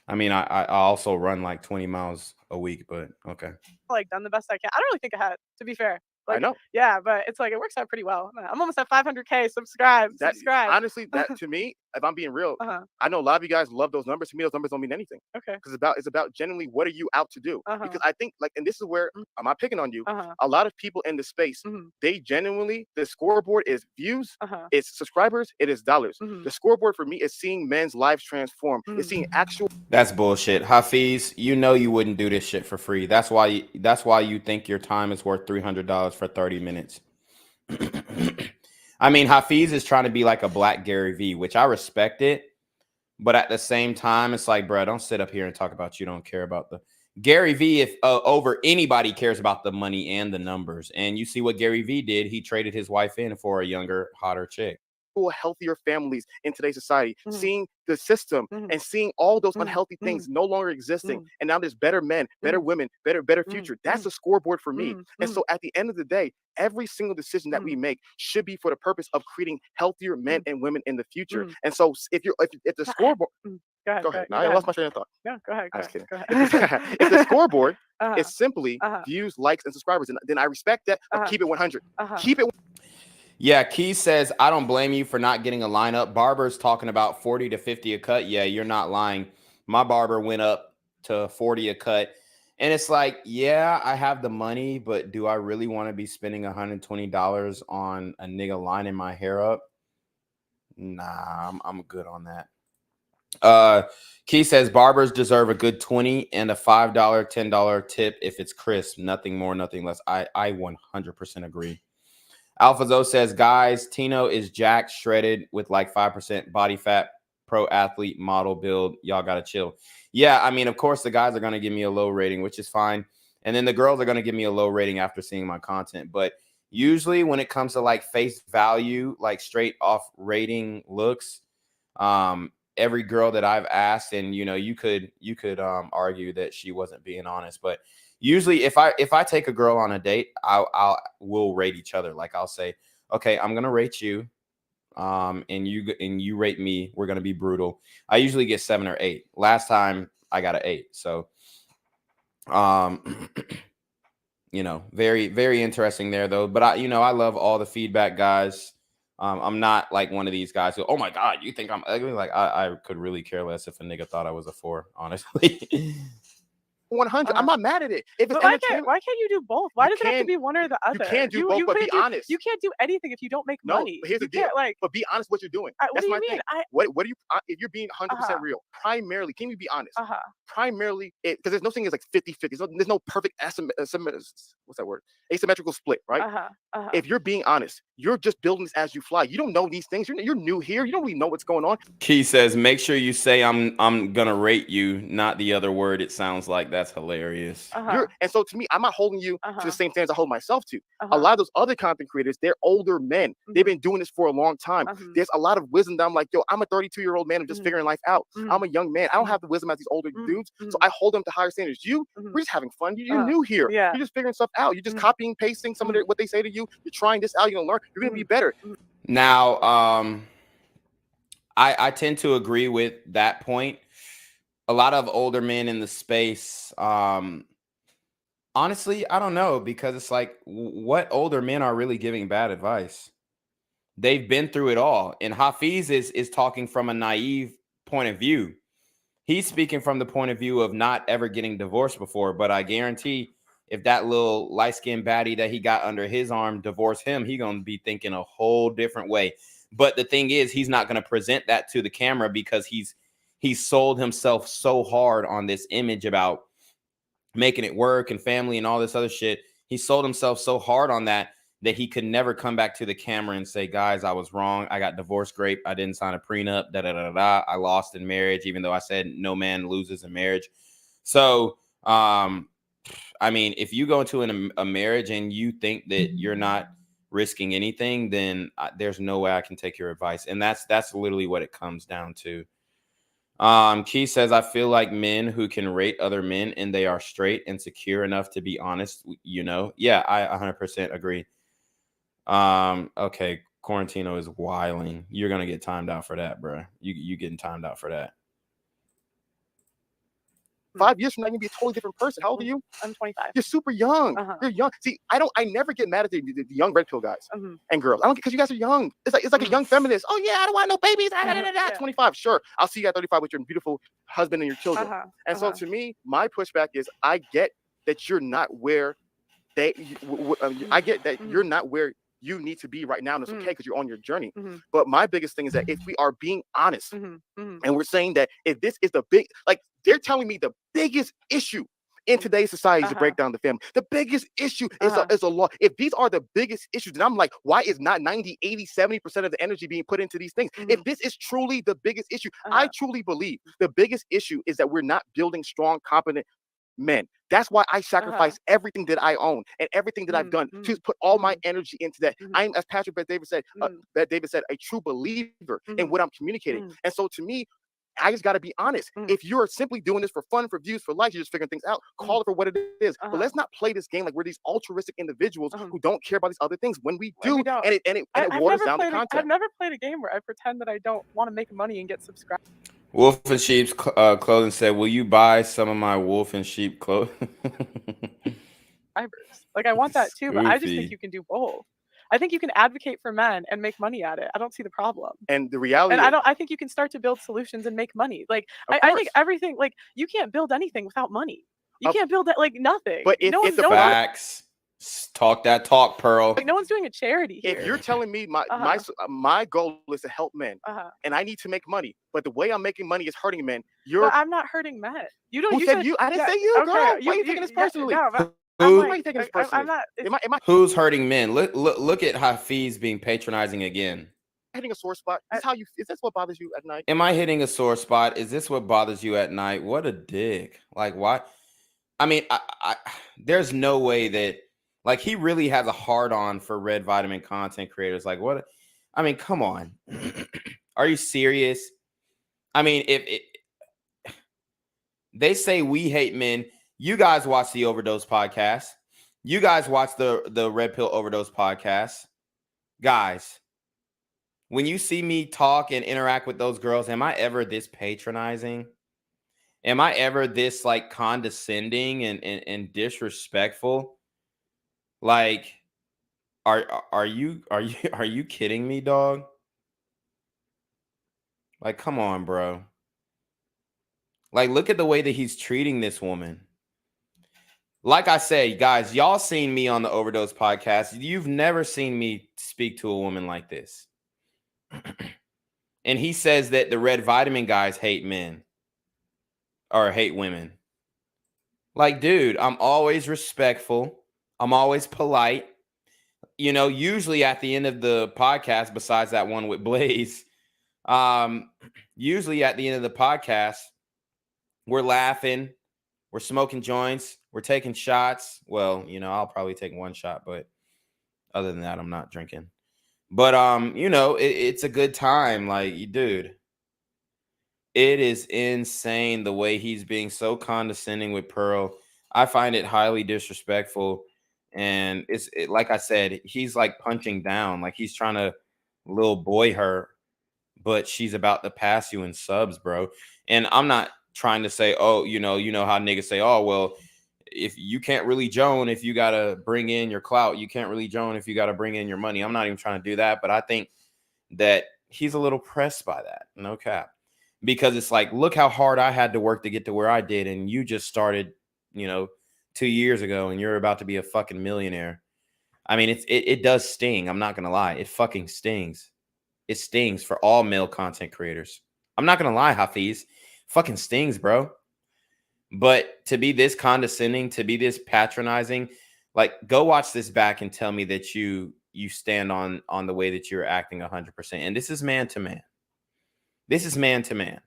I mean, I also run like 20 miles a week, but okay. Like done the best I can. I don't really think I had, to be fair. Like, I know. Yeah, but it's like it works out pretty well. I'm almost at 500K. Subscribe. Honestly, that to me, if I'm being real, Uh-huh. I know a lot of you guys love those numbers. To me, those numbers don't mean anything. Okay. Because it's about genuinely what are you out to do? Uh-huh. Because I think like, and this is where I'm not picking on you. Uh-huh. A lot of people in the space, they genuinely, the scoreboard is views, it's subscribers, it is dollars. The scoreboard for me is seeing men's lives transform. It's seeing actual. That's bullshit. Hafeez, you know you wouldn't do this shit for free. That's why you think your time is worth $300 for 30 minutes. I mean, Hafeez is trying to be like a black Gary V, which I respect it. But at the same time, it's like, bro, don't sit up here and talk about you don't care about the Gary V. If over anybody cares about the money and the numbers. And you see what Gary V did. He traded his wife in for a younger, hotter chick. Healthier families in today's society, seeing the system and seeing all those unhealthy things no longer existing, and now there's better men, better women, better future. That's a scoreboard for me. And so at the end of the day, every single decision that we make should be for the purpose of creating healthier men and women in the future. And so if the scoreboard, go ahead. No, I lost my train of thought. No, go ahead. I was kidding. Go ahead. If the scoreboard is simply views, likes, and subscribers, then I respect that. Keep it 100. Keep it. Yeah, Key says, I don't blame you for not getting a lineup. Barber's talking about 40 to 50 a cut. Yeah, you're not lying. My barber went up to 40 a cut. And it's like, yeah, I have the money, but do I really want to be spending $120 on a nigga lining my hair up? Nah, I'm good on that. Key says, barbers deserve a good 20 and a $5, $10 tip if it's crisp. Nothing more, nothing less. I 100% agree. Alphazo says, guys, Tino is jacked, shredded with like 5% body fat, pro athlete, model build. Y'all got to chill. Yeah, I mean, of course, the guys are going to give me a low rating, which is fine. And then the girls are going to give me a low rating after seeing my content. But usually when it comes to like face value, like straight off rating looks, every girl that I've asked, and, you know, you could argue that she wasn't being honest, but usually if I take a girl on a date, we'll rate each other. Like I'll say, okay, I'm going to rate you. And you rate me. We're going to be brutal. I usually get 7 or 8. Last time I got an 8. So, you know, very, very interesting there though. But I love all the feedback, guys. I'm not like one of these guys who, oh my God, you think I'm ugly? Like I could really care less if a nigga thought I was a 4, honestly. 100. I'm not mad at it. If it's why can't you do both? Why does it have to be one or the other? You can't do both, but be honest. You can't do anything if you don't make money. But here's the deal. But be honest what you're doing. What do you mean? What do you, if you're being 100% real, primarily, can you be honest? Primarily, because there's no thing is like 50-50. There's no perfect what's that word? Asymmetrical split, right? If you're being honest, you're just building this as you fly. You don't know these things. You're new here. You don't really know what's going on. Key says, make sure you say I'm gonna rate you, not the other word. It sounds like that's hilarious. And so to me, I'm not holding you to the same standards I hold myself to. A lot of those other content creators, they're older men. They've been doing this for a long time. There's a lot of wisdom that I'm like, yo, I'm a 32-year-old man. I'm just figuring life out. I'm a young man. I don't have the wisdom as these older dudes. So I hold them to higher standards. We're just having fun. You're new here. You're just figuring stuff out. You're just copying, pasting some of what they say to you. You're trying this out. You're gonna learn. You're gonna be better. Now, I tend to agree with that point. A lot of older men in the space, honestly, I don't know, because it's like, what older men are really giving bad advice? They've been through it all. And Hafeez is talking from a naive point of view. He's speaking from the point of view of not ever getting divorced before. But I guarantee if that little light-skinned baddie that he got under his arm divorced him, he's going to be thinking a whole different way. But the thing is, he's not going to present that to the camera because he's sold himself so hard on this image about making it work and family and all this other shit. He sold himself so hard on that he could never come back to the camera and say, guys, I was wrong. I got divorce grape. I didn't sign a prenup. I lost in marriage, even though I said no man loses in marriage. So, I mean, if you go into a marriage and you think that you're not risking anything, then there's no way I can take your advice. And that's literally what it comes down to. Key says, I feel like men who can rate other men and they are straight and secure enough to be honest, Yeah, I 100% agree. Okay, Quarantino is wilding. You're going to get timed out for that, bro. You getting timed out for that. 5 years from now, you're gonna be a totally different person. How old are you? I'm 25. You're super young. You're young. See, I never get mad at the young red pill guys and girls. I don't, because you guys are young. It's like a young feminist. Oh yeah, I don't want no babies. 25. Sure, I'll see you at 35 with your beautiful husband and your children. And so to me, my pushback is, I get that you're not where I get that you're not where you need to be right now, and it's okay because you're on your journey. But my biggest thing is that if we are being honest and we're saying that if this is the big, like they're telling me the biggest issue in today's society is to break down the family. The biggest issue is a law. If these are the biggest issues, then I'm like, why is not 90, 80, 70% of the energy being put into these things? If this is truly the biggest issue, I truly believe the biggest issue is that we're not building strong, competent men. That's why I sacrifice everything that I own and everything that I've done to put all my energy into that. I'm, as Patrick Bet David said, a true believer in what I'm communicating. And so to me, I just got to be honest. If you're simply doing this for fun, for views, for likes, you're just figuring things out, call it for what it is. But let's not play this game like we're these altruistic individuals who don't care about these other things. When we do, and it waters down the content. I've never played a game where I pretend that I don't want to make money and get subscribed. Wolf and Sheep's clothing said, "Will you buy some of my Wolf and Sheep clothing?" Like I want that too, but I just think you can do both. I think you can advocate for men and make money at it. I don't see the problem. And the reality, and I think you can start to build solutions and make money. Like I think everything, like you can't build anything without money. You can't build that, like nothing. But if the facts, talk that talk, Pearl. Like no one's doing a charity here. If you're telling me my goal is to help men, and I need to make money, but the way I'm making money is hurting men, But I'm not hurting men. You don't. Who said you? I didn't say you, girl. Why are you taking this personally? Who's hurting men? Look at Hafeez being patronizing again. Hitting a sore spot. Is this what bothers you at night? Am I hitting a sore spot? Is this what bothers you at night? What a dick. Like, why? I mean, I there's no way that, like, he really has a hard on for red vitamin content creators. Like, what? I mean, come on. Are you serious? I mean, if they say we hate men, you guys watch the Overdose podcast. You guys watch the Red Pill Overdose podcast. Guys, when you see me talk and interact with those girls, am I ever this patronizing? Am I ever this like condescending and disrespectful? Like, are you kidding me, dog? Like, come on, bro. Like, look at the way that he's treating this woman. Like I said, guys, y'all seen me on the Overdose podcast. You've never seen me speak to a woman like this. And he says that the red vitamin guys hate men or hate women. Like, dude, I'm always respectful. I'm always polite. You know, usually at the end of the podcast, besides that one with Blaze, usually at the end of the podcast, we're laughing, we're smoking joints, we're taking shots. Well, you know, I'll probably take one shot, but other than that, I'm not drinking. But you know, it's a good time. Like, dude, it is insane the way he's being so condescending with Pearl. I find it highly disrespectful. And it's like I said, he's like punching down, like he's trying to little boy her, but she's about to pass you in subs, bro. And I'm not trying to say, oh, you know how niggas say, oh, well, if you can't really Joan, if you got to bring in your clout, you can't really Joan if you got to bring in your money. I'm not even trying to do that, but I think that he's a little pressed by that. No cap. Because it's like, look how hard I had to work to get to where I did. And you just started, 2 years ago and you're about to be a fucking millionaire. I mean, it does sting. I'm not going to lie. It fucking stings. It stings for all male content creators. I'm not going to lie, Hafeez. Fucking stings, bro. But to be this condescending, to be this patronizing, like, go watch this back and tell me that you stand on the way that you're acting 100%. And this is man to man. This is man to man.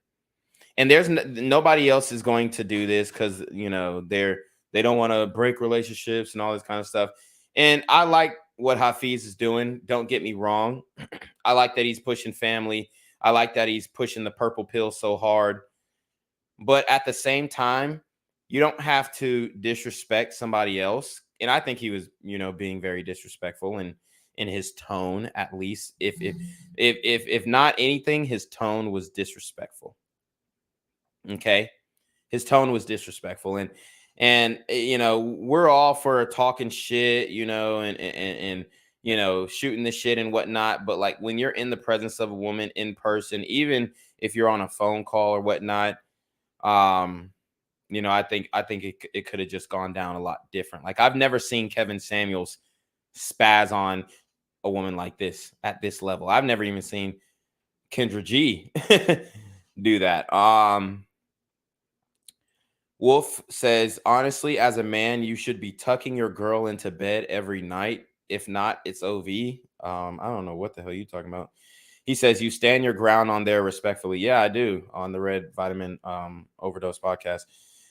And there's nobody else is going to do this because, they don't want to break relationships and all this kind of stuff. And I like what Hafeez is doing. Don't get me wrong. I like that he's pushing family. I like that he's pushing the purple pill so hard. But at the same time, you don't have to disrespect somebody else. And I think he was, being very disrespectful in his tone, at least. If not anything, his tone was disrespectful. Okay? His tone was disrespectful, and you know, we're all for talking shit, you know, and you know, shooting the shit and whatnot. But like when you're in the presence of a woman in person, even if you're on a phone call or whatnot, you know, I think it could have just gone down a lot different. Like I've never seen Kevin Samuels spaz on a woman like this at this level. I've never even seen Kendra G do that. Wolf says, honestly, as a man, you should be tucking your girl into bed every night. If not, it's OV. I don't know what the hell you're talking about. He says, you stand your ground on there respectfully. Yeah, I do, on the Red Vitamin Overdose podcast.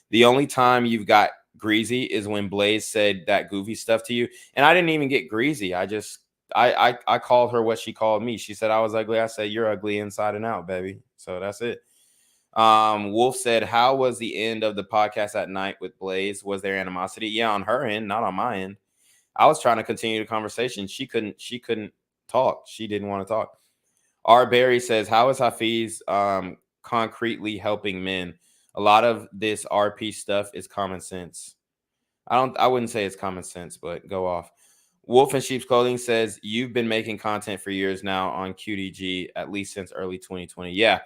The only time you've got greasy is when Blaze said that goofy stuff to you. And I didn't even get greasy. I called her what she called me. She said I was ugly. I said, you're ugly inside and out, baby. So that's it. Wolf said, how was the end of the podcast at night with Blaze? Was there animosity? Yeah, on her end, not on my end. I was trying to continue the conversation. She couldn't talk. She didn't want to talk. R. Barry says, how is Hafeez concretely helping men? A lot of this RP stuff is common sense. I wouldn't say it's common sense, but go off. Wolf in Sheep's Clothing says, you've been making content for years now on QDG, at least since early 2020. Yeah.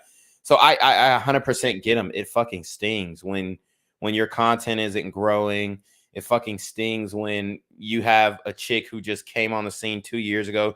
So I 100% get them. It fucking stings when your content isn't growing. It fucking stings when you have a chick who just came on the scene 2 years ago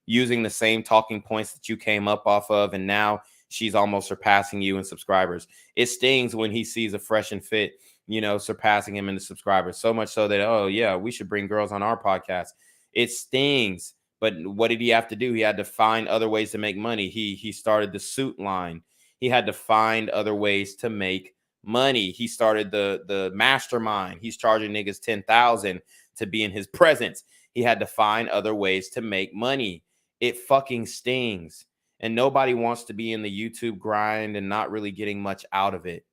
using the same talking points that you came up off of, and now she's almost surpassing you in subscribers. It stings when he sees a fresh and fit, you know, surpassing him in the subscribers. So much so that, oh yeah, we should bring girls on our podcast. It stings. But what did he have to do? He had to find other ways to make money. He started the suit line. He had to find other ways to make money. He started the mastermind. He's charging niggas $10,000 to be in his presence. He had to find other ways to make money. It fucking stings. And nobody wants to be in the YouTube grind and not really getting much out of it.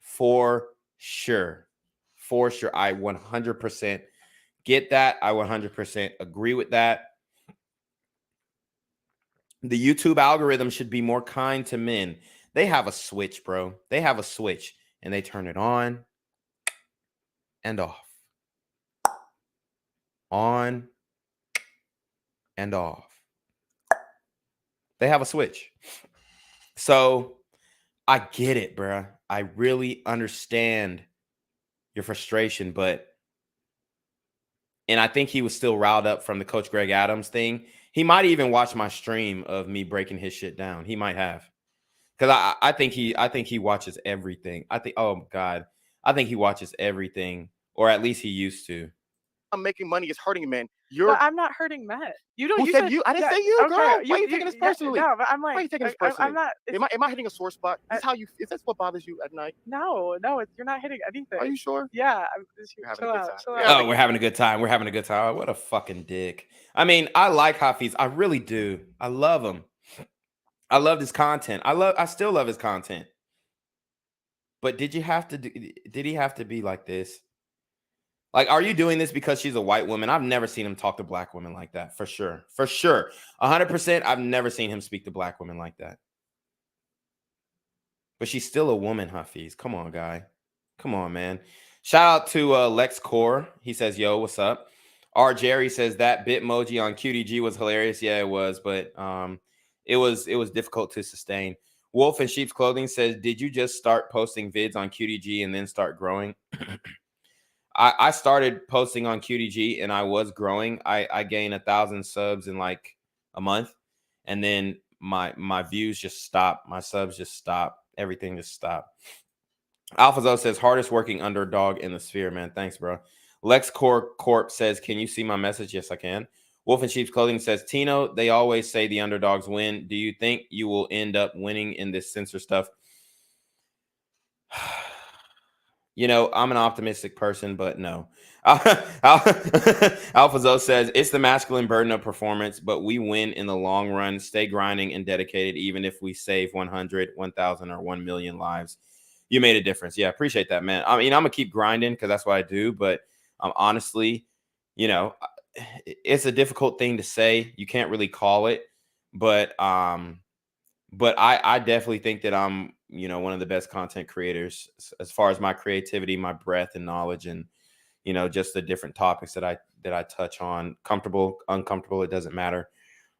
For sure. For sure. I 100% get that. I 100% agree with that. The YouTube algorithm should be more kind to men. They have a switch, bro. They have a switch and they turn it on and off. On and off. They have a switch. So I get it, bro. I really understand your frustration, and I think he was still riled up from the Coach Greg Adams thing. He might even watch my stream of me breaking his shit down. He might have. Because I think he watches everything. Oh God, I think he watches everything, or at least he used to. I'm making money is hurting men. But I'm not hurting men. You don't. Who said you? I didn't say you, girl. Why are you taking this personally? No, but I'm like, why are you taking this personally? I'm not. Am I hitting a sore spot? Is this what bothers you at night? No, you're not hitting anything. Are you sure? Yeah. You're having a good time. Chill out. Oh, we're having a good time. We're having a good time. What a fucking dick. I mean, I like Hafeez. I really do. I love him. I love his content. I still love his content. But did he have to be like this? Like, are you doing this because she's a white woman? I've never seen him talk to black women like that. For sure. 100%. I've never seen him speak to black women like that. But she's still a woman, Hafeez. Come on, guy. Come on, man. Shout out to Lex Core. He says, yo, what's up? R. Jerry says that Bitmoji on QDG was hilarious. Yeah, it was. But it was difficult to sustain. Wolf in Sheep's Clothing says, did you just start posting vids on QDG and then start growing? I started posting on QDG and I was growing. I gained 1,000 subs in like a month. And then my views just stopped. My subs just stopped. Everything just stopped. AlphaZo says, hardest working underdog in the sphere, man. Thanks, bro. Lex Corp says, can you see my message? Yes, I can. Wolf in Sheep's Clothing says, Tino, they always say the underdogs win. Do you think you will end up winning in this censor stuff? You know, I'm an optimistic person, but no. AlphaZo says, it's the masculine burden of performance, but we win in the long run. Stay grinding and dedicated, even if we save 100, 1,000, or 1 million lives. You made a difference. Yeah, appreciate that, man. I mean, I'm going to keep grinding because that's what I do. But honestly, you know, it's a difficult thing to say. You can't really call it. But but I definitely think that I'm, one of the best content creators as far as my creativity, my breadth and knowledge, and just the different topics that I touch on. Comfortable, uncomfortable, it doesn't matter.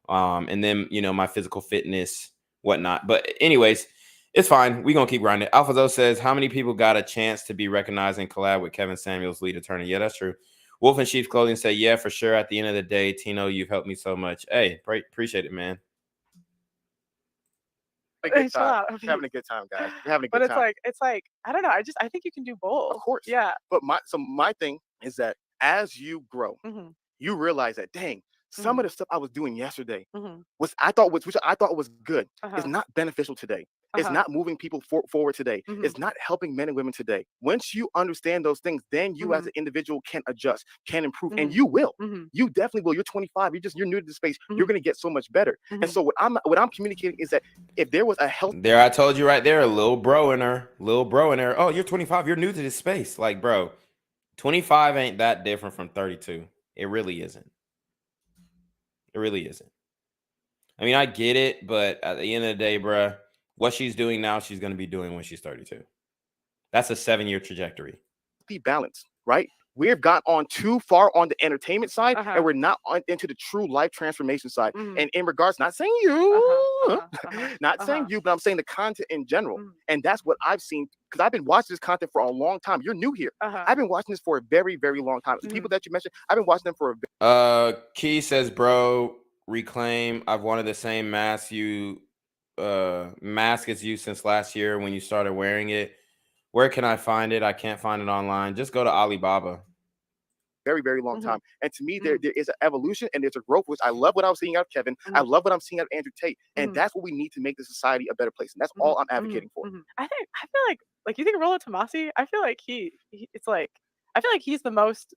And then my physical fitness, whatnot. But anyways, it's fine. We're gonna keep grinding. Alphazo says, how many people got a chance to be recognized and collab with Kevin Samuels, lead attorney? Yeah, that's true. Wolf in Sheep's Clothing said, yeah, for sure. At the end of the day, Tino, you've helped me so much. Hey, appreciate it, man. Having a good time, guys. You're having a good time. But it's like I don't know. I think you can do both. Of course. Yeah. But my thing is that as you grow, you realize that some of the stuff I was doing yesterday which I thought was good is not beneficial today. It's not moving people forward today. It's not helping men and women today. Once you understand those things, then you as an individual can adjust, can improve, and you will. You definitely will. You're 25. You're new to the space. You're gonna get so much better. And so what I'm communicating is that if there was a health there, I told you right there, a little bro in her. Oh, you're 25. You're new to this space. Like, bro, 25 ain't that different from 32. It really isn't. It really isn't. I mean, I get it, but at the end of the day, bruh, what she's doing now, she's going to be doing when she's 32. That's a 7-year trajectory. Be balanced, right? We've got on too far on the entertainment side, and we're not into the true life transformation side. And in regards, not saying you, not saying you, but I'm saying the content in general. And that's what I've seen, because I've been watching this content for a long time. You're new here. I've been watching this for a very, very long time. The people that you mentioned, I've been watching them for a Key says, bro, reclaim. I've wanted the same mask as you since last year when you started wearing it. Where can I find it? I can't find it online. Just go to Alibaba. Very, very long time. And to me, there is an evolution and there's a growth, which I love what I was seeing out of Kevin. I love what I'm seeing out of Andrew Tate. And that's what we need to make the society a better place. And that's all I'm advocating for. I feel like you think Rollo Tomasi, I feel like I feel like he's the most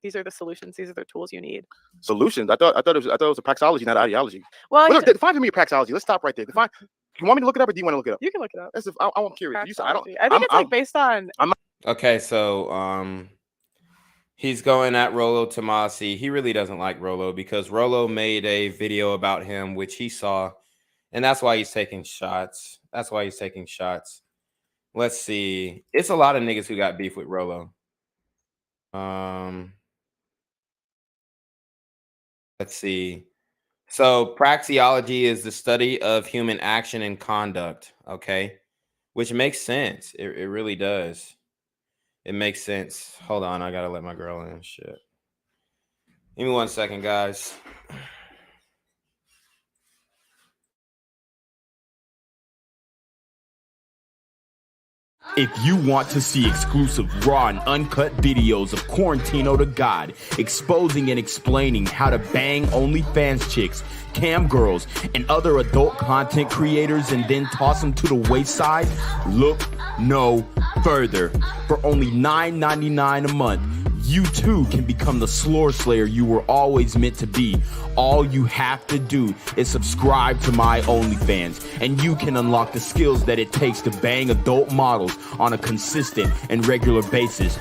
these are the solutions, these are the tools you need. Solutions. I thought it was a praxeology, not ideology. Well, define for me a praxeology. Let's stop right there. Define. You want me to look it up, or do you want to look it up? You can look it up. I'm curious. I think it's based on. Okay, so he's going at Rollo Tomasi. He really doesn't like Rollo because Rollo made a video about him, which he saw, and that's why he's taking shots. Let's see. It's a lot of niggas who got beef with Rollo. Let's see. So praxeology is the study of human action and conduct, okay? Which makes sense. It really does. It makes sense. Hold on, I gotta let my girl in. Shit. Give me 1 second, guys. If you want to see exclusive raw and uncut videos of Quarantino to God, exposing and explaining how to bang OnlyFans chicks, cam girls, and other adult content creators and then toss them to the wayside, look no further. For only $9.99 a month, you too can become the Slore Slayer you were always meant to be. All you have to do is subscribe to my OnlyFans, and you can unlock the skills that it takes to bang adult models on a consistent and regular basis.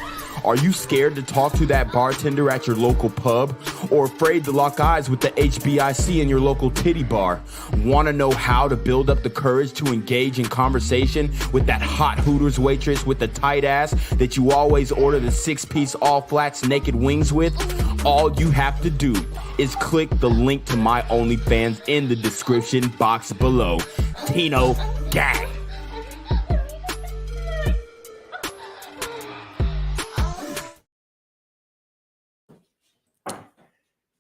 Are you scared to talk to that bartender at your local pub? Or afraid to lock eyes with the HBIC in your local titty bar? Want to know how to build up the courage to engage in conversation with that hot Hooters waitress with the tight ass that you always order the 6-piece all flats naked wings with? All you have to do is click the link to my OnlyFans in the description box below. Tino Gang.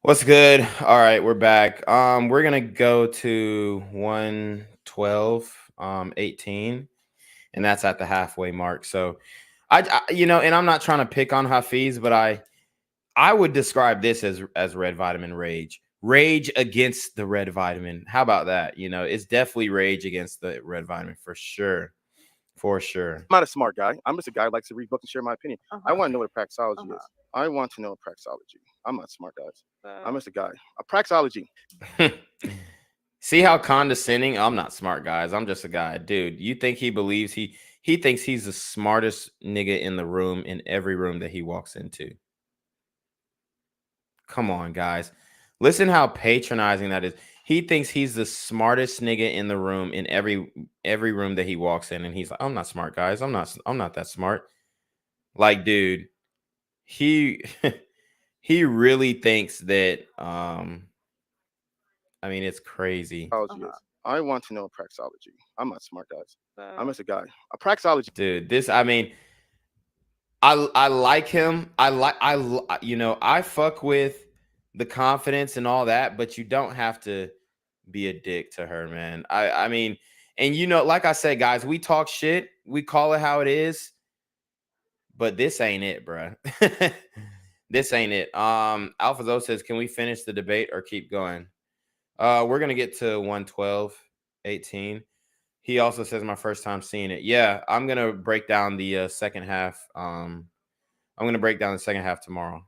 What's good? All right, we're back. We're gonna go to 112, 18, and that's at the halfway mark. So, I and I'm not trying to pick on Hafeez, but I would describe this as red vitamin rage against the red vitamin. How about that? It's definitely rage against the red vitamin for sure. I'm not a smart guy. I'm just a guy who likes to read books and share my opinion. I want to know what a praxeology is. I want to know a praxeology. I'm not smart, guys. I'm just a guy. A praxeology. See how condescending? I'm not smart, guys. I'm just a guy. Dude, you think he believes he thinks he's the smartest nigga in the room, in every room that he walks into. Come on, guys. Listen how patronizing that is. He thinks he's the smartest nigga in the room in every room that he walks in, and he's like, I'm not smart, guys. I'm not that smart. Like, dude, he he really thinks that I mean, it's crazy. I want to know praxology. I'm not smart, guys. I'm just a guy. A praxology. Dude, this, I mean, I like him. I fuck with the confidence and all that, but you don't have to be a dick to her, man. I mean, and like I said, guys, we talk shit, we call it how it is, but this ain't it, bruh. This ain't it. AlphaZo says, can we finish the debate or keep going? We're gonna get to 112:18. He also says, my first time seeing it. Yeah, I'm gonna break down the second half. I'm gonna break down the second half tomorrow.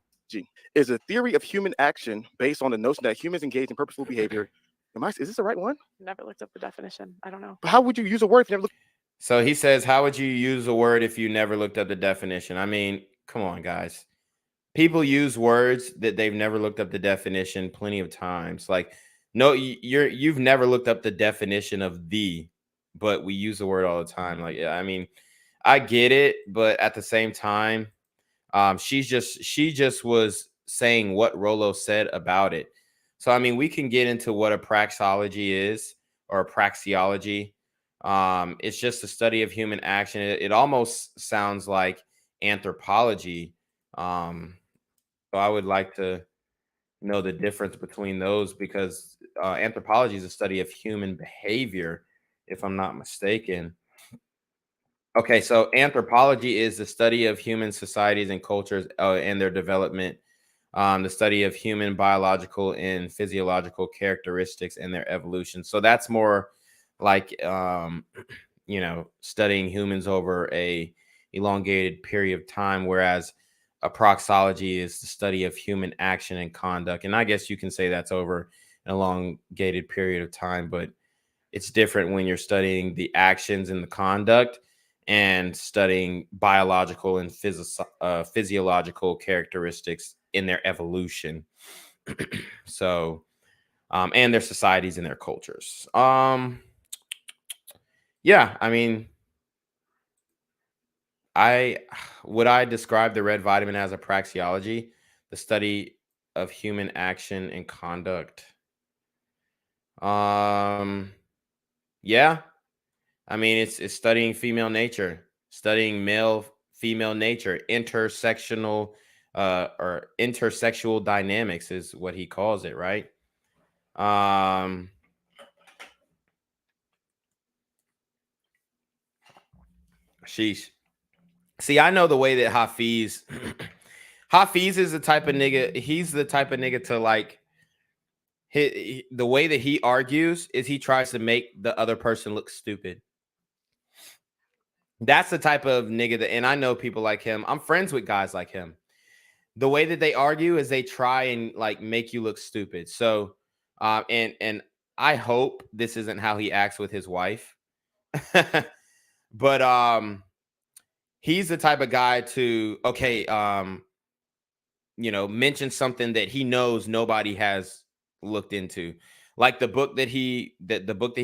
Is a theory of human action based on the notion that humans engage in purposeful behavior. Is this the right one? Never looked up the definition. I don't know. But how would you use a word if you never looked? So he says, how would you use a word if you never looked up the definition? I mean, come on, guys. People use words that they've never looked up the definition plenty of times. Like, no, you've never looked up the definition of the, but we use the word all the time. Like, yeah, I mean, I get it, but at the same time, she just was saying what Rolo said about it. So, I mean, we can get into what a praxology is, or a praxeology. It's just a study of human action. It almost sounds like anthropology. So I would like to know the difference between those, because anthropology is a study of human behavior, if I'm not mistaken. Okay, so anthropology is the study of human societies and cultures and their development, the study of human biological and physiological characteristics and their evolution. So that's more like, studying humans over a elongated period of time, whereas a praxology is the study of human action and conduct. And I guess you can say that's over an elongated period of time, but it's different when you're studying the actions and the conduct and studying biological and physiological characteristics in their evolution. So, and their societies and their cultures. Yeah, I mean, would I describe the red vitamin as a praxeology, the study of human action and conduct? Yeah. I mean, it's studying female nature, studying male female nature, intersectional or intersexual dynamics is what he calls it, right? Sheesh. See, I know the way that Hafeez is the type of nigga. He's the type of nigga to like. The way that he argues is he tries to make the other person look stupid. That's the type of nigga that, and I know people like him. I'm friends with guys like him. The way that they argue is they try and like make you look stupid. So, and I hope this isn't how he acts with his wife. But he's the type of guy to mention something that he knows nobody has looked into, like the book that he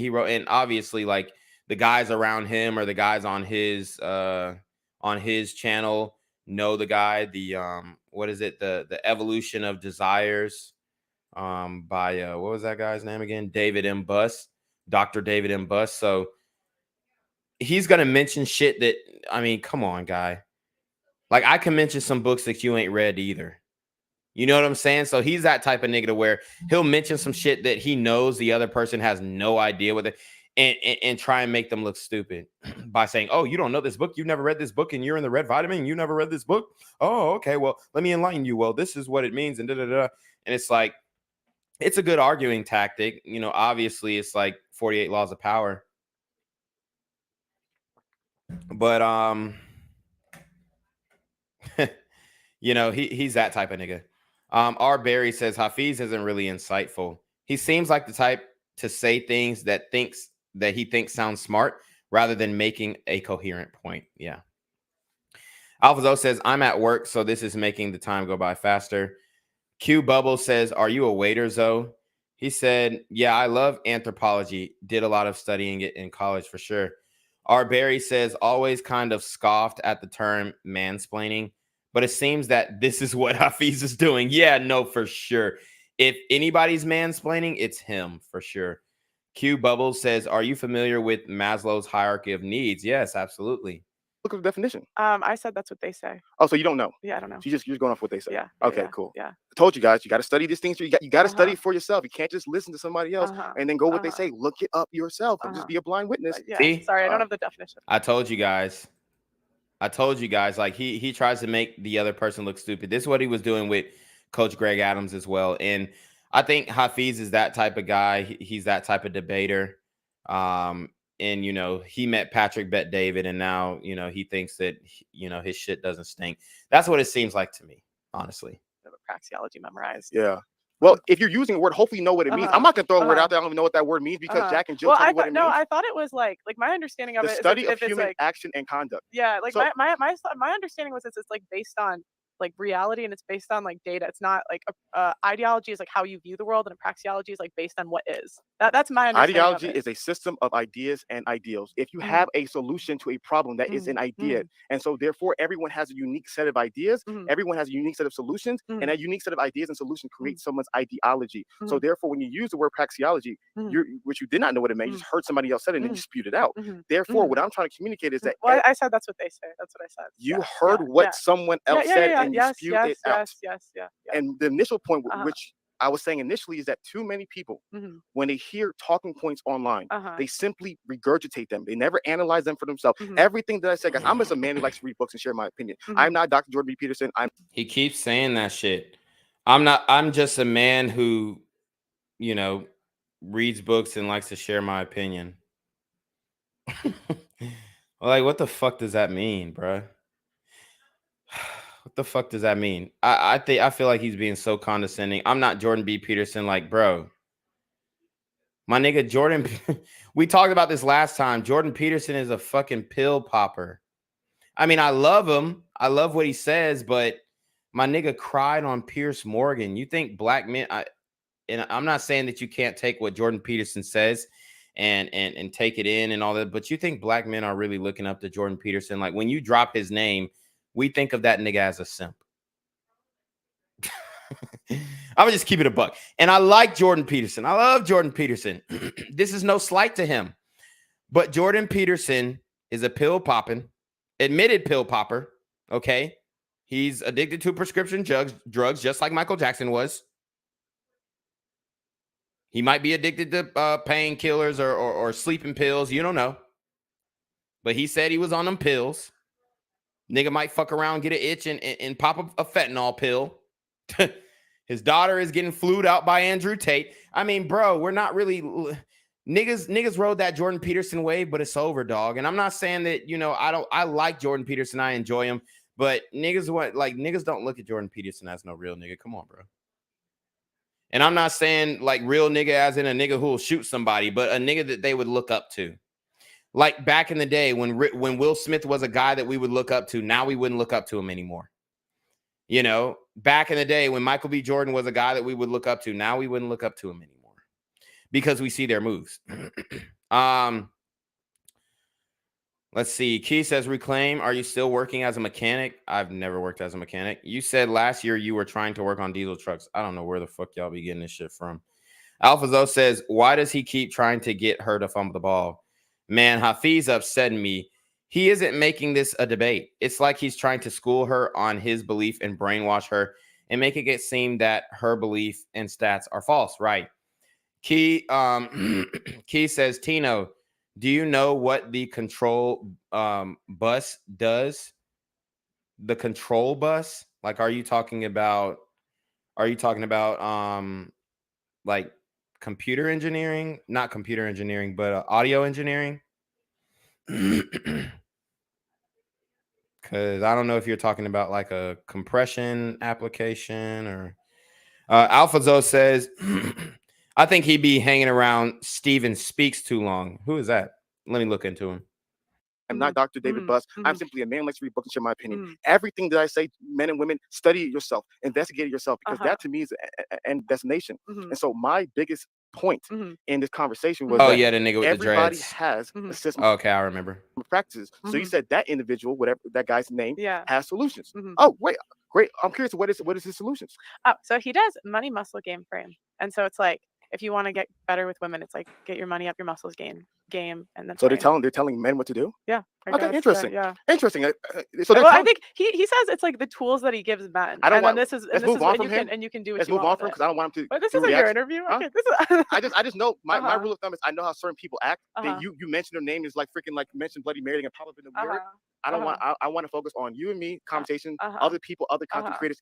wrote. And obviously, like, the guys around him or the guys on his channel know the guy. The what is it? The Evolution of Desires by what was that guy's name again? David M. Buss, Dr. David M. Buss. So he's gonna mention shit that, I mean, come on, guy. Like, I can mention some books that you ain't read either. You know what I'm saying? So he's that type of nigga to where he'll mention some shit that he knows the other person has no idea with it, and try and make them look stupid by saying, oh, you don't know this book. You've never read this book and you're in the red vitamin. You never read this book. Oh, okay. Well, let me enlighten you. Well, this is what it means. And And it's like, it's a good arguing tactic. Obviously it's like 48 laws of power. But, he's that type of nigga. R. Barry says Hafeez isn't really insightful. He seems like the type to say things that he thinks sound smart rather than making a coherent point. Yeah. AlphaZo says, I'm at work, so this is making the time go by faster. Q Bubble says, are you a waiter, Zoe? He said, yeah, I love anthropology. Did a lot of studying it in college for sure. R. Barry says, always kind of scoffed at the term mansplaining, but it seems that this is what Hafeez is doing. Yeah, no, for sure. If anybody's mansplaining, it's him for sure. Q Bubbles says, are you familiar with Maslow's hierarchy of needs? Yes, absolutely. Look at the definition. I said that's what they say. Oh, so you don't know? Yeah, I don't know. You're just going off what they say. Yeah. Okay, yeah, cool. Yeah. I told you guys, you got to study these things. You got to study for yourself. You can't just listen to somebody else and then go what they say. Look it up yourself. Don't just be a blind witness. Yeah. See? Sorry, I don't have the definition. I told you guys. Like he tries to make the other person look stupid. This is what he was doing with Coach Greg Adams as well. And I think Hafeez is that type of guy. He's that type of debater. And, you know, he met Patrick Bet David, and now, you know, he thinks that, you know, his shit doesn't stink. That's what it seems like to me, honestly. I have a praxeology memorized. Yeah. Well, if you're using a word, hopefully you know what it means. I'm not gonna throw a word out there. I don't even know what that word means because Jack and Jill told me what it means. I thought it was like my understanding of the it study is of if it's human like, action and conduct. Yeah, like So- my understanding was it's like based on like reality and it's based on like data. It's not like ideology is like how you view the world, and a praxeology is like based on what is. That's my understanding. Ideology of it. is a system of ideas and ideals. If you have a solution to a problem, that is an idea. And so therefore everyone has a unique set of ideas, everyone has a unique set of solutions, and that unique set of ideas and solutions creates someone's ideology. So therefore when you use the word praxeology, which you did not know what it meant, you just heard somebody else said it and then you spewed it out. Therefore what I'm trying to communicate is that Well, I said that's what they say. That's what I said. you heard what someone else said and you spewed it out. Yes. And the initial point, which I was saying initially, is that too many people, when they hear talking points online, they simply regurgitate them. They never analyze them for themselves. Everything that I said, guys, I'm just a man who likes to read books and share my opinion. I'm not Dr. Jordan B. Peterson. He keeps saying that shit. I'm just a man who, you know, reads books and likes to share my opinion. Like, what the fuck does that mean, bro? What the fuck does that mean? I feel like he's being so condescending. I'm not Jordan B. Peterson. Like, bro, my nigga Jordan. We talked about this last time. Jordan Peterson is a fucking pill popper. I mean, I love him. I love what he says, but my nigga cried on Pierce Morgan. You think black men? And I'm not saying that you can't take what Jordan Peterson says and take it in and all that, but you think black men are really looking up to Jordan Peterson? Like, when you drop his name, we think of that nigga as a simp. I'm gonna just keep it a buck. And I like Jordan Peterson. I love Jordan Peterson. This is no slight to him. But Jordan Peterson is a pill popping, admitted pill popper. Okay. He's addicted to prescription drugs, just like Michael Jackson was. He might be addicted to painkillers or sleeping pills. You don't know. But he said he was on them pills. Nigga might fuck around, get an itch, and pop a fentanyl pill. His daughter is getting flued out by Andrew Tate. I mean, bro, we're not really niggas rode that Jordan Peterson wave, but it's over, dog. And I'm not saying that, you know, I like Jordan Peterson. I enjoy him, but niggas don't look at Jordan Peterson as no real nigga. Come on, bro. And I'm not saying like real nigga as in a nigga who will shoot somebody, but a nigga that they would look up to. Like back in the day when Will Smith was a guy that we would look up to, now we wouldn't look up to him anymore. You know, back in the day when Michael B. Jordan was a guy that we would look up to, now we wouldn't look up to him anymore because we see their moves. Let's see. Key says, Reclaim, are you still working as a mechanic? I've never worked as a mechanic. You said last year you were trying to work on diesel trucks. I don't know where the fuck y'all be getting this shit from. AlphaZo says, why does he keep trying to get her to fumble the ball? Man, Hafeez upsetting me. He isn't making this a debate. It's like he's trying to school her on his belief and brainwash her and making it seem that her belief and stats are false. Right. Key says, Tino, do you know what the control bus does? The control bus? Like, are you talking about like computer engineering? Not computer engineering, but audio engineering? Because I don't know if you're talking about like a compression application or AlphaZo says, I think he'd be hanging around Steven Speaks too long. Who is that? Let me look into him. I'm not Dr. David Buss. I'm simply a man who likes to read books and share my opinion. Everything that I say, men and women, study it yourself, investigate it yourself, because that to me is an end destination. And so my biggest point in this conversation was the that nigga with the everybody dreads. has a system Okay, I remember. of practices. So you said that individual, whatever that guy's name, Yeah. has solutions. Oh, wait, great. I'm curious, what is his solutions? Oh, so he does money muscle game frame. And so it's like, if you want to get better with women, it's like get your money up, your muscles game, and then So they're telling men what to do. Yeah. Okay, interesting. Yeah. Interesting. So Well, I think he says it's like the tools that he gives men. I don't want. This is let's move on from him. And you can do what let's you move want on from him because I don't want him to. But this do isn't your reaction. interview. Huh? Okay, this is I just know my rule of thumb is I know how certain people act. You mention their name is like freaking like mention Bloody Mary and pop up in the mirror. I don't want. I want to focus on you and me conversation, other people, other content creators.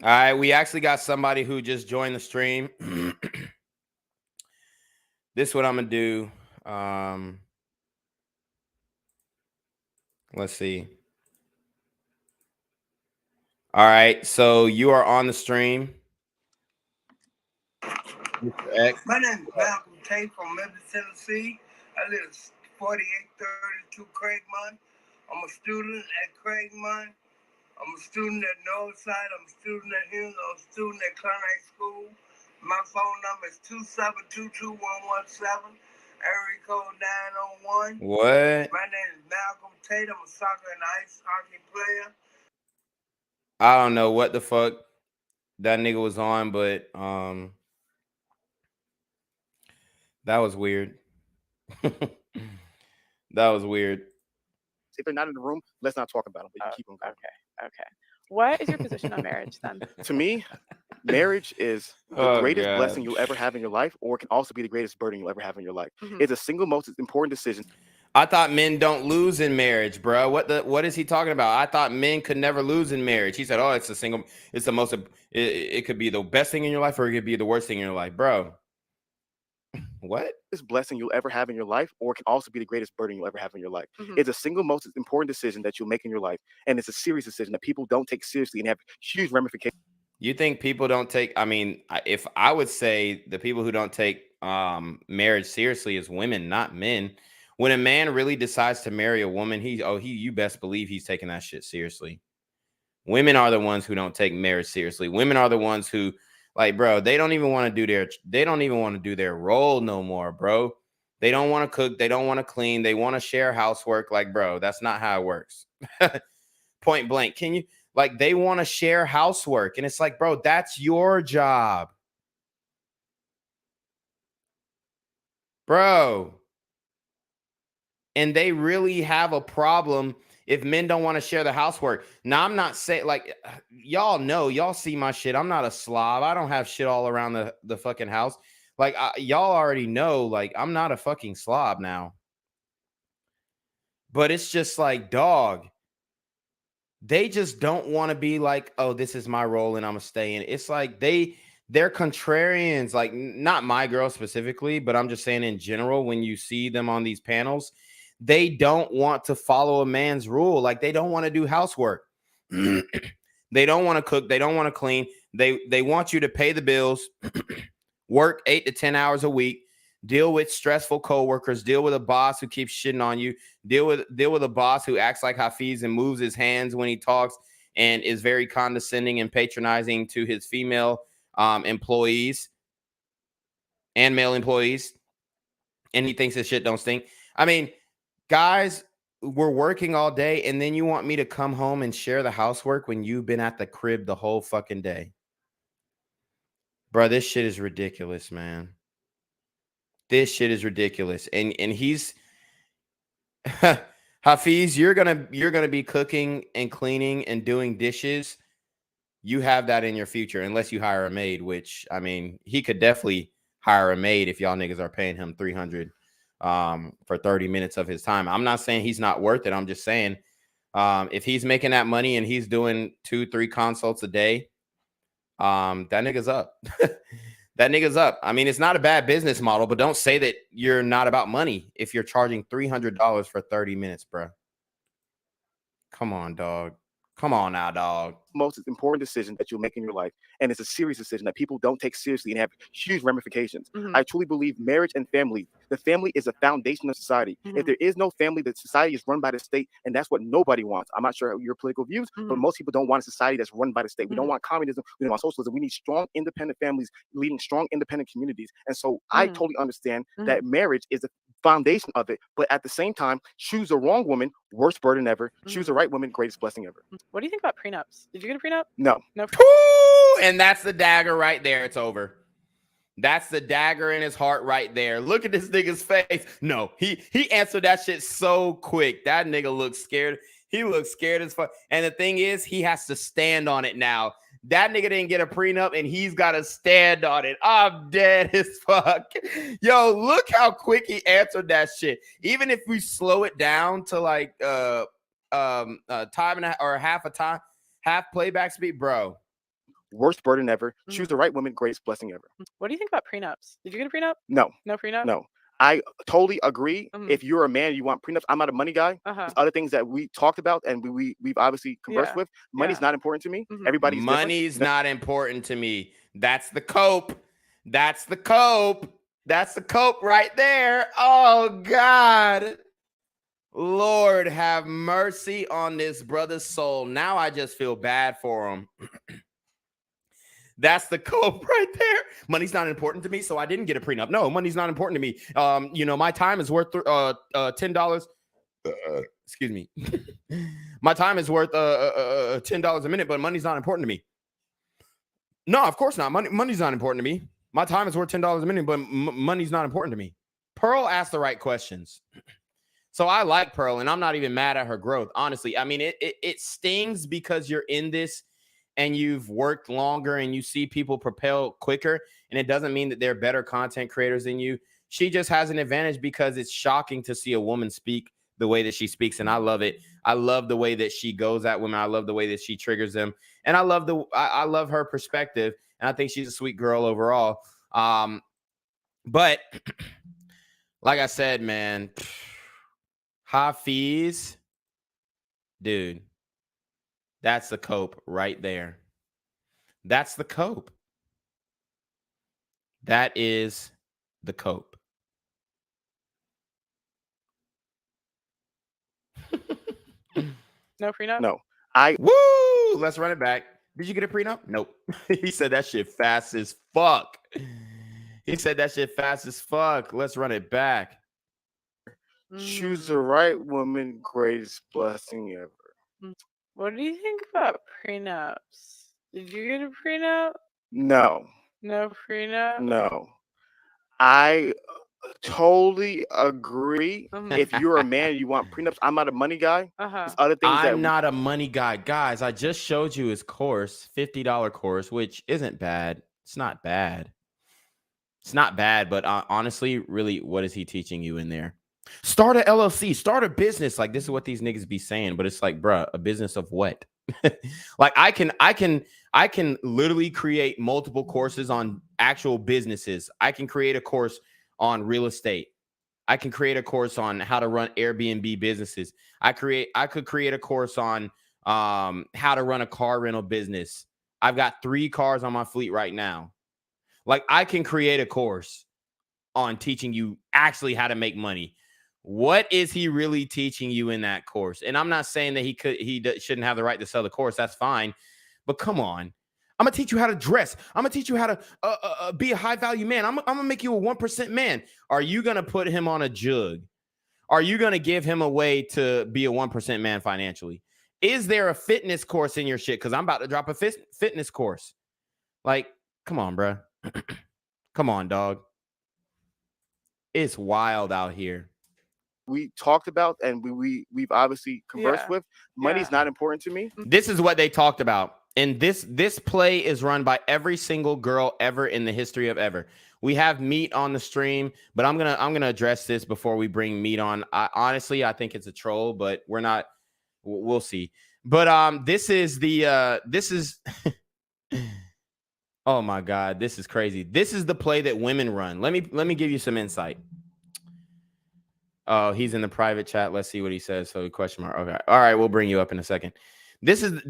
All right, we actually got somebody who just joined the stream. This is what I'm gonna do. Let's see. All right, so you are on the stream. My name is Malcolm Tate from Memphis, Tennessee. I live 4832 Craigmont. I'm a student at Craigmont. I'm a student at Northside. I'm a student at Hills. I'm a student at Clark School. My phone number is 2722117. Area code 901. What? My name is Malcolm Tate. I'm a soccer and ice hockey player. I don't know what the fuck that nigga was on, but that was weird. That was weird. If they're not in the room, let's not talk about them. But you keep them going. Okay. What is your position on marriage then? To me, marriage is the greatest blessing you'll ever have in your life, or it can also be the greatest burden you'll ever have in your life. It's a single most important decision. I thought men don't lose in marriage, bro. What is he talking about? I thought men could never lose in marriage. He said, "Oh, it's the most. It could be the best thing in your life, or it could be the worst thing in your life, bro." What? This blessing you'll ever have in your life, or it can also be the greatest burden you'll ever have in your life. It's a single most important decision that you'll make in your life, and it's a serious decision that people don't take seriously and have huge ramifications. You think people don't take? I mean, if I would say the people who don't take marriage seriously is women, not men. When a man really decides to marry a woman, you best believe he's taking that shit seriously. Women are the ones who don't take marriage seriously. Women are the ones who, like, bro, they don't even want to do their role no more, bro. They don't want to cook. They don't want to clean. They want to share housework. Like, bro, that's not how it works. Point blank. They want to share housework. And it's like, bro, that's your job. Bro. And they really have a problem if men don't want to share the housework. Now, I'm not saying, like, y'all know, y'all see my shit. I'm not a slob. I don't have shit all around the fucking house. Like, y'all already know, like, I'm not a fucking slob now. But it's just like, dog, they just don't want to be like, oh, this is my role and I'm going to stay in. It's like they're contrarians, like, not my girl specifically, but I'm just saying in general, when you see them on these panels, they don't want to follow a man's rule. Like, they don't want to do housework. They don't want to cook. They don't want to clean. They want you to pay the bills, work 8 to 10 hours a week, deal with stressful coworkers, deal with a boss who keeps shitting on you, deal with a boss who acts like Hafeez and moves his hands when he talks and is very condescending and patronizing to his female employees and male employees. And he thinks his shit don't stink. I mean, guys, we're working all day, and then you want me to come home and share the housework when you've been at the crib the whole fucking day. Bro, this shit is ridiculous, man. This shit is ridiculous. And he's Hafeez, you're gonna be cooking and cleaning and doing dishes. You have that in your future, unless you hire a maid, which, I mean, he could definitely hire a maid if y'all niggas are paying him $300 for 30 minutes of his time. I'm not saying he's not worth it. I'm just saying if he's making that money and he's doing 2-3 consults a day, that nigga's up. That nigga's up. I mean, it's not a bad business model, but don't say that you're not about money if you're charging $300 for 30 minutes, bro. Come on, dog. Come on now, dog. Most important decision that you'll make in your life, and it's a serious decision that people don't take seriously and have huge ramifications. I truly believe marriage and family The family is a foundation of society. If there is no family, the society is run by the state, and that's what nobody wants. I'm not sure your political views, but most people don't want a society that's run by the state. We don't want communism. We don't want socialism. We need strong, independent families leading strong, independent communities. And so I totally understand that marriage is the foundation of it. But at the same time, choose the wrong woman, worst burden ever. Choose the right woman, greatest blessing ever. What do you think about prenups? Did you get a prenup? No. No. And that's the dagger right there. It's over. That's the dagger in his heart right there. Look at this nigga's face. No, he answered that shit so quick. That nigga looks scared. He looks scared as fuck. And the thing is, he has to stand on it now. That nigga didn't get a prenup, and he's got to stand on it. I'm dead as fuck. Yo, look how quick he answered that shit. Even if we slow it down to like time and a half or half a time, half playback speed, bro. Worst burden ever. Choose the right woman, greatest blessing ever. What do you think about prenups? Did you get a prenup? No. No prenup? No. I totally agree. If you're a man, you want prenups. I'm not a money guy. There's other things that we talked about and we've obviously conversed with. Money's not important to me. Everybody's money's not important to me. That's the cope. That's the cope. That's the cope right there. Oh God. Lord, have mercy on this brother's soul. Now I just feel bad for him. That's the cope right there. Money's not important to me, so I didn't get a prenup. No, money's not important to me. My time is worth $10. Excuse me. My time is worth $10 a minute, but money's not important to me. No, of course not. Money's not important to me. My time is worth $10 a minute, but money's not important to me. Pearl asked the right questions. So I like Pearl, and I'm not even mad at her growth. Honestly, I mean, it stings because you're in this and you've worked longer and you see people propel quicker, and it doesn't mean that they're better content creators than you. She just has an advantage because it's shocking to see a woman speak the way that she speaks, and I love it. I love the way that she goes at women. I love the way that she triggers them, and I love her perspective, and I think she's a sweet girl overall. But like I said, man, Hafeez, dude. That's the cope right there. That's the cope. That is the cope. No prenup? No. Woo! Let's run it back. Did you get a prenup? Nope. He said that shit fast as fuck. He said that shit fast as fuck. Let's run it back. Choose the right woman, greatest blessing ever. What do you think about prenups? Did you get a prenup? No. No prenup? No. I totally agree. If you're a man, you want prenups. I'm not a money guy. There's other things I'm not a money guy. Guys, I just showed you his course, $50 course, which isn't bad. It's not bad. It's not bad, but honestly, really, what is he teaching you in there? Start a LLC, start a business. Like, this is what these niggas be saying, but it's like, bruh, a business of what? Like, I can literally create multiple courses on actual businesses. I can create a course on real estate. I can create a course on how to run Airbnb businesses. I could create a course on how to run a car rental business. I've got 3 cars on my fleet right now. Like, I can create a course on teaching you actually how to make money. What is he really teaching you in that course? And I'm not saying that he shouldn't have the right to sell the course. That's fine. But come on. I'm going to teach you how to dress. I'm going to teach you how to be a high value man. I'm going to make you a 1% man. Are you going to put him on a jug? Are you going to give him a way to be a 1% man financially? Is there a fitness course in your shit? Because I'm about to drop a fitness course. Like, come on, bro. Come on, dog. It's wild out here. We talked about and we've obviously conversed with. Money's not important to me. This is what they talked about. And this play is run by every single girl ever in the history of ever. We have Meat on the stream, but I'm gonna address this before we bring Meat on. Honestly, I think it's a troll, but we're not. We'll see. But this is oh my God, this is crazy. This is the play that women run. Let me give you some insight. Oh, he's in the private chat. Let's see what he says. So question mark. Okay. All right, we'll bring you up in a second. This is the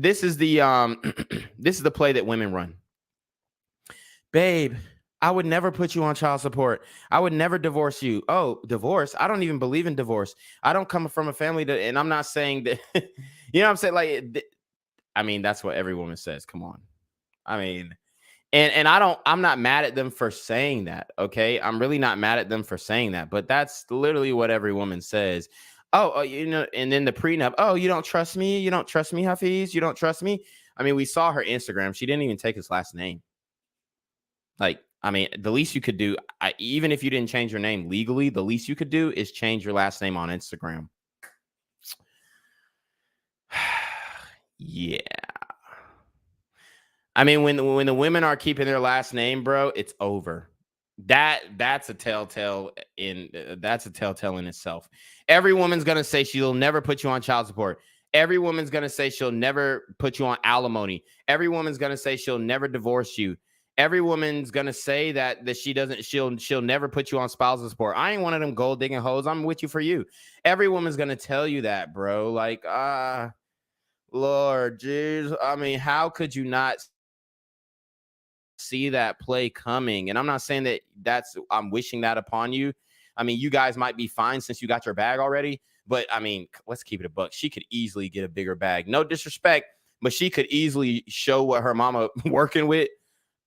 this is the play that women run. Babe, I would never put you on child support. I would never divorce you. Oh, divorce? I don't even believe in divorce. I don't come from a family that, and I'm not saying that, you know what I'm saying? Like, I mean, that's what every woman says. Come on. I mean, and I'm not mad at them for saying that. Okay. I'm really not mad at them for saying that, but that's literally what every woman says. Oh, you know, and then the prenup. Oh, you don't trust me? You don't trust me, Hafeez? You don't trust me? I mean, we saw her Instagram. She didn't even take his last name. Like, I mean, the least you could do, even if you didn't change your name legally, the least you could do is change your last name on Instagram. Yeah. I mean, when the women are keeping their last name, bro, it's over. That's a telltale in itself. Every woman's gonna say she'll never put you on child support. Every woman's gonna say she'll never put you on alimony. Every woman's gonna say she'll never divorce you. Every woman's gonna say that she'll never put you on spousal support. I ain't one of them gold digging hoes. I'm with you for you. Every woman's gonna tell you that, bro. Like, Lord, jeez. I mean, how could you not see that play coming? And I'm not saying that I'm wishing that upon you. I mean, you guys might be fine since you got your bag already, but I mean, let's keep it a buck. She could easily get a bigger bag. No disrespect, but she could easily show what her mama working with,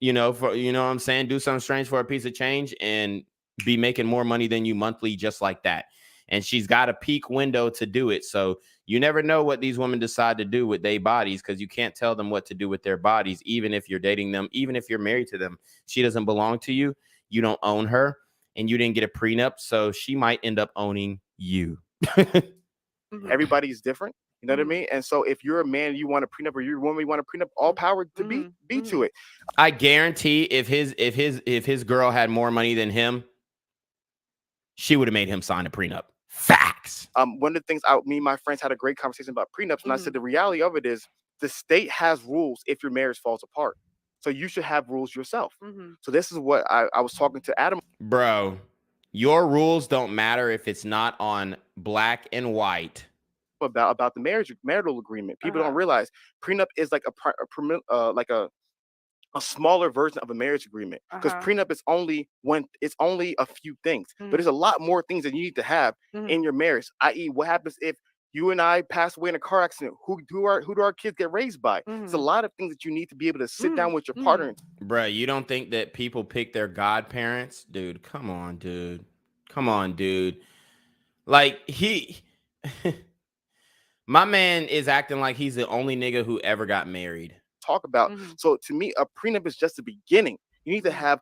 you know, for, you know what I'm saying? Do something strange for a piece of change and be making more money than you monthly just like that. And she's got a peak window to do it. So you never know what these women decide to do with their bodies, because you can't tell them what to do with their bodies, even if you're dating them, even if you're married to them. She doesn't belong to you. You don't own her, and you didn't get a prenup. So she might end up owning you. Everybody's different. You know what I mean? And so if you're a man, you want a prenup, or you're a woman, you want a prenup, all power to be to it. I guarantee if his girl had more money than him, she would have made him sign a prenup. Facts. One of the things me and my friends had a great conversation about prenups, and I said the reality of it is the state has rules if your marriage falls apart. So you should have rules yourself. So this is what I was talking to Adam. Bro, your rules don't matter if it's not on black and white. About the marital agreement. People don't realize prenup is like a smaller version of a marriage agreement, because prenup is only a few things, but there's a lot more things that you need to have in your marriage. I.e., what happens if you and I pass away in a car accident? Who do our kids get raised by? There's a lot of things that you need to be able to sit down with your partner. Bro, you don't think that people pick their godparents? Dude, come on, dude. Come on, dude. Like, my man is acting like he's the only nigga who ever got married. Talk about. So to me, a prenup is just the beginning. You need to have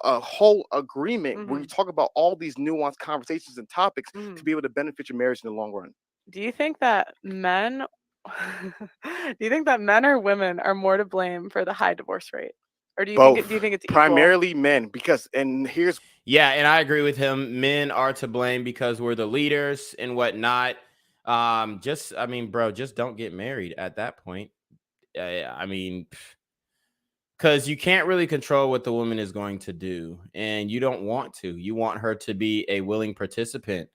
a whole agreement where you talk about all these nuanced conversations and topics to be able to benefit your marriage in the long run. Do you think that men or women are more to blame for the high divorce rate? Or do you think it's equal? Primarily men, because and I agree with him. Men are to blame because we're the leaders and whatnot. Just don't get married at that point. I mean, because you can't really control what the woman is going to do, and you don't want to. You want her to be a willing participant,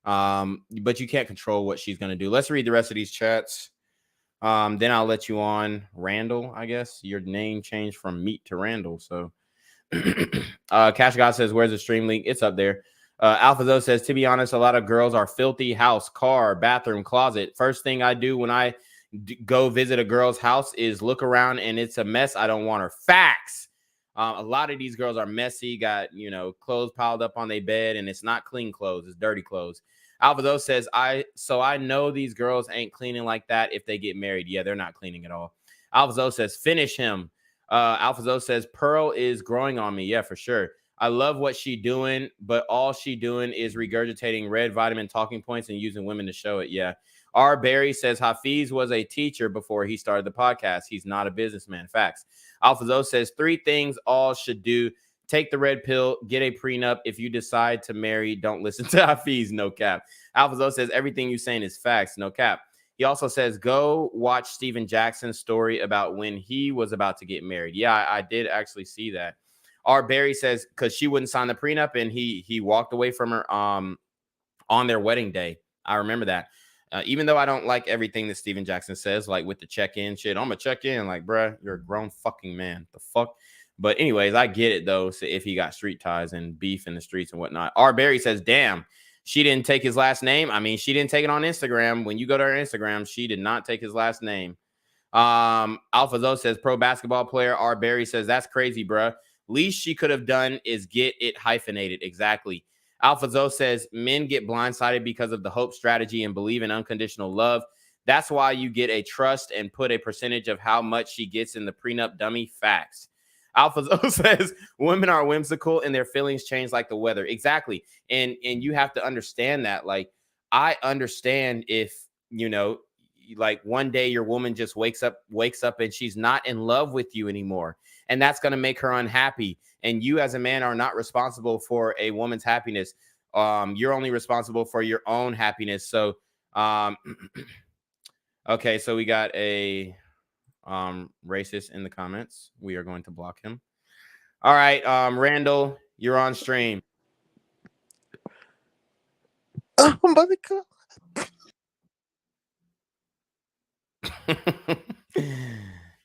but you can't control what she's going to do. Let's read the rest of these chats. Then I'll let you on. Randall, I guess your name changed from Meat to Randall. So, Cash God says, "Where's the stream link?" It's up there. Alphazo says, "To be honest, a lot of girls are filthy. House, car, bathroom, closet. First thing I do when I go visit a girl's house is look around, and it's a mess. I don't want her." Facts. A lot of these girls are messy, got, clothes piled up on their bed, and it's not clean clothes, it's dirty clothes. Alphazo says, I know these girls ain't cleaning like that if they get married. Yeah, they're not cleaning at all. Alphazo says, finish him. Alphazo says, Pearl is growing on me. Yeah, for sure. I love what she doing, but all she doing is regurgitating red vitamin talking points and using women to show it. Yeah. R. Barry says Hafeez was a teacher before he started the podcast. He's not a businessman. Facts. Alphazo says 3 things all should do: take the red pill, get a prenup. If you decide to marry, don't listen to Hafeez. No cap. Alphazo says everything you're saying is facts. No cap. He also says go watch Steven Jackson's story about when he was about to get married. Yeah, I did actually see that. R. Barry says because she wouldn't sign the prenup and he walked away from her on their wedding day. I remember that. Even though I don't like everything that Steven Jackson says, like with the check-in shit, I'm gonna check in. Like, bruh, you're a grown fucking man. The fuck? But anyways, I get it though. So if he got street ties and beef in the streets and whatnot. R. Barry says, damn, she didn't take his last name. I mean, she didn't take it on Instagram. When you go to her Instagram, she did not take his last name. Alpha Zo says, pro basketball player. R. Barry says, that's crazy, bruh. Least she could have done is get it hyphenated. Exactly. Alpha Zo says, men get blindsided because of the hope strategy and believe in unconditional love. That's why you get a trust and put a percentage of how much she gets in the prenup. Dummy. Facts. Alpha Zo says, women are whimsical and their feelings change like the weather. Exactly. And you have to understand that. Like, I understand if, you know, like one day your woman just wakes up and she's not in love with you anymore. And that's going to make her unhappy. And you as a man are not responsible for a woman's happiness. You're only responsible for your own happiness. So, okay. So we got a racist in the comments. We are going to block him. All right. Randall, you're on stream.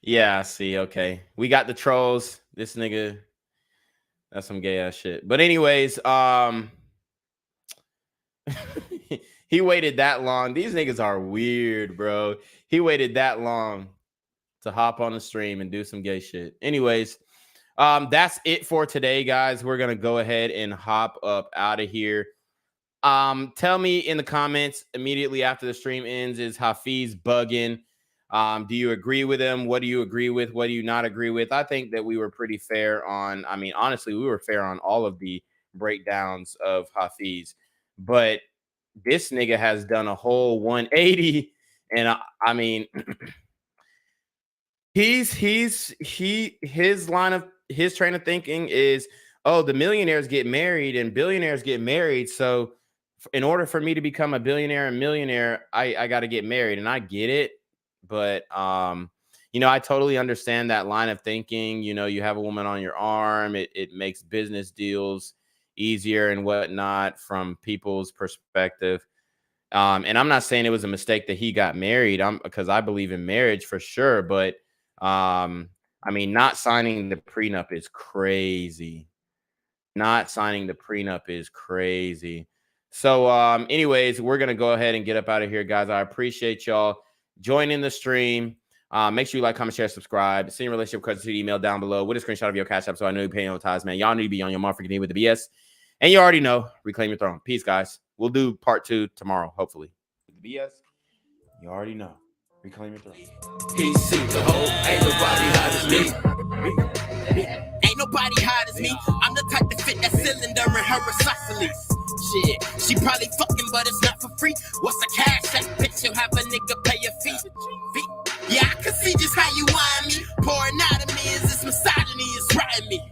Yeah, I see. Okay. We got the trolls. This nigga, that's some gay ass shit. But anyways, he waited that long. These niggas are weird, bro. He waited that long to hop on the stream and do some gay shit. Anyways, that's it for today, guys. We're gonna go ahead and hop up out of here. Tell me in the comments immediately after the stream ends, is Hafeez bugging? Do you agree with him? What do you agree with? What do you not agree with? I think that we were pretty fair on, I mean, honestly, we were fair on all of the breakdowns of Hafeez, but this nigga has done a whole 180. And I mean, his train of thinking is, oh, the millionaires get married and billionaires get married. So in order for me to become a billionaire and millionaire, I got to get married. And I get it. But, you know, I totally understand that line of thinking. You know, you have a woman on your arm. It makes business deals easier and whatnot from people's perspective. And I'm not saying it was a mistake that he got married, because I believe in marriage for sure. But I mean, not signing the prenup is crazy. Not signing the prenup is crazy. So anyways, we're going to go ahead and get up out of here, guys. I appreciate y'all joining the stream. Make sure you like, comment, share, subscribe. Send your relationship questions to the email down below with a screenshot of your cash app so I know you're paying no ties, man. Y'all need to be on your motherfucking knee with the BS. And you already know, reclaim your throne. Peace, guys. We'll do part 2 tomorrow, hopefully. With the BS, you already know. Reclaim your throne. He seems to hold. Ain't nobody hot as me. Ain't nobody hot as me. I'm the type to fit that cylinder in her isosceles. Shit, she probably fucking, but it's not for free. What's the cash app? Bitch, you'll have a nigga pay your fee. Yeah, I can see just how you whine me. Pouring out of me is this misogyny is riding me.